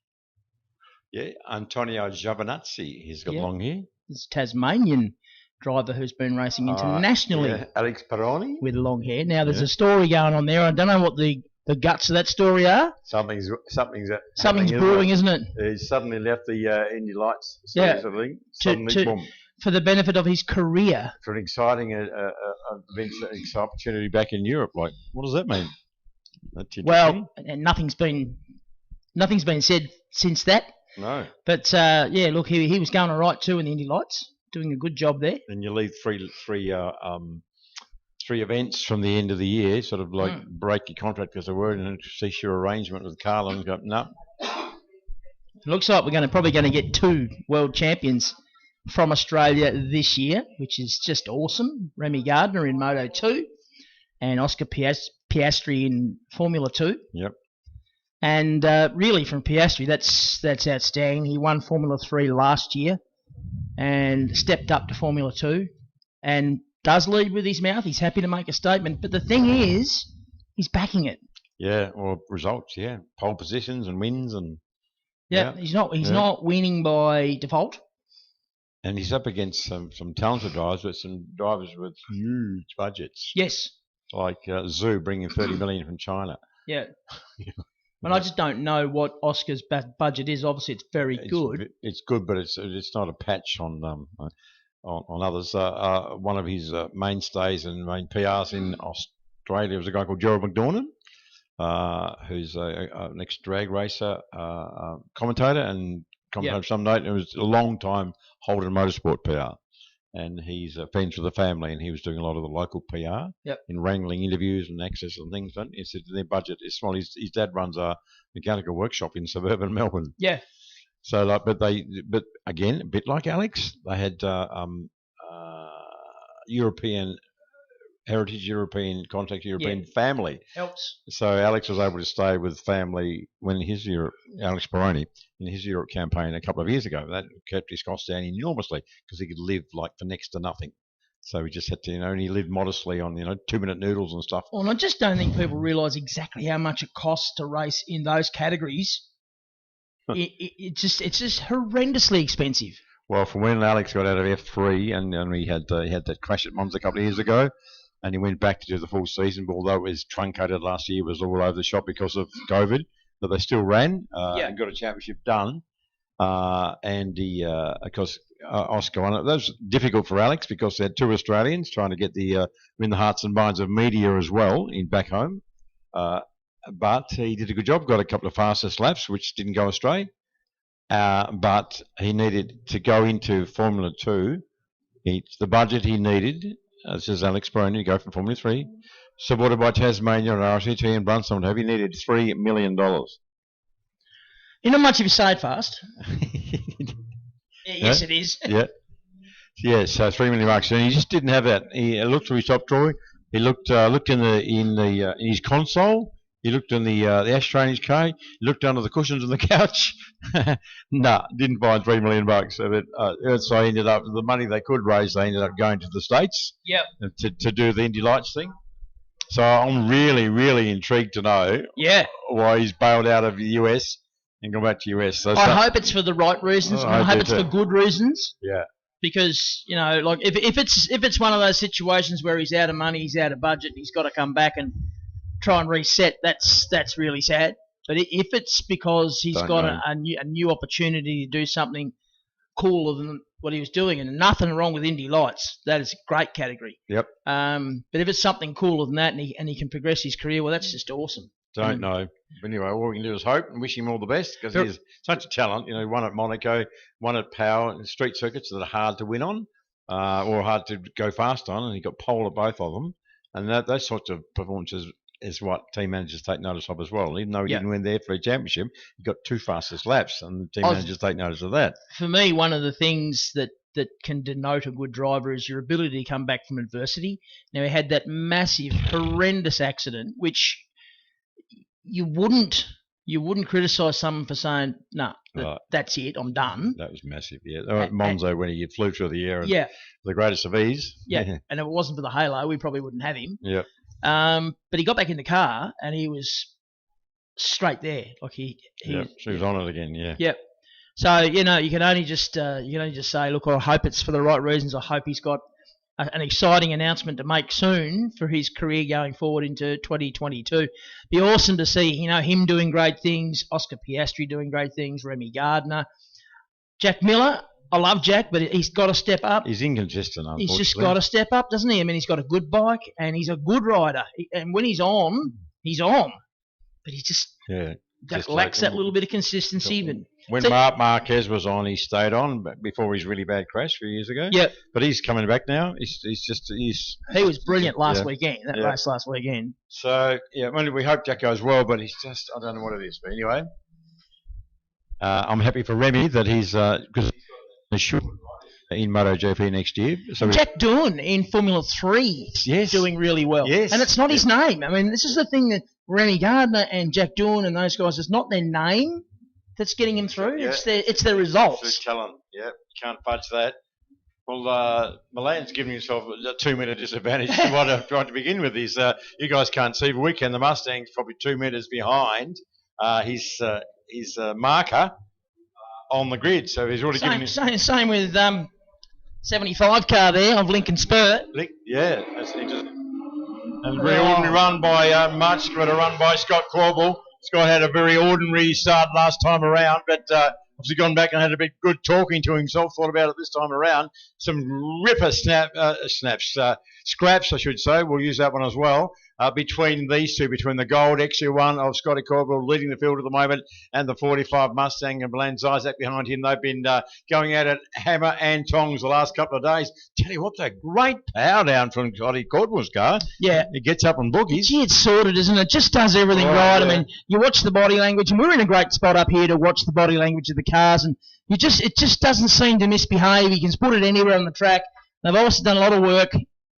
Yeah, Antonio Giovinazzi, he's got long hair. There's a Tasmanian driver who's been racing internationally Alex Peroni with long hair. Now, there's a story going on there. I don't know what the guts of that story are. Something's brewing, isn't it? He's suddenly left the Indy Lights series, I think. Suddenly, boom. For the benefit of his career. For an exciting opportunity back in Europe. Like, what does that mean? Well, and nothing's been said since that. No. But look, he was going all right too in the Indy Lights, doing a good job there. And you leave three events from the end of the year, sort of like break your contract because they were in a cease your arrangement with Carlin and go, no. It looks like we're probably going to get 2 world champions from Australia this year, which is just awesome. Remy Gardner in Moto 2 and Oscar Piastri in Formula 2. Yep. And really, from Piastri, that's outstanding. He won Formula 3 last year and stepped up to Formula 2 and does lead with his mouth. He's happy to make a statement. But the thing is, he's backing it. Yeah, or results, yeah. Pole positions and wins. And he's not winning by default. And he's up against some talented drivers, but some drivers with huge budgets. Yes. Like Zhu bringing 30 million from China. Yeah. And I just don't know what Oscar's budget is. Obviously, it's very good. It's good, but it's not a patch on others. One of his mainstays and main PRs in Australia was a guy called Gerald McDornan, who's an ex-drag racer, commentator, and commentator some note. It was a long time Holden Motorsport PR. And he's friends with the family, and he was doing a lot of the local PR in wrangling interviews and access and things. And he said their budget is small. His dad runs a mechanical workshop in suburban Melbourne. Yeah. So, but again, a bit like Alex, they had European heritage, European contact, European family. Helps. So Alex was able to stay with family when Alex Peroni, in his Europe campaign a couple of years ago. That kept his costs down enormously because he could live like for next to nothing. So he just had to, and he lived modestly on, 2-minute noodles and stuff. Well, and I just don't think people realise exactly how much it costs to race in those categories. It's just horrendously expensive. Well, from when Alex got out of F3 and he had that crash at Monza a couple of years ago, and he went back to do the full season, but although it was truncated last year, it was all over the shop because of COVID, but they still ran and got a championship done. And because Oscar won it. That was difficult for Alex because they had 2 Australians trying to get win the hearts and minds of media as well back home. But he did a good job, got a couple of fastest laps, which didn't go astray. But he needed to go into Formula 2. The budget he needed, says Alex Peroni, to go from Formula 3, supported by Tasmania and RCT and Brunson, he needed $3 million. You're not much of a side fast. Yes, it is. Yeah, so $3 million, and he just didn't have that. He looked through his top drawer. He looked in his console. He looked in the ashtray in his car. He looked under the cushions on the couch. Nah, didn't find $3 million. So I ended up, the money they could raise, they ended up going to the States. Yep. To do the Indy Lights thing. So I'm really, really intrigued to know why he's bailed out of the US and gone back to US. So I hope it's for the right reasons. I hope it's for good reasons. Yeah. Because, you know, like if it's one of those situations where he's out of money, he's out of budget, he's got to come back and try and reset, that's really sad. But if it's because he's got a new opportunity to do something cooler than what he was doing, and nothing wrong with Indy Lights, that is a great category. Yep. But if it's something cooler than that, and he can progress his career, well, that's just awesome. Don't know. But anyway, all we can do is hope and wish him all the best, because he's such a talent. You know, one at Monaco, one at Power, and street circuits that are hard to win on, or hard to go fast on, and he got pole at both of them. And those sorts of performances is what team managers take notice of as well. Even though he didn't win there for a championship, he got 2 fastest laps, and the team managers take notice of that. For me, one of the things that can denote a good driver is your ability to come back from adversity. Now, he had that massive, horrendous accident, which you wouldn't criticise someone for saying, no, that's it, I'm done. That was massive, yeah. Monzo, when he flew through the air, the greatest of ease. Yeah, and if it wasn't for the halo, we probably wouldn't have him. Yeah. But he got back in the car and he was straight there. Like he was on it again. Yeah. Yep. So you know, you can only just say, look, I hope it's for the right reasons. I hope he's got an exciting announcement to make soon for his career going forward into 2022. Be awesome to see, you know, him doing great things, Oscar Piastri doing great things, Remy Gardner, Jack Miller. I love Jack, but he's got to step up. He's inconsistent, unfortunately. He's just got to step up, doesn't he? I mean, he's got a good bike, and he's a good rider. And when he's on, he's on. But he just lacks that little bit of consistency. When Marc Marquez was on, he stayed on before his really bad crash a few years ago. Yeah. But he's coming back now. He was brilliant last weekend, race last weekend. So, we hope Jack goes well, but he's just, I don't know what it is. But anyway, I'm happy for Remy that he's, because sure in MotoGP next year. So Jack Doohan in Formula 3 doing really well. Yes. And it's not his name. I mean, this is the thing that Remy Gardner and Jack Doohan and those guys, it's not their name that's getting him through. Yeah. It's their results. It's their talent. Yeah, you can't fudge that. Well, Milan's giving himself a 2-minute disadvantage. What I tried to begin with is, you guys can't see the weekend. The Mustang's probably 2 meters behind his marker on the grid, so he's already given his... Same with 75 car there of Lincoln Spur. Yeah, that's interesting. And very ordinary run by Much, but a run by Scott Corbell. Scott had a very ordinary start last time around, but obviously gone back and had a bit good talking to himself, thought about it this time around. Some ripper scraps, I should say. We'll use that one as well. Between these two, between the gold XU1 of Scotty Corbell leading the field at the moment and the 45 Mustang and Milan Zizek behind him. They've been going at it hammer and tongs the last couple of days. Tell you what, that great power down from Scotty Corbell's car. Yeah. It gets up on boogies. Gee, it's sorted, isn't it? Just does everything right. Yeah. I mean, you watch the body language, and we're in a great spot up here to watch the body language of the cars, and it just doesn't seem to misbehave. You can put it anywhere on the track. They've also done a lot of work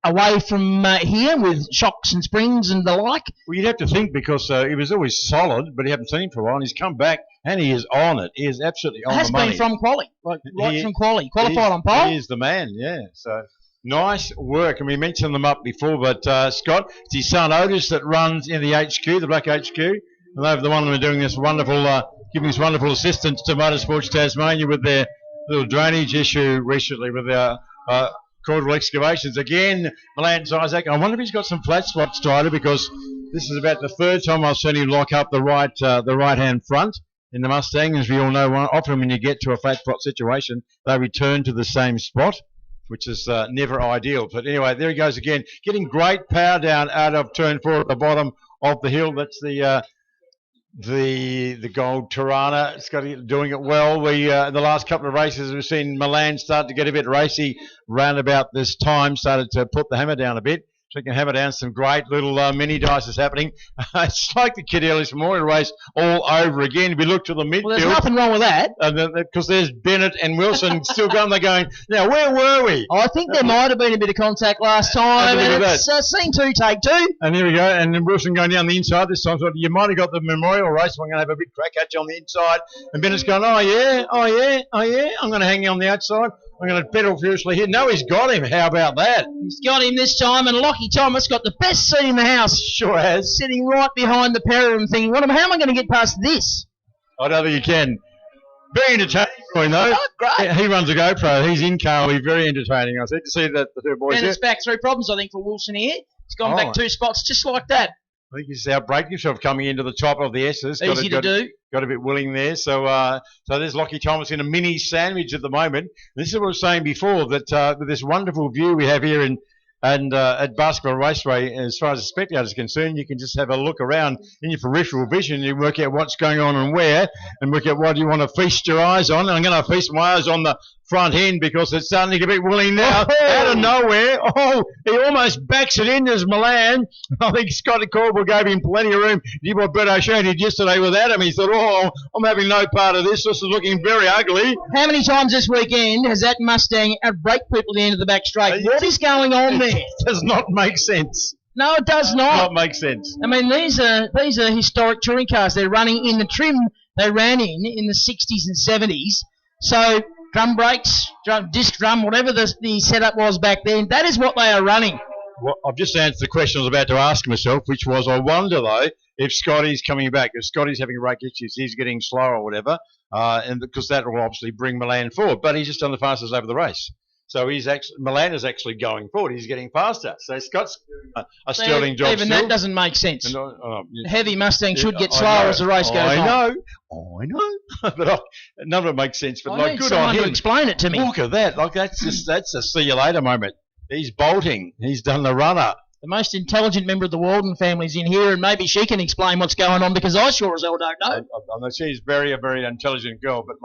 away from here with shocks and springs and the like. Well, you'd have to think, because he was always solid, but he hadn't seen him for a while, and he's come back and he is on it. He is absolutely on the money. Has been from quali, from quali. Qualified on pole. He is the man, yeah. So nice work, and we mentioned them up before, but Scott, it's his son Otis that runs in the HQ, the Black HQ, and they're the one that are doing this wonderful, giving this wonderful assistance to Motorsports Tasmania with their little drainage issue recently with their Caudal excavations. Again, Milan Zizek. I wonder if he's got some flat spots, Strider, because this is about the third time I've seen him lock up the right-hand front in the Mustang. As we all know, often when you get to a flat spot situation, they return to the same spot, which is never ideal. But anyway, there he goes again, getting great power down out of turn 4 at the bottom of the hill. That's the gold Tirana. It's got doing it well. In the last couple of races, we've seen Milan start to get a bit racy round about this time, started to put the hammer down a bit. So you can have it down. Some great little mini dices happening. It's like the Kid Ellis Memorial Race all over again. If you look to the midfield. Well, there's nothing wrong with that. Because there's Bennett and Wilson still going. They're going, now, where were we? I think there might have been a bit of contact last time. And it's scene 2, take 2. And here we go. And then Wilson going down the inside this time. So you might have got the Memorial Race. I'm going to have a big crack at you on the inside. And Bennett's going, oh, yeah. I'm going to hang you on the outside. I'm going to pedal furiously here. No, he's got him. How about that? He's got him this time, and Lockie Thomas got the best seat in the house. Sure has. Sitting right behind the pair of them thinking, how am I going to get past this? I don't think you can. Very entertaining, Roy, though. Oh, great. He runs a GoPro. He's in car. He's very entertaining. I said to see that the two boys And it's back 3 problems, I think, for Wilson here. He's gone back 2 spots just like that. I think he's outbreaking himself coming into the top of the S's. Easy to do. Got a bit willing there. So there's Lockie Thomas in a mini sandwich at the moment. This is what I was saying before, that with this wonderful view we have here at Baskerville Raceway, as far as the spectator is concerned, you can just have a look around in your peripheral vision. You work out what's going on and where, and work out what you want to feast your eyes on. And I'm going to feast my eyes on the front end because it's starting to get a bit willing now. Out of nowhere, he almost backs it in as Milan. I think Scotty Corbell gave him plenty of room. He did what Brett O'Shea did yesterday without him. He thought, I'm having no part of this. This is looking very ugly. How many times this weekend has that Mustang outbraked people at the end of the back straight? What is going on there? It does not make sense. No, it does not. Not make sense. I mean, these are historic touring cars. They're running in the trim they ran in the 60s and 70s. So drum brakes, disc drum, whatever the setup was back then, that is what they are running. Well, I've just answered the question I was about to ask myself, which was, I wonder, though, if Scotty's coming back. If Scotty's having brake issues, he's getting slower or whatever, and because that will obviously bring Milan forward. But he's just done the fastest over the race. So Milan is actually going forward. He's getting faster. So Scott's a sterling job even still. That doesn't make sense. The heavy Mustang should get slower as the race goes on. I know. But none of it makes sense. But I need someone to explain it to me. Look at that. That's a see you later moment. He's bolting. He's done the runner. The most intelligent member of the Walden family's in here, and maybe she can explain what's going on, because I sure as hell don't know. I know she's a very intelligent girl, but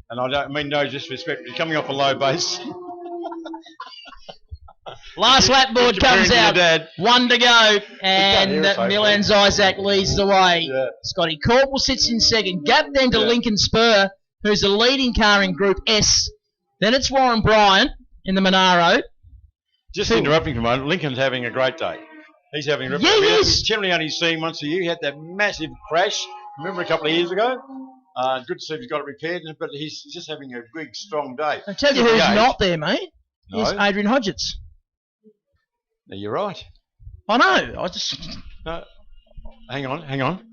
and I don't mean no disrespect, but coming off a low base. Last lap board comes out. 1 to go, and Milan Isaac leads the way. Yeah. Scotty Corbell sits in second. Gap then to Lincoln Spur, who's the leading car in Group S. Then it's Warren Bryant in the Monaro. Just interrupting for a moment, Lincoln's having a great day. He's having a great day. Yeah, he is. He's generally only seen once a year. He had that massive crash, remember, a couple of years ago? Good to see he's got it repaired, but he's just having a big, strong day. I tell you who's not there, mate. No. Is Adrian Hodgetts. No, you're right. I know. No. Hang on.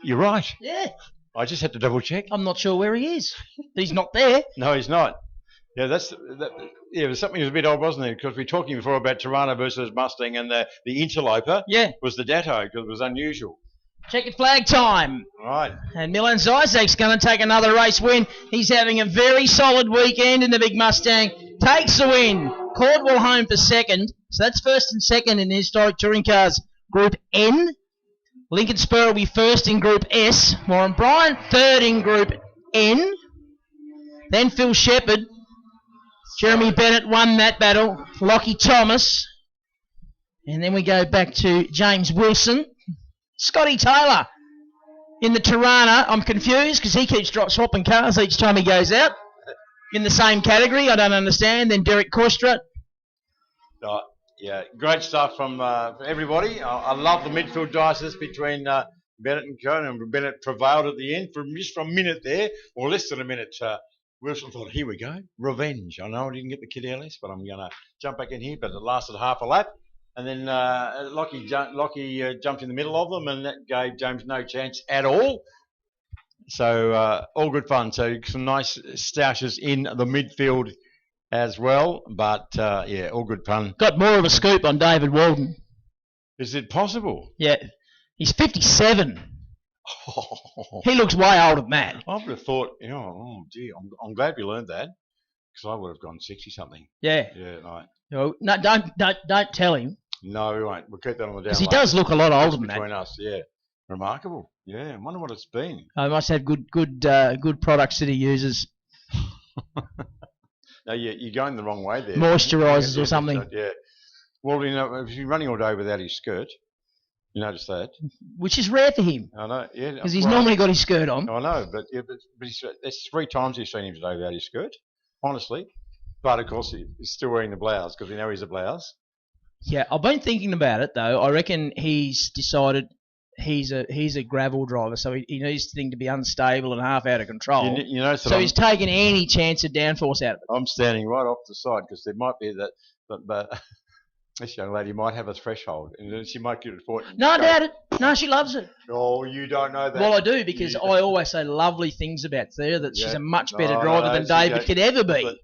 You're right. Yeah. I just had to double check. I'm not sure where he is. He's not there. No, he's not. Yeah, it was something that was a bit odd, wasn't it? Because we were talking before about Tirana versus Mustang, and the interloper was the Datto, because it was unusual. Checkered flag time. Right. And Milan Isaac's going to take another race win. He's having a very solid weekend in the big Mustang. Takes the win. Caldwell home for second. So that's first and second in the historic touring cars Group N. Lincoln Spur will be first in Group S. Warren Bryant third in Group N. Then Phil Shepherd. Jeremy Bennett won that battle. Lockie Thomas. And then we go back to James Wilson. Scotty Taylor in the Tirana. I'm confused because he keeps swapping cars each time he goes out. In the same category, I don't understand. Then Derek Korstra. Yeah, great stuff from everybody. I love the midfield dices between Bennett and Cohn, and Bennett prevailed at the end for just a minute there, or less than a minute. Wilson thought, here we go, revenge. I know I didn't get the Kid Ellis, but I'm going to jump back in here. But it lasted half a lap. And then Lockie jumped in the middle of them, and that gave James no chance at all. So all good fun. So some nice stoushes in the midfield as well. But, all good fun. Got more of a scoop on David Walden. Is it possible? Yeah. He's 57. He looks way older than that. I would have thought, oh, dear, I'm glad we learned that, because I would have gone 60-something. Yeah. Yeah, right. No, don't tell him. No, we won't. We'll keep that on the down. Because he does look a lot older than that. Between us, yeah. Remarkable. Yeah, I wonder what it's been. I must have good products that he uses. No, you're going the wrong way there. Moisturisers or something. Yeah. Well, you know, if he's running all day without his skirt, you notice that. which is rare for him I know, yeah. because he's well, normally got his skirt on. I know, but it's 3 times he's seen him today without his skirt, honestly. But of course, he's still wearing the blouse because we know he's a blouse. Yeah, I've been thinking about it though. I reckon he's decided he's a gravel driver, so he needs the thing to be unstable and half out of control. You know, so he's taking any chance of downforce out of it. I'm standing right off the side because there might be that, but this young lady might have a threshold, and then she might get it for it. No, I doubt it. No, she loves it. Oh, you don't know that. Well, I do because I always say lovely things about Thea, that she's Yeah. a much better No, driver no, than she David goes- could ever be. but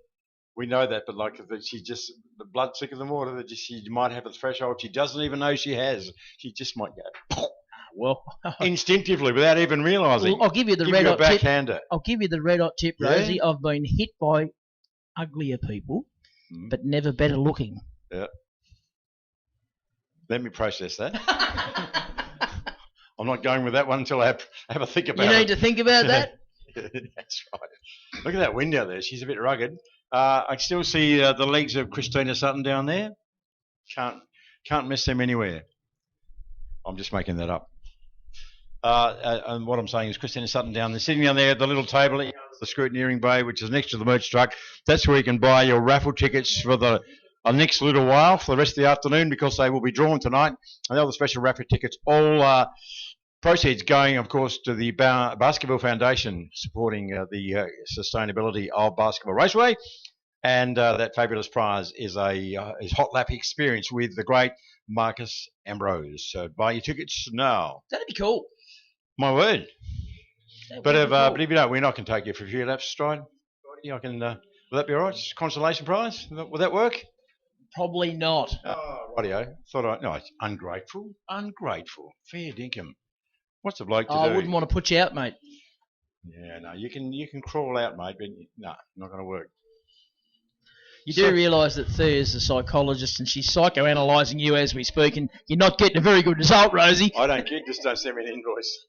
we know that, but like that she just the blood thicker than water. That she might have a threshold she doesn't even know she has. She just might go Well, instinctively without even realising. I'll give you the Give red you a hot tip. backhander. I'll give you the red hot tip, Yeah? Rosie. I've been hit by uglier people, but never better looking. Yeah. Let me process that. I'm not going with that one until I have a think about You it. need to think about that. That's right. Look at that wind out there. She's a bit rugged. I can still see the legs of Christina Sutton down there. Can't miss them anywhere. I'm just making that up. And what I'm saying is Christina Sutton down there, sitting down there at the little table at the scrutineering bay, which is next to the merch truck. That's where you can buy your raffle tickets for the next little while, for the rest of the afternoon, because they will be drawn tonight. And the other special raffle tickets, all proceeds going, of course, to the Baskerville Foundation, supporting the sustainability of Baskerville Raceway. And that fabulous prize is is hot lap experience with the great Marcus Ambrose. So buy your tickets now. That'd be cool. My word. That But would if, be cool. but if you don't win, I can take you for a few laps, Stride. I can. Will that be all right? Just a consolation prize? Will that work? Probably not. Rightio. No, it's ungrateful. Ungrateful. Fair dinkum. What's the bloke to do? I wouldn't want to put you out, mate. Yeah, no, you can crawl out, mate, but no, not going to work. You do realise that Thea's a psychologist and she's psychoanalyzing you as we speak, and you're not getting a very good result, Rosie. I don't care. Just don't send me an invoice.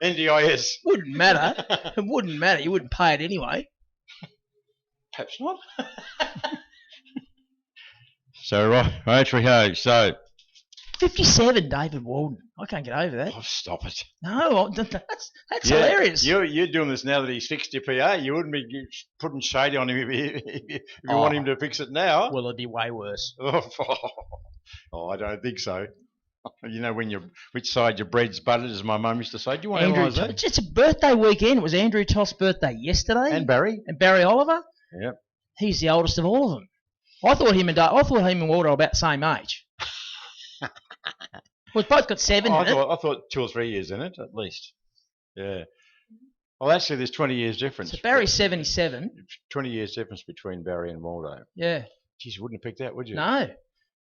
NDIS. Wouldn't matter. It wouldn't matter. You wouldn't pay it anyway. Perhaps not. So right we go. So 57, David Walden. I can't get over that. oh, stop it. No, that's hilarious. You're doing this now that he's fixed your PA. You wouldn't be putting shade on him if you want him to fix it now. Well, it'd be way worse. Oh, I don't think so. You know which side your bread's buttered, as my mum used to say. Do you want to Andrew, analyse that? it's a birthday weekend. It was Andrew Toth's birthday yesterday. And Barry. And Barry Oliver. Yep. He's the oldest of all of them. I thought him and Walter were about the same age. We've both got 7 in it. I thought 2 or 3 years in it, at least. Yeah. Well, actually, there's 20 years difference. So Barry's 77. 20 years difference between Barry and Waldo. Yeah. Geez, you wouldn't have picked that, would you? No.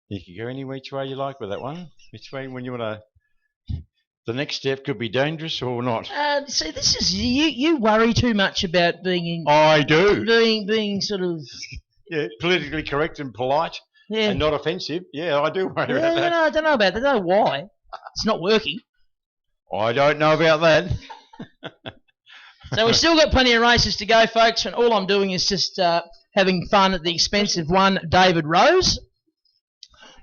You could go any which way you like with that one. Which way, when you want to... The next step could be dangerous or not. See, this is... You worry too much about being... I do. Being sort of... Yeah, politically correct and polite Yeah. and not offensive. Yeah, I do worry Yeah, about that. I don't know about that. I don't know why. It's not working. I don't know about that. So we've still got plenty of races to go, folks, and all I'm doing is just having fun at the expense of one David Rose,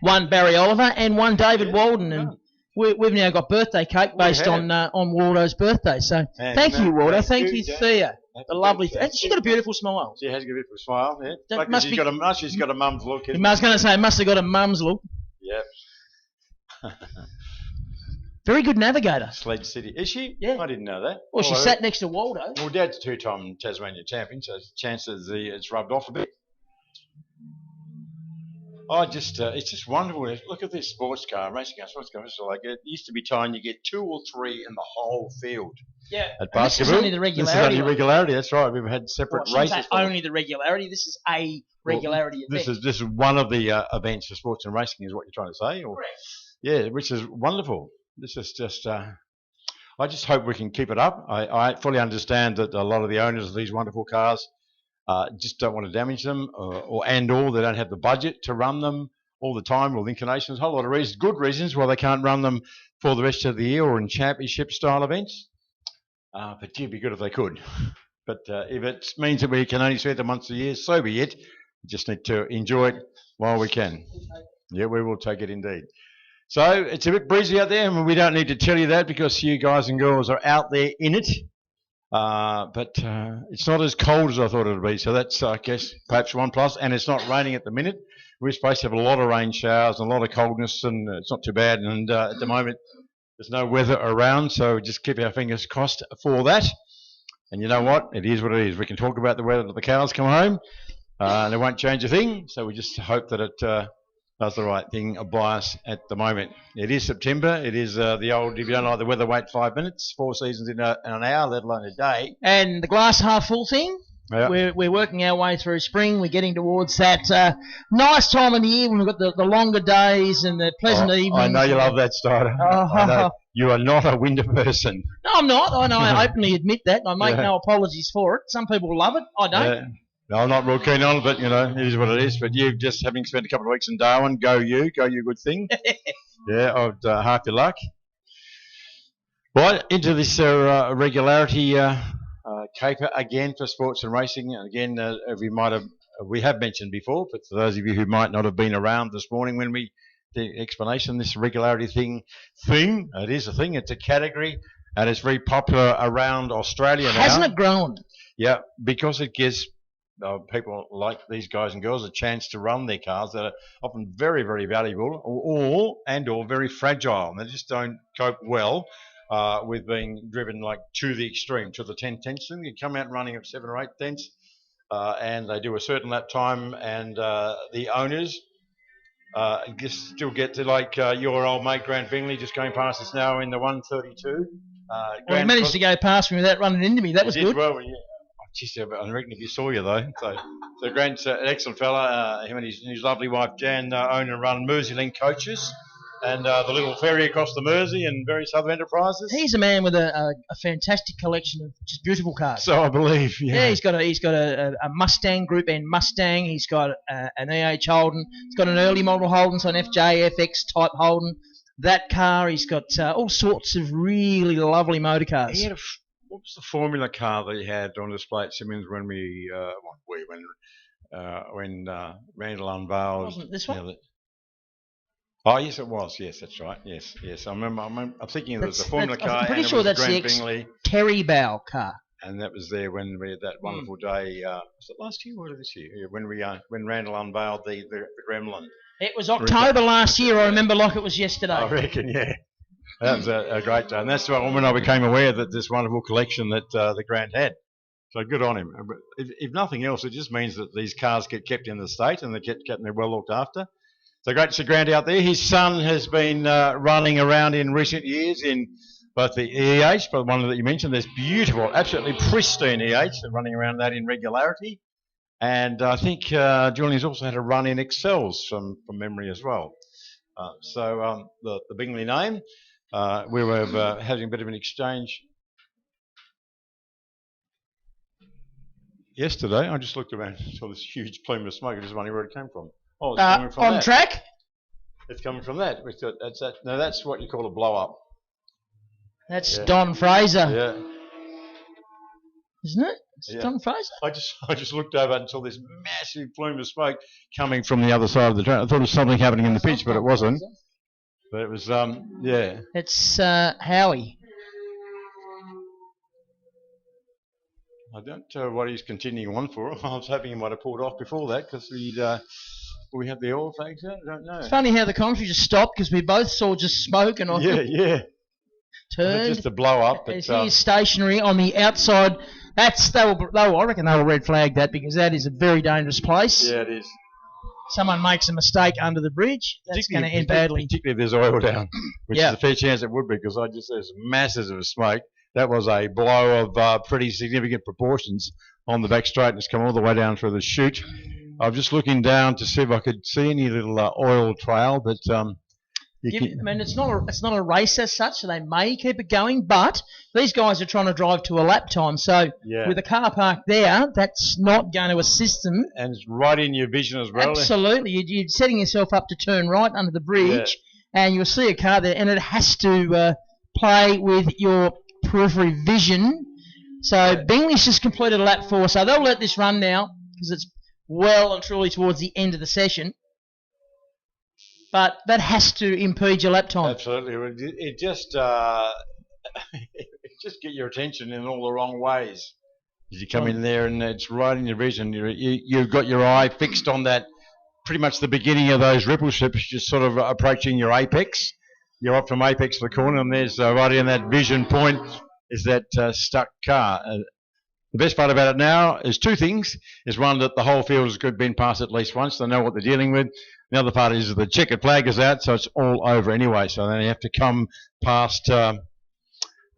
one Barry Oliver, and one David Walden. And we've now got birthday cake based on Waldo's birthday. So thank you, Waldo. Thank you, Thea. The lovely. She's got a beautiful smile. She has got a beautiful smile. Yeah. That Like must she's be- got a mum's look. I was going to say, must have got a mum's look. Yep. Very good navigator. Sledge City. Is she? Yeah. I didn't know that. Well, she sat next to Waldo. Well, Dad's a 2-time Tasmanian champion, so chances it's rubbed off a bit. It's just wonderful. Look at this sports car, racing car, sports car. So like it used to be time you get 2 or 3 in the whole field. Yeah. At And this is Baskerville. only the This is regularity. only regularity. That's right. We've had separate Well, I shouldn't races. say only the regularity. This is a regularity event. This is one of the events for sports and racing, is what you're trying to say. Or, Correct. yeah, which is wonderful. This is just. I just hope we can keep it up. I fully understand that a lot of the owners of these wonderful cars just don't want to damage them, or they don't have the budget to run them all the time, or the inclinations. A whole lot of reasons, good reasons, why they can't run them for the rest of the year or in championship style events. But it'd be good if they could. But if it means that we can only see them once a year, so be it. We just need to enjoy it while we can. Yeah, we will take it indeed. So it's a bit breezy out there, and we don't need to tell you that because you guys and girls are out there in it. But it's not as cold as I thought it would be, so that's, I guess, perhaps one plus. And it's not raining at the minute. We're supposed to have a lot of rain showers and a lot of coldness, and it's not too bad. And at the moment, there's no weather around, so just keep our fingers crossed for that. And you know what? It is what it is. We can talk about the weather till the cows come home, and it won't change a thing. So we just hope that it does the right thing by us at the moment. It is September. It is the old, if you don't like the weather, wait 5 minutes. 4 seasons in an hour, let alone a day. And the glass half full thing. Yeah. We're working our way through spring. We're getting towards that nice time of the year when we've got the longer days and the pleasant evenings. I know you love that, Strider. I know. You are not a winter person. No, I'm not. I know. I openly admit that. I make no apologies for it. Some people love it. I don't. Yeah. No, I'm not real keen on it, but, you know, it is what it is. But you, just having spent a couple of weeks in Darwin, go you good thing. Yeah, I'd half your luck. Right, into this regularity caper again for sports and racing. And again, we have mentioned before, but for those of you who might not have been around this morning when we did the explanation, this regularity thing, it is a thing, it's a category, and it's very popular around Australia now. Hasn't it grown? Yeah, because it gives people like these guys and girls a chance to run their cars that are often very, very valuable or very fragile, and they just don't cope well with being driven like to the extreme, to the 10/10 thing. You come out running at 7 or 8 tenths, and they do a certain lap time, and the owners still get to, like your old mate Grant Bingley just going past us now in the 132. Well, he managed to go past me without running into me. That was good. Well, yeah. Geez, I reckon if you saw you though. So Grant's an excellent fella. Him and his lovely wife Jan own and run Merseyland Coaches, and the little ferry across the Mersey and various other enterprises. He's a man with a fantastic collection of just beautiful cars. So I believe. Yeah, he's got a Mustang Group N Mustang. He's got an EH Holden. He's got an early model Holden, so an FJFX type Holden. That car. He's got all sorts of really lovely motor cars. He had what was the Formula car that he had on display at Simmons when Randall unveiled? Wasn't this one? Oh yes, it was. Yes, that's right. Yes. I remember. I'm thinking it was the Formula car. I'm pretty sure that's the Bingley. Terry Bow car. And that was there when we had that wonderful day. Was it last year or this year? Yeah, when Randall unveiled the Gremlin. It was October last year. I remember like it was yesterday. I reckon, yeah. That was a great day, and that's when I became aware that this wonderful collection that the Grant had. So good on him. If nothing else, it just means that these cars get kept in the state and they get kept and they're well looked after. So great to see Grant out there. His son has been running around in recent years in both the EH, but one that you mentioned, there's beautiful, absolutely pristine EH, running around that in regularity. And I think Julian's also had a run in Excels from memory as well. So the Bingley name. We were having a bit of an exchange yesterday. I just looked around and saw this huge plume of smoke. I just wondering where it came from. Oh, it's coming from on track? It's coming from that. No, that's what you call a blow up. That's Don Fraser. Yeah. Isn't it? It's Don Fraser. I just looked over and saw this massive plume of smoke coming from the other side of the track. I thought there was something happening in the pitch, but it wasn't. But it was, yeah. It's Howie. I don't know what he's continuing on for. I was hoping he might have pulled off before that because we had the oil flags out. I don't know. It's funny how the commentary just stopped because we both saw just smoke and I turned. Just a blow up. But he's stationary on the outside. I reckon they will red flag that because that is a very dangerous place. Yeah, it is. Someone makes a mistake under the bridge, that's going to end badly. Particularly if there's oil down, which is a fair chance it would be because there's masses of smoke. That was a blow of pretty significant proportions on the back straight, and it's come all the way down through the chute. I'm just looking down to see if I could see any little oil trail, but it's not a race as such, so they may keep it going, but these guys are trying to drive to a lap time, so with a car parked there, that's not going to assist them. And it's right in your vision as well. Absolutely. You're setting yourself up to turn right under the bridge, and you'll see a car there, and it has to play with your periphery vision. So Bingley's just completed a lap 4, so they'll let this run now because it's well and truly towards the end of the session. But that has to impede your lap time. Absolutely. It just it just get your attention in all the wrong ways. As you come in there and it's right in your vision, you've got your eye fixed on that, pretty much the beginning of those ripple strips, just sort of approaching your apex. You're up from apex to the corner, and there's right in that vision point is that stuck car. The best part about it now is two things. Is one, that the whole field has been passed at least once. They know what they're dealing with. The other part is the checkered flag is out, so it's all over anyway. So then you have to come past the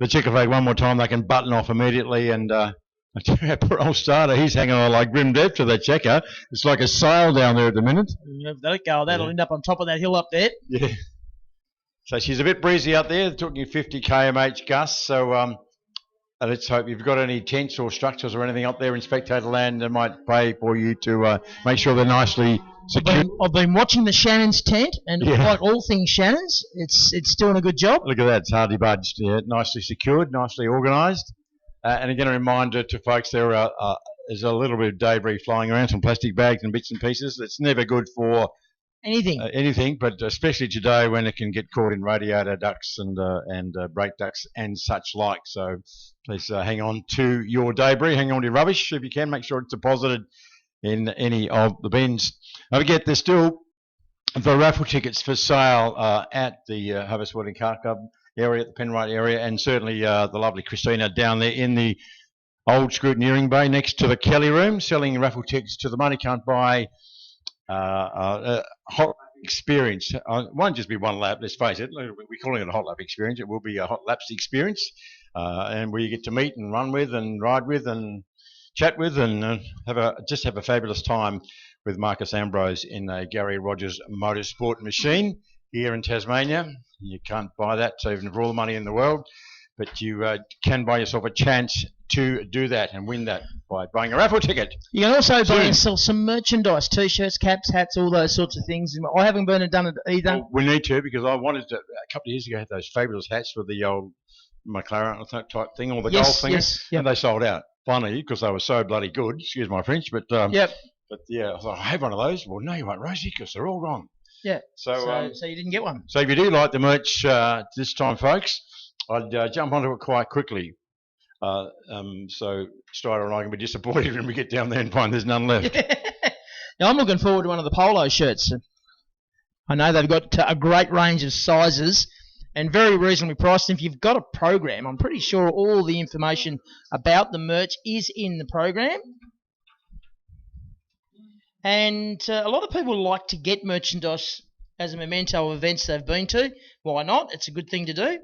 checkered flag one more time. They can button off immediately. And I tell you, poor old starter, he's hanging on like grim death to that checker. It's like a sail down there at the minute. If they let go, that'll end up on top of that hill up there. Yeah. So she's a bit breezy out there, talking 50 kmh gusts. So let's hope you've got any tents or structures or anything up there in spectator land that might pay for you to make sure they're nicely secured. I've been watching the Shannon's tent, and like all things Shannon's, it's doing a good job. Look at that, it's hardly budged. Yeah, nicely secured, nicely organised. And again, a reminder to folks, there's a little bit of debris flying around, some plastic bags and bits and pieces. It's never good for anything, but especially today when it can get caught in radiator ducts and brake ducts and such like. So please hang on to your debris, hang on to your rubbish if you can. Make sure it's deposited in any of the bins. Don't forget, there's still the raffle tickets for sale at the Harvest Wedding Car Club area, at the Penrite area, and certainly the lovely Christina down there in the old scrutineering bay next to the Kelly room, selling raffle tickets to the money can't buy hot lap experience. It won't just be one lap, let's face it. We're calling it a hot lap experience. It will be a hot laps experience, and where you get to meet and run with and ride with and chat with and have a fabulous time with Marcus Ambrose in a Gary Rogers Motorsport machine here in Tasmania. You can't buy that even for all the money in the world, but you can buy yourself a chance to do that and win that by buying a raffle ticket. You can also buy and sell some merchandise, T-shirts, caps, hats, all those sorts of things. I haven't been and done it either. Well, we need to, because I wanted to, a couple of years ago, I had those fabulous hats with the old McLaren type thing, or the golf thing, and they sold out finally because they were so bloody good. Excuse my French, but But yeah, I thought, I have one of those. Well, no, you won't, Rosie, because they're all gone. Yeah. So you didn't get one. So if you do like the merch this time, folks, I'd jump onto it quite quickly. So Strider and I can be disappointed when we get down there and find there's none left. Now I'm looking forward to one of the polo shirts. I know they've got a great range of sizes and very reasonably priced. If you've got a program, I'm pretty sure all the information about the merch is in the program. And a lot of people like to get merchandise as a memento of events they've been to. Why not? It's a good thing to do.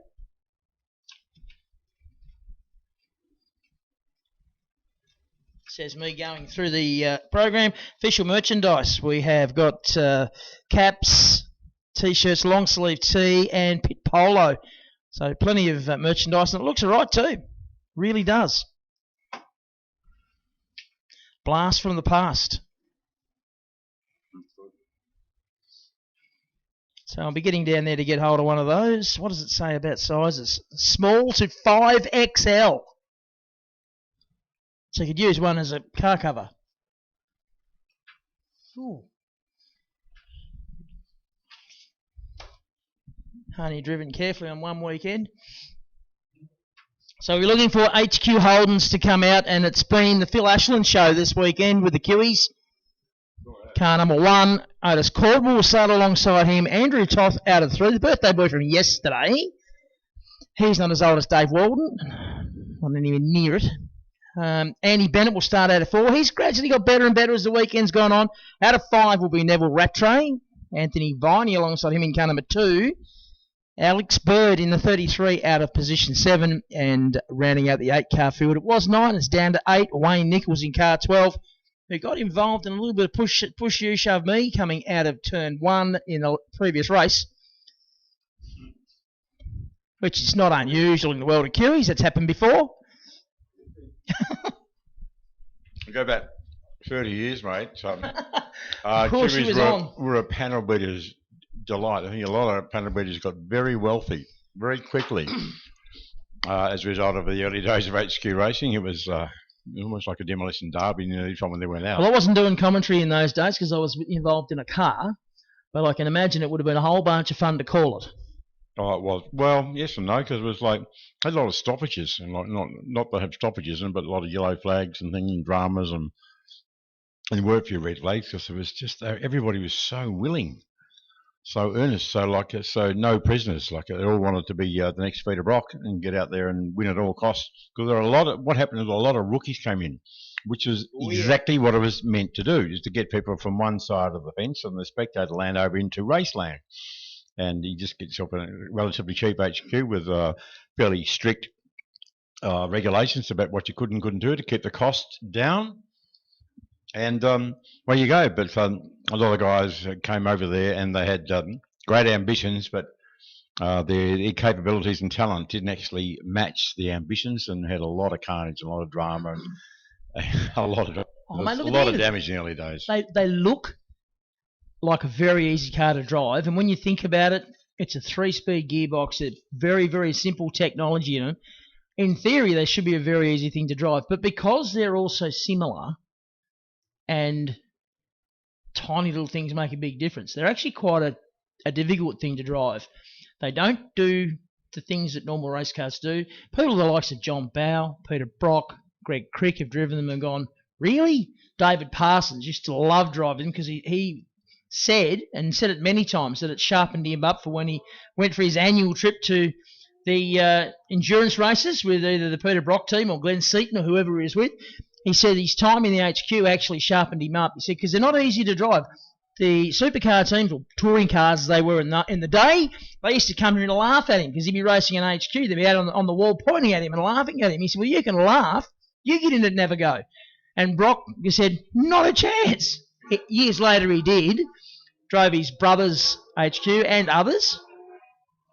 Says me going through the program. Official merchandise. We have got caps, T-shirts, long sleeve tee, and pit polo. So plenty of merchandise, and it looks alright too. Really does. Blast from the past. So I'll be getting down there to get hold of one of those. What does it say about sizes? Small to 5XL. So you could use one as a car cover. Ooh. Honey driven carefully on one weekend. So we're looking for HQ Holdens to come out, and it's been the Phil Ashland show this weekend with the Kiwis. Car number 1, Otis Caldwell will start alongside him. Andrew Toth out of 3, the birthday boy from yesterday. He's not as old as Dave Walden. Not even near it. Andy Bennett will start out of 4. He's gradually got better and better as the weekend's gone on. Out of 5 will be Neville Rattray. Anthony Viney alongside him in car number 2. Alex Bird in the 33 out of position 7. And rounding out the 8-car field, it was 9. It's down to 8. Wayne Nichols in car 12. Who got involved in a little bit of push you, shove me, coming out of turn 1 in the previous race, which is not unusual in the world of Kiwis. That's happened before. We go back 30 years, mate. So, of course she was on. Were a panel beater's delight. I think a lot of panel beaters got very wealthy very quickly as a result of the early days of HQ racing. It was almost like a demolition derby, each time when they went out. Well, I wasn't doing commentary in those days because I was involved in a car, but I can imagine it would have been a whole bunch of fun to call it. Oh, it was. Well, yes and no, because it was like had a lot of stoppages, and like not that have stoppages in, but a lot of yellow flags and things, and dramas, and there were a few red flags because it was just everybody was so willing, so earnest, so no prisoners, like they all wanted to be the next Peter Brock and get out there and win at all costs. Because there are what happened is a lot of rookies came in, which is exactly what it was meant to do, is to get people from one side of the fence and the spectator land over into race land. And you just get yourself a relatively cheap HQ with fairly strict regulations about what you could and couldn't do to keep the costs down. And well, you go. But a lot of guys came over there and they had great ambitions, but their capabilities and talent didn't actually match the ambitions, and had a lot of carnage, a lot of drama, and a lot of damage in the early days. They look like a very easy car to drive, and when you think about it, it's a 3-speed gearbox. It's very, very simple technology in it. In theory, they should be a very easy thing to drive, but because they're all so similar and tiny little things make a big difference, they're actually quite a difficult thing to drive. They don't do the things that normal race cars do. People the likes of John Bowe, Peter Brock, Greg Crick have driven them and gone, really? David Parsons used to love driving them because he said it many times, that it sharpened him up for when he went for his annual trip to the endurance races with either the Peter Brock team or Glenn Seaton or whoever he was with. He said his time in the HQ actually sharpened him up. He said because they're not easy to drive. The supercar teams, or touring cars as they were in the day, they used to come here and laugh at him because he'd be racing an HQ. They'd be out on the wall pointing at him and laughing at him. He said, well, you can laugh. You get in it and never go. And Brock said, not a chance. Years later he did. Drove his brother's HQ and others.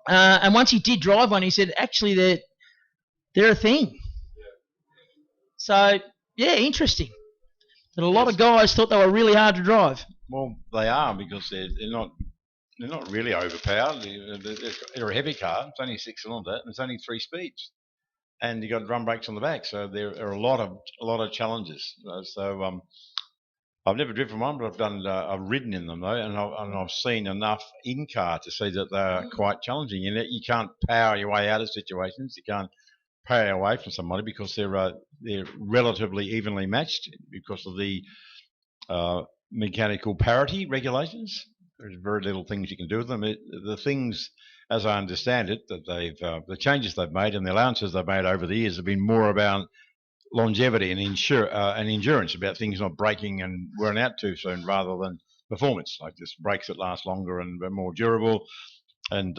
And once he did drive one, he said, actually, they're a thing. So, yeah, interesting. That a lot of guys thought they were really hard to drive. Well, they are, because they're not really overpowered. They're a heavy car. It's only 6-cylinder, and it's only 3 speeds. And you got drum brakes on the back, so there are a lot of challenges. So I've never driven one, but I've ridden in them though, and I've seen enough in car to see that they're quite challenging. You can't power your way out of situations. You can't power away from somebody because they're relatively evenly matched because of the mechanical parity regulations. There's very little things you can do with them. The things, as I understand it, that the changes they've made and the allowances they've made over the years have been more about longevity and endurance, about things not breaking and wearing out too soon, rather than performance, like just brakes that last longer and are more durable, and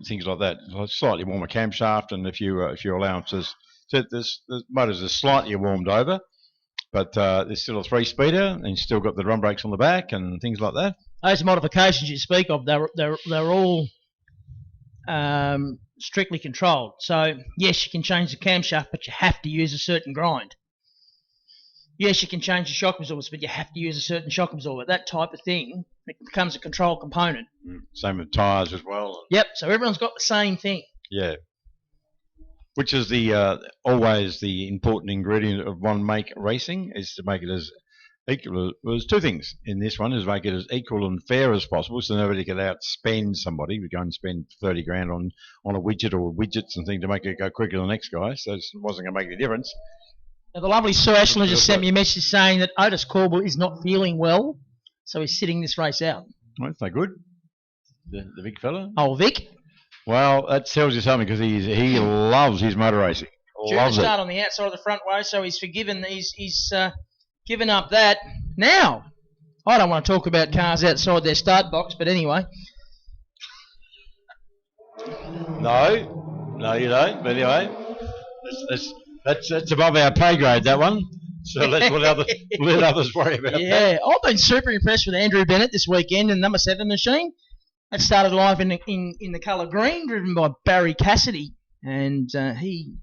things like that. A slightly warmer camshaft and a few allowances. So the motors are slightly warmed over, but there's still a 3-speeder, and you've still got the drum brakes on the back and things like that. Those modifications you speak of, they're all strictly controlled. So, yes, you can change the camshaft, but you have to use a certain grind. Yes, you can change the shock absorbers, but you have to use a certain shock absorber. That type of thing, it becomes a control component. Same with tyres as well. Yep, so everyone's got the same thing. Yeah. Which is always the important ingredient of one make racing, is to make it as equal. Well, there's two things in this one: is make it as equal and fair as possible, so nobody can outspend somebody. We go and spend 30 grand on a widget or widgets and things to make it go quicker than the next guy, so it wasn't going to make any difference. Now, the lovely Sue Ashland just sent me a message saying that Otis Corbell is not feeling well, so he's sitting this race out. Well, that's no good. The big fella. Oh, Vic. Well, that tells you something, because he loves his motor racing. Due to start on the outside of the front way, so he's forgiven. He's given up that. Now, I don't want to talk about cars outside their start box, but anyway. No, you don't. But anyway, that's above our pay grade, that one. So let's let others worry about that. Yeah, I've been super impressed with Andrew Bennett this weekend in the number 7 machine. That started live in the colour green, driven by Barry Cassidy, and he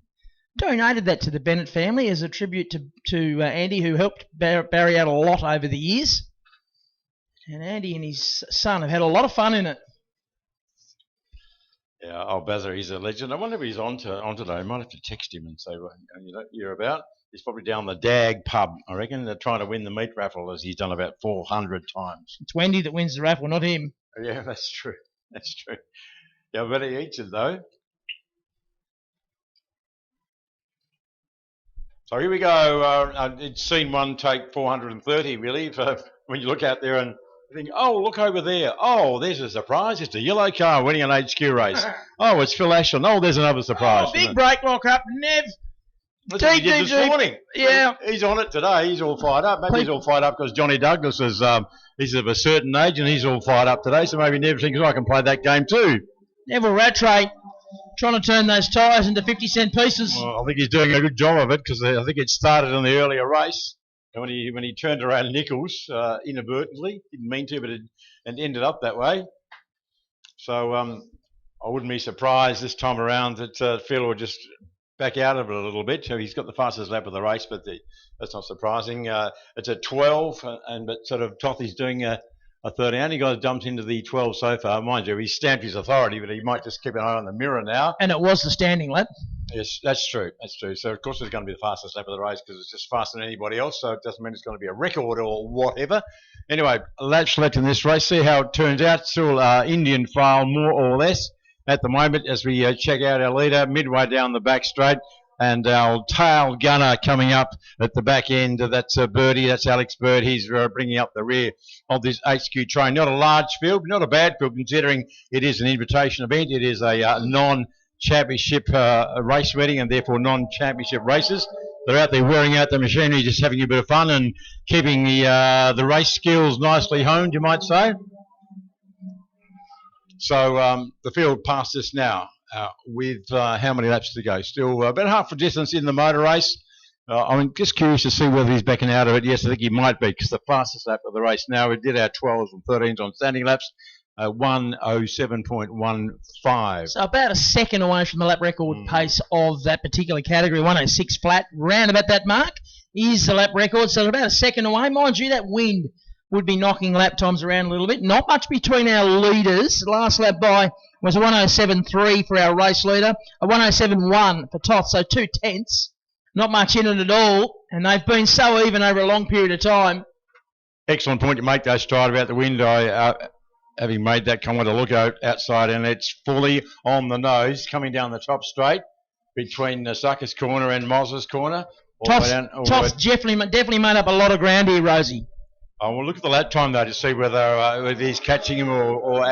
donated that to the Bennett family as a tribute to Andy, who helped Barry out a lot over the years. And Andy and his son have had a lot of fun in it. Yeah, Bazza, he's a legend. I wonder if he's on today. I might have to text him and say, well, you're about. He's probably down the Dag pub, I reckon. They're trying to win the meat raffle, as he's done about 400 times. It's Wendy that wins the raffle, not him. Yeah, that's true. That's true. Yeah, but he eats it, though. So here we go. I'd seen one take 430, really, for when you look out there and think, oh, look over there. Oh, there's a surprise. It's a yellow car winning an HQ race. Oh, it's Phil Ashland. Oh, there's another surprise. Oh, big break lock up. Nev. That's what he did this morning. Yeah. He's on it today. He's all fired up. Maybe he's all fired up because Johnny Douglas is he's of a certain age and he's all fired up today. So maybe Nev thinks, I can play that game too. Neville Rattray trying to turn those tyres into 50-cent pieces. Well, I think he's doing a good job of it because I think it started in the earlier race. And when he turned around Nichols inadvertently, didn't mean to, but it ended up that way. So I wouldn't be surprised this time around that Phil will just back out of it a little bit. So he's got the fastest lap of the race, but that's not surprising. It's at 12, but sort of Tothy's doing a 30. Only guy dumped into the 12 so far. Mind you, he's stamped his authority, but he might just keep an eye on the mirror now. And it was the standing lap. Yes, that's true. That's true. So, of course, it's going to be the fastest lap of the race because it's just faster than anybody else, so it doesn't mean it's going to be a record or whatever. Anyway, laps left in this race. See how it turns out. Still Indian file, more or less, at the moment as we check out our leader midway down the back straight. And our tail gunner coming up at the back end. That's Birdie. That's Alex Bird. He's bringing up the rear of this HQ train. Not a large field, not a bad field considering it is an invitation event. It is a non-championship race wedding and therefore non-championship races. They're out there wearing out the machinery, just having a bit of fun and keeping the race skills nicely honed, you might say. So the field past us now. With how many laps to go? Still about half a distance in the motor race. I'm just curious to see whether he's backing out of it. Yes, I think he might be because the fastest lap of the race now, we did our 12s and 13s on standing laps, 1:07.15. So about a second away from the lap record pace of that particular category, 1:06 flat, round about that mark is the lap record. So about a second away. Mind you, that wind would be knocking lap times around a little bit. Not much between our leaders. Last lap by was a 1:07.3 for our race leader, a 1:07.1 for Toth, so 2/10. Not much in it at all, and they've been so even over a long period of time. Excellent point you make, though, Stride, about the wind. Having made that comment, a look outside, and it's fully on the nose, coming down the top straight between Sucker's corner and Moz's corner. Toth's definitely made up a lot of ground here, Rosie. We'll look at the lap time, though, to see whether he's catching him or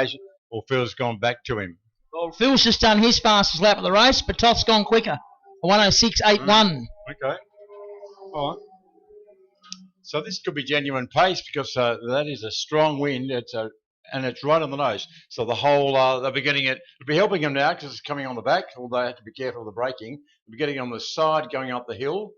Phil's gone back to him. Well, Phil's just done his fastest lap of the race, but Toth's gone quicker. A 1:06.81. Okay. All right. So this could be genuine pace because that is a strong wind. And it's right on the nose. So the whole, they'll be getting it. It'll be helping him now because it's coming on the back, although they have to be careful of the braking. They'll be getting on the side, going up the hill.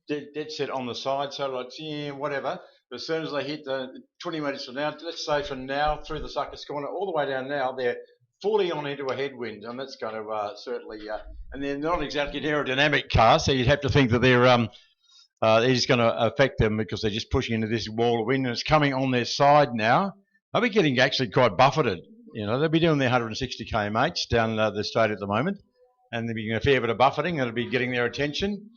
Dead set on the side, so like, whatever. But as soon as they hit the 20 metres from now, let's say from now through the Sucker's corner all the way down now, they're fully on into a headwind, and that's going to certainly. And they're not exactly an aerodynamic car, so you'd have to think that they're just going to affect them because they're just pushing into this wall of wind, and it's coming on their side now. They'll be getting actually quite buffeted. You know, they'll be doing their 160 km/h down the straight at the moment, and they'll be doing a fair bit of buffeting. That'll be getting their attention.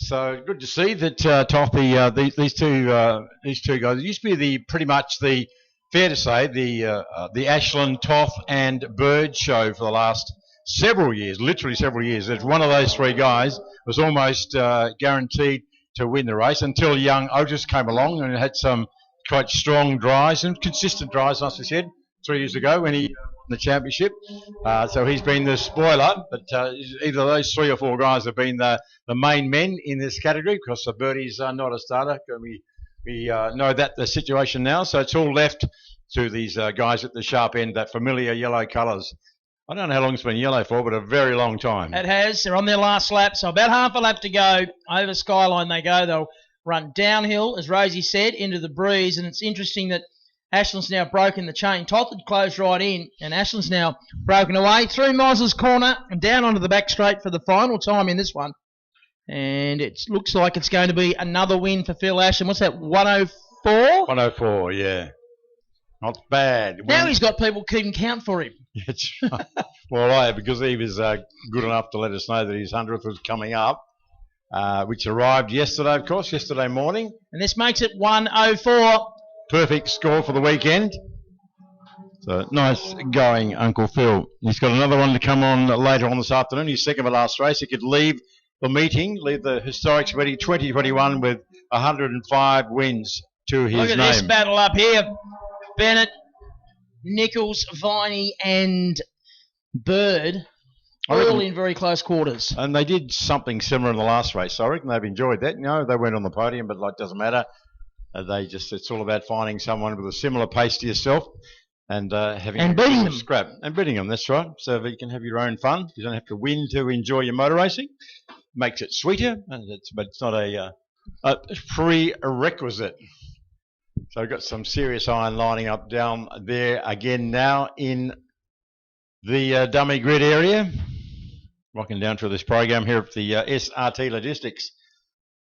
So good to see that Tothy, these two guys. It used to be pretty much fair to say the Ashland, Toth and Bird show for the last several years, literally several years. It's one of those three guys was almost guaranteed to win the race until young Otis came along and had some quite strong drives and consistent drives, as I said, 3 years ago when he won the championship. So he's been the spoiler, but either those 3 or 4 guys have been the main men in this category because the Birdie's not a starter. We know that the situation now, so it's all left to these guys at the sharp end, that familiar yellow colours. I don't know how long it's been yellow for, but a very long time. It has. They're on their last lap, so about half a lap to go. Over Skyline they go. They'll run downhill, as Rosie said, into the breeze, and it's interesting that Ashland's now broken the chain. Toth had closed right in, and Ashland's now broken away through Moz's corner and down onto the back straight for the final time in this one. And it looks like it's going to be another win for Phil Ashland. What's that, 104? 104, yeah. Not bad. Now he's got people keeping count for him. That's right. Well, because he was good enough to let us know that his 100th was coming up. which arrived yesterday, of course, yesterday morning. And this makes it 104. Perfect score for the weekend. So nice going, Uncle Phil. He's got another one to come on later on this afternoon. His second to last race. He could leave the meeting, leave the Historics Ready 2021 with 105 wins to his name. Look at this battle up here. Bennett, Nichols, Viney and Bird all in very close quarters. And they did something similar in the last race, so I reckon they've enjoyed that. No, they weren't on the podium, but it doesn't matter. It's all about finding someone with a similar pace to yourself and beating them. Scrap. And beating them, that's right. So that you can have your own fun. You don't have to win to enjoy your motor racing. Makes it sweeter, but it's not a prerequisite. So we've got some serious iron lining up down there again now in the dummy grid area. Rocking down through this program here at the SRT Logistics.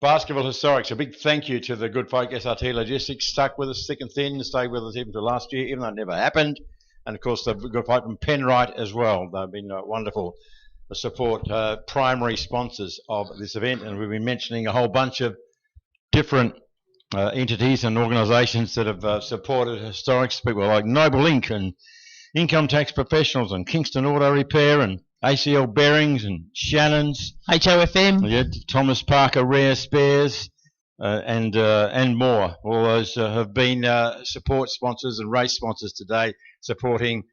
Baskerville Historics, a big thank you to the good folk SRT Logistics. Stuck with us thick and thin, stayed with us even to last year, even though it never happened. And of course, the good folk from Penrite as well. They've been wonderful to support primary sponsors of this event. And we've been mentioning a whole bunch of different entities and organisations that have supported Historics. People like Noble Inc. and Income Tax Professionals and Kingston Auto Repair and ACL Bearings and Shannon's, HOFM, yeah, Thomas Parker Rare Spares, and more. All those have been support sponsors and race sponsors today, supporting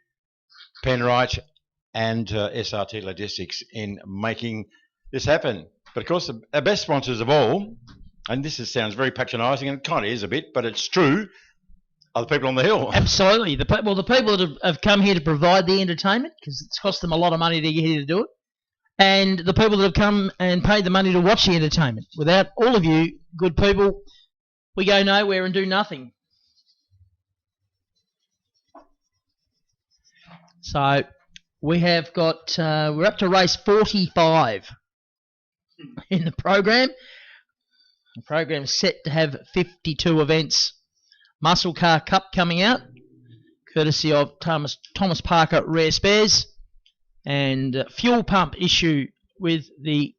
Penrite and SRT Logistics in making this happen. But of course, our best sponsors of all, and sounds very patronising, and it kind of is a bit, but it's true, are the people on the hill. Absolutely. The people that have come here to provide the entertainment, because it's cost them a lot of money to get here to do it, and the people that have come and paid the money to watch the entertainment. Without all of you good people, we go nowhere and do nothing. So we have got, we're up to race 45 in the program. The program's set to have 52 events. Muscle Car Cup coming out, courtesy of Thomas Parker Rare Spares, and fuel pump issue with the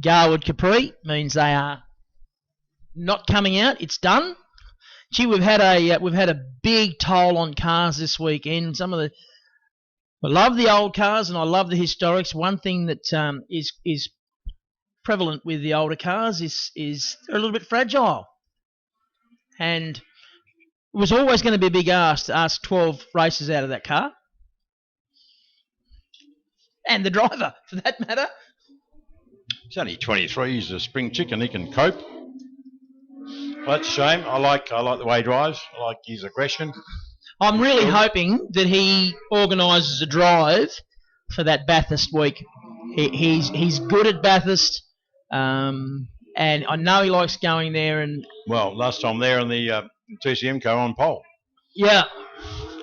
Garwood Capri means they are not coming out. It's done. Gee, we've had a big toll on cars this weekend. I love the old cars and I love the historics. One thing that is prevalent with the older cars is they're a little bit fragile, and it was always going to be a big ask to ask 12 races out of that car. And the driver, for that matter. He's only 23. He's a spring chicken. He can cope. Well, that's a shame. I like the way he drives. I like his aggression. I'm really hoping that he organises a drive for that Bathurst week. He's good at Bathurst, and I know he likes going there. And well, last time there in the TCM car on pole. Yeah.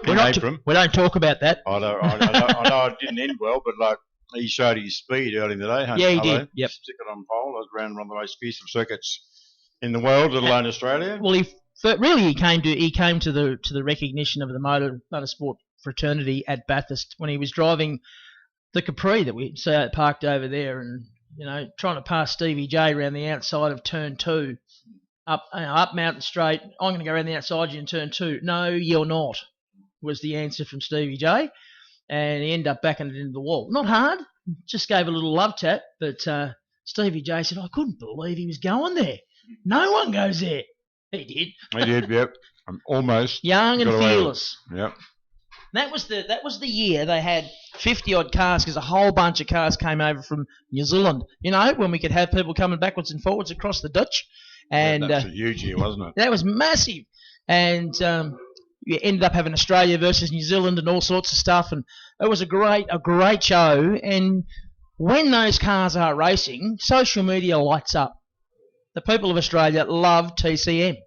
We don't talk about that. I know it didn't end well, but he showed his speed early in the day. Yeah, he did. Yep. Stick it on pole. I was around one of the most fearsome circuits in the world, let alone Australia. Well, he came to the recognition of the motorsport fraternity at Bathurst when he was driving the Capri that we parked over there, and trying to pass Stevie J around the outside of turn 2. Up Mountain Straight. I'm going to go around the outside you in turn 2. No, you're not, was the answer from Stevie J. And he ended up backing it into the wall. Not hard, just gave a little love tap. But Stevie J said, I couldn't believe he was going there. No one goes there. He did. He did, yep. I'm almost. Young and fearless. Yep. That was the year they had 50-odd cars, because a whole bunch of cars came over from New Zealand. When we could have people coming backwards and forwards across the ditch. And that was a huge year, wasn't it? That was massive. And you ended up having Australia versus New Zealand and all sorts of stuff. And it was a great show. And when those cars are racing, social media lights up. The people of Australia love TCM.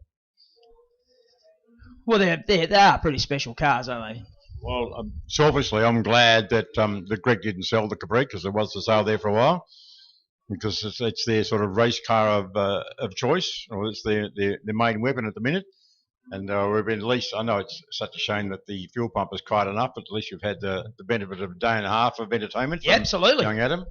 Well, they are pretty special cars, aren't they? Well, selfishly, I'm glad that Greg didn't sell the Capri, because there was for sale there for a while. Because it's their sort of race car of choice, or it's their main weapon at the minute. And we've been, at least, I know it's such a shame that the fuel pump is quiet enough, but at least you've had the benefit of a day and a half of entertainment. Yeah, absolutely. Young Adam.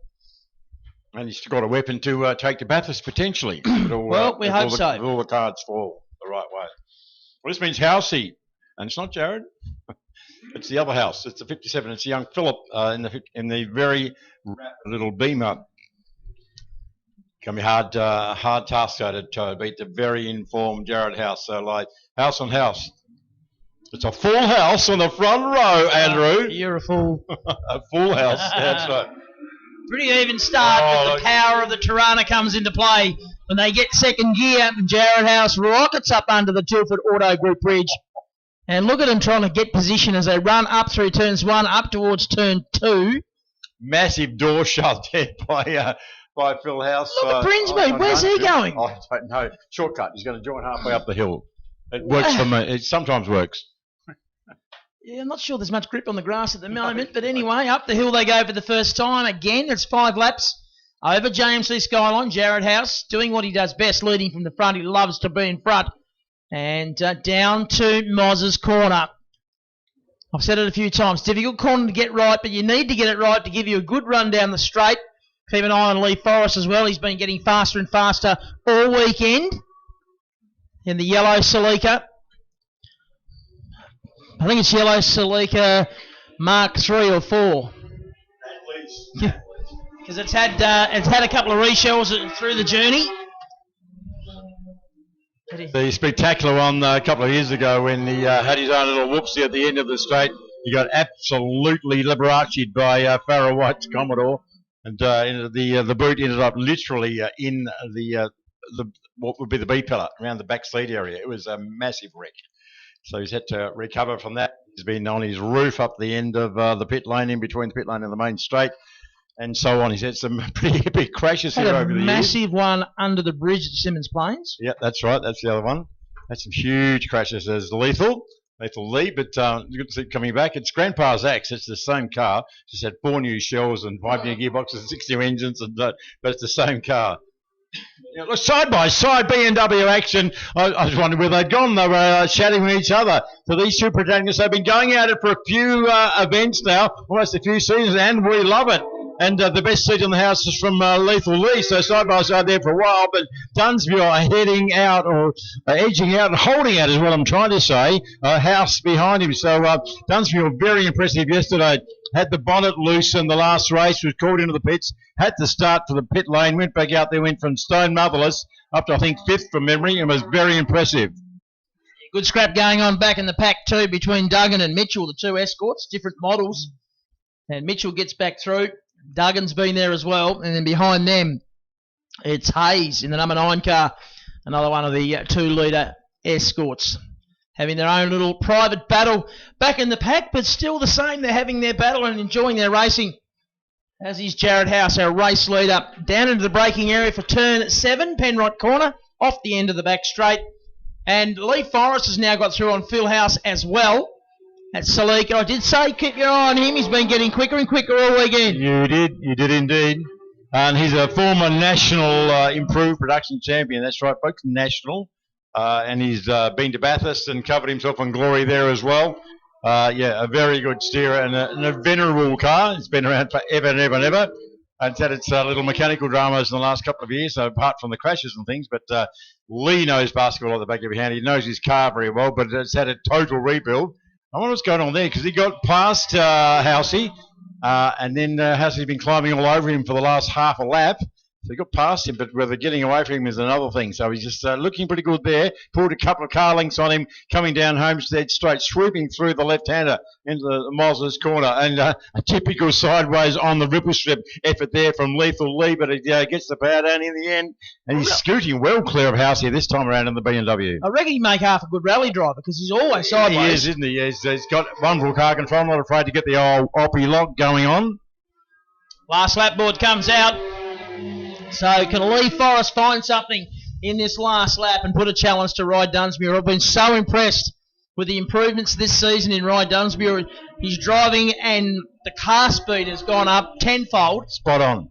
And he's got a weapon to take to Bathurst potentially. Well, we hope so. If all the cards fall the right way. Well, this means Housey, and it's not Jared. It's the other house. It's the 57. It's young Philip in the very rapid little beamer. Can be hard task to beat the very informed Jared House. So like house on house. It's a full house on the front row, Andrew. You're a fool. A full house. That's right. Pretty even start, but the power of the Tirana comes into play. When they get second gear, Jared House rockets up under the Tilford Auto Group bridge. And look at them trying to get position as they run up through turns 1, up towards turn 2. Massive door shut there by Phil House. Look at Brinsby. Where's he going? I don't know. Shortcut. He's going to join halfway up the hill. It works for me. It sometimes works. Yeah, I'm not sure there's much grip on the grass at the moment, but anyway, up the hill they go for the first time. Again, it's 5 laps over JMC Skyline. Jared House doing what he does best, leading from the front. He loves to be in front. And down to Moz's corner. I've said it a few times. Difficult corner to get right, but you need to get it right to give you a good run down the straight. Keep an eye on Lee Forrest as well. He's been getting faster and faster all weekend in the yellow Celica. I think it's yellow Celica Mark 3 or 4. At least. Because it's had a couple of reshells through the journey. The spectacular one a couple of years ago when he had his own little whoopsie at the end of the straight. He got absolutely Liberace'd by Farrah White's Commodore, and the boot ended up literally in the what would be the B pillar around the back seat area. It was a massive wreck. So he's had to recover from that. He's been on his roof up the end of the pit lane, in between the pit lane and the main straight, and so on. He's had some pretty epic crashes here over the years. Massive one under the bridge at Simmons Plains. Yeah, that's right. That's the other one. Had some huge crashes. There's Lethal Lee, but good to see it coming back. It's Grandpa's Axe. It's the same car. Just had 4 new shells and 5 new gearboxes and 6 new engines, but it's the same car. Yeah, look, side by side BMW action. I was wondering where they'd gone. They were chatting with each other. So these two protagonists have been going at it for a few events now, almost a few seasons, and we love it. And the best seat in the house is from Lethal Lee, so side by side there for a while. But Dunsmuir are heading out, or edging out and holding out is what I'm trying to say. House behind him. So Dunsmuir very impressive yesterday. Had the bonnet loose in the last race, was called into the pits, had to start for the pit lane, went back out there, went from stone motherless up to, I think, 5th from memory, and was very impressive. Good scrap going on back in the pack too between Duggan and Mitchell, the 2 escorts, different models. And Mitchell gets back through. Duggan's been there as well, and then behind them it's Hayes in the number 9 car, another one of the 2-litre escorts, having their own little private battle back in the pack, but still the same. They're having their battle and enjoying their racing, as is Jared House, our race leader, down into the braking area for turn 7, Penrite corner, off the end of the back straight. And Lee Forrest has now got through on Phil House as well. At Celica, I did say keep your eye on him. He's been getting quicker and quicker all weekend. You did indeed. And he's a former national improved production champion. That's right, folks, national. And he's been to Bathurst and covered himself on glory there as well. A very good steerer and a venerable car. It's been around forever and ever and ever. It's had its little mechanical dramas in the last couple of years, so apart from the crashes and things. But Lee knows basketball at the back of your hand. He knows his car very well, but it's had a total rebuild. I wonder what's going on there, because he got past Housey, and then Housey's been climbing all over him for the last half a lap. So he got past him, but whether getting away from him is another thing. So he's just looking pretty good there. Pulled a couple of car lengths on him, coming down Homestead straight, swooping through the left-hander into the Mosler's corner. And a typical sideways on the ripple strip effort there from Lethal Lee, but he gets the power down in the end. And he's scooting well clear of Housey this time around in the BMW. I reckon he'd make half a good rally driver, because he's always sideways. He is, isn't he? He's got wonderful car control. I'm not afraid to get the old Oppie lock going on. Last lap board comes out. So can Lee Forrest find something in this last lap and put a challenge to Rye Dunsmuir? I've been so impressed with the improvements this season in Rye Dunsmuir. His driving and the car speed has gone up tenfold. Spot on.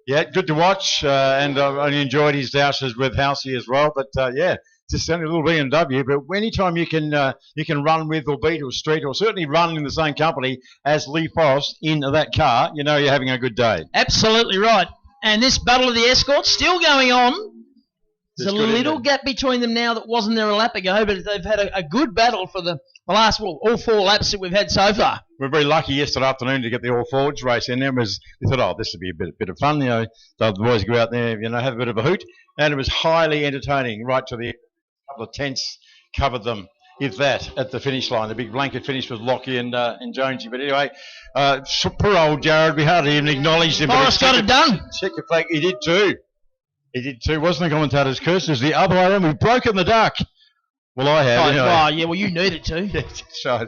Yeah, good to watch, and I enjoyed his doushes with Housey as well. But, just only a little BMW, but anytime you can run with or beat or street or certainly run in the same company as Lee Forrest in that car, you know you're having a good day. Absolutely right. And this battle of the escorts still going on. There's a little gap between them now that wasn't there a lap ago, but they've had a good battle for the last, all 4 laps that we've had so far. We're very lucky yesterday afternoon to get the All Forwards race in there. We thought, this would be a bit of fun, you know. The boys go out there, you know, have a bit of a hoot, and it was highly entertaining right to the couple of tents covered them, if that, at the finish line. The big blanket finish with Lockie and Jonesy. But anyway, poor old Jared, we hardly even acknowledged him. Forrest got it done. Check your flag. He did too. Wasn't the commentator's curse. It was the other way around. We've broken the duck. Well, I have. Well, you needed to. Yeah,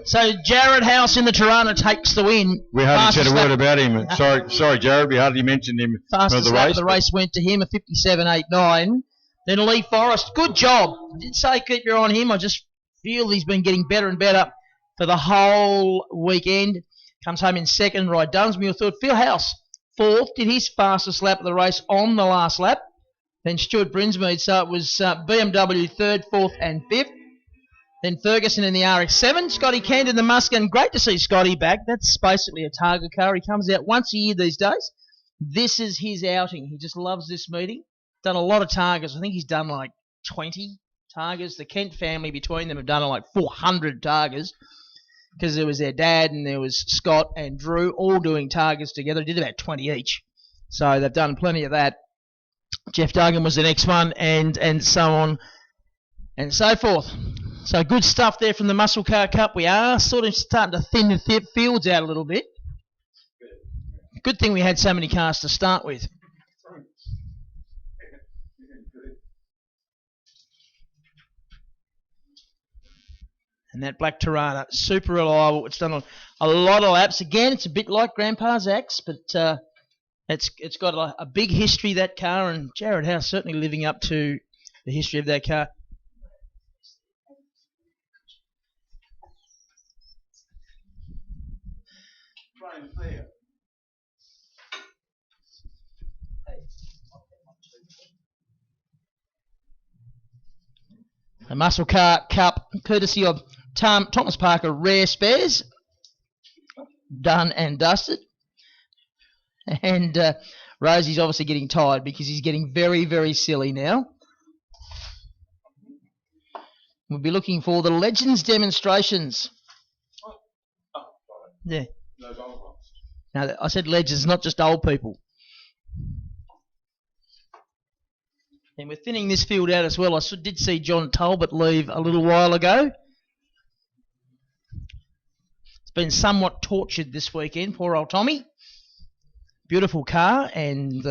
so Jared House in the Tirana takes the win. We hardly said a word about him. Sorry, Jared. We hardly mentioned him. Fastest lap of the race went to him, a 57.89. Then Lee Forrest, good job. I did say keep your eye on him. I just feel he's been getting better and better for the whole weekend. Comes home in second. Rye Dunsmuir third. Phil House fourth. Did his fastest lap of the race on the last lap. Then Stuart Brinsmead. So it was BMW third, fourth, and fifth. Then Ferguson in the RX-7. Scotty Kent in the Mustang. Great to see Scotty back. That's basically a Targa car. He comes out once a year these days. This is his outing. He just loves this meeting. Done a lot of Targas. I think he's done like 20 Targas. The Kent family between them have done like 400 Targas because there was their dad and there was Scott and Drew all doing Targas together. They did about 20 each. So they've done plenty of that. Jeff Duggan was the next one and so on and so forth. So good stuff there from the Muscle Car Cup. We are sort of starting to thin the fields out a little bit. Good thing we had so many cars to start with. And that black Tirana, super reliable. It's done a lot of laps. Again, it's a bit like Grandpa's Axe, but it's got a big history, that car, and Jared House certainly living up to the history of that car. The Muscle Car Cup, courtesy of Thomas Parker Rare Spares, done and dusted. And Rosie's obviously getting tired because he's getting very, very silly now. We'll be looking for the Legends demonstrations. Yeah. Now, I said Legends, not just old people. And we're thinning this field out as well. I did see John Talbot leave a little while ago. It's been somewhat tortured this weekend, poor old Tommy. Beautiful car, and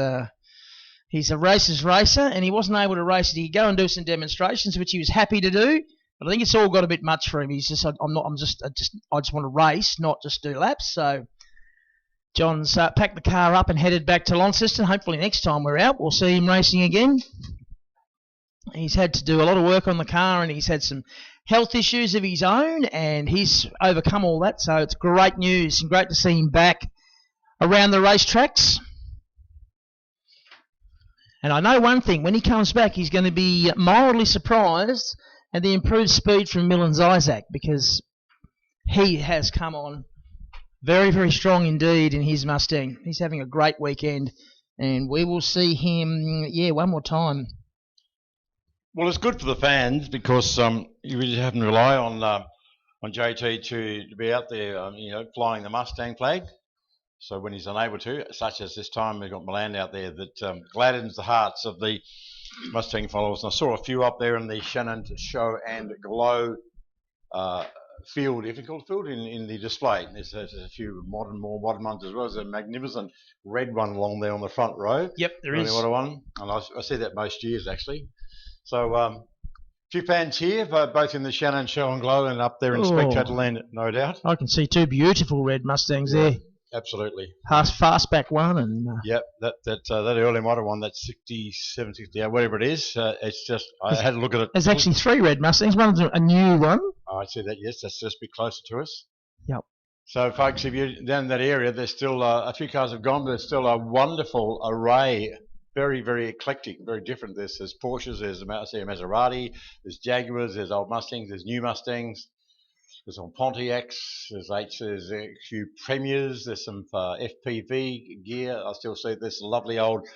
he's a racer's racer, and he wasn't able to race it. He could go and do some demonstrations, which he was happy to do. But I think it's all got a bit much for him. He's just, I just want to race, not just do laps. So John's packed the car up and headed back to Launceston. Hopefully next time we're out, we'll see him racing again. He's had to do a lot of work on the car, and he's had some health issues of his own, and he's overcome all that. So it's great news and great to see him back around the racetracks. And I know one thing, when he comes back, he's going to be mildly surprised at the improved speed from Millens Isaac, because he has come on very, very strong indeed in his Mustang. He's having a great weekend, and we will see him, one more time. Well, it's good for the fans because you really have to rely on JT to be out there, flying the Mustang flag. So when he's unable to, such as this time, we've got Milan out there, that gladdens the hearts of the Mustang followers. And I saw a few up there in the Shannon Show and Glow field, if you call it field, in the display. There's a few more modern ones as well. There's a magnificent red one along there on the front row. Yep, there is. What a one. And I see that most years, actually. So a few fans here, both in the Shannon Show and Glow and up there in Spectator Land, no doubt. I can see two beautiful red Mustangs there. Absolutely. Fastback one and... Yep, that early model one, that 67, 68, whatever it is, it's just, I had to look at it. There's actually three red Mustangs, one's a new one. Oh, I see that, yes, that's just a bit closer to us. Yep. So, folks, if you're down in that area, there's still, a few cars have gone, but there's still a wonderful array, very, very eclectic, very different. There's Porsches, there's Maserati, there's Jaguars, there's old Mustangs, there's new Mustangs, there's some Pontiacs, there's a few Premiers, there's some FPV gear. I still see this lovely old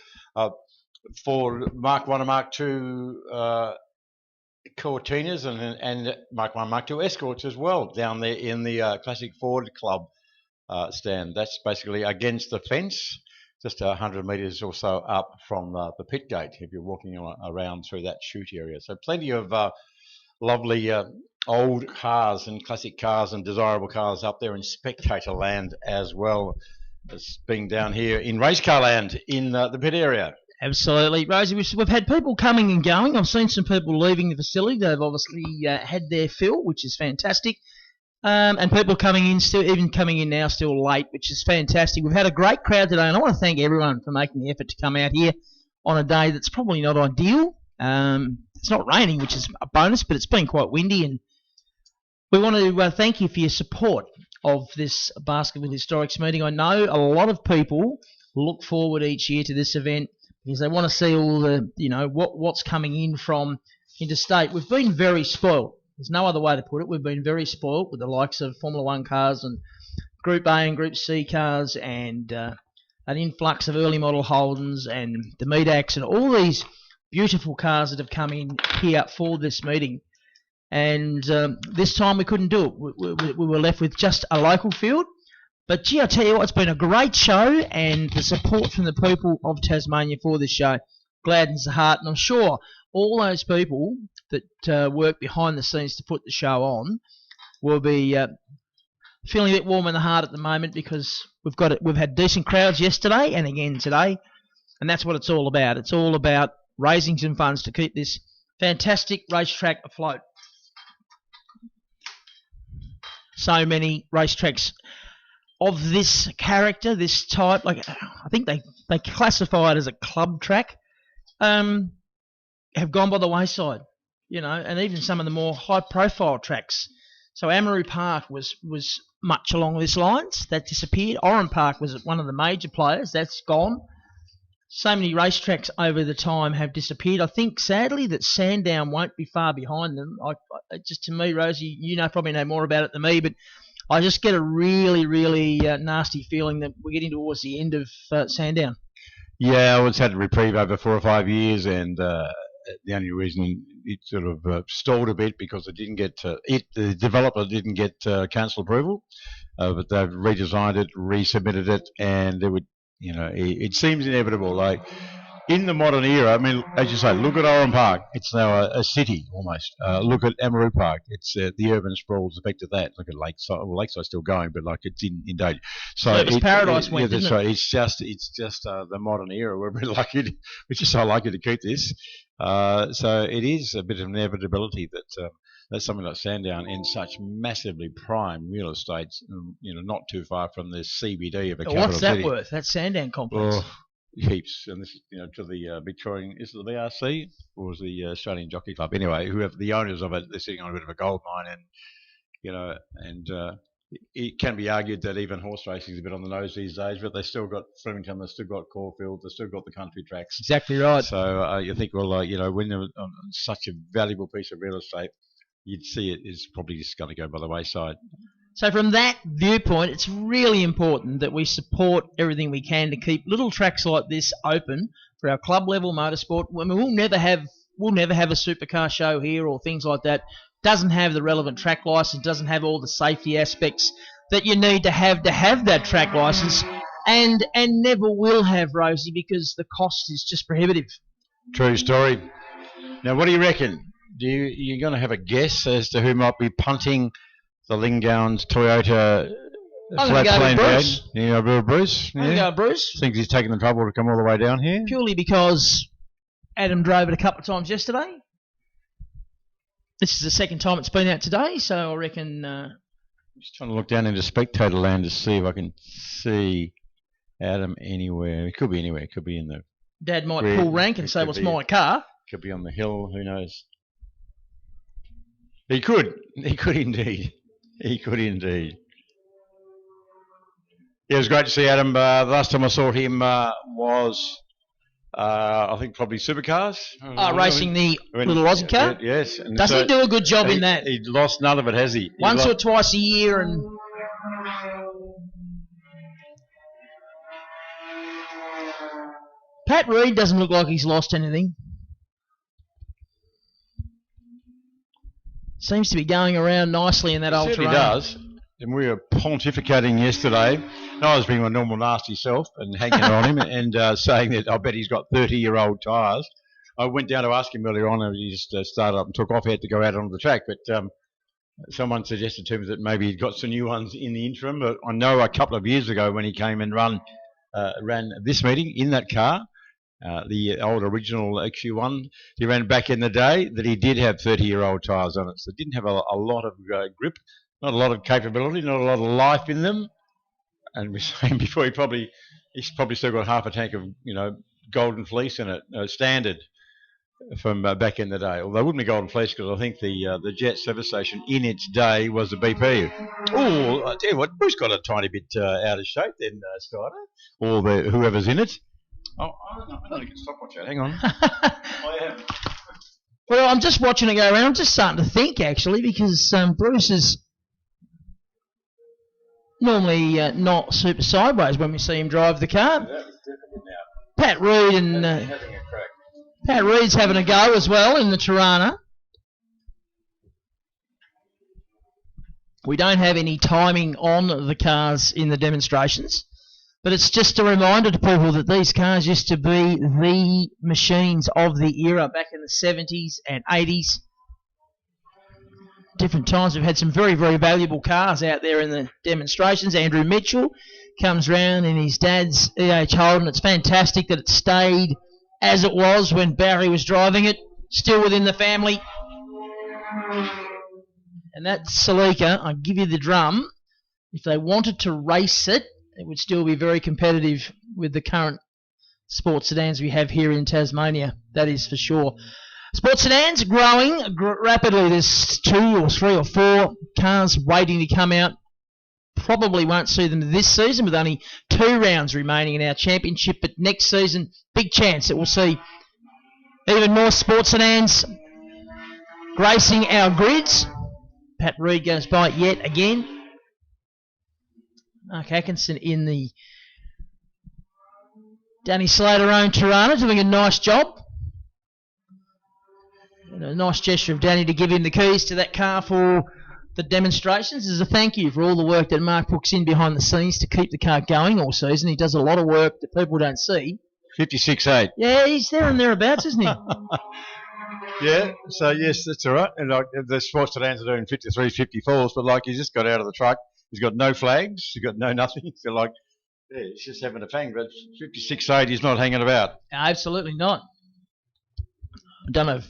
Ford Mark 1 and Mark 2 Cortinas and Mark 1 Mark 2 Escorts as well down there in the Classic Ford Club stand. That's basically against the fence, just 100 metres or so up from the pit gate if you're walking around through that chute area. So plenty of lovely old cars and classic cars and desirable cars up there in spectator land as well as being down here in race car land in the pit area. Absolutely, Rosie. We've had people coming and going. I've seen some people leaving the facility. They've obviously had their fill, which is fantastic. And people coming in even coming in now still late, which is fantastic. We've had a great crowd today, and I want to thank everyone for making the effort to come out here on a day that's probably not ideal. It's not raining, which is a bonus, but it's been quite windy, and we want to thank you for your support of this Baskerville Historics meeting. I know a lot of people look forward each year to this event because they want to see all the, what's coming in from interstate. We've been very spoiled. There's no other way to put it. We've been very spoiled with the likes of Formula 1 cars and Group A and Group C cars and an influx of early model Holdens and the Medax and all these beautiful cars that have come in here for this meeting. And this time we couldn't do it. We were left with just a local field. But, gee, I tell you what, it's been a great show, and the support from the people of Tasmania for this show gladdens the heart. And I'm sure all those people that work behind the scenes to put the show on will be feeling a bit warm in the heart at the moment because we've had decent crowds yesterday and again today, and that's what it's all about. It's all about raising some funds to keep this fantastic racetrack afloat. So many racetracks of this character, this type, like I think they classify it as a club track, have gone by the wayside, and even some of the more high-profile tracks. So Amaru Park was much along this lines. That disappeared. Oran Park was one of the major players. That's gone. So many racetracks over the time have disappeared. I think, sadly, that Sandown won't be far behind them. Just to me, Rosie, probably know more about it than me, but I just get a really, really nasty feeling that we're getting towards the end of Sandown. Yeah, well, it's had a reprieve over 4 or 5 years, and the only reason it sort of stalled a bit because it didn't get the developer didn't get council approval, but they've redesigned it, resubmitted it, and they would, it seems inevitable. Like in the modern era, I mean, as you say, look at Oran Park. It's now a city almost. Look at Amaru Park. It's the urban sprawl's effect of that. Look at Lakeside. Well, Lakeside's still going, but like it's in danger. So it was Paradise went, yeah, that's didn't right. it? It's just the modern era. We're lucky. We're just so lucky to keep this. So it is a bit of inevitability that that's something like Sandown in such massively prime real estate, not too far from the CBD of a capital What's that city. worth? That Sandown complex. Oh, heaps, and this is to the Victorian. Is it the VRC or is the Australian Jockey Club? Anyway, whoever the owners of it, they're sitting on a bit of a gold mine, and it can be argued that even horse racing is a bit on the nose these days, but they still got Flemington, they've still got Caulfield, they've still got the country tracks. Exactly right. So you think, well, when they're on such a valuable piece of real estate, you'd see it is probably just going to go by the wayside. So from that viewpoint, it's really important that we support everything we can to keep little tracks like this open for our club level motorsport. I mean, we'll never have a supercar show here or things like that. Doesn't have the relevant track license, doesn't have all the safety aspects that you need to have that track license, and never will have, Rosie, because the cost is just prohibitive. True story. Now, what do you reckon? You're going to have a guess as to who might be punting the Lingowns Toyota flat plane Bruce. You know, Bruce? I'm going to go Bruce. Thinks he's taking the trouble to come all the way down here? Purely because Adam drove it a couple of times yesterday. This is the second time it's been out today, so I reckon... just trying to look down into spectator land to see if I can see Adam anywhere. It could be anywhere. It could be in the... Dad might pull rank and say, well, it's my car. Could be on the hill. Who knows? He could. He could indeed. He could indeed. Yeah, it was great to see Adam. The last time I saw him was I think probably supercars. Racing the little Aussie car? Yes. And Doesn't he do a good job in that? He lost none of it, has he? Once or twice a year. And Pat Reed doesn't look like he's lost anything. Seems to be going around nicely in that old terrain. He does. And we were pontificating yesterday. And I was being my normal nasty self and hanging on him and saying that I bet he's got 30-year-old tyres. I went down to ask him earlier on and he just started up and took off. He had to go out onto the track. But someone suggested to me that maybe he'd got some new ones in the interim. But I know a couple of years ago when he came and ran this meeting in that car, the old original XU1, he ran back in the day, that he did have 30-year-old tyres on it. So it didn't have a lot of grip, not a lot of capability, not a lot of life in them. And we were saying before, he's probably still got half a tank of, golden fleece in it, standard from back in the day. Although it wouldn't be golden fleece because I think the jet service station in its day was a BP. Oh, I tell you what, Bruce got a tiny bit out of shape then, Strider, or whoever's in it. Oh, I don't know. I can stop watching. Hang on. Well, I'm just watching it go around. I'm just starting to think, actually, because Bruce is normally not super sideways when we see him drive the car. Pat Reed and Pat Reed's having a go as well in the Tirana. We don't have any timing on the cars in the demonstrations. But it's just a reminder to people that these cars used to be the machines of the era back in the 70s and 80s. Different times. We've had some very, very valuable cars out there in the demonstrations. Andrew Mitchell comes round in his dad's E.H. Holden. It's fantastic that it stayed as it was when Barry was driving it, still within the family. And that Celica, I give you the drum, if they wanted to race it, it would still be very competitive with the current sports sedans we have here in Tasmania. That is for sure. Sports sedans growing rapidly. There's 2 or 3 or 4 cars waiting to come out. Probably won't see them this season with only 2 rounds remaining in our championship. But next season, big chance that we'll see even more sports sedans gracing our grids. Pat Reed goes by it yet again. Mark Atkinson in the Danny Slater-owned Tirana doing a nice job. And a nice gesture of Danny to give him the keys to that car for the demonstrations as a thank you for all the work that Mark puts in behind the scenes to keep the car going all season. He does a lot of work that people don't see. 56.8. Yeah, he's there and thereabouts, isn't he? Yeah, so yes, that's all right. And the sports sedans are doing 53, 54s, but he's just got out of the truck. He's got no flags. He's got no nothing. So he's just having a fang. But 56.8, he's not hanging about. Absolutely not. I don't know. I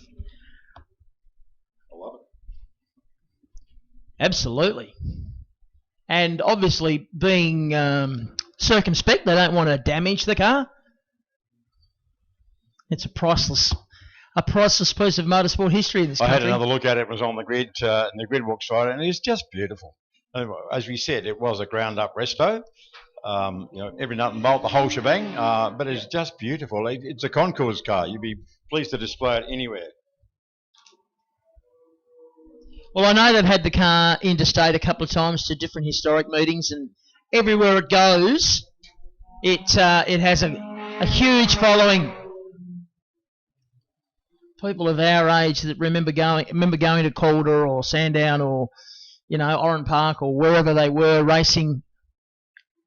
love it. Absolutely. And obviously being circumspect, they don't want to damage the car. It's a priceless piece of motorsport history in this country. I had another look at it. It was on the grid, in the grid walk side, and it's just beautiful. As we said, it was a ground-up resto. Every nut and bolt, the whole shebang. But it's just beautiful. It's a concours car. You'd be pleased to display it anywhere. Well, I know they've had the car interstate a couple of times to different historic meetings, and everywhere it goes, it has a huge following. People of our age that remember going to Calder or Sandown or Oran Park or wherever they were racing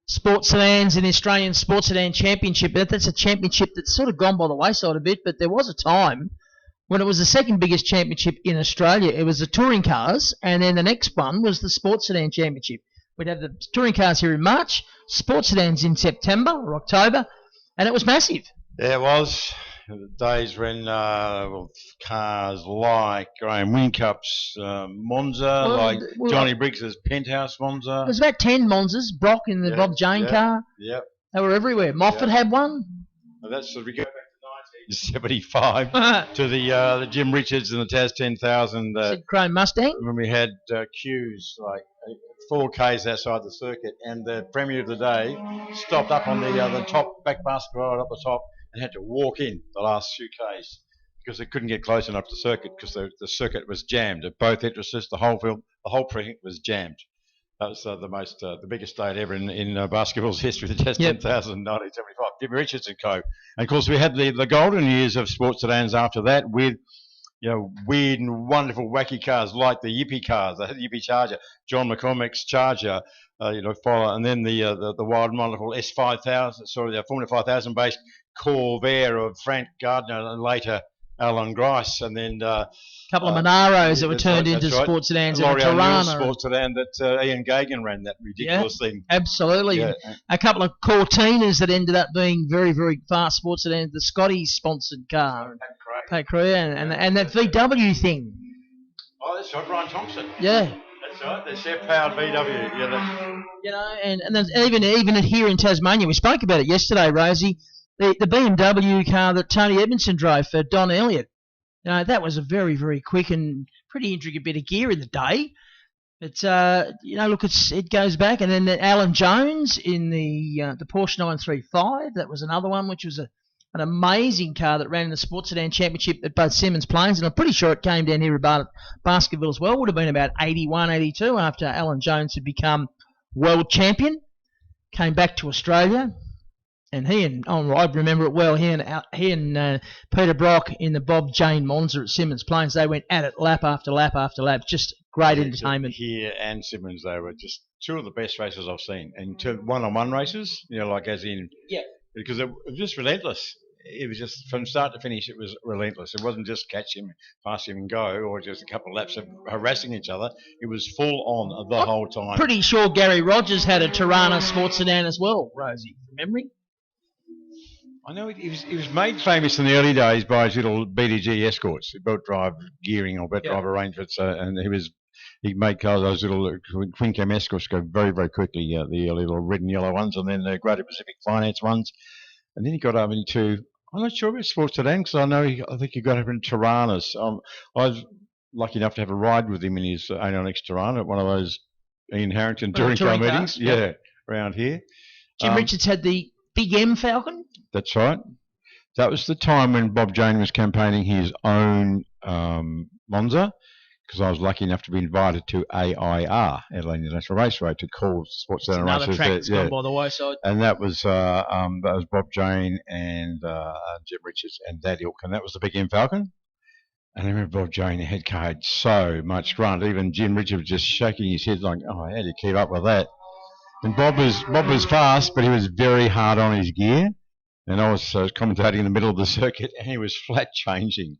sports sedans in the Australian Sports Sedan Championship. That's a championship that's sort of gone by the wayside a bit, but there was a time when it was the second biggest championship in Australia. It was the touring cars, and then the next one was the Sports Sedan Championship. We'd have the touring cars here in March, sports sedans in September or October, and it was massive. Yeah, it was. The days when cars like Graham Wincup's Monza, Johnny Briggs's Penthouse Monza. There's about 10 Monzas, Brock in the Bob Jane car. Yep. They were everywhere. Moffat had one. Well, we go back to 1975 to the Jim Richards and the Taz 10,000. Chrome Mustang. When we had queues 4Ks outside the circuit, and the Premier of the day stopped up on the top back basket right up the top. and had to walk in the last few Ks because they couldn't get close enough to the circuit because the circuit was jammed at both entrances. The whole precinct was jammed. That was the biggest date ever in Baskerville's history, the Test 10,000 1975. Jimmy Richards and co. And of course, we had the golden years of sports sedans after that with, weird and wonderful wacky cars like the Yippie cars. They had the Yippie Charger, John McCormick's Charger, follow, and then the wild and wonderful S5000, the Formula 5000 based Corvair of Frank Gardner and later Alan Grice, and then a couple of Monaros that were turned into sports sedans, and a Tirana sports sedan that Ian Gagan ran, that ridiculous thing. Absolutely. Yeah. A couple of Cortinas that ended up being very, very fast sports sedans. The Scotty sponsored car, Pat Crea, and that VW thing. Oh, that's right, Brian Thompson. Yeah. That's right, the chef-powered VW. Yeah, and then even here in Tasmania, we spoke about it yesterday, Rosie. The BMW car that Tony Edmondson drove for Don Elliott, that was a very, very quick and pretty intricate bit of gear in the day. But look, it goes back, and then Alan Jones in the Porsche 935. That was another one, which was an amazing car that ran in the Sports Sedan Championship at both Simmons Plains, and I'm pretty sure it came down here about Baskerville as well. Would have been about 81, 82 after Alan Jones had become world champion. Came back to Australia. And I remember it well, he and Peter Brock in the Bob Jane Monza at Simmons Plains, they went at it lap after lap after lap. Just great entertainment. Here and Simmons, they were just two of the best races I've seen. And one-on-one races, because it was just relentless. It was just, from start to finish, it was relentless. It wasn't just catch him, pass him and go, or just a couple of laps of harassing each other. It was full on the whole time. Pretty sure Gary Rogers had a Tirana sports sedan as well, Rosie, from memory. I know he was made famous in the early days by his little BDG escorts, belt drive gearing or belt drive arrangements, and he made cars, those little twin cam escorts go very, very quickly, the early little red and yellow ones, and then the Greater Pacific Finance ones, and then he got up into, I'm not sure about sports sedan because I think he got up in Tiranas. I was lucky enough to have a ride with him in his 896 Tirana at one of those Ian Harrington touring car meetings, around here. Jim Richards had the Big M Falcon. That's right. That was the time when Bob Jane was campaigning his own Monza, because I was lucky enough to be invited to AIR, Adelaide International Raceway, to call sports sedan races. Another track that's gone by the wayside. And that was Bob Jane and Jim Richards and that ilk, and that was the Big M Falcon. And I remember Bob Jane had carried so much grunt. Even Jim Richards was just shaking his head like, "Oh, how do you keep up with that?" And Bob was fast, but he was very hard on his gear. And I was commentating in the middle of the circuit, and he was flat changing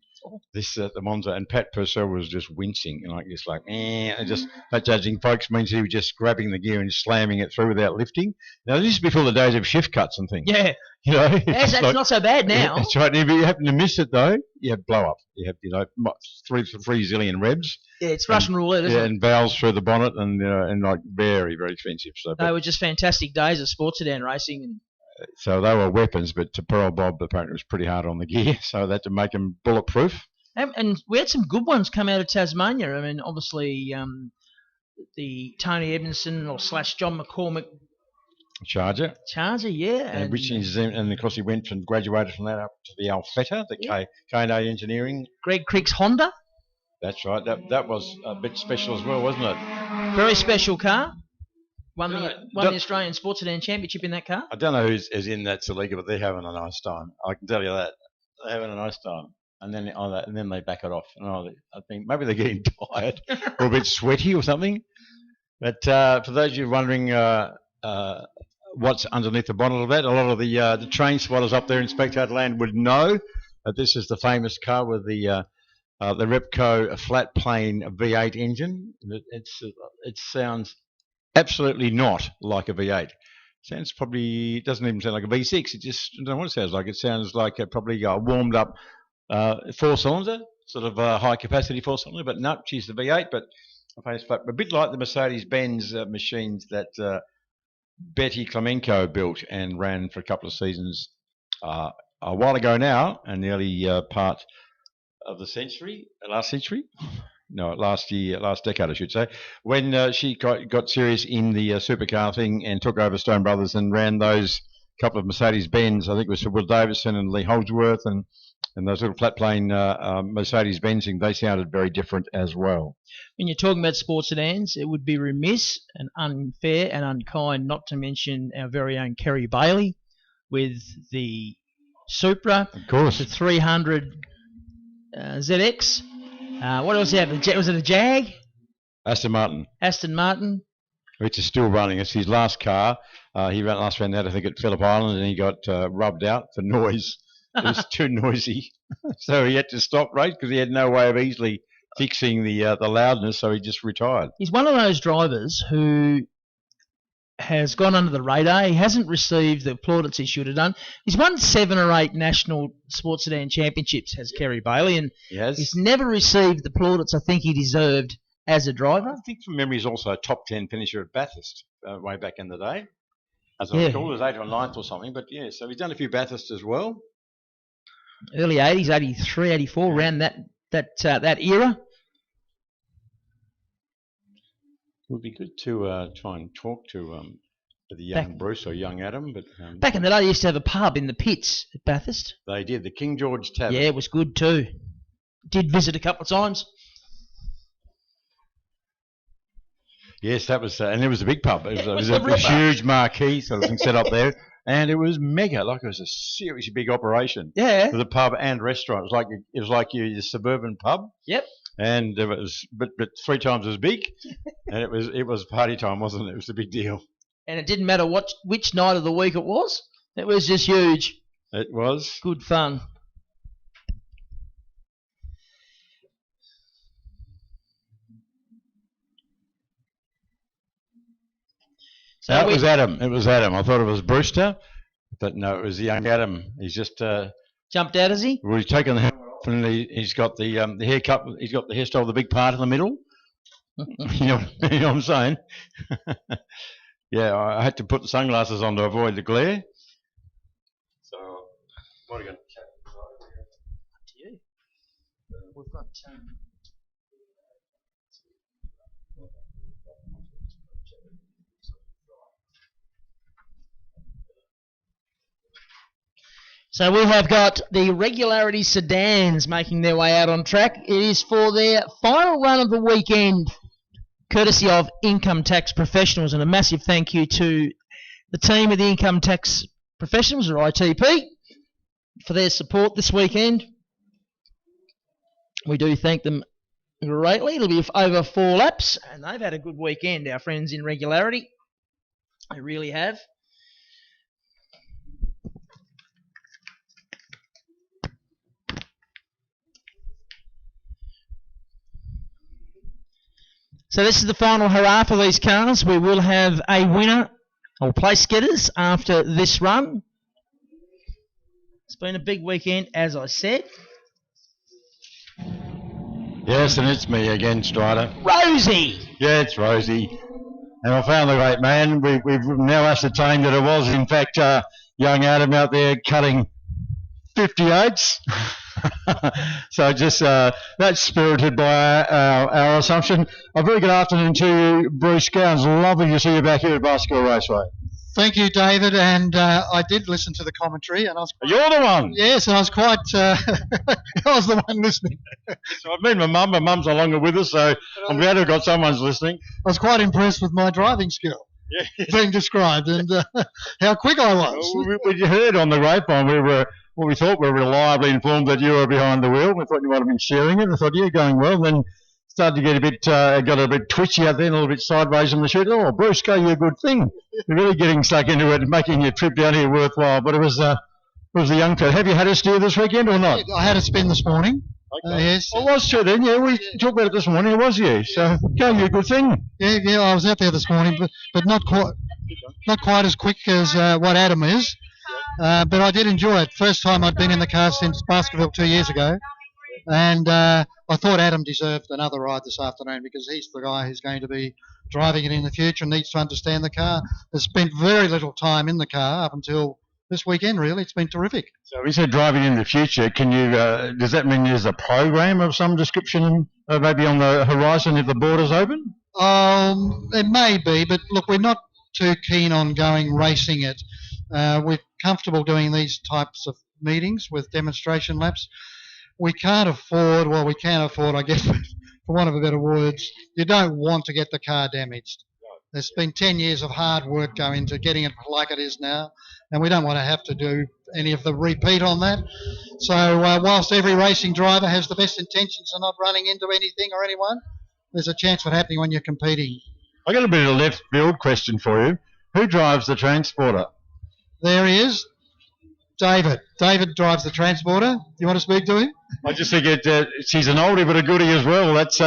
the Monza, and Pat Purcell was just wincing, and just flat changing folks means he was just grabbing the gear and slamming it through without lifting. Now this is before the days of shift cuts and things. Yeah, that's not so bad now. That's right. If you happen to miss it though, you have blow up. You have 3 zillion revs. Yeah, it's Russian roulette, isn't it? And valves through the bonnet, and very, very expensive. So they were just fantastic days of sports sedan racing. And so they were weapons, but to poor old Bob apparently was pretty hard on the gear, so they had to make them bulletproof. And we had some good ones come out of Tasmania. I mean, obviously, the Tony Edmondson / John McCormick Charger, yeah. And of course he went and graduated from that up to the Alfetta, the K&A Engineering. Greg Crick's Honda. That's right. That was a bit special as well, wasn't it? Very special car. Won the Australian Sports Sedan Championship in that car. I don't know who's in that Saliga, but they're having a nice time. I can tell you that. They're having a nice time. And then they back it off. And I think maybe they're getting tired or a bit sweaty or something. But for those of you wondering what's underneath the bonnet of that, a lot of the train spotters up there in Spectator Land would know that this is the famous car with the Repco flat plane V8 engine. It sounds absolutely not like a V8. It doesn't even sound like a V6. I don't know what it sounds like. It sounds like probably a warmed up 4-cylinder, sort of high capacity 4-cylinder, but no, she's the V8, but a bit like the Mercedes-Benz machines that Betty Klemenko built and ran for a couple of seasons a while ago now, in the early part of the century, last decade, I should say, when she got serious in the supercar thing and took over Stone Brothers and ran those couple of Mercedes-Benz. I think it was Sir Will Davison and Lee Holdsworth and those little flat plane Mercedes-Benz things, they sounded very different as well. When you're talking about sports sedans, it would be remiss and unfair and unkind not to mention our very own Kerry Bailey with the Supra, Of course. the 300 ZX. What else did he have? Was it a Jag? Aston Martin, Aston Martin. which is still running. It's his last car. He ran last ran that, I think, at Phillip Island, and he got rubbed out for noise. It was too noisy. So he had to stop race because he had no way of easily fixing the loudness, so he just retired. He's one of those drivers who has gone under the radar. He hasn't received the plaudits he should have done. He's won 7 or 8 national sports sedan championships, has Kerry Bailey, and He has. he's never received the plaudits I think he deserved as a driver. I think from memory he's also a top 10 finisher at Bathurst way back in the day. As I Yeah. recall, it was 8th or 9th or something, but yeah, so he's done a few Bathurst as well. Early 80s, 83, 84, around that era. It would be good to try and talk to the young Bruce or young Adam, but Back in the day, they used to have a pub in the pits at Bathurst. they did. The King George Tavern. Yeah, it was good too. Did visit a couple of times. Yes, that was, and it was a big pub. It was a a real pub. huge marquee sort of thing set up there, and it was mega. Like it was a seriously big operation. Yeah. With a pub and restaurant. It was like your suburban pub. Yep. And it was, but 3 times as big, and it was party time, wasn't it? It was a big deal. And it didn't matter which night of the week it was. It was just huge. It was. Good fun. So No, it was Adam. It was Adam. I thought it was Brewster, but no, it was young Adam. He's just jumped out, has he? well, he's taken the helmet off, and he's got the haircut. He's got the hairstyle, the big part in the middle. you know what I'm saying? Yeah, I had to put the sunglasses on to avoid the glare. So, what are you going to chat about? Up to you. We've got. So we have got the Regularity Sedans making their way out on track. It is for their final run of the weekend, courtesy of Income Tax Professionals, and a massive thank you to the team of the Income Tax Professionals, or ITP, for their support this weekend. We do thank them greatly. It'll be over 4 laps, and they've had a good weekend, our friends in Regularity. They really have. So this is the final hurrah for these cars. We will have a winner or place getters after this run. It's been a big weekend, as I said. Yes, and it's me again, Strider. Rosie! Yeah, it's Rosie. And I found the great man. We've now ascertained that it was, in fact, young Adam out there cutting 58s. So just that's spirited by our assumption. A very good afternoon to you, Bruce Gowns. Lovely to see you back here at Baskerville Raceway. Thank you, David, and I did listen to the commentary, and I was You're the one. yes, and I was quite I was the one listening. So I've met my mum. My mum's no longer with us, so I'm glad I've got someone's listening. I was quite impressed with my driving skill Yeah. being described, and how quick I was. We heard on the grapevine we thought we were reliably informed that you were behind the wheel. We thought you might have been sharing it. I thought, yeah, going well. Then started to get got a bit twitchy out there, and a little bit sideways on the shoot. Oh, Bruce, go, you a good thing. You're really getting stuck into it and making your trip down here worthwhile. But it was a young fella. Have you had a steer this weekend or not? I had a spin this morning. Yes. Well, it was true then. Yeah, we talked about it this morning. It was you. So, go, you a good thing. Yeah, I was out there this morning, but not quite as quick as what Adam is. But I did enjoy it. First time I'd been in the car since Baskerville 2 years ago. And I thought Adam deserved another ride this afternoon because he's the guy who's going to be driving it in the future and needs to understand the car. Has spent very little time in the car up until this weekend, really. It's been terrific. So we said driving in the future. Can you? Does that mean there's a program of some description maybe on the horizon if the border's open? It may be, but look, we're not too keen on going racing it We're comfortable doing these types of meetings with demonstration laps. We can't afford, well, we can afford, I guess, for want of a better words, you don't want to get the car damaged. There's been 10 years of hard work going into getting it like it is now, and we don't want to have to do any of the repeat on that. So whilst every racing driver has the best intentions of not running into anything or anyone, there's a chance of it happening when you're competing. I got a bit of a left field question for you. Who drives the transporter? There he is, David. David drives the transporter. You want to speak to him? I just think she's an oldie but a goodie as well. That's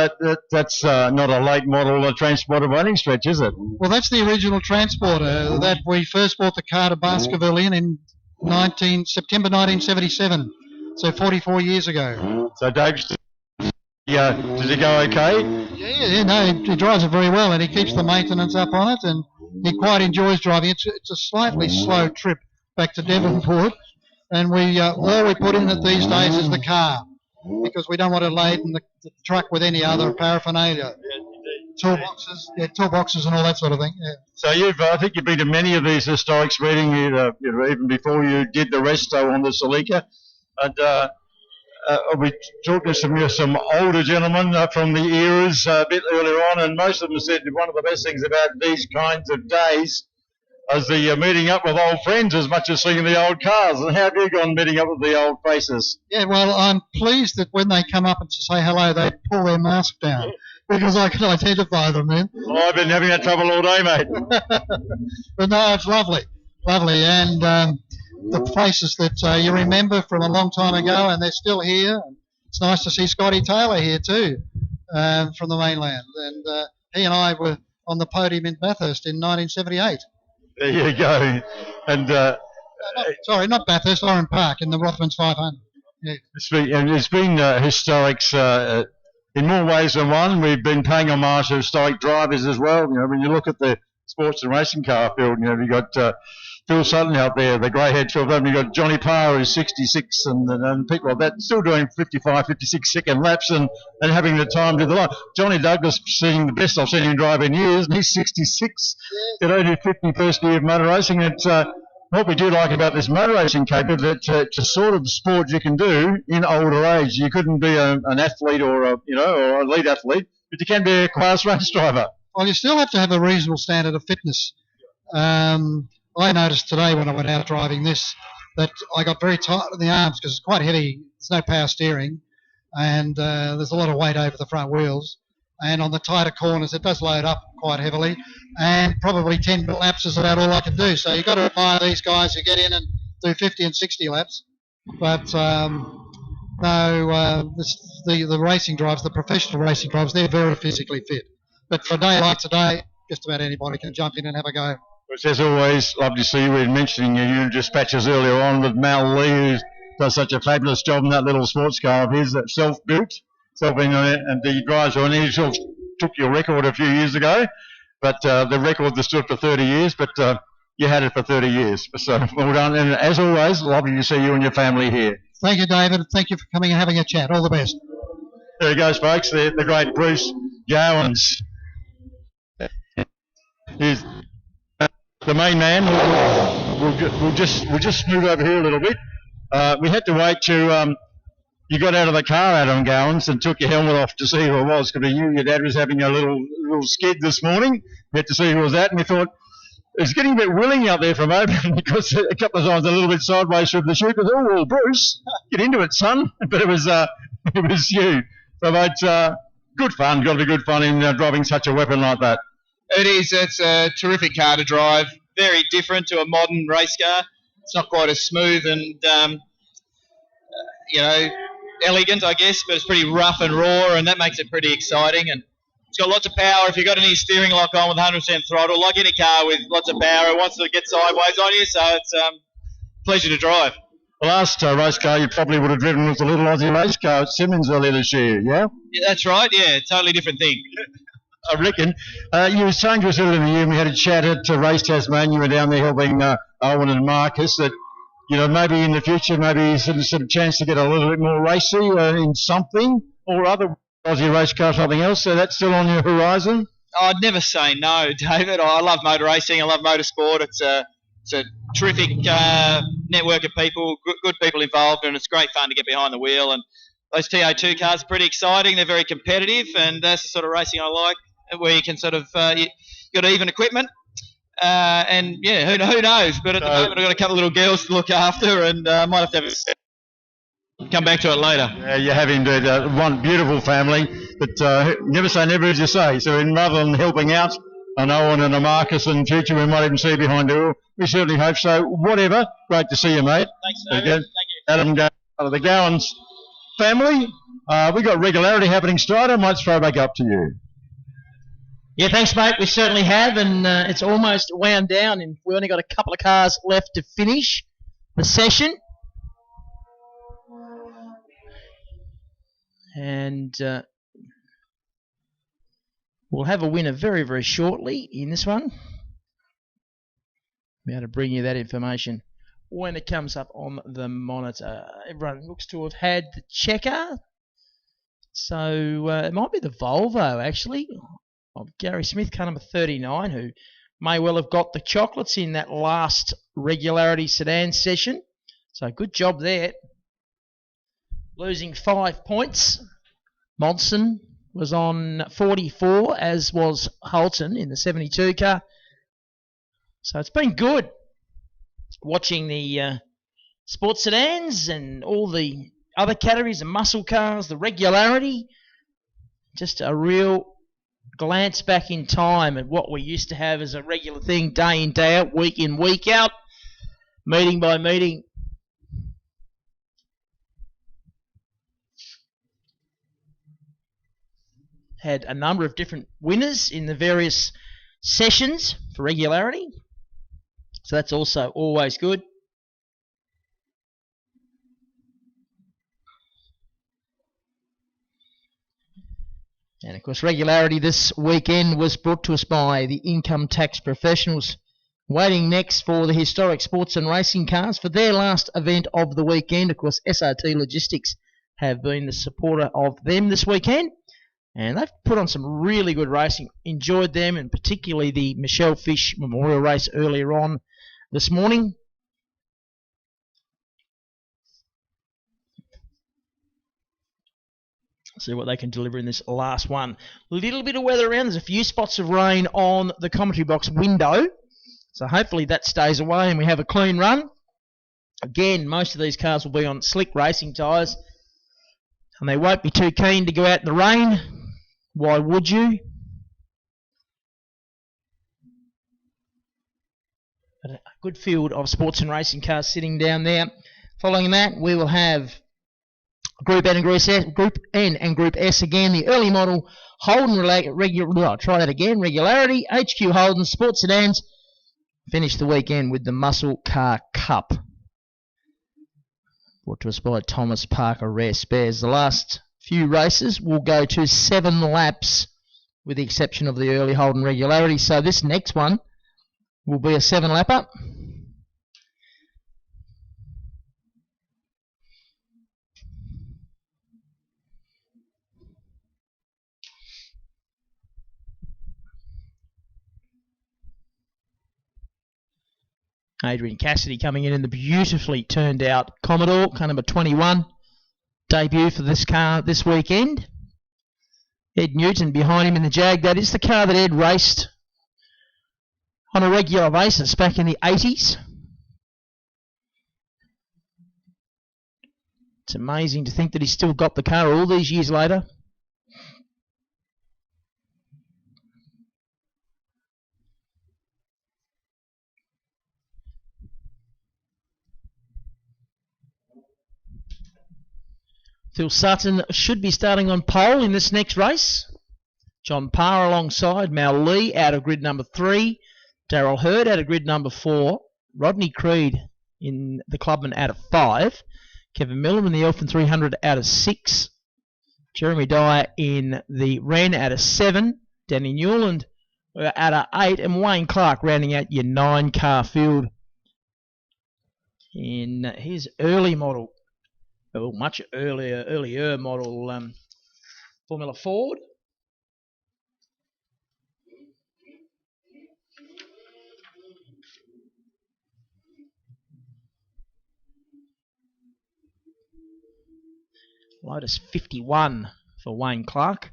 not a late model transporter by any stretch, is it? Well, that's the original transporter that we first brought the car to Baskerville in September 1977, so 44 years ago. So Dave, does he go okay? Yeah, no, he drives it very well, and he keeps the maintenance up on it, and he quite enjoys driving. It's a slightly slow trip back to Devonport, and all we put in it these days is the car, because we don't want to laden the truck with any other paraphernalia. Toolboxes and all that sort of thing. Yeah. So I think you've been to many of these historics meetings, even before you did the resto on the Celica, and we talked to some older gentlemen from the eras a bit earlier on, and most of them said one of the best things about these kinds of days is the meeting up with old friends as much as seeing the old cars. And how have you gone meeting up with the old faces? Yeah, well, I'm pleased that when they come up and to say hello, they pull their mask down, because I can identify them then. Well, I've been having that trouble all day, mate. But no, it's lovely, and the faces that you remember from a long time ago, and they're still here. It's nice to see Scotty Taylor here too, from the mainland, and he and I were on the podium in Bathurst in 1978. There you go. And not Bathurst, Oran Park in the Rothmans 500. Yeah. It's been historics in more ways than one. We've been paying homage to historic drivers as well. When you look at the sports and racing car field, you've got Phil Sutton out there, the grey-haired Phil Sutton. You've got Johnny Parr, who's 66, and people like that, still doing 55, 56-second laps and having the time to do the life. Johnny Douglas, seeing the best I've seen him drive in years, and he's 66. Did only 51st year of motor racing. It's what we do like about this motor racing caper, that it's a sort of sport you can do in older age. You couldn't be an athlete or a elite athlete, but you can be a class race driver. Well, you still have to have a reasonable standard of fitness. I noticed today when I went out driving this that I got very tight in the arms because it's quite heavy. There's no power steering, and there's a lot of weight over the front wheels. And on the tighter corners, it does load up quite heavily. And probably 10 laps is about all I can do. So you've got to admire these guys who get in and do 50 and 60 laps. But the racing drivers, the professional racing drivers, they're very physically fit. But for a day like today, just about anybody can jump in and have a go. Which, as always, love to see you. We were mentioning your dispatches earlier on with Mal Lee, who does such a fabulous job in that little sports car of his, that self-built, and he drives on. He sort of took your record a few years ago, but the record was stood for 30 years, but you had it for 30 years. So well done. And as always, lovely to see you and your family here. Thank you, David. Thank you for coming and having a chat. All the best. There he goes, folks. The great Bruce Gowans. He's the main man. We'll just move over here a little bit. We had to wait to you got out of the car, Adam Gowans, and took your helmet off to see who it was. Could be you. Your dad was having a little skid this morning. We had to see who was that, and we thought it's getting a bit willing out there from open because a couple of times a little bit sideways through the chute. We thought, oh, well, Bruce, get into it, son. But it was you. So, mate, good fun. Got to be good fun in driving such a weapon like that. It is. It's a terrific car to drive. Very different to a modern race car. It's not quite as smooth and, elegant, I guess, but it's pretty rough and raw, and that makes it pretty exciting. And it's got lots of power. If you've got any steering lock on with 100% throttle, like any car with lots of power, it wants to get sideways on you, so it's a pleasure to drive. The last race car you probably would have driven was a little Aussie race car at Simmons earlier this year, yeah? Yeah, that's right, yeah, totally different thing. I reckon. You were saying to us earlier in the year, and we had a chat at Race Tasmania, you were down there helping Owen and Marcus, that maybe in the future, maybe some chance to get a little bit more racy in something or other Aussie race car, something else. So that's still on your horizon? I'd never say no, David. I love motor racing. I love motorsport. It's it's a terrific network of people, good people involved, and it's great fun to get behind the wheel. And those TO2 cars are pretty exciting. They're very competitive, and that's the sort of racing I like, where you can sort of you got even equipment. And yeah, who knows? But at the moment, I've got a couple of little girls to look after, and might have to come back to it later. Yeah, you have indeed. One beautiful family, but never say never, as you say. So rather than helping out an Owen and a Marcus in future, we might even see behind you. We certainly hope so. Whatever, great to see you, mate. Thanks, David. Thank you. Adam, the Gowans family. We've got regularity happening straight. I might throw back up to you. Yeah, thanks, mate. We certainly have, and it's almost wound down, and we've only got a couple of cars left to finish the session. And we'll have a winner very, very shortly in this one. Be able to bring you that information when it comes up on the monitor. Everyone looks to have had the checker. So it might be the Volvo, actually, of Gary Smith, car number 39, who may well have got the chocolates in that last regularity sedan session. So good job there. Losing 5 points. Monson was on 44, as was Holton in the 72 car. So it's been good watching the sports sedans and all the other categories, the muscle cars, the regularity. Just a real glance back in time at what we used to have as a regular thing, day in, day out, week in, week out, meeting by meeting. Had a number of different winners in the various sessions for regularity. So that's also always good. And of course, regularity this weekend was brought to us by the Income Tax Professionals. Waiting next for the Historic Sports and Racing Cars for their last event of the weekend. Of course, SRT Logistics have been the supporter of them this weekend. And they've put on some really good racing. Enjoyed them, and particularly the Michelle Fish Memorial Race earlier on this morning. See what they can deliver in this last one. A little bit of weather around. There's a few spots of rain on the commentary box window. So hopefully that stays away and we have a clean run. Again, most of these cars will be on slick racing tyres. And they won't be too keen to go out in the rain. Why would you? But a good field of sports and racing cars sitting down there. Following that, we will have Group N and Group S again. The early model Holden regularity, HQ Holden sports sedans. Finish the weekend with the Muscle Car Cup. Brought to us by Thomas Parker Rare Spares. The last few races will go to 7 laps, with the exception of the early Holden regularity. So this next one will be a 7-lapper. Adrian Cassidy coming in the beautifully turned out Commodore, car number 21. Debut for this car this weekend. Ed Newton behind him in the Jag. That is the car that Ed raced on a regular basis back in the 80s. It's amazing to think that he's still got the car all these years later. Phil Sutton should be starting on pole in this next race. John Parr alongside Mal Lee out of grid number 3. Darryl Hurd out of grid number 4. Rodney Creed in the Clubman out of 5. Kevin Miller in the Elfin 300 out of 6. Jeremy Dyer in the Wren out of 7. Danny Newland out of 8. And Wayne Clark rounding out your 9-car field in his early model. Well, much earlier model Formula Ford. Lotus 51 for Wayne Clark.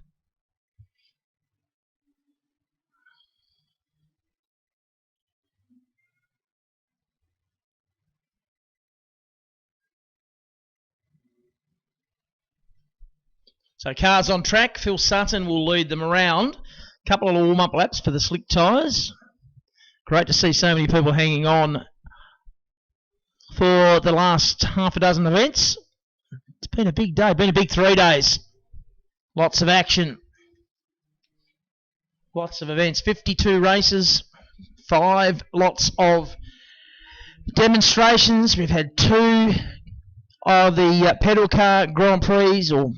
So cars on track. Phil Sutton will lead them around. A couple of warm-up laps for the slick tyres. Great to see so many people hanging on for the last half a dozen events. It's been a big day, been a big 3 days. Lots of action. Lots of events. 52 races, 5 lots of demonstrations. We've had 2 of the pedal car Grand Prix, or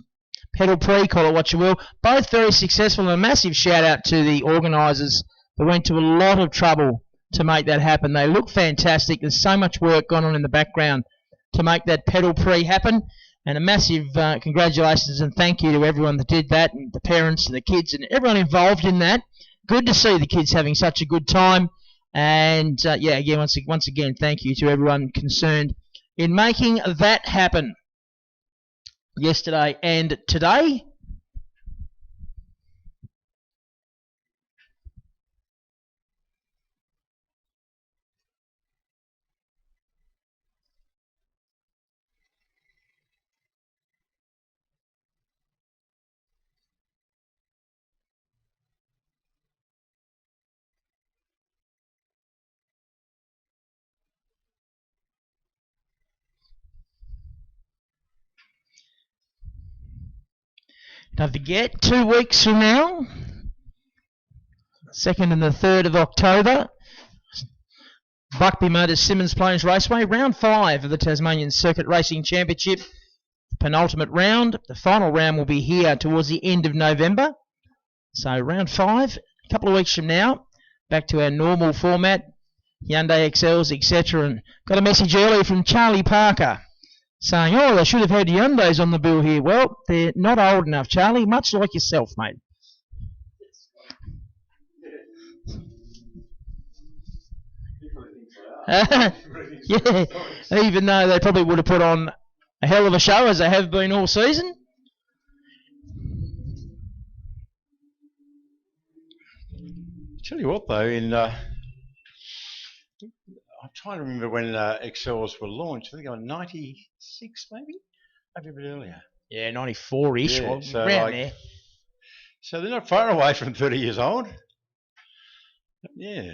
pedal Prix, call it what you will. Both very successful, and a massive shout out to the organisers that went to a lot of trouble to make that happen. They look fantastic. There's so much work gone on in the background to make that pedal Prix happen. And a massive congratulations and thank you to everyone that did that, and the parents and the kids and everyone involved in that. Good to see the kids having such a good time. And again, once again, thank you to everyone concerned in making that happen yesterday and today. Don't forget, 2 weeks from now, 2nd and the 3rd of October, Buckby Motors Simmons Plains Raceway, round 5 of the Tasmanian Circuit Racing Championship, the penultimate round. The final round will be here towards the end of November. So round 5, a couple of weeks from now, back to our normal format, Hyundai XLs, etc. And got a message earlier from Charlie Parker saying, oh, they should have had Hyundais on the bill here. Well, they're not old enough, Charlie, much like yourself, mate. Yeah, even though they probably would have put on a hell of a show, as they have been all season. Tell you what, though, I'm trying to remember when XLs were launched. I think on 96, maybe a bit earlier. Yeah, 94-ish, Yeah, or so around there. So they're not far away from 30 years old. Yeah.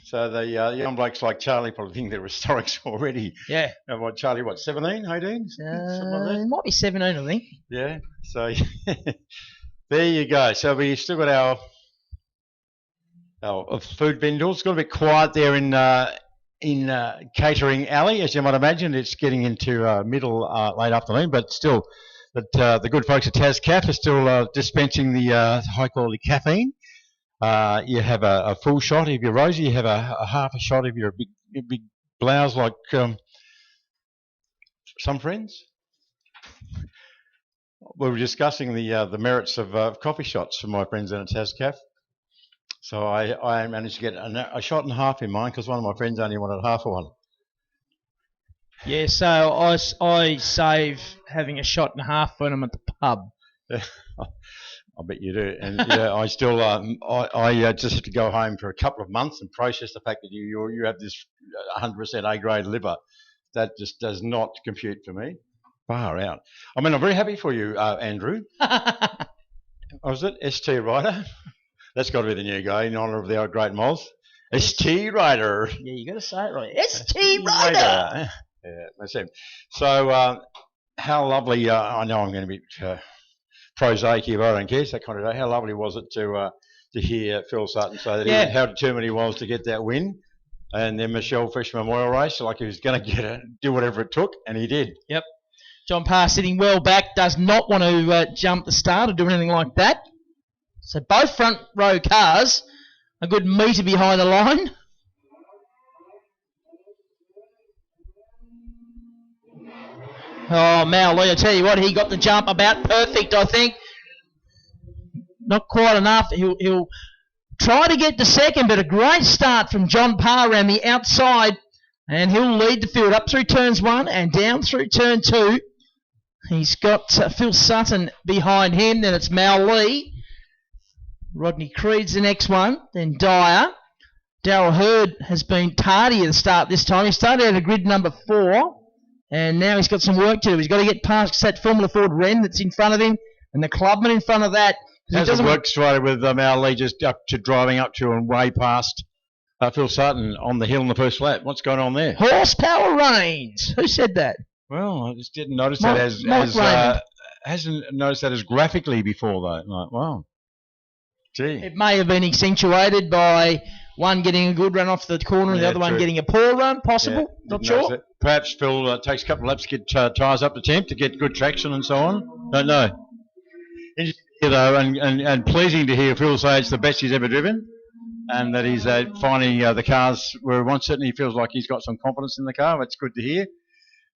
So the young blokes like Charlie probably think they're historics already. Yeah. And what, Charlie, 17, 18? Something like that? It might be 17, I think. Yeah. So there you go. So we still got our food vendors. It's got a bit quiet there in Catering Alley, as you might imagine. It's getting into late afternoon, but still, the good folks at TasCaf are still dispensing the high-quality caffeine. You have a full shot of your rosy. You have a half a shot of your big blouse, like some friends. We were discussing the merits of coffee shots for my friends in at TasCaf. So I managed to get a shot and a half in mine because one of my friends only wanted half of one. Yeah, so I save having a shot and a half when I'm at the pub. I bet you do. And yeah, I still I just have to go home for a couple of months and process the fact that you have this 100% A-grade liver. That just does not compute for me. Far out. I mean, I'm very happy for you, Andrew. Was it ST Rider? That's got to be the new guy in honour of the old great Moz. ST Rider. Yeah, you got to say it right. ST Rider. Yeah, that's him. So, how lovely. I know I'm going to be prosaic here, but I don't care. That kind of day. How lovely was it to hear Phil Sutton say that how determined he was to get that win, and then Michelle Fish Memorial Race, like he was going to get it, do whatever it took, and he did. Yep. John Parr sitting well back, does not want to jump the start or do anything like that. So both front row cars, a good metre behind the line. Oh, Mal Lee, I tell you what, he got the jump about perfect, I think. Not quite enough. He'll try to get to second, but a great start from John Parr around the outside. And he'll lead the field up through turns 1 and down through turn 2. He's got Phil Sutton behind him. Then it's Mal Lee. Rodney Creed's the next one. Then Dyer. Darryl Hurd has been tardy at the start this time. He started out at grid number 4, and now he's got some work to do. He's got to get past that Formula Ford Wren that's in front of him, and the Clubman in front of that. Hasn't worked straight with Mal Lee just driving up to and way past Phil Sutton on the hill in the first lap. What's going on there? Horsepower reigns. Who said that? Well, I just didn't notice that hasn't noticed that as graphically before though. Like, wow. Gee. It may have been accentuated by one getting a good run off the corner and the other one getting a poor run, possible. Not sure. Perhaps Phil takes a couple of laps to get tyres up to temp to get good traction and so on. Don't know. Interesting to hear though, and pleasing to hear Phil say it's the best he's ever driven, and that he's finding the cars where he wants it, and he feels like he's got some confidence in the car. That's good to hear.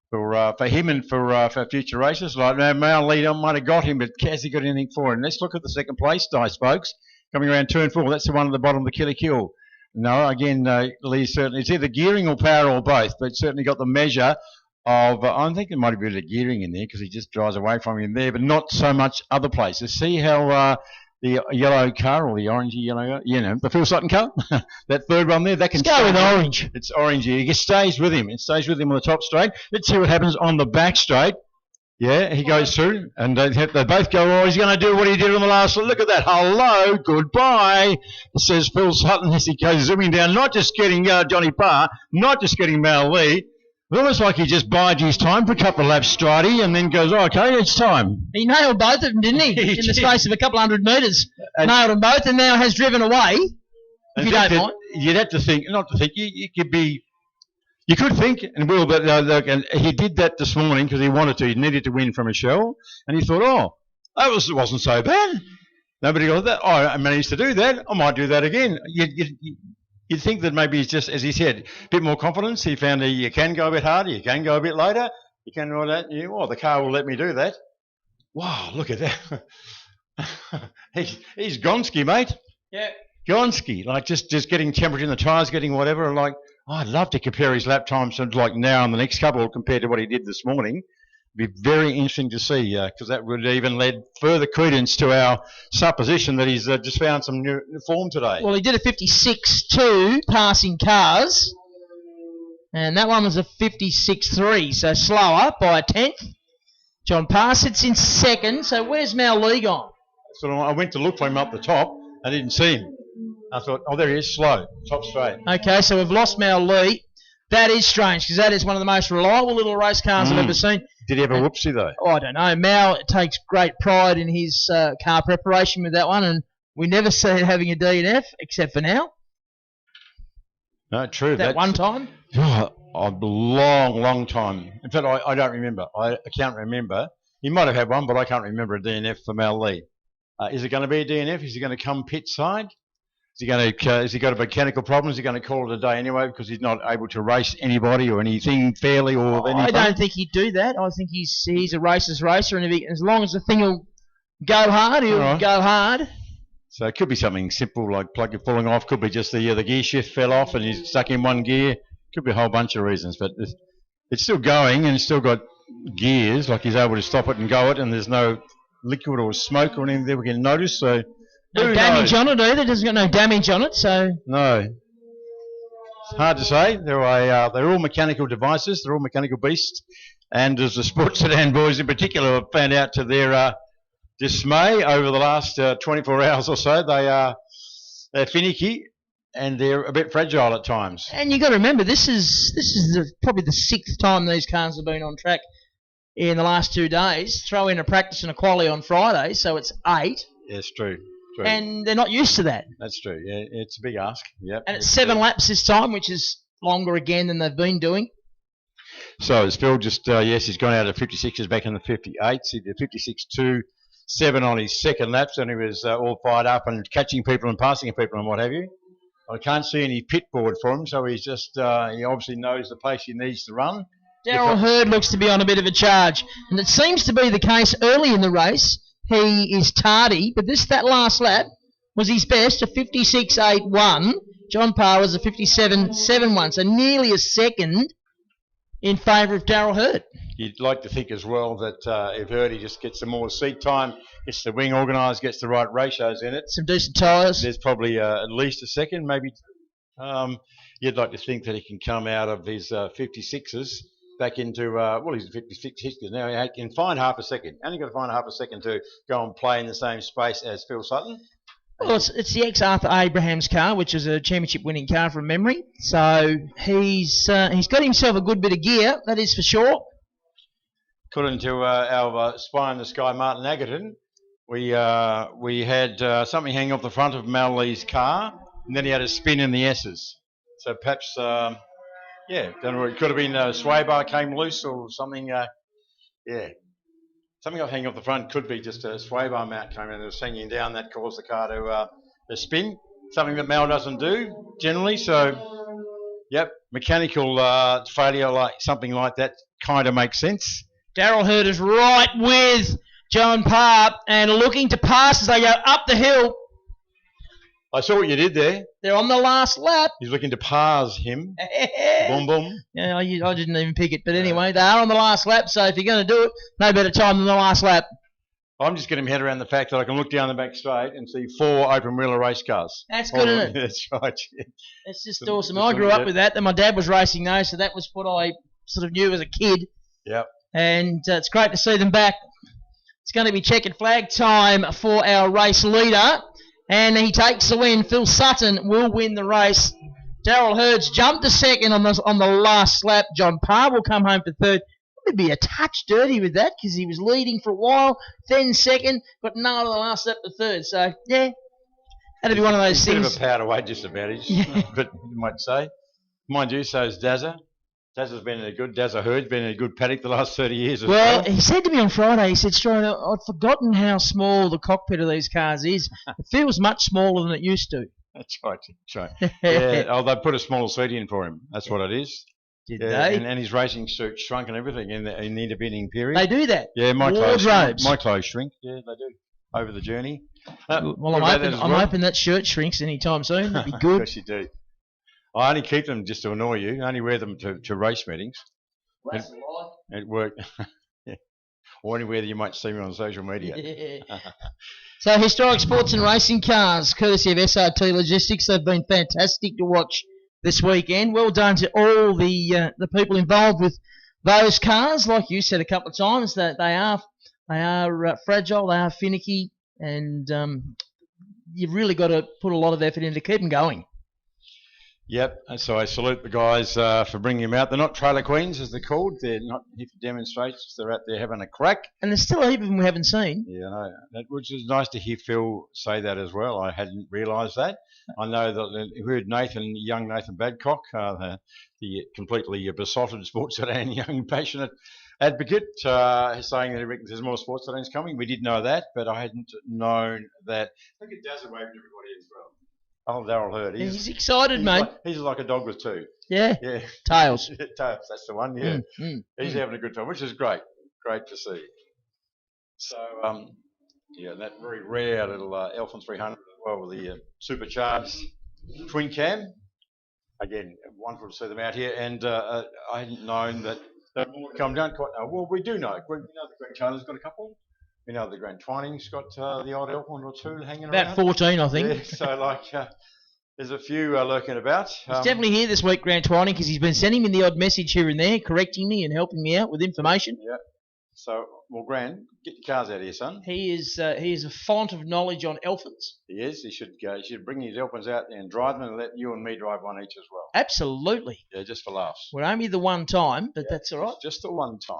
For him and for future races. Like now, Mal Lee might have got him, but has he got anything for him? Let's look at the second place dice, folks. Coming around 2 and 4, that's the one at the bottom of the Killy Kill. No, again, Lee certainly, it's either gearing or power or both, but certainly got the measure of, I think there might be a bit of gearing in there because he just drives away from him there, but not so much other places. See how the yellow car or the orangey yellow, the Phil Sutton car, that third one there, that can go with orange. It's orangey. It stays with him. It stays with him on the top straight. Let's see what happens on the back straight. Yeah, he goes through, and they both go, oh, he's going to do what he did on the last. Look at that. Hello, goodbye, says Phil Sutton as he goes zooming down, not just getting Johnny Parr, not just getting Mal Lee. Almost like he just bides his time for a couple of laps stridey and then goes, oh, okay, it's time. He nailed both of them, didn't he? In the space of a couple hundred metres. Nailed them both and now has driven away. If you don't mind. You'd have to think, not to think, you could think, and will, but look, and he did that this morning because he wanted to. He needed to win from a shell, and he thought, oh, that wasn't so bad. Nobody got that. Oh, I managed to do that. I might do that again. You'd think that maybe he's just, as he said, a bit more confidence. He found you can go a bit harder, you can go a bit later, you can do that. The car will let me do that. Wow, look at that. he's Gonski, mate. Yeah. Gonski, like just getting temperature in the tyres, getting whatever. Like, I'd love to compare his lap times to like now and the next couple compared to what he did this morning. It'd be very interesting to see because that would even led further credence to our supposition that he's just found some new form today. Well, he did a 56.2 passing cars, and that one was a 56.3, so slower by a tenth. John Parr sits in second, so where's Mal Lee gone? So I went to look for him up the top. I didn't see him. I thought, oh, there he is, slow, top straight. Okay, so we've lost Mal Lee. That is strange because that is one of the most reliable little race cars I've ever seen. Did he have a whoopsie though? Oh, I don't know. Mal takes great pride in his car preparation with that one, and we never see it having a DNF except for now. No, true. That one time? Oh, a long time. In fact, I don't remember. I can't remember. He might have had one, but I can't remember a DNF for Mal Lee. Is it going to be a DNF? Is he going to come pit side? Has he got a mechanical problem? Is he going to call it a day anyway because he's not able to race anybody or anything fairly or anything? I don't think he'd do that. I think he's a racer's racer, and as long as the thing will go hard, he'll go hard. So it could be something simple like plug falling off. Could be just the gear shift fell off and he's stuck in one gear. Could be a whole bunch of reasons, but it's still going and it's still got gears. Like he's able to stop it and go it, and there's no liquid or smoke or anything that we can notice. So. No damage on it either. It doesn't got no damage on it, so. No. It's hard to say. They're all mechanical devices. They're all mechanical beasts. And as the sports sedan boys in particular have found out to their dismay over the last 24 hours or so, they're finicky and they're a bit fragile at times. And you got to remember, this is probably the 6th time these cars have been on track in the last 2 days. Throw in a practice and a quali on Friday, so it's 8. Yes, true. And they're not used to that. That's true. Yeah, it's a big ask. Yep. And it's 7 laps this time, which is longer again than they've been doing. So as Phil just, yes, he's gone out of 56s back in the 58s. He did 56.27 on his second laps, and he was all fired up and catching people and passing people and what have you. I can't see any pit board for him, so he's just, he obviously knows the pace he needs to run. Darryl Hurd looks to be on a bit of a charge, and it seems to be the case early in the race. He is tardy, but that last lap was his best, a 56.81. John Parr was a 57.71, so nearly a second in favour of Darryl Hurd. you'd like to think as well that if Hurdy just gets some more seat time, gets the wing organised, gets the right ratios in it, Some decent tyres. there's probably at least a second, maybe. You'd like to think that he can come out of his 56s back into, he's 56 now. He can find half a second. Only got to find half a second to go and play in the same space as Phil Sutton. Well, it's the ex-Arthur Abrahams car, which is a championship-winning car from memory. So he's got himself a good bit of gear, that is for sure. According to our Spy in the Sky, Martin Agaton, we had something hanging off the front of Mallee's car, and then he had a spin in the S's. So perhaps, don't know. It could have been a sway bar came loose or something. Something hanging off the front could be just a sway bar mount came in and was hanging down. That caused the car to spin. Something that Mal doesn't do generally. So, mechanical failure like something like that kind of makes sense. Daryl Hurd is right with John Parr and looking to pass as they go up the hill. I saw what you did there. They're on the last lap. He's looking to pass him. Boom, boom. Yeah, I didn't even pick it. But anyway, they are on the last lap, so if you're going to do it, no better time than the last lap. I'm just getting my head around the fact that I can look down the back straight and see 4 open-wheeler race cars. That's good, isn't it? That's right. That's just awesome. I grew up with that. Then my dad was racing those, so that was what I sort of knew as a kid. Yep. And it's great to see them back. It's going to be checkered flag time for our race leader. And he takes the win. Phil Sutton will win the race. Daryl Hurd's jumped to second on the last lap. John Parr will come home for third. Would be a touch dirty with that because he was leading for a while, then second, but no, the last lap to third. So, yeah, that'd be one of those things. Bit of a power disadvantage, but you might say. Mind you, so is Dazza. Dazza Hurd's been in a good paddock the last 30 years as well. Well, he said to me on Friday, he said, Strider, I'd forgotten how small the cockpit of these cars is. It feels much smaller than it used to. That's right. Yeah, they put a smaller seat in for him. That's what it is. Did they? And his racing suit shrunk and everything in the intervening period. They do that? Yeah, my clothes shrink. Yeah, they do. Over the journey. Well, I'm hoping that shirt shrinks anytime soon. That'd be good. Yes, you do. I only keep them just to annoy you. I only wear them to race meetings. Well, that's a lie. At work. Yeah. Or anywhere that you might see me on social media. Yeah. So, historic sports and racing cars, courtesy of SRT Logistics. They've been fantastic to watch this weekend. Well done to all the people involved with those cars. Like you said a couple of times, that they are fragile, they are finicky, and you've really got to put a lot of effort in to keep them going. Yep, and so I salute the guys for bringing them out. They're not trailer queens, as they're called. They're not here for demonstrations. They're out there having a crack. And there's still a heap of them we haven't seen. Yeah, I know. Which is nice to hear Phil say that as well. I hadn't realised that. I know that we heard young Nathan Badcock, the completely besotted sports sedan, young passionate advocate, saying that he reckons there's more sports sedans coming. We did know that, but I hadn't known that. Look at Dazza waving to everybody as well. Oh, Daryl Hurd. He's excited, mate. He's like a dog with two. Yeah. Tails. Tails, that's the one, yeah. He's having a good time, which is great. Great to see. So, that very rare little Elfin 300 as well with the supercharged twin cam. Again, wonderful to see them out here. And I hadn't known that they would come down quite. Well, we do know. We know the Grand Taylor's got a couple. We know the Grand Twining's got the odd Elfin or two hanging around. About 14, I think. Yeah, so, there's a few lurking about. He's definitely here this week, Grant Twining, because he's been sending me the odd message here and there, correcting me and helping me out with information. Yeah. So, well, Grant, get your cars out here, son. He is a font of knowledge on Elfins. He is. He should go. He should bring his Elfins out there and drive them and let you and me drive one each as well. Absolutely. Yeah, just for laughs. We're only the one time, but that's all right. Just the one time.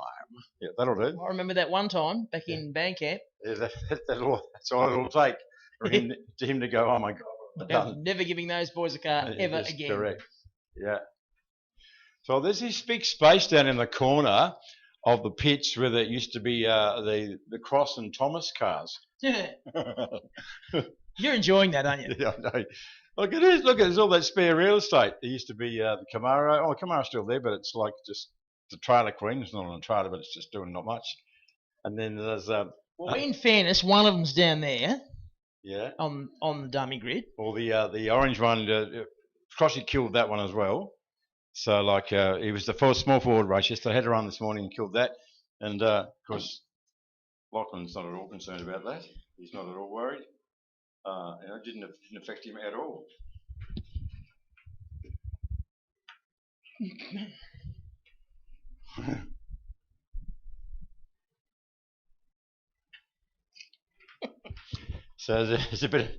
Yeah, that'll do. I remember that one time back in Bandcamp. Yeah, that's all it'll take for him to go, oh, my God. Never giving those boys a car ever again. Correct. Yeah. So there's this big space down in the corner of the pitch where there used to be the Cross and Thomas cars. Yeah. You're enjoying that, aren't you? Yeah, I know. Look, it is. Look, there's all that spare real estate. There used to be the Camaro. Oh, the Camaro's still there, but it's like just the trailer queen. It's not on a trailer, but it's just doing not much. And then there's... well, in fairness, one of them's down there. Yeah. On the dummy grid. Well, the orange one, Crossy killed that one as well. So, he was the first small forward race yesterday. I had to run this morning and killed that. And of course, Lachlan's not at all concerned about that. He's not at all worried. It didn't affect him at all. So there's a bit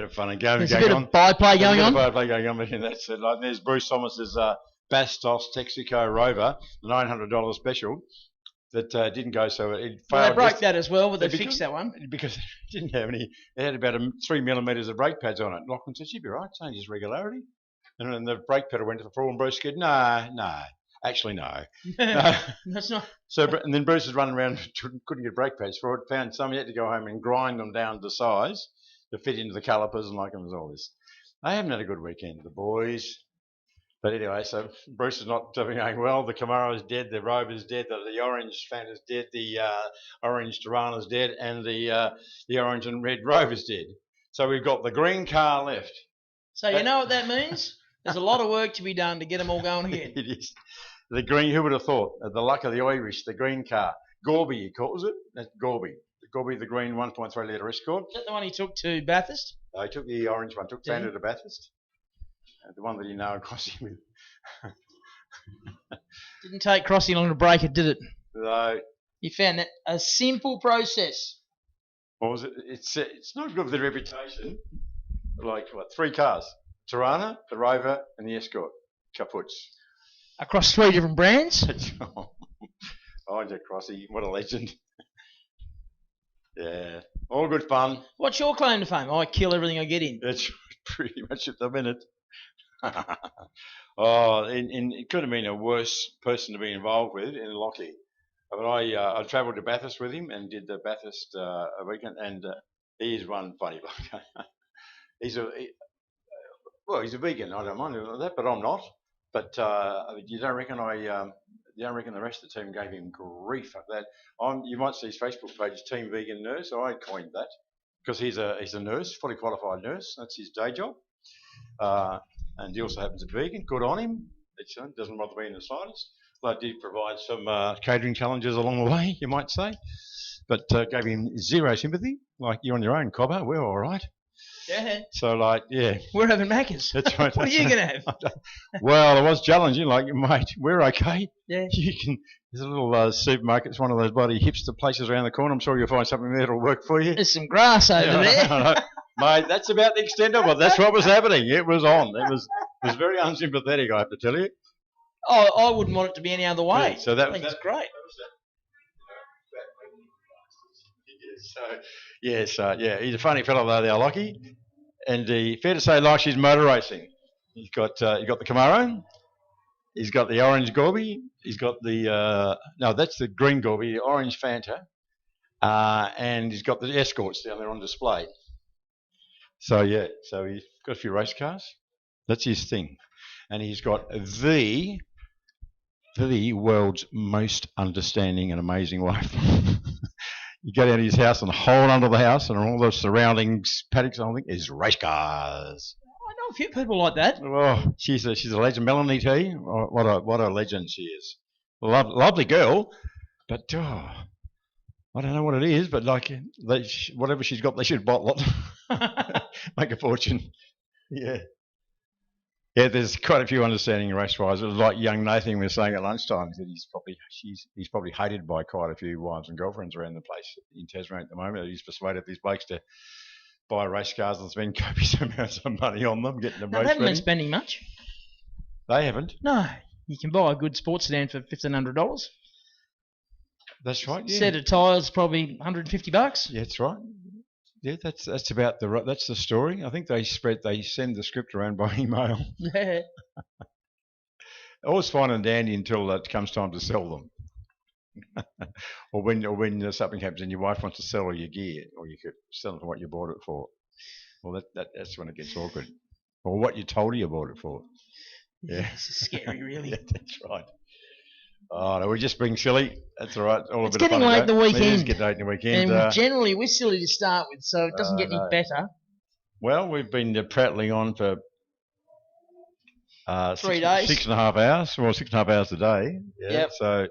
of fun and going on. There's a bit of byplay going on. Byplay going on, but that's it. Like there's Bruce Thomas's Bastos Texaco Rover, the $900 special that didn't go, so it failed. Well, they broke that as well, but they fixed that one because it didn't have any. It had about 3 millimetres of brake pads on it. Lachlan said, "She'd be right, change his regularity." And then the brake pedal went to the floor, and Bruce said, "No, actually no." That's not. So and then Bruce was running around, couldn't get brake pads for it. Found some. He had to go home and grind them down to size to fit into the calipers, and like it was all this. They haven't had a good weekend, the boys. But anyway, so Bruce is not going well. The Camaro is dead. The Rover's dead. The orange Fanta's dead. The orange Tirana's dead, and the orange and red Rover's dead. So we've got the green car left. So you know what that means? There's a lot of work to be done to get them all going again. It is. The green, who would have thought? The luck of the Irish, the green car. Gorby, he calls it. That's Gorby. Gorby, the green 1.3 litre Escort. Is that the one he took to Bathurst? No, he took the orange one, took Fanta to Bathurst. The one that he now crossing with. Didn't take Crossy long to break it, did it? No. You found that a simple process. What was it? It's not good for the reputation. Like, 3 cars. Tirana, the Rover, and the Escort. Kaputs. Across 3 different brands? Oh, Jack Crossy, what a legend. Yeah, all good fun. What's your claim to fame? I kill everything I get in. That's pretty much at the minute. It could have been a worse person to be involved with in Lockie. I mean, I travelled to Bathurst with him and did the Bathurst a weekend, and he is one funny bloke. He's a vegan. I don't mind that, but I'm not. But you don't reckon the rest of the team gave him grief for that? You might see his Facebook page, Team Vegan Nurse. I coined that because he's a nurse, fully qualified nurse. That's his day job. And he also happens to be vegan. Good on him. It doesn't bother me in the slightest. But I did provide some catering challenges along the way, you might say. But gave him zero sympathy. Like, you're on your own, Cobber. We're all right. Yeah. So, yeah. We're having Maccas. That's right. What are you going to have? Well, I was challenging, mate, we're okay. Yeah. There's a little supermarket. It's one of those bloody hipster places around the corner. I'm sure you'll find something there that'll work for you. There's some grass over there. Mate, that's about the extent of it. That's what was happening. It was on. It was very unsympathetic, I have to tell you. Oh, I wouldn't want it to be any other way. Yeah, so that's great. He's a funny fellow though, there, Lockie. And fair to say, he's motor racing. He's got the Camaro. He's got the orange Gorby. He's got the that's the green Gorby, the orange Fanta, and he's got the Escorts down there on display. So he's got a few race cars. That's his thing, and he's got the world's most understanding and amazing wife. You go down to his house and the whole under the house and all the surrounding paddocks and everything is race cars. I know a few people like that. Oh, she's a legend. Melanie T. What a legend she is. Lovely girl, but I don't know what it is. But whatever she's got, they should bottle it, make a fortune. Yeah. Yeah, there's quite a few understanding race-wise. It was like young Nathan was saying at lunchtime that he's probably hated by quite a few wives and girlfriends around the place in Tasmania at the moment. He's persuaded these blokes to buy race cars and spend copious amounts of money on them, getting them race ready. They haven't been spending much. They haven't? No. You can buy a good sports sedan for $1,500. That's right, yeah. Set of tyres probably $150. Yeah, that's right. Yeah, that's about that's the story. I think they send the script around by email. Yeah. Always fine and dandy until it comes time to sell them, or when something happens and your wife wants to sell all your gear, or you could sell them for what you bought it for. Well, that's when it gets awkward, or what you told her you bought it for. Yeah, it's scary, really. Yeah, that's right. Oh, no, we're just being silly. That's all right. It's getting late in the weekend. It is getting late in the weekend. And generally, we're silly to start with, so it doesn't get any better. Well, we've been prattling on for 3 days. 6.5 hours. Well, 6.5 hours a day. Yeah. Yep. So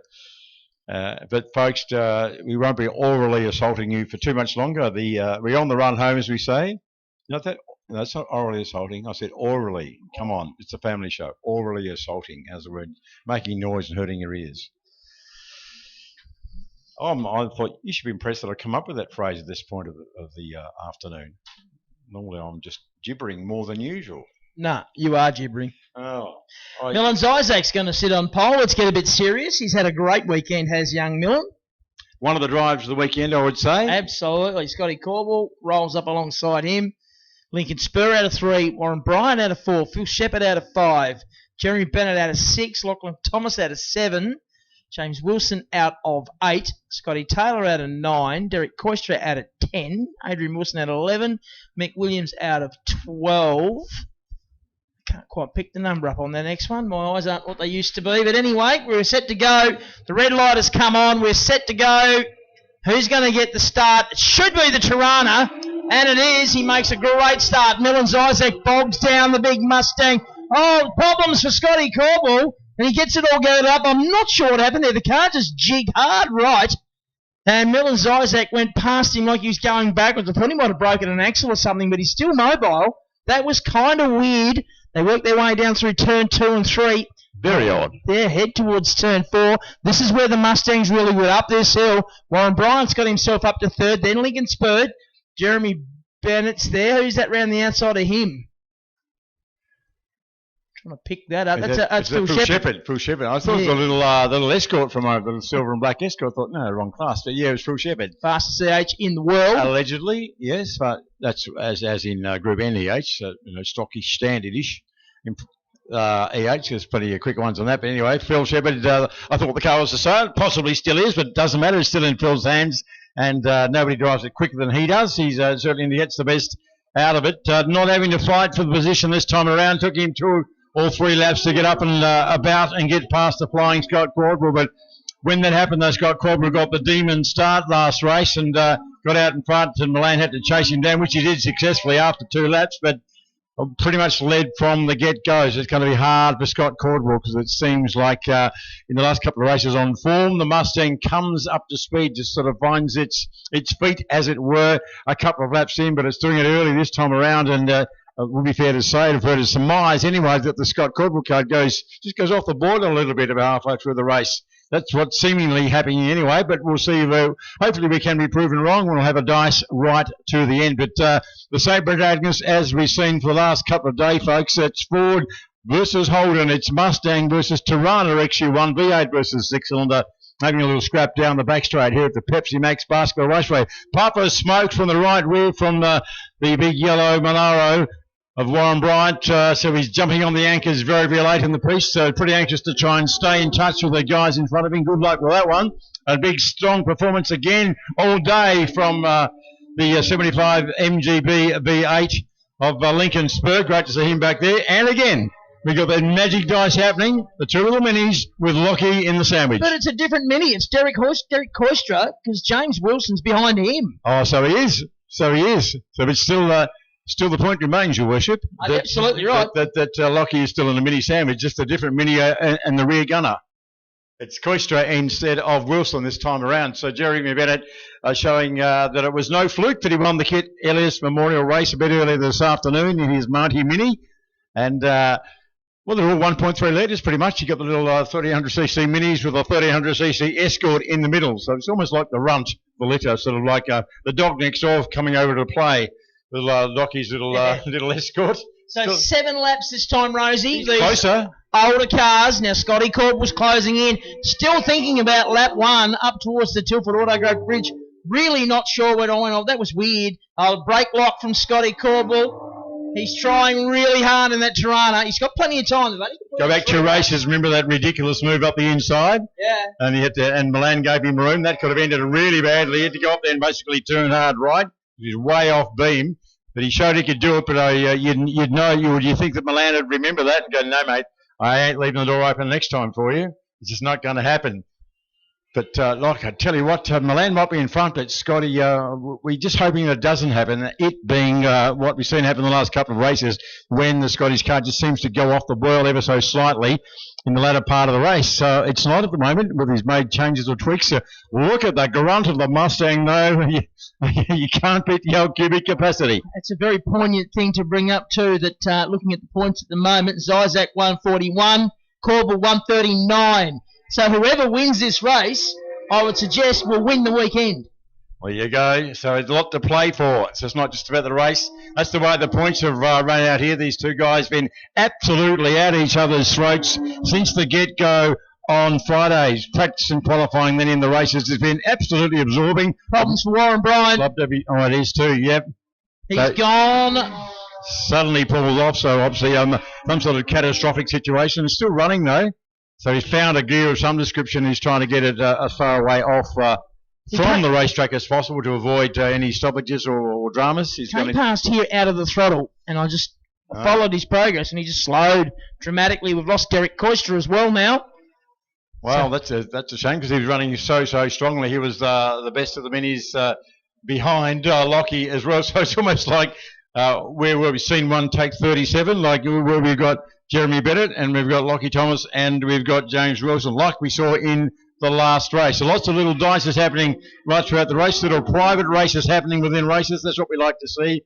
But folks, we won't be orally assaulting you for too much longer. We're on the run home, as we say. Not that. No, it's not orally assaulting. I said orally. Come on, it's a family show. Orally assaulting, as the word, making noise and hurting your ears. I thought you should be impressed that I come up with that phrase at this point of the afternoon. Normally I'm just gibbering more than usual. Nah, you are gibbering. Oh. Millen's Isaac's going to sit on pole. Let's get a bit serious. He's had a great weekend, has young Millen. One of the drives of the weekend, I would say. Absolutely. Scotty Corbell rolls up alongside him. Lincoln Spur out of 3. Warren Bryant out of 4. Phil Shepherd out of 5. Jeremy Bennett out of 6. Lachlan Thomas out of 7. James Wilson out of 8. Scotty Taylor out of 9. Derek Koistra out of 10. Adrian Wilson out of 11. Mick Williams out of 12. Can't quite pick the number up on the next one. My eyes aren't what they used to be. But anyway, we're set to go. The red light has come on. We're set to go. Who's going to get the start? It should be the Tirana. And it is. He makes a great start. Millen's Isaac bogs down the big Mustang. Oh, problems for Scotty Corbell. And he gets it all gathered up. I'm not sure what happened there. The car just jigged hard right. And Millen's Isaac went past him like he was going backwards. I thought he might have broken an axle or something, but he's still mobile. That was kind of weird. They worked their way down through turn 2 and 3. Very odd. They head towards turn 4. This is where the Mustangs really went up this hill. Warren Bryant's got himself up to 3rd. Then Lincoln Spurred. Jeremy Bennett's there. Who's that round the outside of him? Trying to pick that up. That's Phil Shepherd. Phil Shepherd. I thought it was a little escort from a little silver and black escort. I thought, no, wrong class. But yeah, it was Phil Shepherd. Fastest CH in the world. Allegedly, yes, but that's as in Group N EH, so, stockish, standardish. EH, there's plenty of quick ones on that. But anyway, Phil Shepherd, I thought the car was the same. Possibly still is, but it doesn't matter. It's still in Phil's hands, and nobody drives it quicker than he does. He's certainly gets the best out of it. Not having to fight for the position this time around. Took him 2 or 3 laps to get up and about and get past the flying Scott Cordwell. But when that happened, though, Scott Cordwell got the demon start last race and got out in front, and Milan had to chase him down, which he did successfully after 2 laps. But pretty much led from the get-go. So it's going to be hard for Scott Cordwell because it seems like in the last couple of races on form, the Mustang comes up to speed, just sort of finds its feet, as it were, a couple of laps in, but it's doing it early this time around. And it would be fair to say, I've heard of surmise anyway, that the Scott Cordwell car just goes off the board a little bit about halfway through the race. That's what's seemingly happening anyway, but we'll see. Hopefully we can be proven wrong. We'll have a dice right to the end. But the same protagonist, as we've seen for the last couple of days, folks, it's Ford versus Holden. It's Mustang versus Tirana XU1, V8 versus 6-cylinder. Having a little scrap down the back straight here at the Pepsi Max Baskerville Raceway. Puff of smoke from the right rear from the big yellow Monaro of Warren Bryant, so he's jumping on the anchors very, very late in the piece, so pretty anxious to try and stay in touch with the guys in front of him. Good luck with that one. A big, strong performance again all day from the 75 MGB V8 of Lincoln Spur. Great to see him back there. And again, we've got that magic dice happening, the 2 little minis with Lockie in the sandwich. But it's a different mini. It's Derek Koistra, because James Wilson's behind him. Oh, so he is. So it's still the point remains, Your Worship. Absolutely right. That Lockie is still in a mini sandwich, just a different mini and the rear gunner. It's Koistra instead of Wilson this time around. So Jeremy Bennett showing that it was no fluke that he won the Kit Elias Memorial Race a bit earlier this afternoon in his Monty Mini. And, they're all 1.3 litres pretty much. You got the little 1300cc minis with a 1300cc Escort in the middle. So it's almost like the runt, the litter, sort of like the dog next door coming over to play. Little Lockie's little Escort. So 7 laps this time, Rosie. These closer. Older cars. Now Scotty Corbell was closing in. Still thinking about lap 1 up towards the Tilford Autogrove Bridge. Really not sure where it went off. That was weird. Brake lock from Scotty Corbell. He's trying really hard in that Tirana. He's got plenty of time. Go back 2 races. Remember that ridiculous move up the inside? Yeah. And Milan gave him room. That could have ended really badly. He had to go up there and basically turn hard right. He was way off beam. But he showed he could do it, but you'd think that Milan would remember that and go, no, mate, I ain't leaving the door open next time for you. It's just not going to happen. But like I tell you what, Milan might be in front, but Scotty, we're just hoping that it doesn't happen. It being what we've seen happen in the last couple of races, when the Scottish car just seems to go off the boil ever so slightly in the latter part of the race. So it's not at the moment with his made changes or tweaks. Look at the grunt of the Mustang, though. You can't beat the old cubic capacity. It's a very poignant thing to bring up too, that looking at the points at the moment, Zizak 141, Corbel 139. So whoever wins this race, I would suggest, will win the weekend. There you go. So it's a lot to play for. So it's not just about the race. That's the way the points have run out here. These two guys have been absolutely at each other's throats since the get-go on Fridays. Practice and qualifying, then in the races, has been absolutely absorbing. Problems for Warren Bryant. Oh, it is too, yep. He's gone. Suddenly pulls off, so obviously some sort of catastrophic situation. Still running, though. So he's found a gear of some description. He's trying to get it as far away off from the racetrack as possible to avoid any stoppages or dramas. He's came past here out of the throttle, and I just followed his progress, and he just slowed dramatically. We've lost Derek Koister as well now. Well, that's a shame, because he was running so strongly. He was the best of the minis behind Lockie as well. So it's almost like where we've seen one take 37, like where we've got Jeremy Bennett, and we've got Lockie Thomas, and we've got James Wilson, like we saw in the last race. So lots of little dices happening right throughout the race, little private races happening within races. That's what we like to see.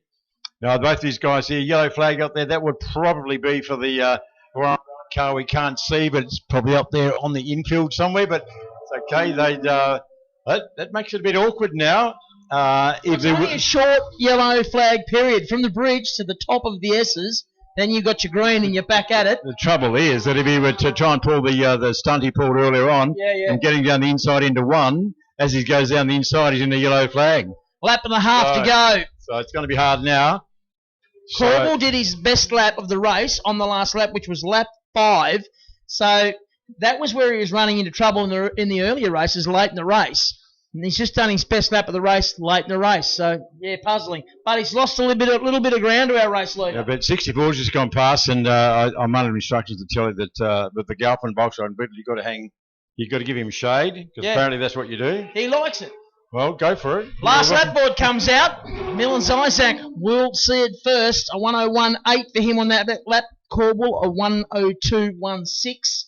Now, both these guys here, yellow flag up there, that would probably be for the car we can't see, but it's probably up there on the infield somewhere, but it's okay. That makes it a bit awkward now. It's only a short yellow flag period from the bridge to the top of the S's. Then you've got your green and you're back at it. The trouble is that if he were to try and pull the stunt he pulled earlier on, and getting down the inside into one, as he goes down the inside, he's in the yellow flag. Lap and a half to go. So it's going to be hard now. Corbel did his best lap of the race on the last lap, which was lap 5. So that was where he was running into trouble in the earlier races, late in the race. And he's just done his best lap of the race late in the race. So, yeah, puzzling. But he's lost a little bit of ground to our race leader. Yeah, but 64's just gone past, and I'm under instructions to tell you that with the Galpin box on, you've got to give him shade, because apparently that's what you do. He likes it. Well, go for it. Last lap board comes out. Millens Isaac will see it first. A 101.8 for him on that lap. Corbel, a 102.16.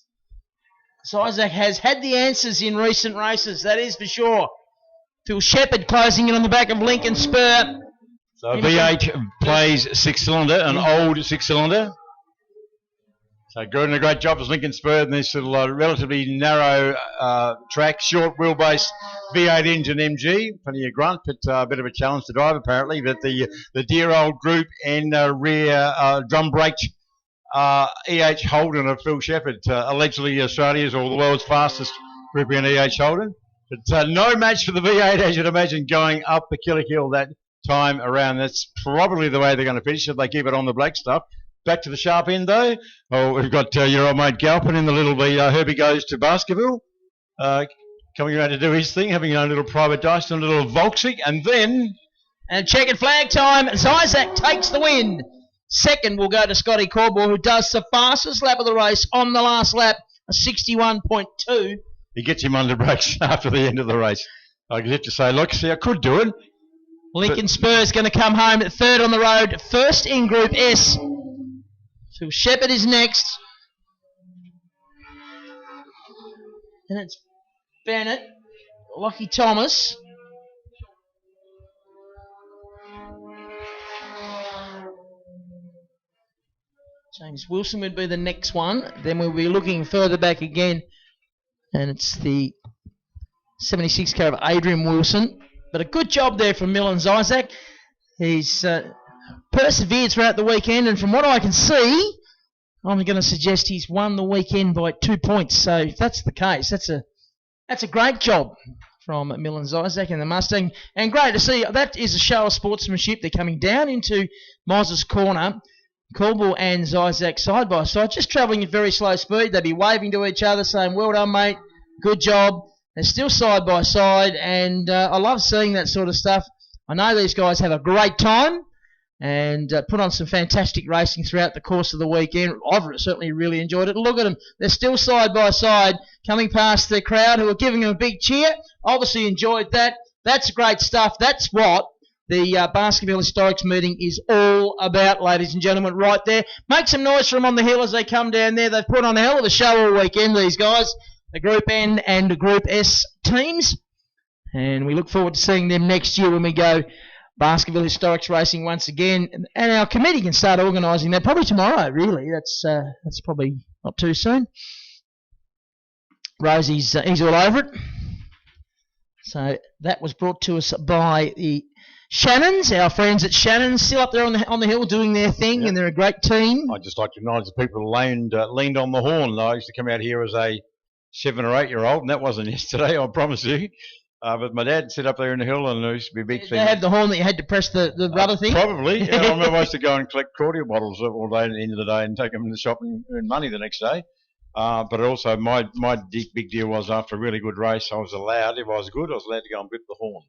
So Isaac has had the answers in recent races, that is for sure. Phil Shepherd closing in on the back of Lincoln Spur. So V8 plays 6-cylinder, an old 6-cylinder. So doing a great job as Lincoln Spur in this little relatively narrow track, short wheelbase V8 engine MG. Plenty of grunt, but a bit of a challenge to drive apparently. But the dear old group and rear drum braked E.H. Holden of Phil Shepherd, allegedly Australia's or the world's fastest European E.H. Holden. But no match for the V8, as you'd imagine, going up the Killick Hill that time around. That's probably the way they're going to finish if they keep it on the black stuff. Back to the sharp end, though. Oh, we've got your old mate Galpin in the little Herbie Goes to Baskerville. Coming around to do his thing, having a little private dice and a little Volkswagen, and then... And checkered flag time as Isaac takes the win. Second will go to Scotty Corbel, who does the fastest lap of the race on the last lap, a 61.2. He gets him under brakes after the end of the race. I have to say, look, see, I could do it. Lincoln Spur's going to come home at third on the road, first in Group S. Phil Shepherd is next. And it's Bennett, Lockie Thomas. James Wilson would be the next one. Then we'll be looking further back again. And it's the 76 car of Adrian Wilson. But a good job there from Millens Isaac. He's persevered throughout the weekend. And from what I can see, I'm going to suggest he's won the weekend by 2 points. So if that's the case, that's a great job from Millens Isaac and the Mustang. And great to see. That is a show of sportsmanship. They're coming down into Moz's corner. Corbel and Isaac side by side, just travelling at very slow speed. They'd be waving to each other, saying, well done, mate, good job. They're still side by side, and I love seeing that sort of stuff. I know these guys have a great time. and put on some fantastic racing throughout the course of the weekend. I've certainly really enjoyed it. Look at them. They're still side by side coming past the crowd who are giving them a big cheer. Obviously enjoyed that. That's great stuff. That's what the Baskerville Historics meeting is all about, ladies and gentlemen, right there. Make some noise for them on the hill as they come down there. They've put on a hell of a show all weekend, these guys, the Group N and the Group S teams. And we look forward to seeing them next year when we go Baskerville Historics Racing once again. And our committee can start organising that probably tomorrow, really. That's probably not too soon. Rosie's he's all over it. So that was brought to us by the Shannons, our friends at Shannons, still up there on the hill doing their thing, and they're a great team. I'd just like to acknowledge the people who leaned on the horn. I used to come out here as a 7 or 8 year old, and that wasn't yesterday, I promise you. But my dad sit up there in the hill, and there used to be a big thing. They had the horn that you had to press the rubber thing? Probably. Yeah, I remember I used to go and collect cordial bottles all day at the end of the day and take them in the shop and earn money the next day. But also my big deal was after a really good race, I was allowed, if I was good, I was allowed to go and whip the horn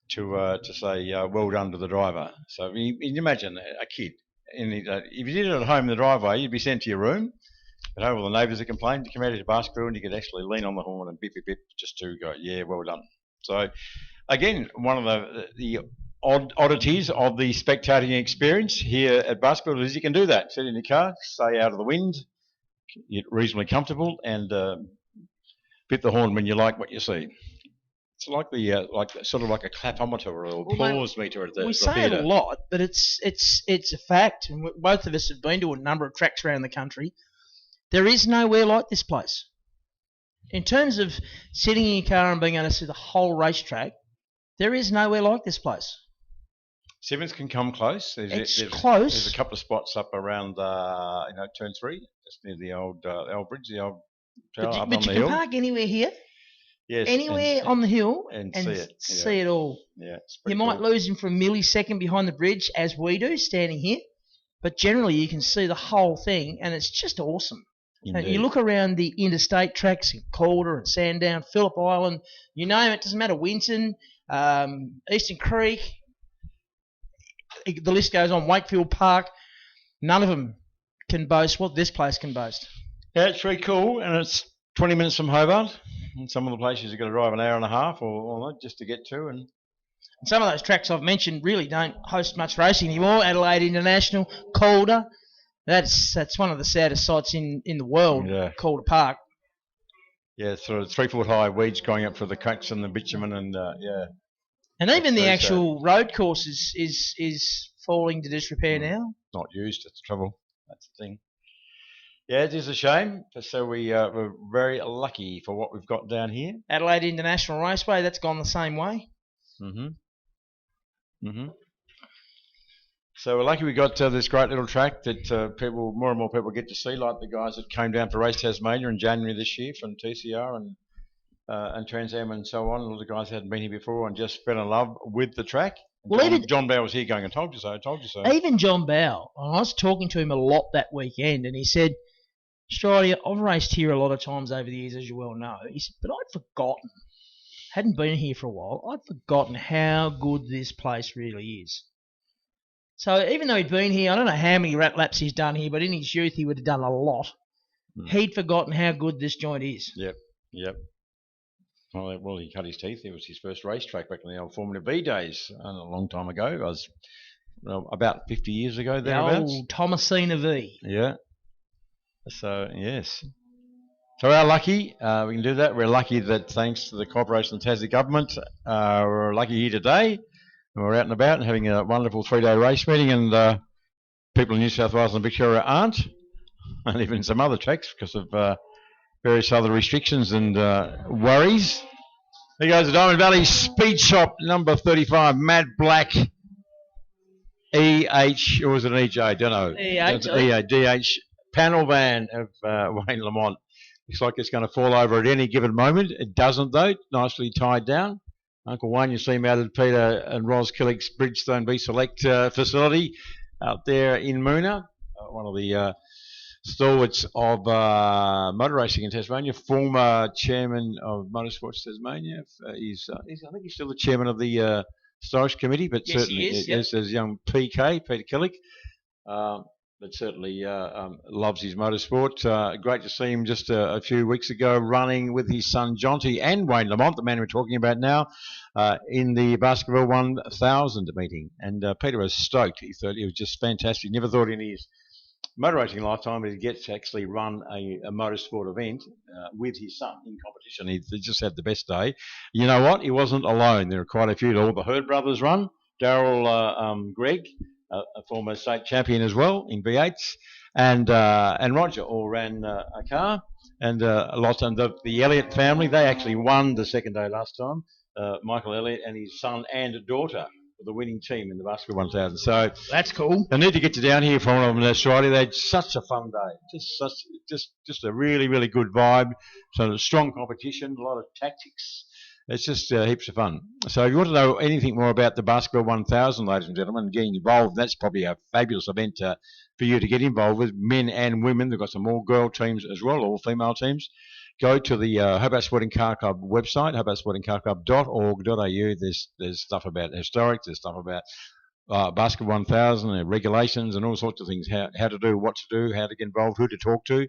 to say well done to the driver. So you imagine a kid. If you did it at home in the driveway, you'd be sent to your room. At home, all the neighbours that complained, you come out of your Baskerville and you could actually lean on the horn and bip, bip, bip, just to go, yeah, well done. So, again, one of the oddities of the spectating experience here at Baskerville is you can do that. Sit in your car, stay out of the wind, get reasonably comfortable, and bip the horn when you like what you see. It's like sort of like a clapometer or an applause meter at the theatre. We say it a lot, but it's a fact, and both of us have been to a number of tracks around the country. There is nowhere like this place. In terms of sitting in your car and being able to see the whole racetrack, there is nowhere like this place. Sevens can come close. It's close. There's a couple of spots up around, turn 3, just near the old bridge, the old tower up on the hill. But you can park anywhere here. Yes, anywhere on the hill and see it all. Yeah, you might lose him for a millisecond behind the bridge, as we do, standing here. But generally, you can see the whole thing, and it's just awesome. You look around the interstate tracks in Calder and Sandown, Phillip Island, you name it, doesn't matter, Winton, Eastern Creek, the list goes on, Wakefield Park, none of them can boast what this place can boast. Yeah, it's very cool, and it's 20 minutes from Hobart. And some of the places you've got to drive an hour and a half or just to get to. And some of those tracks I've mentioned really don't host much racing anymore. Adelaide International, Calder. That's one of the saddest sights in the world, Calder Park. Yeah, sort of 3 foot high weeds going up for the cracks and the bitumen and And even the actual road course is falling to disrepair now. Not used, that's the trouble. That's the thing. Yeah, it is a shame. So we're very lucky for what we've got down here. Adelaide International Raceway, that's gone the same way. So we're lucky we got this great little track that more and more people get to see, like the guys that came down to Race Tasmania in January this year from TCR and Trans Am and so on. All the guys hadn't been here before and just fell in love with the track. Well, John Bow was here going, I told you so, I told you so. Even John Bow, I was talking to him a lot that weekend, and he said, Australia, I've raced here a lot of times over the years, as you well know. He said, but I'd forgotten, hadn't been here for a while, I'd forgotten how good this place really is. So even though he'd been here, I don't know how many laps he's done here, but in his youth he would have done a lot. He'd forgotten how good this joint is. Yep. Well, he cut his teeth. It was his first racetrack back in the old Formula B days, a long time ago. It was about 50 years ago, thereabouts. The old Thomasina V. Yeah. So, yes. So we're lucky we can do that. We're lucky that thanks to the cooperation of the Tassie government, we're lucky here today. And we're out and about and having a wonderful 3-day race meeting, and people in New South Wales and Victoria aren't, and even some other tracks because of various other restrictions and worries. There goes the Diamond Valley Speed Shop, number 35, Mad Black EH, or was it an EJ? I don't know. DH panel van of Wayne Lamont. Looks like it's going to fall over at any given moment. It doesn't, though. Nicely tied down. Uncle Wayne, you see him out at Peter and Ros Killick's Bridgestone B Select facility out there in Moona. One of the stalwarts of motor racing in Tasmania, former chairman of Motorsports Tasmania. I think he's still the chairman of the Historic Committee, but Yes, certainly he is, yep. as young PK, Peter Killick, but certainly loves his motorsport. Great to see him just a few weeks ago running with his son Jonty and Wayne Lamont, the man we're talking about now, in the Baskerville 1000 meeting. And Peter was stoked. He thought it was just fantastic. Never thought in his motor racing lifetime he'd get to actually run a motorsport event with his son in competition. He just had the best day. You know what? He wasn't alone. There are quite a few. All the Hurd brothers run. Daryl Gregg, a former state champion as well in V8s, and Roger all ran a car, and a lot. And the Elliott family, they actually won the second day last time. Michael Elliott and his son and daughter were the winning team in the Baskerville 1000. So that's cool. I need to get you down here for one of them in Australia. They had such a fun day, just a really, really good vibe. So strong competition, a lot of tactics. It's just heaps of fun. So if you want to know anything more about the Baskerville 1000, ladies and gentlemen, getting involved, that's probably a fabulous event for you to get involved with, men and women. They've got some all-girl teams as well, all female teams. Go to the Hobart Sporting Car Club website, hobartsportingcarclub.org.au. There's stuff about historic, there's stuff about Baskerville 1000 and regulations and all sorts of things, how to do, what to do, how to get involved, who to talk to.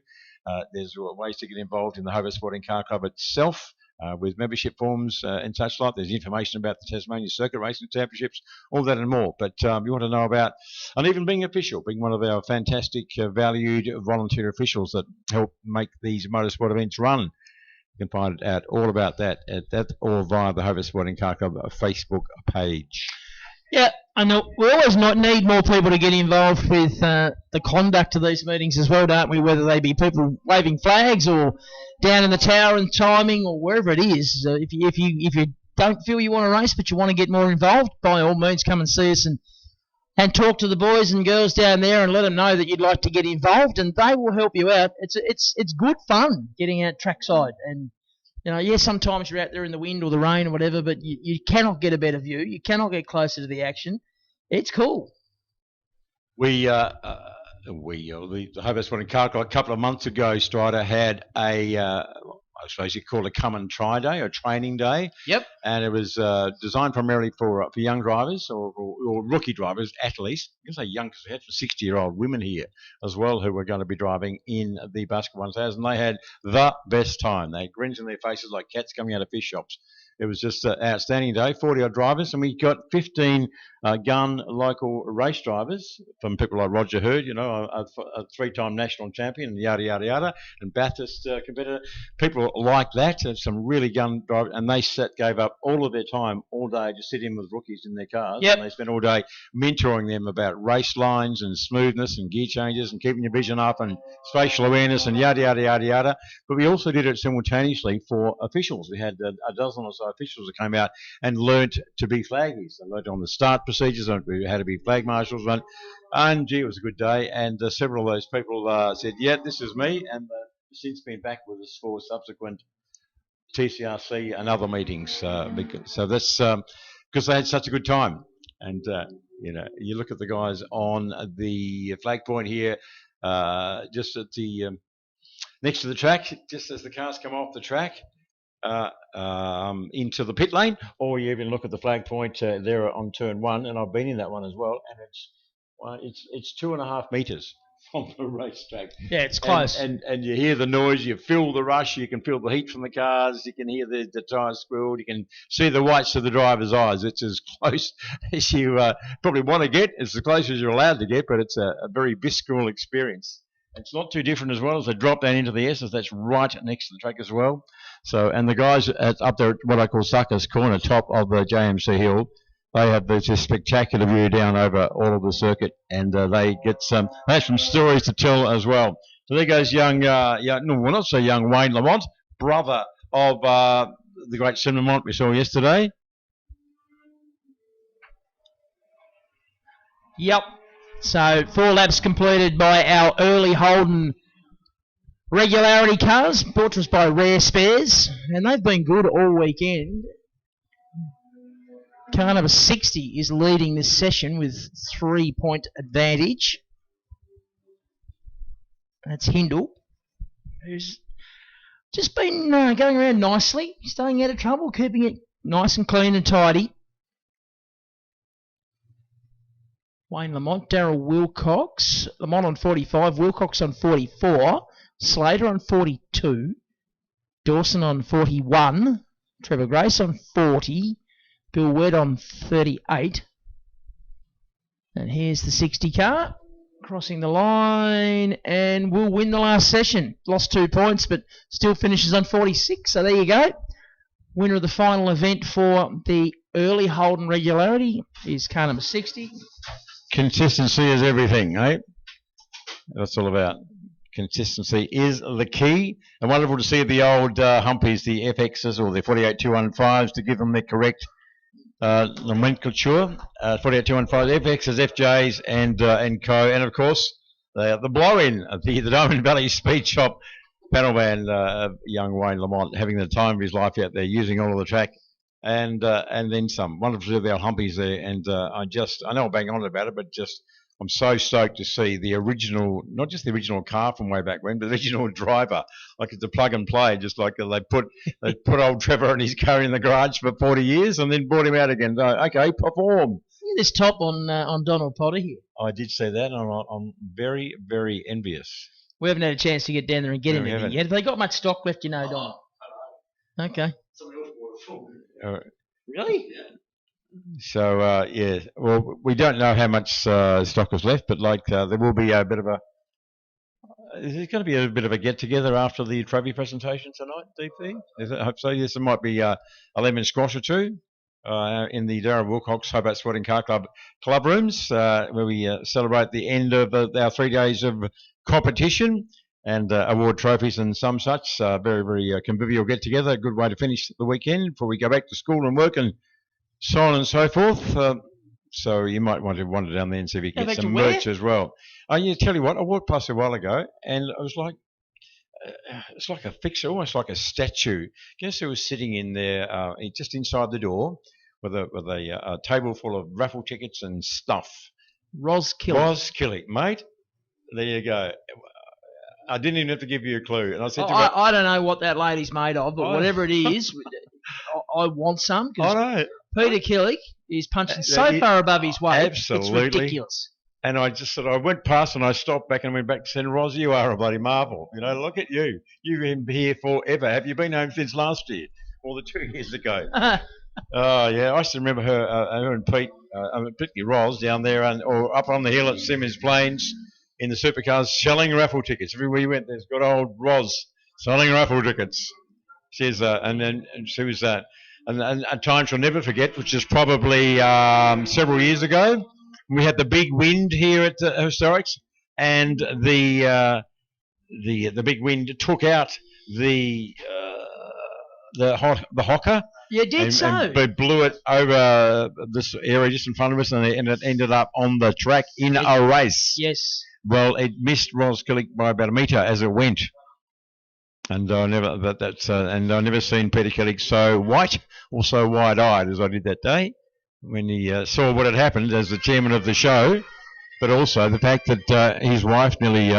There's ways to get involved in the Hobart Sporting Car Club itself. With membership forms and such like. There's information about the Tasmania Circuit Racing Championships, all that and more. But you want to know about, and even being official, being one of our fantastic, valued volunteer officials that help make these motorsport events run. You can find out all about that at that or via the Hobart Sporting Car Club Facebook page. Yeah, I know. We always need more people to get involved with the conduct of these meetings as well, don't we? Whether they be people waving flags or down in the tower and timing or wherever it is. If you don't feel you want to race but you want to get more involved, by all means come and see us and talk to the boys and girls down there and let them know that you'd like to get involved, and they will help you out. It's good fun getting out trackside, and sometimes you're out there in the wind or the rain or whatever, but you cannot get a better view. You cannot get closer to the action. It's cool. The Hobart Sporting Car Club a couple of months ago, Strider had I suppose you call it a come and try day or training day. Yep. And it was designed primarily for young drivers or rookie drivers, athletes. I can say young because we had 60-year-old women here as well who were going to be driving in the Baskerville 1000. They had the best time. They had grins on their faces like cats coming out of fish shops. It was just an outstanding day, 40-odd drivers, and we got 15 gun local race drivers from people like Roger Hurd, a three-time national champion, and yada, yada, yada, and Bathurst competitor. People like that, some really gun drivers, and they gave up all of their time all day just sitting with rookies in their cars. Yep. And they spent all day mentoring them about race lines and smoothness and gear changes and keeping your vision up and spatial awareness and yada, yada, yada, yada. But we also did it simultaneously for officials. We had a dozen or so officials that came out and learnt to be flaggies. They learnt on the start procedures, how to be flag marshals, and gee, it was a good day. And several of those people said, yeah, this is me, and since been back with us for subsequent TCRC and other meetings. So that's because they had such a good time. And, you look at the guys on the flag point here, just at the next to the track, just as the cars come off the track, into the pit lane, or you even look at the flag point there on turn one, and I've been in that one as well, and it's 2.5 meters from the racetrack. Yeah, it's close. And you hear the noise, you feel the rush, you can feel the heat from the cars, you can hear the tyres squeal, you can see the whites of the driver's eyes. It's as close as you probably want to get, it's as close as you're allowed to get, but it's a very visceral experience. It's not too different as well as they drop down into the S's. That's right next to the track as well. So, and the guys up there at what I call Suckers Corner, top of the JMC Hill, they have this spectacular view down over all of the circuit, and they get they have some stories to tell as well. So there goes not so young Wayne Lamont, brother of the great Sim Lamont we saw yesterday. Yep. So 4 laps completed by our early Holden regularity cars, brought to us by Rare Spares, and they've been good all weekend. Car number 60 is leading this session with 3-point advantage. That's Hindle, who's just been going around nicely, staying out of trouble, keeping it nice and clean and tidy. Wayne Lamont, Darryl Wilcox, Lamont on 45, Wilcox on 44, Slater on 42, Dawson on 41, Trevor Grace on 40, Bill Wedd on 38. And here's the 60 car, crossing the line, and will win the last session. Lost 2 points, but still finishes on 46, so there you go. Winner of the final event for the early Holden regularity is car number 60. Consistency is everything, eh? That's all about. Consistency is the key. And wonderful to see the old humpies, the FXs or the 48215s, to give them the correct nomenclature. 48215 FXs, FJs, and co. And of course, the blow-in of the Diamond Valley Speed Shop panel band, young Wayne Lamont, having the time of his life out there, using all of the track. And then some. Wonderful to see our humpies there, and I know I'm bang on about it, but I'm so stoked to see the original, not just the original car from way back when, but the original driver. Like it's a plug and play, just like they put old Trevor in his car in the garage for 40 years and then brought him out again. So, okay, perform. Look at this top on Donald Potter here. I did see that, and I'm very, very envious. We haven't had a chance to get down there and get him yet. Have they got much stock left, Donald? Okay. Really? So, yeah. Well, we don't know how much stock is left, but there will be a bit of a... Is there going to be a bit of a get-together after the trophy presentation tonight, DP? I hope so. Yes, there might be a lemon squash or two in the Darryl Wilcox Hobart Sporting Car Club rooms where we celebrate the end of our 3 days of competition and award trophies and some such. Very, very convivial get-together. A good way to finish the weekend before we go back to school and work and so on and so forth. So you might want to wander down there and see if you can get some merch as well. Yeah, tell you what, I walked past a while ago and I was like, it's like a fixture, almost like a statue. Guess who was sitting in there just inside the door with a table full of raffle tickets and stuff? Ros Killick. Ros Killick, mate. There you go. I didn't even have to give you a clue. And I said, I don't know what that lady's made of, but whatever it is, I want some. I know. Peter Killick is punching so far above his weight. Absolutely. It's ridiculous. And I just I went past and I stopped back and went back to saying, Ros, you are a bloody marvel. Look at you. You've been here forever. Have you been home since last year? Or the 2 years ago? Oh, yeah. I still remember her and Pete, particularly Ros, down there or up on the hill at Simmons Plains in the supercars selling raffle tickets. Everywhere you went, there's good old Ros selling raffle tickets. She's and she was and a time she'll never forget, which is probably several years ago. We had the big wind here at Historics, and the big wind took out the hocker. Yeah, it did and blew it over this area just in front of us, and it ended up on the track in a race. Yes. Well, it missed Ros Killick by about a metre as it went, and I never seen Peter Killick so white or so wide-eyed as I did that day when he saw what had happened as the chairman of the show, but also the fact that his wife nearly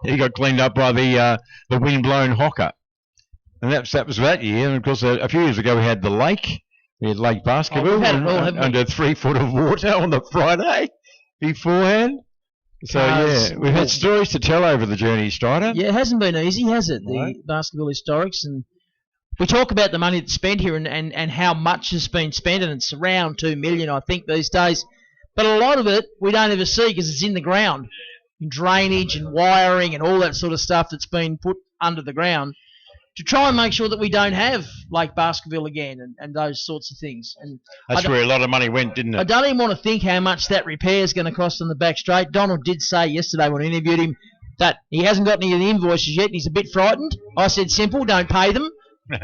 he got cleaned up by the wind-blown hocker, and that was that year. And of course, a few years ago we had the lake. We had Lake Baskerville under 3 foot of water on the Friday beforehand. So, yeah, we've had stories to tell over the journey, Strider. Yeah, it hasn't been easy, has it? The Baskerville Historics. And we talk about the money that's spent here and how much has been spent, and it's around $2 million, I think, these days. But a lot of it we don't ever see because it's in the ground. Drainage and wiring and all that sort of stuff that's been put under the ground to try and make sure that we don't have Lake Baskerville again and those sorts of things. And that's where a lot of money went, didn't it? I don't even want to think how much that repair is going to cost on the back straight. Donald did say yesterday when I interviewed him that he hasn't got any of the invoices yet and he's a bit frightened. I said, simple, don't pay them.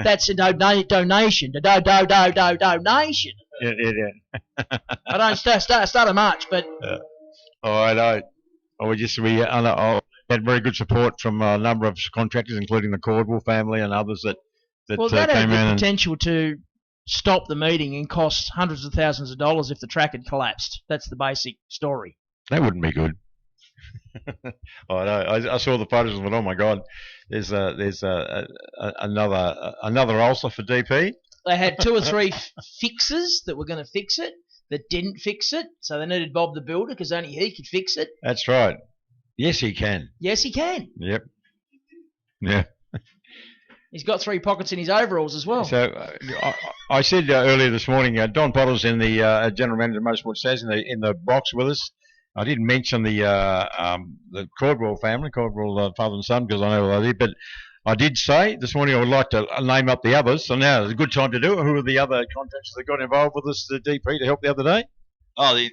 That's a donation. Donation. Yeah. I don't start a march, but... I don't. We had very good support from a number of contractors, including the Cordwell family and others that that came had in. The potential to stop the meeting and cost hundreds of thousands of dollars if the track had collapsed. That's the basic story. That wouldn't be good. I know. I saw the photos and went, oh my God, there's another ulcer for DP. They had 2 or 3 fixers that were going to fix it. that didn't fix it. So they needed Bob the Builder because only he could fix it. That's right. Yes, he can. Yes, he can. Yep. Yeah. He's got 3 pockets in his overalls as well. So I said earlier this morning, Don Pottles in the general manager of Motorsport says in the box with us. I didn't mention the Cordwell family, Cordwell father and son, because I know what they did. But I did say this morning I would like to name up the others. So now is a good time to do it. Who are the other contractors that got involved with us, the DP, to help the other day? Oh, the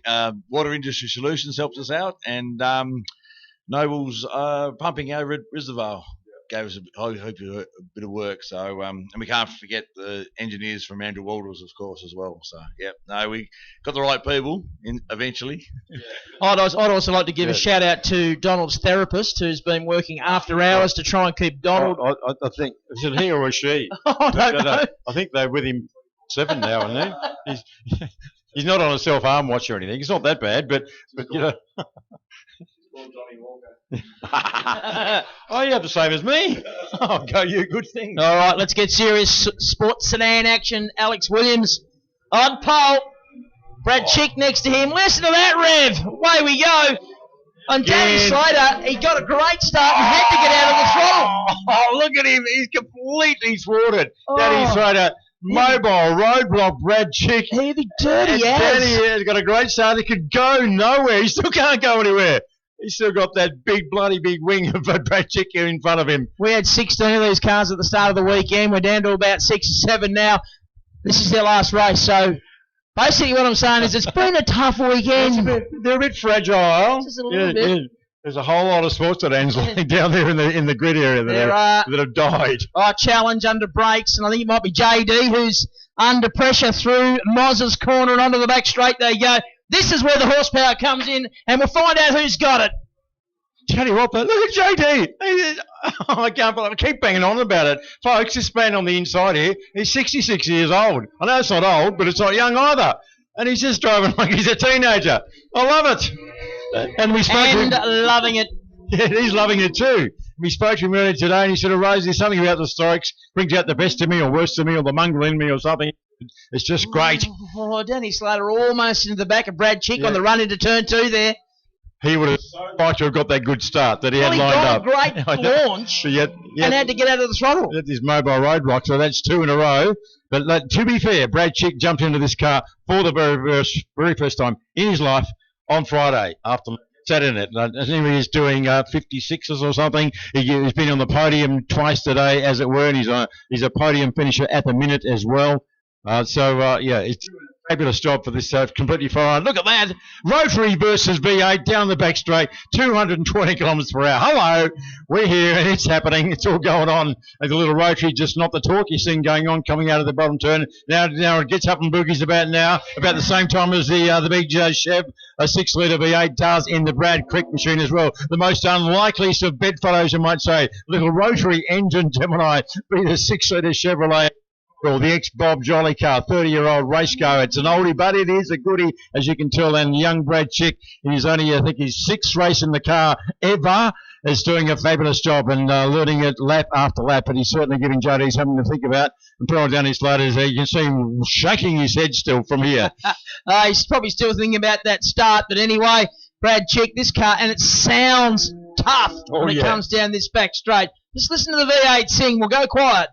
Water Industry Solutions helped us out, and Noble's pumping over at Brisbane gave us a bit of work. So, and we can't forget the engineers from Andrew Walters, of course, as well. So, yeah, no, we got the right people in eventually. Yeah. I'd also like to give a shout out to Donald's therapist, who's been working after hours to try and keep Donald. I think, is it he or is she? I don't know. I think they're with him 7 now, aren't they? He's not on a self-harm watch or anything. It's not that bad, but you know. Oh, you have the same as me. Oh, go you, good thing. All right, let's get serious. Sports sedan action. Alex Williams on pole. Brad Chick next to him. Listen to that rev. Away we go. And Danny Slater, he got a great start and had to get out of the throttle. Oh, look at him. He's completely thwarted. Danny Slater, mobile, roadblock, Brad Chick. Heavy dirty ass. Danny has got a great start. He could go nowhere. He still can't go anywhere. He's still got that bloody big wing of Brad Chick here in front of him. We had 16 of these cars at the start of the weekend. We're down to about 6 or 7 now. This is their last race. So basically what I'm saying is it's been a tough weekend. They're a bit fragile. Just a little bit. Yeah. There's a whole lot of sports sedans lying down there in the grid area that have died. Challenge under brakes, and I think it might be JD who's under pressure through Moz's corner and onto the back straight. There you go. This is where the horsepower comes in, and we'll find out who's got it. Tell you what, but look at JD. I can't believe I keep banging on about it. Folks, this man on the inside here, he's 66 years old. I know it's not old, but it's not young either. And he's just driving like he's a teenager. I love it. And we spoke to him. Loving it. Yeah, he's loving it too. We spoke to him earlier today, and he said, Rose, there's something about the strikes, brings out the best of me or worst of me or the mongrel in me or something. It's just great. Oh, Danny Slater almost into the back of Brad Chick on the run into turn 2 there. He would have liked to have got that good start that he had lined up. He got a great launch and had to get out of the throttle. This mobile roadblock, so that's 2 in a row. But to be fair, Brad Chick jumped into this car for the very first time in his life on Friday after sat in it. I think he's doing 56s or something. He's been on the podium twice today, as it were, and he's a podium finisher at the minute as well. It's a fabulous job for this completely fine. Look at that. Rotary versus V8 down the back straight, 220 kilometres per hour. Hello, we're here and it's happening. It's all going on. Like a little rotary, just not the torquey thing going on coming out of the bottom turn. Now it gets up and boogies about the same time as the big Chev, a 6-litre V8 does in the Brad Crick machine as well. The most unlikeliest of bedfellows, you might say. Little rotary engine Gemini, be the 6-litre Chevrolet. Well, the ex-Bob Jolly car, 30-year-old race car. It's an oldie, but it is a goodie, as you can tell. And young Brad Chick, he's only, I think, his 6th race in the car ever, is doing a fabulous job and learning it lap after lap. But he's certainly giving JD something to think about. And put on down his ladder, you can see him shaking his head still from here. He's probably still thinking about that start. But anyway, Brad Chick, this car, and it sounds tough when it comes down this back straight. Just listen to the V8 sing. We'll go quiet.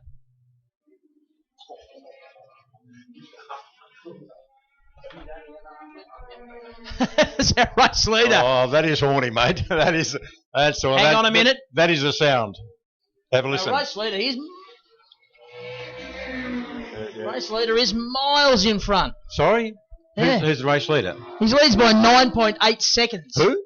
Is that race leader? Oh, that is horny, mate. That's all. Hang on a minute. That is the sound. Have a listen. Race leader, race leader is miles in front. Sorry? Yeah. Who's the race leader? He leads by 9.8 seconds. Who?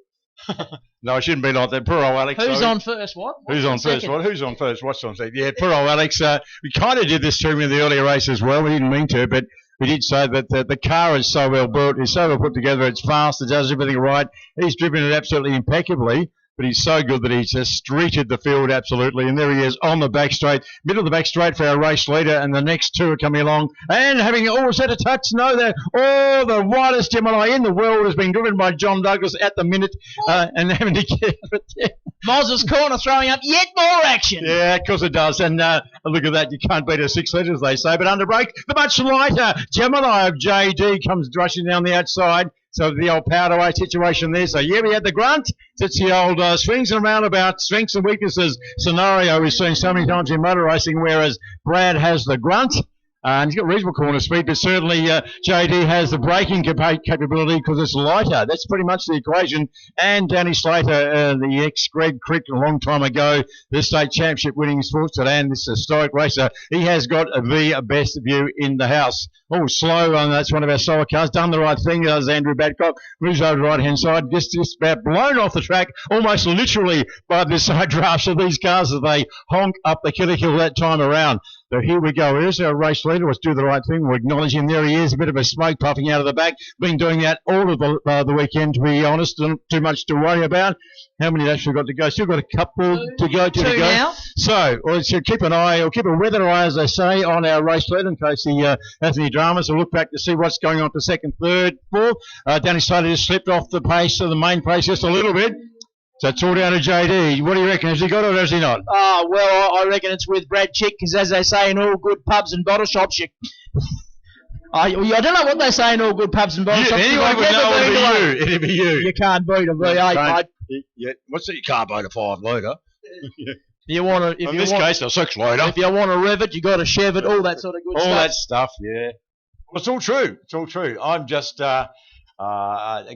No, it shouldn't be like that. Poor old Alex. Who's on first? What? Who's on first? What? Who's on first? What's on second? Yeah, poor old Alex. We kind of did this to him in the earlier race as well. We didn't mean to, but we did say that the car is so well built, it's so well put together, it's fast, it does everything right. He's driven it absolutely impeccably, but he's so good that he's just streeted the field absolutely. And there he is on the back straight, middle of the back straight for our race leader, and the next 2 are coming along. And having always had a touch, the widest Gemini in the world has been driven by John Douglas at the minute, and having to get Moz's Corner throwing up yet more action. Yeah, of course it does. And look at that. You can't beat a 6 litre, as they say. But under break, the much lighter Gemini of JD comes rushing down the outside. So the old powder away situation there. So yeah, we had the grunt. It's the old swings and roundabouts, strengths and weaknesses scenario we've seen so many times in motor racing, whereas Brad has the grunt. And he's got reasonable corner speed, but certainly JD has the braking capability because it's lighter. That's pretty much the equation. And Danny Slater, the ex-Greg Crick a long time ago, the state championship winning sports and this historic racer, he has got the best view in the house. Oh, slow, and that's one of our slower cars. Done the right thing, does Andrew Badcock. Moves over the right-hand side, just about blown off the track, almost literally by the side drafts of these cars as they honk up the killer hill that time around. So here we go. Here's our race leader. Let's do the right thing. We're acknowledging there he is. A bit of a smoke puffing out of the back. Been doing that all of the weekend, to be honest. Not too much to worry about. How many actually got to go? Still got a couple to go. Two now. So we'll keep an eye, or keep a weather eye, as they say, on our race leader in case he has any dramas. We'll look back to see what's going on for second, third, fourth. Danny Slater just slipped off the pace of the main pace just a little bit. So it's all down to JD. What do you reckon? Has he got it or has he not? Oh, well, I reckon it's with Brad Chick, because as they say in all good pubs and bottle shops, I don't know what they say in all good pubs and bottle shops. Anyone would know it'd be you. You can't beat a V8, mate. Yeah. What's that? You can't beat a 5 litre. You want to, in this case, a 6 litre. If you want to rev it, you got to chev it, all that sort of good stuff. All that stuff, yeah. Well, it's all true. It's all true. I'm just... a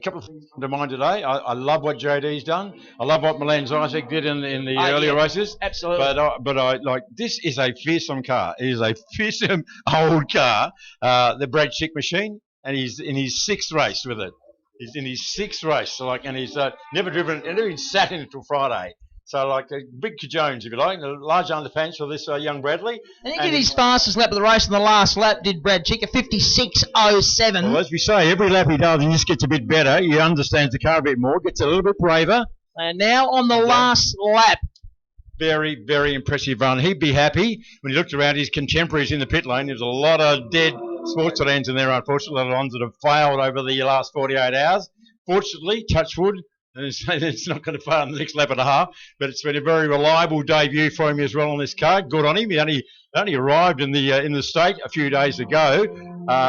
couple of things come to mind today. I love what JD's done. I love what Milan's Isaac did in the earlier races. Absolutely. But I like, this is a fearsome car. It is a fearsome old car. The Brad Chick machine, and he's in his 6th race with it. He's in his 6th race, so and he's never even sat in it till Friday. So, a big Cajones, if you like, a large underpants for this young Bradley. And he did his fastest lap of the race in the last lap, did Brad Chick, a 56.07. Well, as we say, every lap he does, he just gets a bit better. He understands the car a bit more, gets a little bit braver. And now on the last lap. Very, very impressive run. He'd be happy when he looked around his contemporaries in the pit lane. There's a lot of dead sports sedans in there, unfortunately, a lot of ones that have failed over the last 48 hours. Fortunately, touch wood, and it's not going to fail in the next lap and a half, but it's been a very reliable debut for him as well on this car. Good on him. He only arrived in the state a few days ago,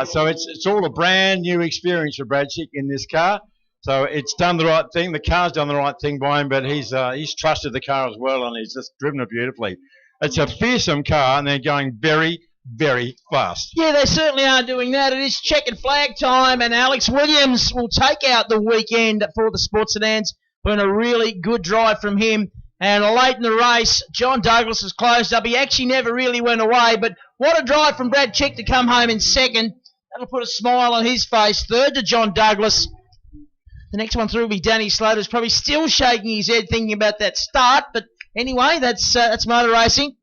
so it's all a brand new experience for Brad Chick in this car. So it's done the right thing. The car's done the right thing by him, but he's trusted the car as well, and he's just driven it beautifully. It's a fearsome car, and they're going very, very fast. Yeah, they certainly are doing that. It is checkered flag time, and Alex Williams will take out the weekend for the sports sedans. Been a really good drive from him. And late in the race, John Douglas has closed up. He actually never really went away, but what a drive from Brad Chick to come home in second. That'll put a smile on his face. Third to John Douglas. The next one through will be Danny Slater, who's probably still shaking his head thinking about that start. But anyway, that's motor racing.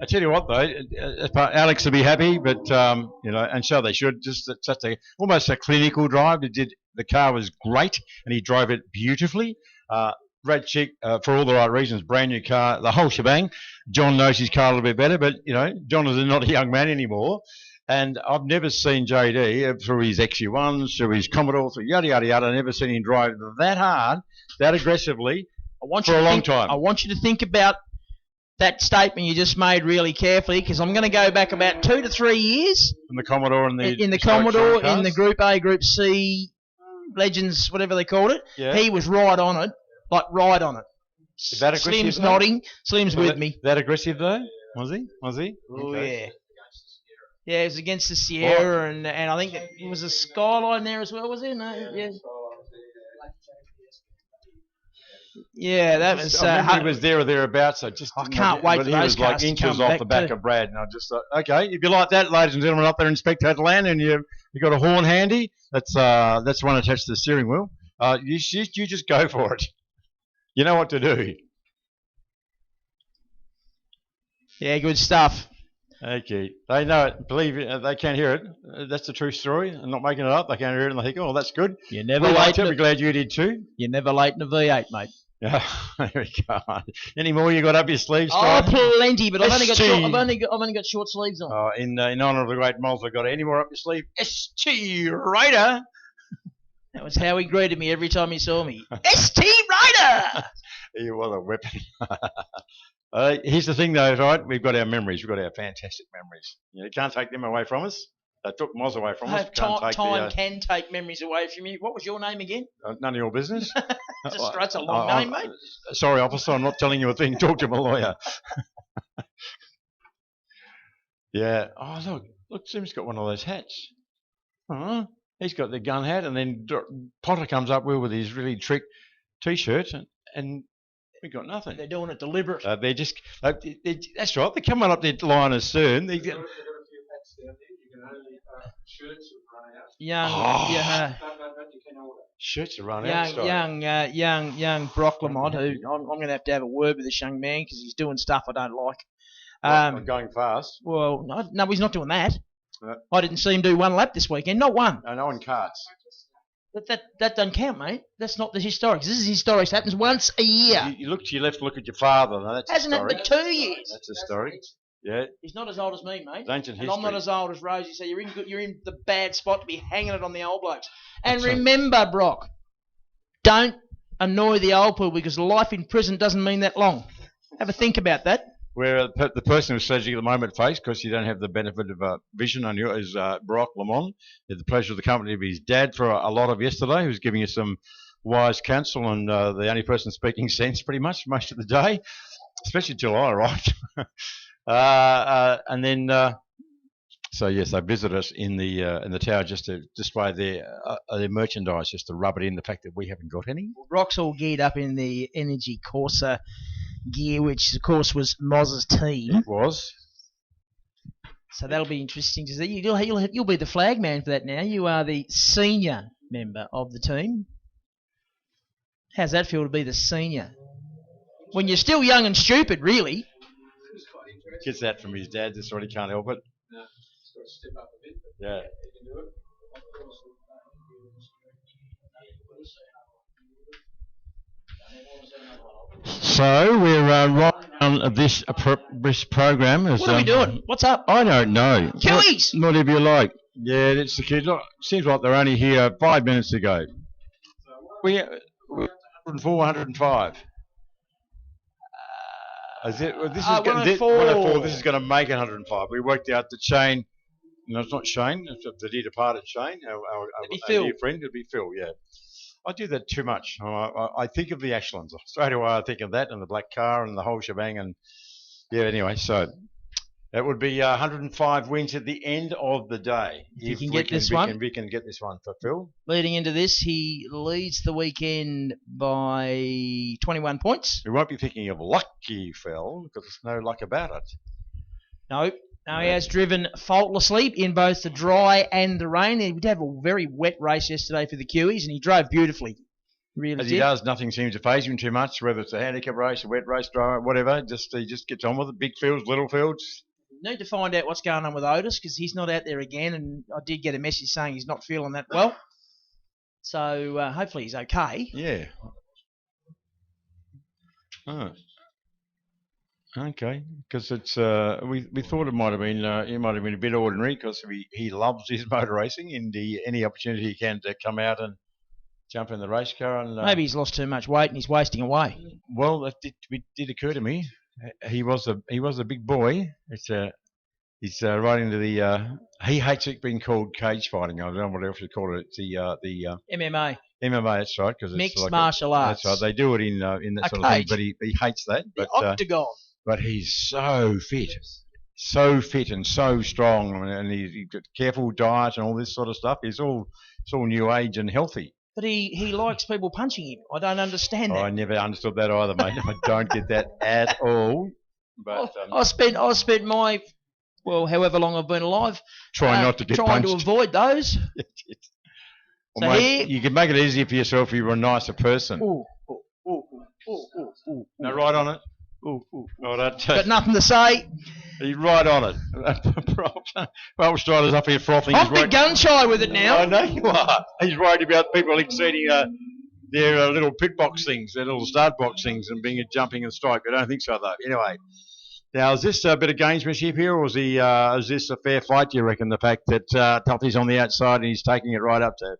I tell you what, though, Alex will be happy, but and so they should. Just almost a clinical drive. The car was great, and he drove it beautifully. Brad Chick, for all the right reasons, brand new car, the whole shebang. John knows his car a little bit better, but John is not a young man anymore. And I've never seen JD through his XU1s, through his Commodore, through yada yada yada. I've never seen him drive that hard, that aggressively for a long time. I want you to think about that statement you just made really carefully, because I'm going to go back about 2 to 3 years. In the Commodore and in the Commodore, in the Group A, Group C, Legends, whatever they called it. Yeah. He was right on it, right on it. Is that aggressive? Slim's nodding. Slim's with me. That aggressive though? Was he? Oh okay. yeah. Yeah, it was against the Sierra, and I think it was a Skyline there as well, was it? No, yeah. Yeah, that was. He was there or thereabouts. I can't wait for he those was like inches off the back of Brad, and I just thought, okay, if you like that, ladies and gentlemen, up there in spectator land, and you got a horn handy, that's one attached to the steering wheel. You just go for it. You know what to do. Yeah, good stuff. Okay, they know it. Believe it, they can't hear it. That's the true story. I'm not making it up. They can't hear it, and they think, "Oh, that's good." You're never late. We're glad you did too. You're never late in a V8, mate. Yeah, there we go. Any more you got up your sleeves? Oh, plenty, but I've only got short sleeves on. Oh, in honour of the great moles, I've got any more up your sleeve? ST Raider. That was how he greeted me every time he saw me. ST Spider! He was a weapon. Here's the thing, though, right? We've got our memories. We've got our fantastic memories. You can't take them away from us. They took Moz away from us. Time can take memories away from you. What was your name again? None of your business. That's a long name, mate. Sorry, officer, I'm not telling you a thing. Talk to my lawyer. Yeah. Oh, look, Sim's got one of those hats. He's got the gun hat, and then Potter comes up with his really trick T-shirt, and we got nothing. They're doing it deliberate. They're just, that's right. They're coming up their line as soon. They get, shirts are run out. Young Brock Lamont, who I'm going to have a word with this young man because he's doing stuff I don't like. Going fast. Well, no, he's not doing that. I didn't see him do one lap this weekend, not one. No in carts. That doesn't count, mate. That's not the historics. This is historics. Happens once a year. You look to your left, look at your father. No, that's hasn't historic. It been 2 years? That's historic. Yeah. He's not as old as me, mate. It's ancient history. And I'm not as old as Rosie, so you're in the bad spot to be hanging it on the old blokes. And remember, Brock, don't annoy the old people because life in prison doesn't mean that long. Have a think about that. Where the person who's surging at the moment face, because you don't have the benefit of vision on you, is Brock Lamont. Had the pleasure of the company of his dad for a lot of yesterday, who's giving us some wise counsel and the only person speaking sense pretty much most of the day, especially till I arrived. And then, so yes, they visit us in the tower just to display their merchandise, just to rub it in the fact that we haven't got any. Brock's all geared up in the Energy Corsa gear, which of course was Moz's team. It was. So that'll be interesting to see. You'll be the flag man for that now. You are the senior member of the team. How's that feel to be the senior? When you're still young and stupid, really. Gets that from his dad, that's what he can't help it. No, he's got to step up a bit, but yeah. He can do it. So we're right on this program. What are we doing? What's up? I don't know. Kiwis! Whatever you like. Yeah, it's the kids. Look, seems like they're only here 5 minutes ago. We're 104, 105. Is it? Well, this is 104. This is going to make 105. We worked out the chain. No, it's not Shane. It's the dear departed Shane. Our dear friend. It'd be Phil. Yeah. I do that too much. I think of the Ashlands straight away. I think of that and the black car and the whole shebang. And yeah. Anyway, so that would be 105 wins at the end of the day. If we can get this one, we can get this one for Phil. Leading into this, he leads the weekend by 21 points. We won't be thinking of lucky Phil because there's no luck about it. No, he has driven faultlessly in both the dry and the rain. He did have a very wet race yesterday for the Kiwis, and he drove beautifully. Really As he does, nothing seems to phase him too much, whether it's a handicap race, a wet race, dry, whatever. He just gets on with it. Big fields, little fields. Need to find out what's going on with Otis because he's not out there again, and I did get a message saying he's not feeling that well. So hopefully he's okay. Yeah. Oh. Okay, because it's we thought it might have been a bit ordinary because he loves his motor racing and any opportunity he can to come out and jump in the race car and maybe he's lost too much weight and he's wasting away. Well, that did occur to me. He was a big boy. He's right into the. He hates it being called cage fighting. I don't know what else you call it. It's the MMA. MMA, that's right. Because mixed like martial arts. That's right. They do it in that sort of thing, but he hates that. The octagon. But he's so fit and so strong, and he's got careful diet and all this sort of stuff. It's all new age and healthy. But he likes people punching him. I don't understand that. I never understood that either, mate. I don't get that at all. But I spent my however long I've been alive trying to to avoid those. Well, so mate, you can make it easier for yourself if you were a nicer person. Ooh. Now, right on it. Got nothing to say. He's right on it. Well, Strider's up here frothing. I'm big gun shy with it now. I know you are. He's worried about people exceeding their little pit box things, their little start box things, and being a jumping and strike. I don't think so, though. Anyway, now is this a bit of gamesmanship here, or is this a fair fight? Do you reckon? The fact that Tuffy's on the outside and he's taking it right up to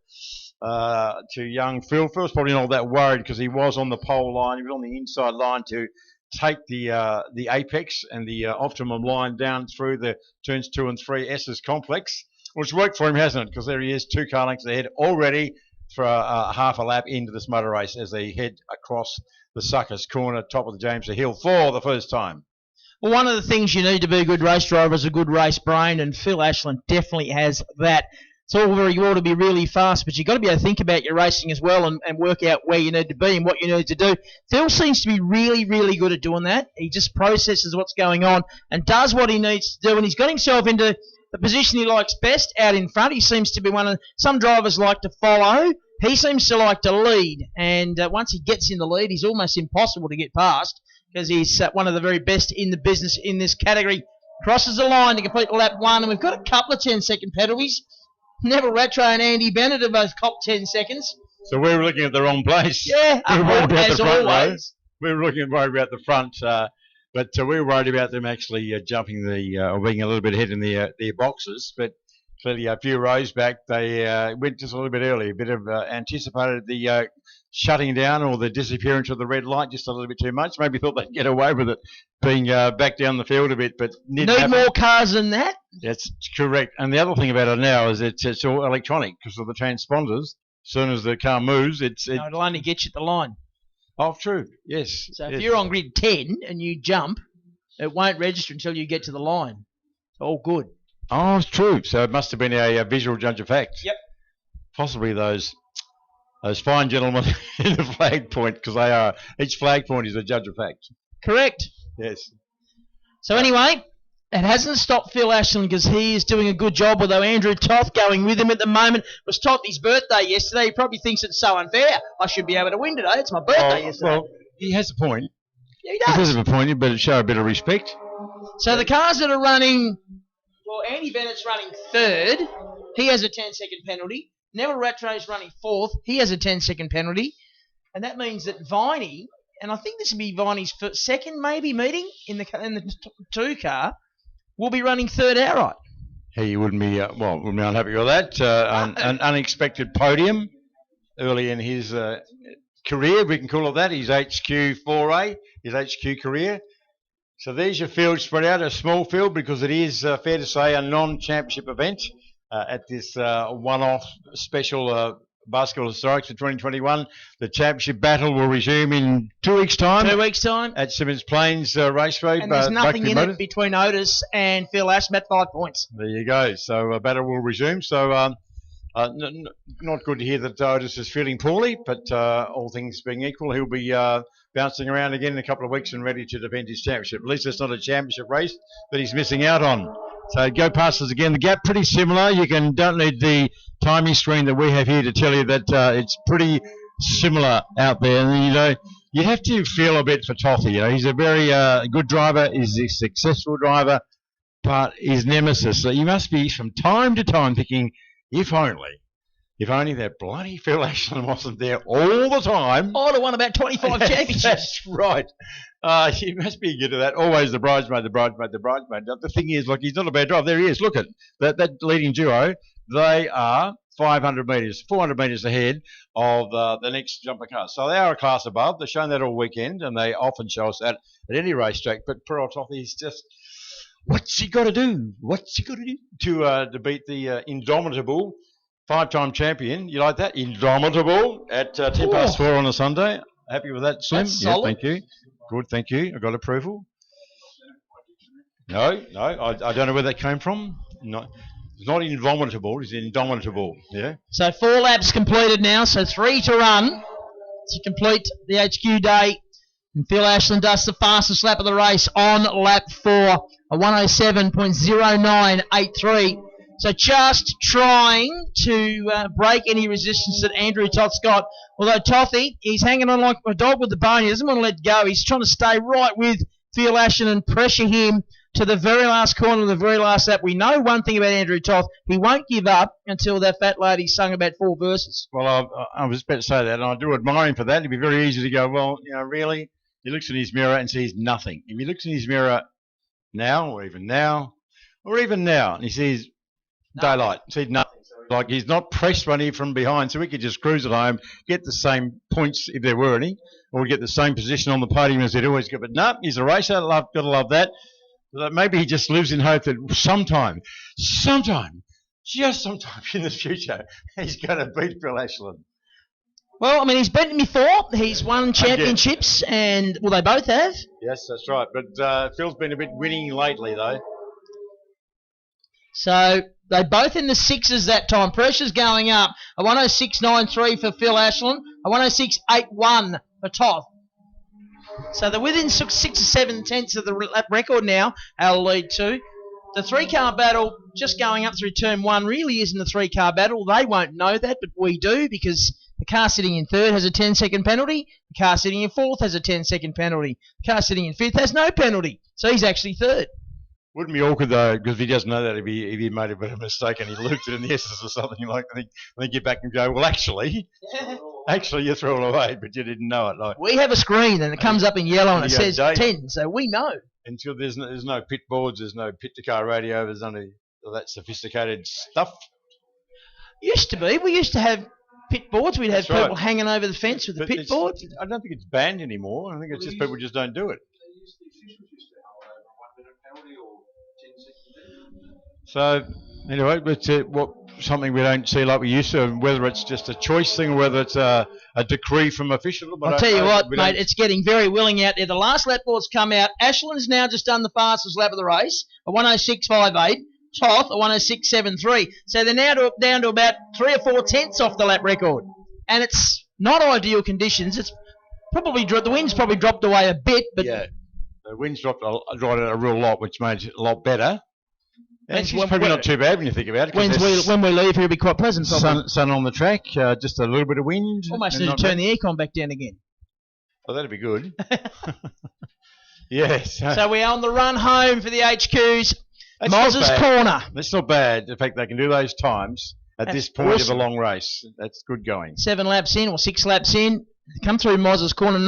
to young Phil. Phil's probably not that worried because he was on the pole line. He was on the inside line to take the apex and the optimum line down through the turns 2 and 3 S's complex. Well, it's worked for him, hasn't it? Because there he is, 2 car lengths ahead already for half a lap into this motor race as they head across the Suckers Corner, top of the James Hill for the first time. Well, one of the things you need to be a good race driver is a good race brain, and Phil Ashland definitely has that. It's all very well to be really fast, but you've got to be able to think about your racing as well and work out where you need to be and what you need to do. Phil seems to be really, really good at doing that. He just processes what's going on and does what he needs to do, and he's got himself into the position he likes best out in front. He seems to be one of some drivers like to follow. He seems to like to lead, and once he gets in the lead, he's almost impossible to get past because he's one of the very best in the business in this category. Crosses the line to complete lap 1, and we've got a couple of 10-second penalties. Neville Rattray and Andy Bennett have both copped 10 seconds. So we were looking at the wrong place. Yeah, we were worried about as the front always. row. We were worried about the front, but we were worried about them actually jumping or being a little bit ahead in their boxes. But clearly a few rows back, they went just a little bit early, a bit of anticipated the shutting down or the disappearance of the red light just a little bit too much. Maybe thought they'd get away with it being back down the field a bit, but need more cars than that. That's correct. And the other thing about it now is it's all electronic because of the transponders. As soon as the car moves, it'll only get you at the line. Oh, true. Yes. So if you're on grid 10 and you jump, it won't register until you get to the line. It's all good. Oh, it's true. So it must have been a visual judge of fact. Yep. Possibly those fine gentlemen in the flag point, because they are, each flag point is a judge of fact. Correct. Yes. So anyway, it hasn't stopped Phil Ashland because he is doing a good job, although Andrew Toth going with him at the moment. It was Tothy's birthday yesterday. He probably thinks it's so unfair. I should be able to win today. It's my birthday yesterday. Well, he has a point. Yeah, he does. He does have a point. You better show a bit of respect. So the cars that are running, well, Andy Bennett's running 3rd. He has a 10-second penalty. Neville Rattray's running 4th. He has a 10-second penalty. And that means that Viney, and I think this will be Viney's second maybe meeting in the 2 car, will be running 3rd outright. He wouldn't be, wouldn't be unhappy with that. An unexpected podium early in his career, we can call it that, his HQ 4A, his HQ career. So there's your field spread out, a small field, because it is fair to say a non-championship event at this one-off special Baskerville Historics for 2021. The championship battle will resume in 2 weeks' time. 2 weeks' time. At Simmons Plains Raceway. And there's nothing in it between Otis and Phil Ashland at 5 points. There you go. So a battle will resume. So not good to hear that Otis is feeling poorly, but all things being equal, he'll be bouncing around again in a couple of weeks and ready to defend his championship. At least it's not a championship race that he's missing out on. So go past us again. The gap pretty similar. You don't need the timing screen that we have here to tell you that it's pretty similar out there. And you have to feel a bit for Tothy. He's a very good driver. He's a successful driver, but his nemesis. So you must be from time to time thinking, if only that bloody Phil Ashland wasn't there all the time. I'd have won about 25 championships. That's right. You must be good at that. Always the bridesmaid. The thing is, look, he's not a bad driver. There he is. Look at that leading duo. They are 500 metres, 400 metres ahead of the next jumper car. So they are a class above. They've shown that all weekend, and they often show us that at any racetrack. But poor old Tothy is just, what's he got to do? To beat the indomitable 5-time champion? You like that? Indomitable at 10 past 4 on a Sunday. Happy with that, Slim? That's solid. Thank you. Good, thank you. I got approval. No, I don't know where that came from. No, it's not indomitable. It's indomitable. Yeah. So 4 laps completed now. So 3 to run to complete the HQ day. And Phil Ashland does the fastest lap of the race on lap 4, a 107.0983. So just trying to break any resistance that Andrew Toth's got. Although Tothy, he's hanging on like a dog with the bone. He doesn't want to let go. He's trying to stay right with Phil Ashland and pressure him to the very last corner of the very last lap. We know one thing about Andrew Toth. He won't give up until that fat lady sung about 4 verses. Well, I was about to say that, and I do admire him for that. It'd be very easy to go, well, really? He looks in his mirror and sees nothing. If he looks in his mirror now, and he sees daylight, sees nothing. So Like, he's not pressed running from behind, so we could just cruise it home, get the same points if there were any, or get the same position on the podium as he'd always get. But no, he's a racer. Got to love that. But maybe he just lives in hope that sometime, just sometime in the future, he's going to beat Phil Ashland. Well, I mean, he's beaten before. He's won championships, and, well, they both have. Yes, that's right. But Phil's been a bit winning lately, though. So they both in the sixes that time. Pressure's going up. A 106.93 for Phil Ashland. A 106.81 for Toth. So they're within 6 or 7 tenths of the lap record now, our lead two. The three-car battle just going up through turn one really isn't a three-car battle. They won't know that, but we do, because the car sitting in third has a 10-second penalty. The car sitting in fourth has a 10-second penalty. The car sitting in fifth has no penalty. So he's actually third. Wouldn't be awkward, though, because if he doesn't know that, if he made a bit of a mistake and he looped it in the S's or something, like, I think get back and go, well, actually you threw it away, but you didn't know it. Like, we have a screen and it comes up in yellow and it says 10, so we know. Until there's no pit boards, there's no pit-to-car radio, there's none of that sophisticated stuff. Used to be. We used to have pit boards. We'd have people hanging over the fence with the pit board. I don't think it's banned anymore. I think it's just people just don't do it. So, anyway, it's something we don't see like we used to, whether it's just a choice thing or whether it's a decree from official. But I'll tell you what, mate, it's getting very willing out there. The last lap board's come out. Ashland's now just done the fastest lap of the race, a 106.58. Toth, a 106.73. So they're now down to about 3 or 4 tenths off the lap record. And it's not ideal conditions. It's probably the wind's probably dropped away a bit, but yeah, the wind's dropped a real lot, which made it a lot better. And it's probably not too bad when you think about it. When we leave here, it'll be quite pleasant. Sun on the track, just a little bit of wind. Almost need to turn the aircon back down again. Oh, that'd be good. Yes. So we are on the run home for the HQs. Moz's corner. That's not bad. In fact, they can do those times at this point of a long race. That's good going. 7 laps in or 6 laps in. Come through Moz's corner.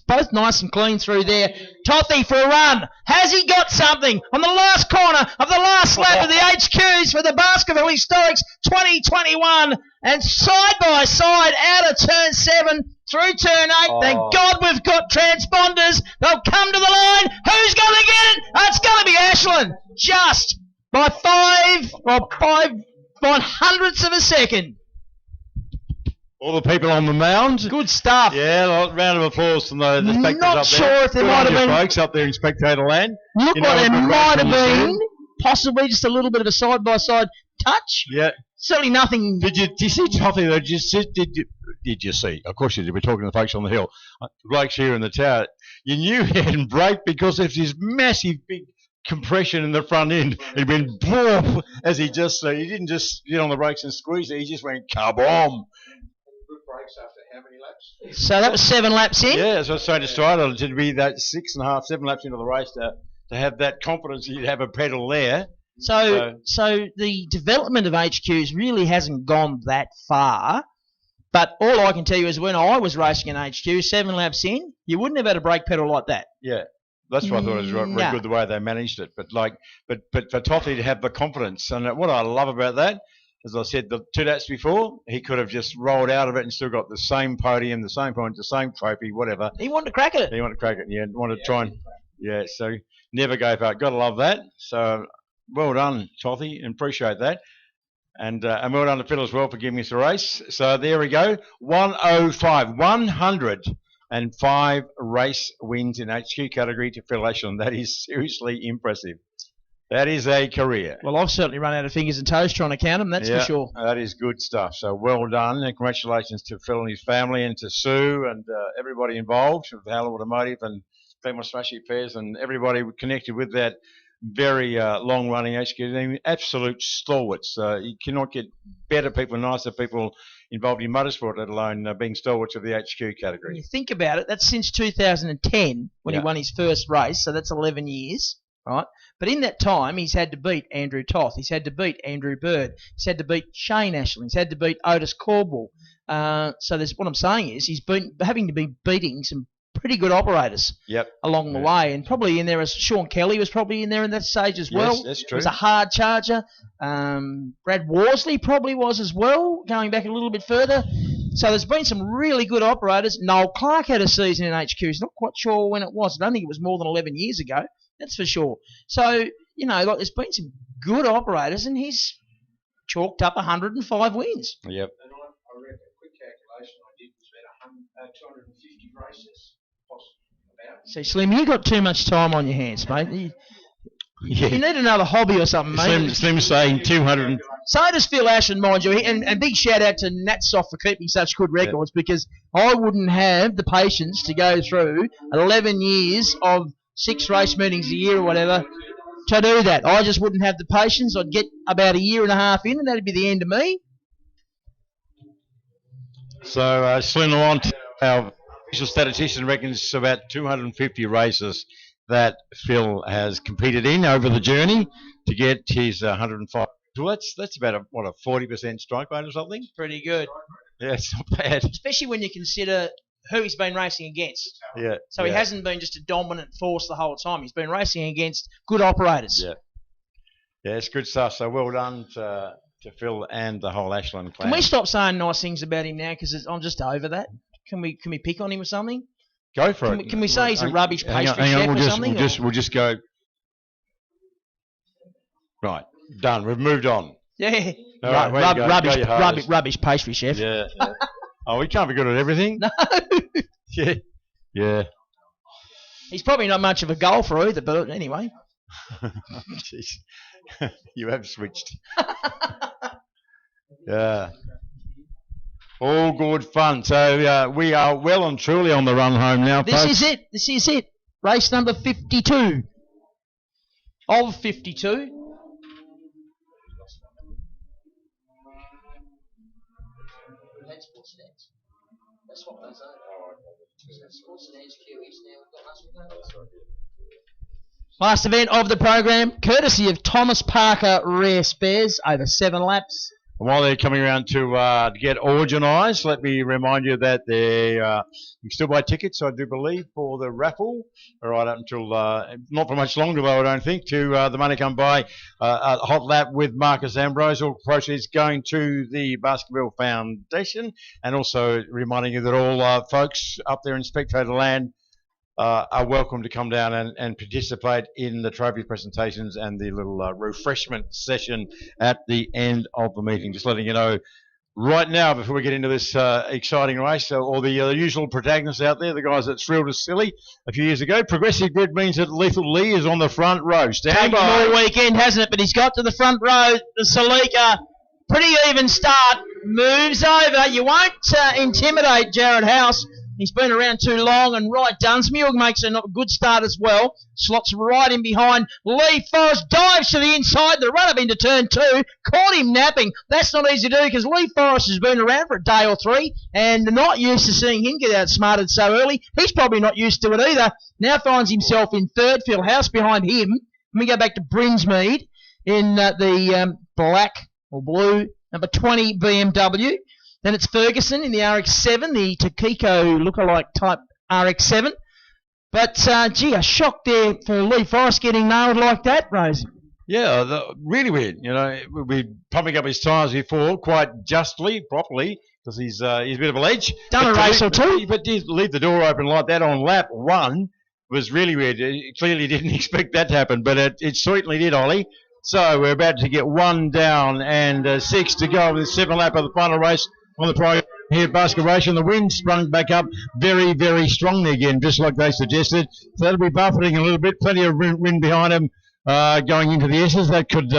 Both nice and clean through there. Tothy for a run. Has he got something on the last corner of the last lap of the HQs for the Baskerville Historics 2021? And side by side out of turn 7 through turn 8. Thank God we've got transponders. They'll come to the line. Who's going to get it? It's going to be Ashland. Just by 5 hundredths of a second. All the people on the mound. Good stuff. Yeah, round of applause from the spectators Not up there. sure if there might have been folks up there in spectator land. Look like there might have been possibly just a little bit of a side-by-side touch. Yeah. Certainly nothing. Did you see Toffee though? Did you see? Of course you did. We're talking to the folks on the hill. Blake's here in the tower. You knew he hadn't braked because there's this massive big compression in the front end. It went boom as he didn't just get on the brakes and squeeze it. He just went kaboom. After how many laps? So that was 7 laps in? Yeah, so I was saying to Strider, to be that 6.5, 7 laps into the race to have that confidence you'd have a pedal there. So the development of HQs really hasn't gone that far. But all I can tell you is when I was racing an HQ, 7 laps in, you wouldn't have had a brake pedal like that. Yeah. That's why I thought it was very good the way they managed it. But for Toffee to have the confidence, and what I love about that, as I said, the 2 laps before, he could have just rolled out of it and still got the same podium, the same point, the same trophy, whatever. He wanted to crack it. Yeah, wanted to try and, so never gave up. Got to love that. So well done, Toffee, and appreciate that. And well done to Phil as well for giving us a race. So there we go, 105 race wins in HQ category to Phil Ashland. That is seriously impressive. That is a career. Well, I've certainly run out of fingers and toes trying to count them, that's for sure. That is good stuff. So well done, and congratulations to Phil and his family, and to Sue and everybody involved with Halo Automotive and Famous Smashy Pairs and everybody connected with that very long-running HQ team. Absolute stalwarts. You cannot get better people, nicer people involved in motorsport, let alone being stalwarts of the HQ category. When you think about it, that's since 2010 when he won his first race, so that's 11 years. Right, but in that time, he's had to beat Andrew Toth, he's had to beat Andrew Bird, he's had to beat Shane Ashland, he's had to beat Otis Caldwell. So what I'm saying is he's been having to be beating some pretty good operators along the way. And probably in there as Sean Kelly was probably in there in that stage as well. Yes, that's true. He was a hard charger. Brad Worsley probably was as well, going back a little bit further. So there's been some really good operators. Noel Clark had a season in HQ. He's not quite sure when it was. I don't think it was more than 11 years ago. That's for sure. So, you know, like there's been some good operators, and he's chalked up 105 wins. Yep. And I reckon a quick calculation I did was about 250 races. About. See, Slim, you got too much time on your hands, mate. You need another hobby or something, mate. Slim's saying 200. So does Phil Ashton, mind you. And big shout out to Natsoff for keeping such good records, because I wouldn't have the patience to go through 11 years of 6 race meetings a year or whatever to do that. I just wouldn't have the patience. I'd get about a year and a half in, and that'd be the end of me. So Slim Lamont, our official statistician, reckons about 250 races that Phil has competed in over the journey to get his 105. Well, that's about a 40% strike rate or something. Pretty good. Yeah, it's not bad. Especially when you consider who he's been racing against. Yeah. So he hasn't been just a dominant force the whole time. He's been racing against good operators. Yeah. Yeah, it's good stuff. So well done to Phil and the whole Ashland clan. Can we stop saying nice things about him now? Because I'm just over that. Can we pick on him or something? Go for it. Can we say he's a rubbish pastry chef or something? We'll just go. Right, done. We've moved on. Yeah. All right, rubbish pastry chef. Yeah. Oh, we can't be good at everything. No. Yeah. He's probably not much of a golfer either, but anyway. Jeez. You have switched. Yeah. All good fun. So we are well and truly on the run home now, This folks. is it. Race number 52 of 52. That's what those are. Last event of the program, courtesy of Thomas Parker Rare Spares, over 7 laps. And while they're coming around to get organised, let me remind you that you can still buy tickets, I do believe, for the raffle, right up until not for much longer, though, I don't think, to the money come by a hot lap with Marcus Ambrose. All proceeds going to the Baskerville Foundation, and also reminding you that all folks up there in spectator land are welcome to come down and participate in the trophy presentations and the little refreshment session at the end of the meeting. Just letting you know right now, before we get into this exciting race, all the usual protagonists out there, the guys that thrilled us silly a few years ago. Progressive grid means that Lethal Lee is on the front row. Stand by. Taken all weekend, hasn't it? But he's got to the front row. The Salika, pretty even start, moves over. You won't intimidate Jared House. He's been around too long, and Wright Dunsmuir makes a good start as well. Slots right in behind. Lee Forrest dives to the inside. The run-up into turn 2. Caught him napping. That's not easy to do because Lee Forrest has been around for a day or 3 and not used to seeing him get outsmarted so early. He's probably not used to it either. Now finds himself in third. Phil House behind him. Let me go back to Brinsmead in the black or blue number 20 BMW. Then it's Ferguson in the RX-7, the Takiko lookalike type RX-7. But, gee, a shock there for Lee Forrest getting nailed like that, Rose. Yeah, really weird. You know, we'll be pumping up his tyres before, quite justly, properly, because he's a bit of a ledge. Done a race or two. But to leave the door open like that on lap 1 was really weird. He clearly didn't expect that to happen, but it certainly did, Ollie. So we're about to get 1 down and 6 to go with the 7th lap of the final race on the program here at Baskerville. The wind sprung back up very, very strongly again, just like they suggested. So that'll be buffeting a little bit. Plenty of wind behind them going into the S's. That could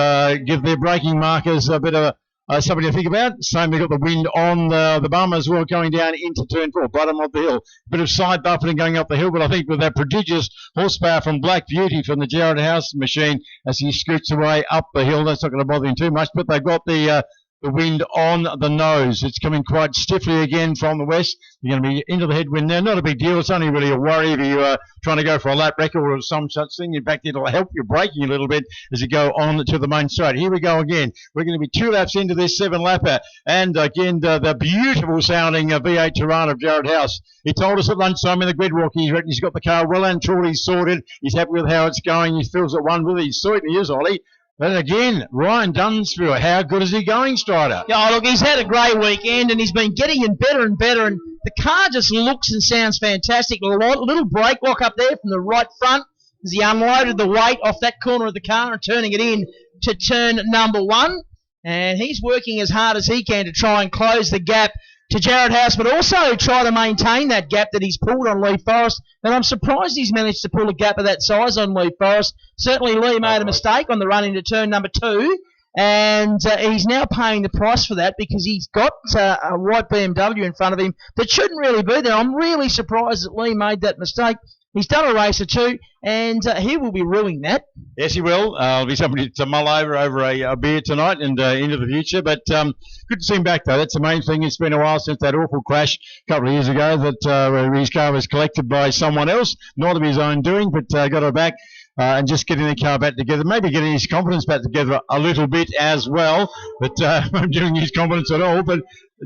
give their braking markers a bit of something to think about. Same, they've got the wind on the bum as well going down into turn 4, bottom of the hill. Bit of side buffeting going up the hill, but I think with that prodigious horsepower from Black Beauty from the Jared House machine as he scoots away up the hill, that's not going to bother him too much. But they've got the the wind on the nose. It's coming quite stiffly again from the west. You're going to be into the headwind there. Not a big deal. It's only really a worry if you are trying to go for a lap record or some such thing. In fact, it'll help you braking a little bit as you go on to the main straight. Here we go again. We're going to be 2 laps into this 7-lapper. And again, the beautiful sounding V8 Tirana of Jared House. He told us at lunchtime in the grid walk, he reckons he's got the car well and truly sorted. He's happy with how it's going. He feels at one with it. He certainly is, Ollie. But again, Ryan Dunsfield, how good is he going, Strider? Yeah, look, he's had a great weekend and he's been getting in better and better. And the car just looks and sounds fantastic. A little brake lock up there from the right front as he unloaded the weight off that corner of the car and turning it in to turn number 1. And he's working as hard as he can to try and close the gap to Jared House, but also try to maintain that gap that he's pulled on Lee Forrest. And I'm surprised he's managed to pull a gap of that size on Lee Forrest. Certainly Lee made a mistake on the run into turn number 2, and he's now paying the price for that because he's got a white BMW in front of him that shouldn't really be there. I'm really surprised that Lee made that mistake. He's done a race or 2, and he will be ruining that. Yes, he will. It'll be something to mull over a beer tonight and into the future. But good to see him back, though. That's the main thing. It's been a while since that awful crash a couple of years ago that his car was collected by someone else, not of his own doing, but got her back. And just getting the car back together, maybe getting his confidence back together a little bit as well. But I'm doing his confidence at all. But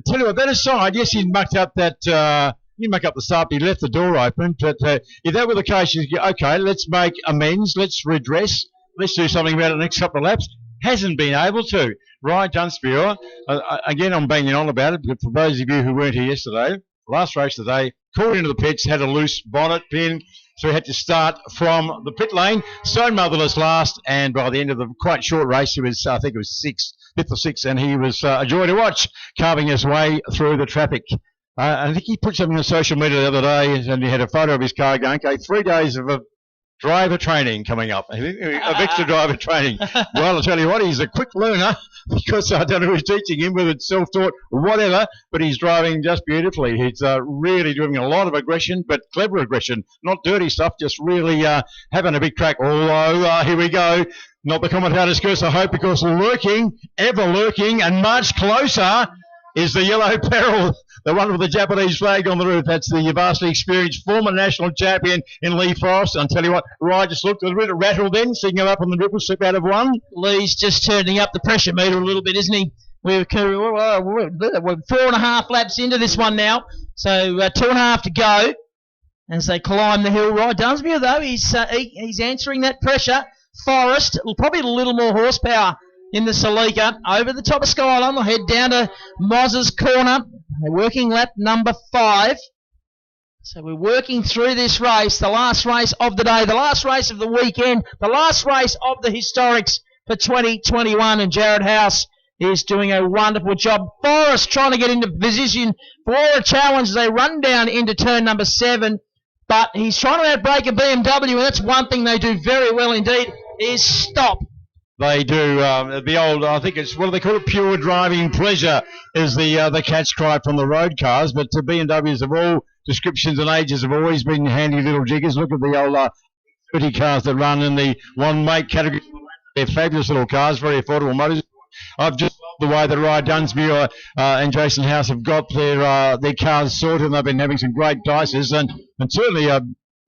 tell you what, that aside, yes, he mucked up that. He mucked up the start, but he left the door open. But if that were the case, you go, okay, let's make amends, let's redress, let's do something about it the next couple of laps. Hasn't been able to. Ryan Dunsfield, again, I'm banging on about it, but for those of you who weren't here yesterday, last race of the day, called into the pits, had a loose bonnet pin, so he had to start from the pit lane. So motherless last, and by the end of the quite short race, he was, I think it was 5th or 6th, and he was a joy to watch, carving his way through the traffic. I think he put something on social media the other day, and he had a photo of his car going, okay, 3 days of driver training coming up, of extra driver training. Well, I'll tell you what, he's a quick learner, because I don't know who's teaching him, whether it's self-taught or whatever, but he's driving just beautifully. He's really doing a lot of aggression, but clever aggression, not dirty stuff, just really having a big crack. Although, here we go, not the commentator's curse, I hope, because lurking, ever lurking, and much closer is the yellow peril, the one with the Japanese flag on the roof. That's the vastly experienced former national champion in Lee Forrest. And tell you what, Ryan just looked a little bit rattled then, seeing him up on the ripple, slip out of 1. Lee's just turning up the pressure meter a little bit, isn't he? We're 4.5 laps into this one now, so 2.5 to go as they climb the hill. Right, Dunsmuir, though, he's answering that pressure. Forrest, probably a little more horsepower in the Celica, over the top of Skyline. They'll head down to Moz's corner. They're working lap number 5. So we're working through this race, the last race of the day, the last race of the weekend, the last race of the historics for 2021, and Jared House is doing a wonderful job. Forrest trying to get into position for a challenge as they run down into turn number 7, but he's trying to outbrake a BMW, and that's one thing they do very well indeed, is stop. They do. The old, I think it's, what do they call it? Pure driving pleasure is the catch cry from the road cars. But BMWs of all descriptions and ages have always been handy little jiggers. Look at the old 30 cars that run in the one mate category. They're fabulous little cars, very affordable motors. I've just loved the way that Ryan Dunsmuir and Jason House have got their cars sorted, and they've been having some great dices, and certainly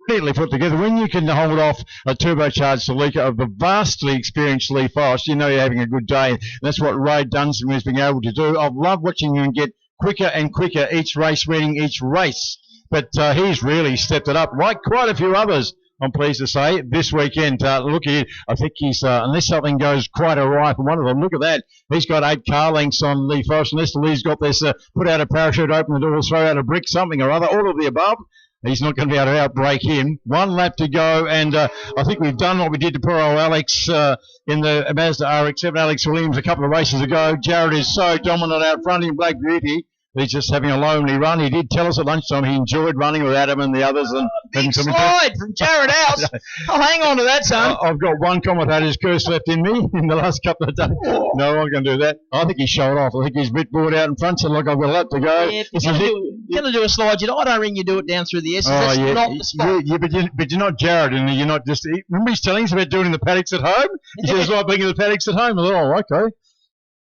neatly put together. When you can hold off a turbocharged Celica of the vastly experienced Lee Forrest, you know you're having a good day. And that's what Ray Dunsmuir has been able to do. I've loved watching him get quicker and quicker each race, winning each race. But he's really stepped it up, like quite a few others, I'm pleased to say, this weekend. Look here, I think he's, unless something goes quite awry for one of them, look at that. He's got 8 car lengths on Lee Forrest, unless Lee's got this, put out a parachute, open the door, throw out a brick, something or other, all of the above. He's not going to be able to outbreak him. 1 lap to go, and I think we've done what we did to poor old Alex in the Mazda RX-7, Alex Williams, a couple of races ago. Jared is so dominant out front in Black Beauty. He's just having a lonely run. He did tell us at lunchtime he enjoyed running with Adam and the others. And big slide from Jared House. I'll hang on to that, son. I've got one commentator's curse left in me in the last couple of days. No, I'm not going to do that. I think he showed off. I think he's a bit bored out in front, so look, I've got a lap to go. Yeah, if you're going to do a slide, I don't ring you do it down through the S's. That's not the spot. Yeah, but you're not Jared, and you're not just... Remember he's telling us about doing the paddocks at home? He says, like being in the paddocks at home. I thought, oh, okay.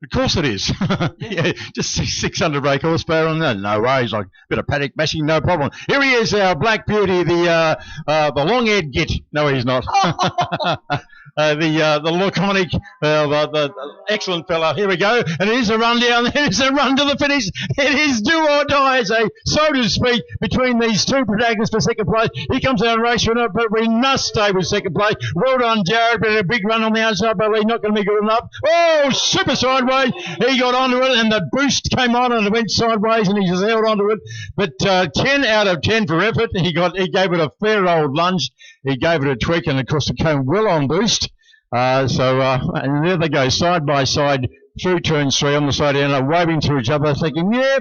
Of course it is. Yeah, just 600 brake horsepower on that. No worries, like a bit of paddock bashing, no problem. Here he is, our Black Beauty, the long-haired git. No, he's not. The laconic, the excellent fella. Here we go, and it is a run down. It is a run to the finish. It is do or die, so to speak, between these two protagonists for second place. He comes out and race for it, but we must stay with second place. Well done, Jared. But a big run on the outside, but he's not going to be good enough. Oh, super sideways. He got onto it, and the boost came on, and it went sideways, and he just held onto it. But 10 out of 10 for effort. He gave it a fair old lunge. He gave it a tweak, and of course it came well on boost. And there they go, side by side through turn 3 on the side end, waving to each other, thinking, yeah,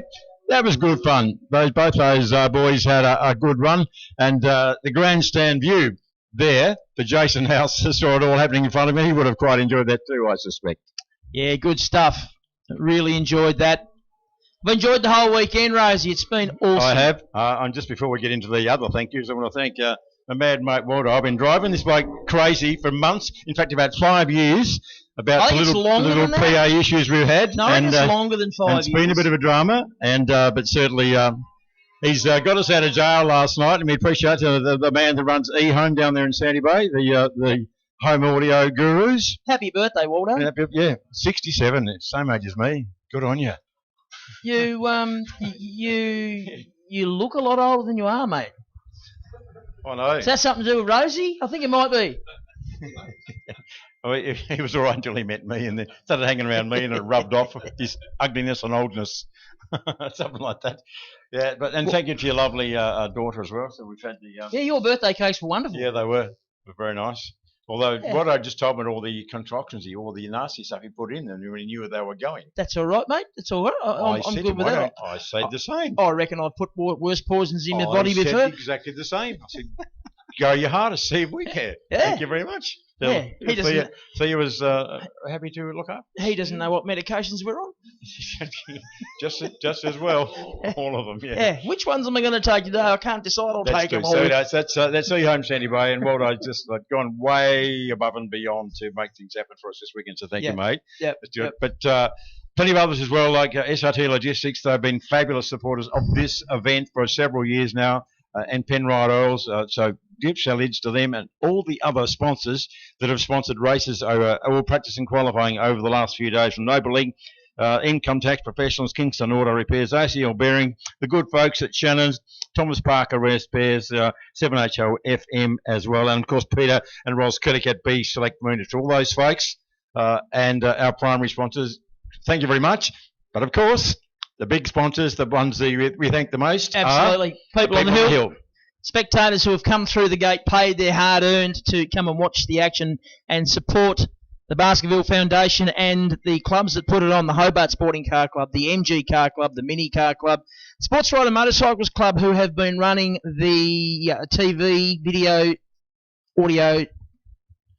that was good fun. Both those boys had a good run, and the grandstand view there for Jason House saw it all happening in front of him. He would have quite enjoyed that too, I suspect. Yeah, good stuff. Really enjoyed that. I've enjoyed the whole weekend, Rosie. It's been awesome. I have. And just before we get into the other thank yous, I want to thank my mad mate Walter. I've been driving this bike crazy for months. In fact, about 5 years. About the little PA issues we've had. No, it's longer than 5 years. It's been a bit of a drama, but certainly he's got us out of jail last night, and we appreciate the man that runs eHome down there in Sandy Bay, the home audio gurus. Happy birthday, Walter. Yeah, 67, same age as me. Good on you. You look a lot older than you are, mate. I know. Is that something to do with Rosie? I think it might be. Well, he was all right until he met me, and then started hanging around me, and it rubbed off his ugliness and oldness, something like that. Yeah, and thank you to your lovely daughter as well. So we've had the yeah, your birthday cakes were wonderful. Yeah, they were very nice. Although what I just told me, all the concoctions, all the nasty stuff he put in, and we knew where they were going. That's all right, mate. That's all right. I'm good with that. I said the same. I reckon I've put worse poisons in my body before. Exactly the same. I said, go your hardest, see if we care. Yeah. Thank you very much. Yeah, he doesn't. So he was happy to look up. He doesn't know what medications we're on. just as well, all of them. Yeah. Yeah. Which ones am I going to take today? I can't decide. I'll take them all. So that's eHome Sandy Bay, and Waldo just gone way above and beyond to make things happen for us this weekend. So thank you, mate. Yeah. But plenty of others as well, like SRT Logistics. They've been fabulous supporters of this event for several years now, and Penrite Oils. So give salads to them and all the other sponsors that have sponsored races over all practice and qualifying over the last few days, from Noble League, Income Tax Professionals, Kingston Auto Repairs, ACL Bearing, the good folks at Shannon's, Thomas Parker Rest Bears, 7HO FM as well, and of course Peter and Ros Kirk at B Select Moonage. To all those folks and our primary sponsors, thank you very much. But of course, the big sponsors, the ones that we thank the most, absolutely, people on the hill. Spectators who have come through the gate, paid their hard-earned to come and watch the action and support the Baskerville Foundation and the clubs that put it on, the Hobart Sporting Car Club, the MG Car Club, the Mini Car Club, Sports Rider Motorcycles Club, who have been running the TV, video, audio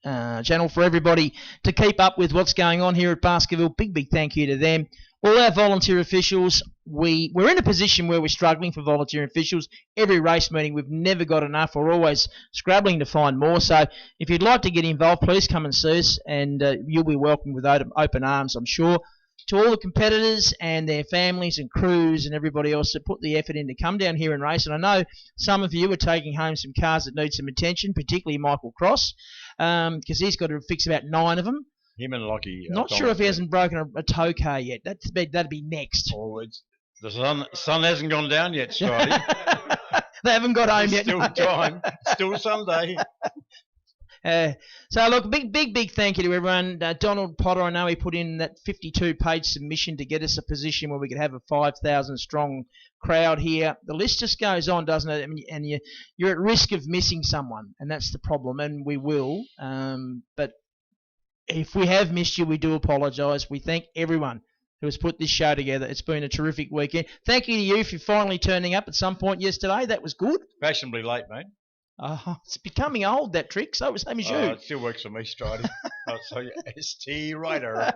channel for everybody to keep up with what's going on here at Baskerville. Big thank you to them. All our volunteer officials, we're in a position where we're struggling for volunteer officials. Every race meeting, we've never got enough. We're always scrabbling to find more. So if you'd like to get involved, please come and see us, and you'll be welcomed with open arms, I'm sure. To all the competitors and their families and crews and everybody else that put the effort in to come down here and race. And I know some of you are taking home some cars that need some attention, particularly Michael Cross, because he's got to fix about 9 of them. Him and Lockie. Not sure if he hasn't broken a tow car yet. That'd be next. Oh, the sun hasn't gone down yet, Scotty. They haven't got home yet. Still time. Still Sunday. So look, big thank you to everyone. Donald Potter, I know he put in that 52-page submission to get us a position where we could have a 5,000 strong crowd here. The list just goes on, doesn't it? And you're at risk of missing someone, and that's the problem. And we will. But if we have missed you, we do apologise. We thank everyone who has put this show together. It's been a terrific weekend. Thank you to you for finally turning up at some point yesterday. That was good. Fashionably late, mate. It's becoming old, that trick. So same as you. It still works for me, Strider. I'll tell you, ST Rider.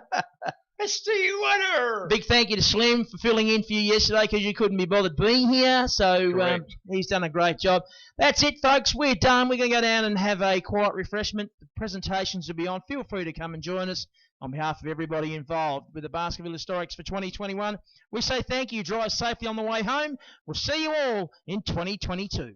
Mr. Winner. Big thank you to Slim for filling in for you yesterday because you couldn't be bothered being here. So he's done a great job. That's it, folks. We're done. We're going to go down and have a quiet refreshment. The presentations will be on. Feel free to come and join us on behalf of everybody involved with the Baskerville Historics for 2021. We say thank you. Drive safely on the way home. We'll see you all in 2022.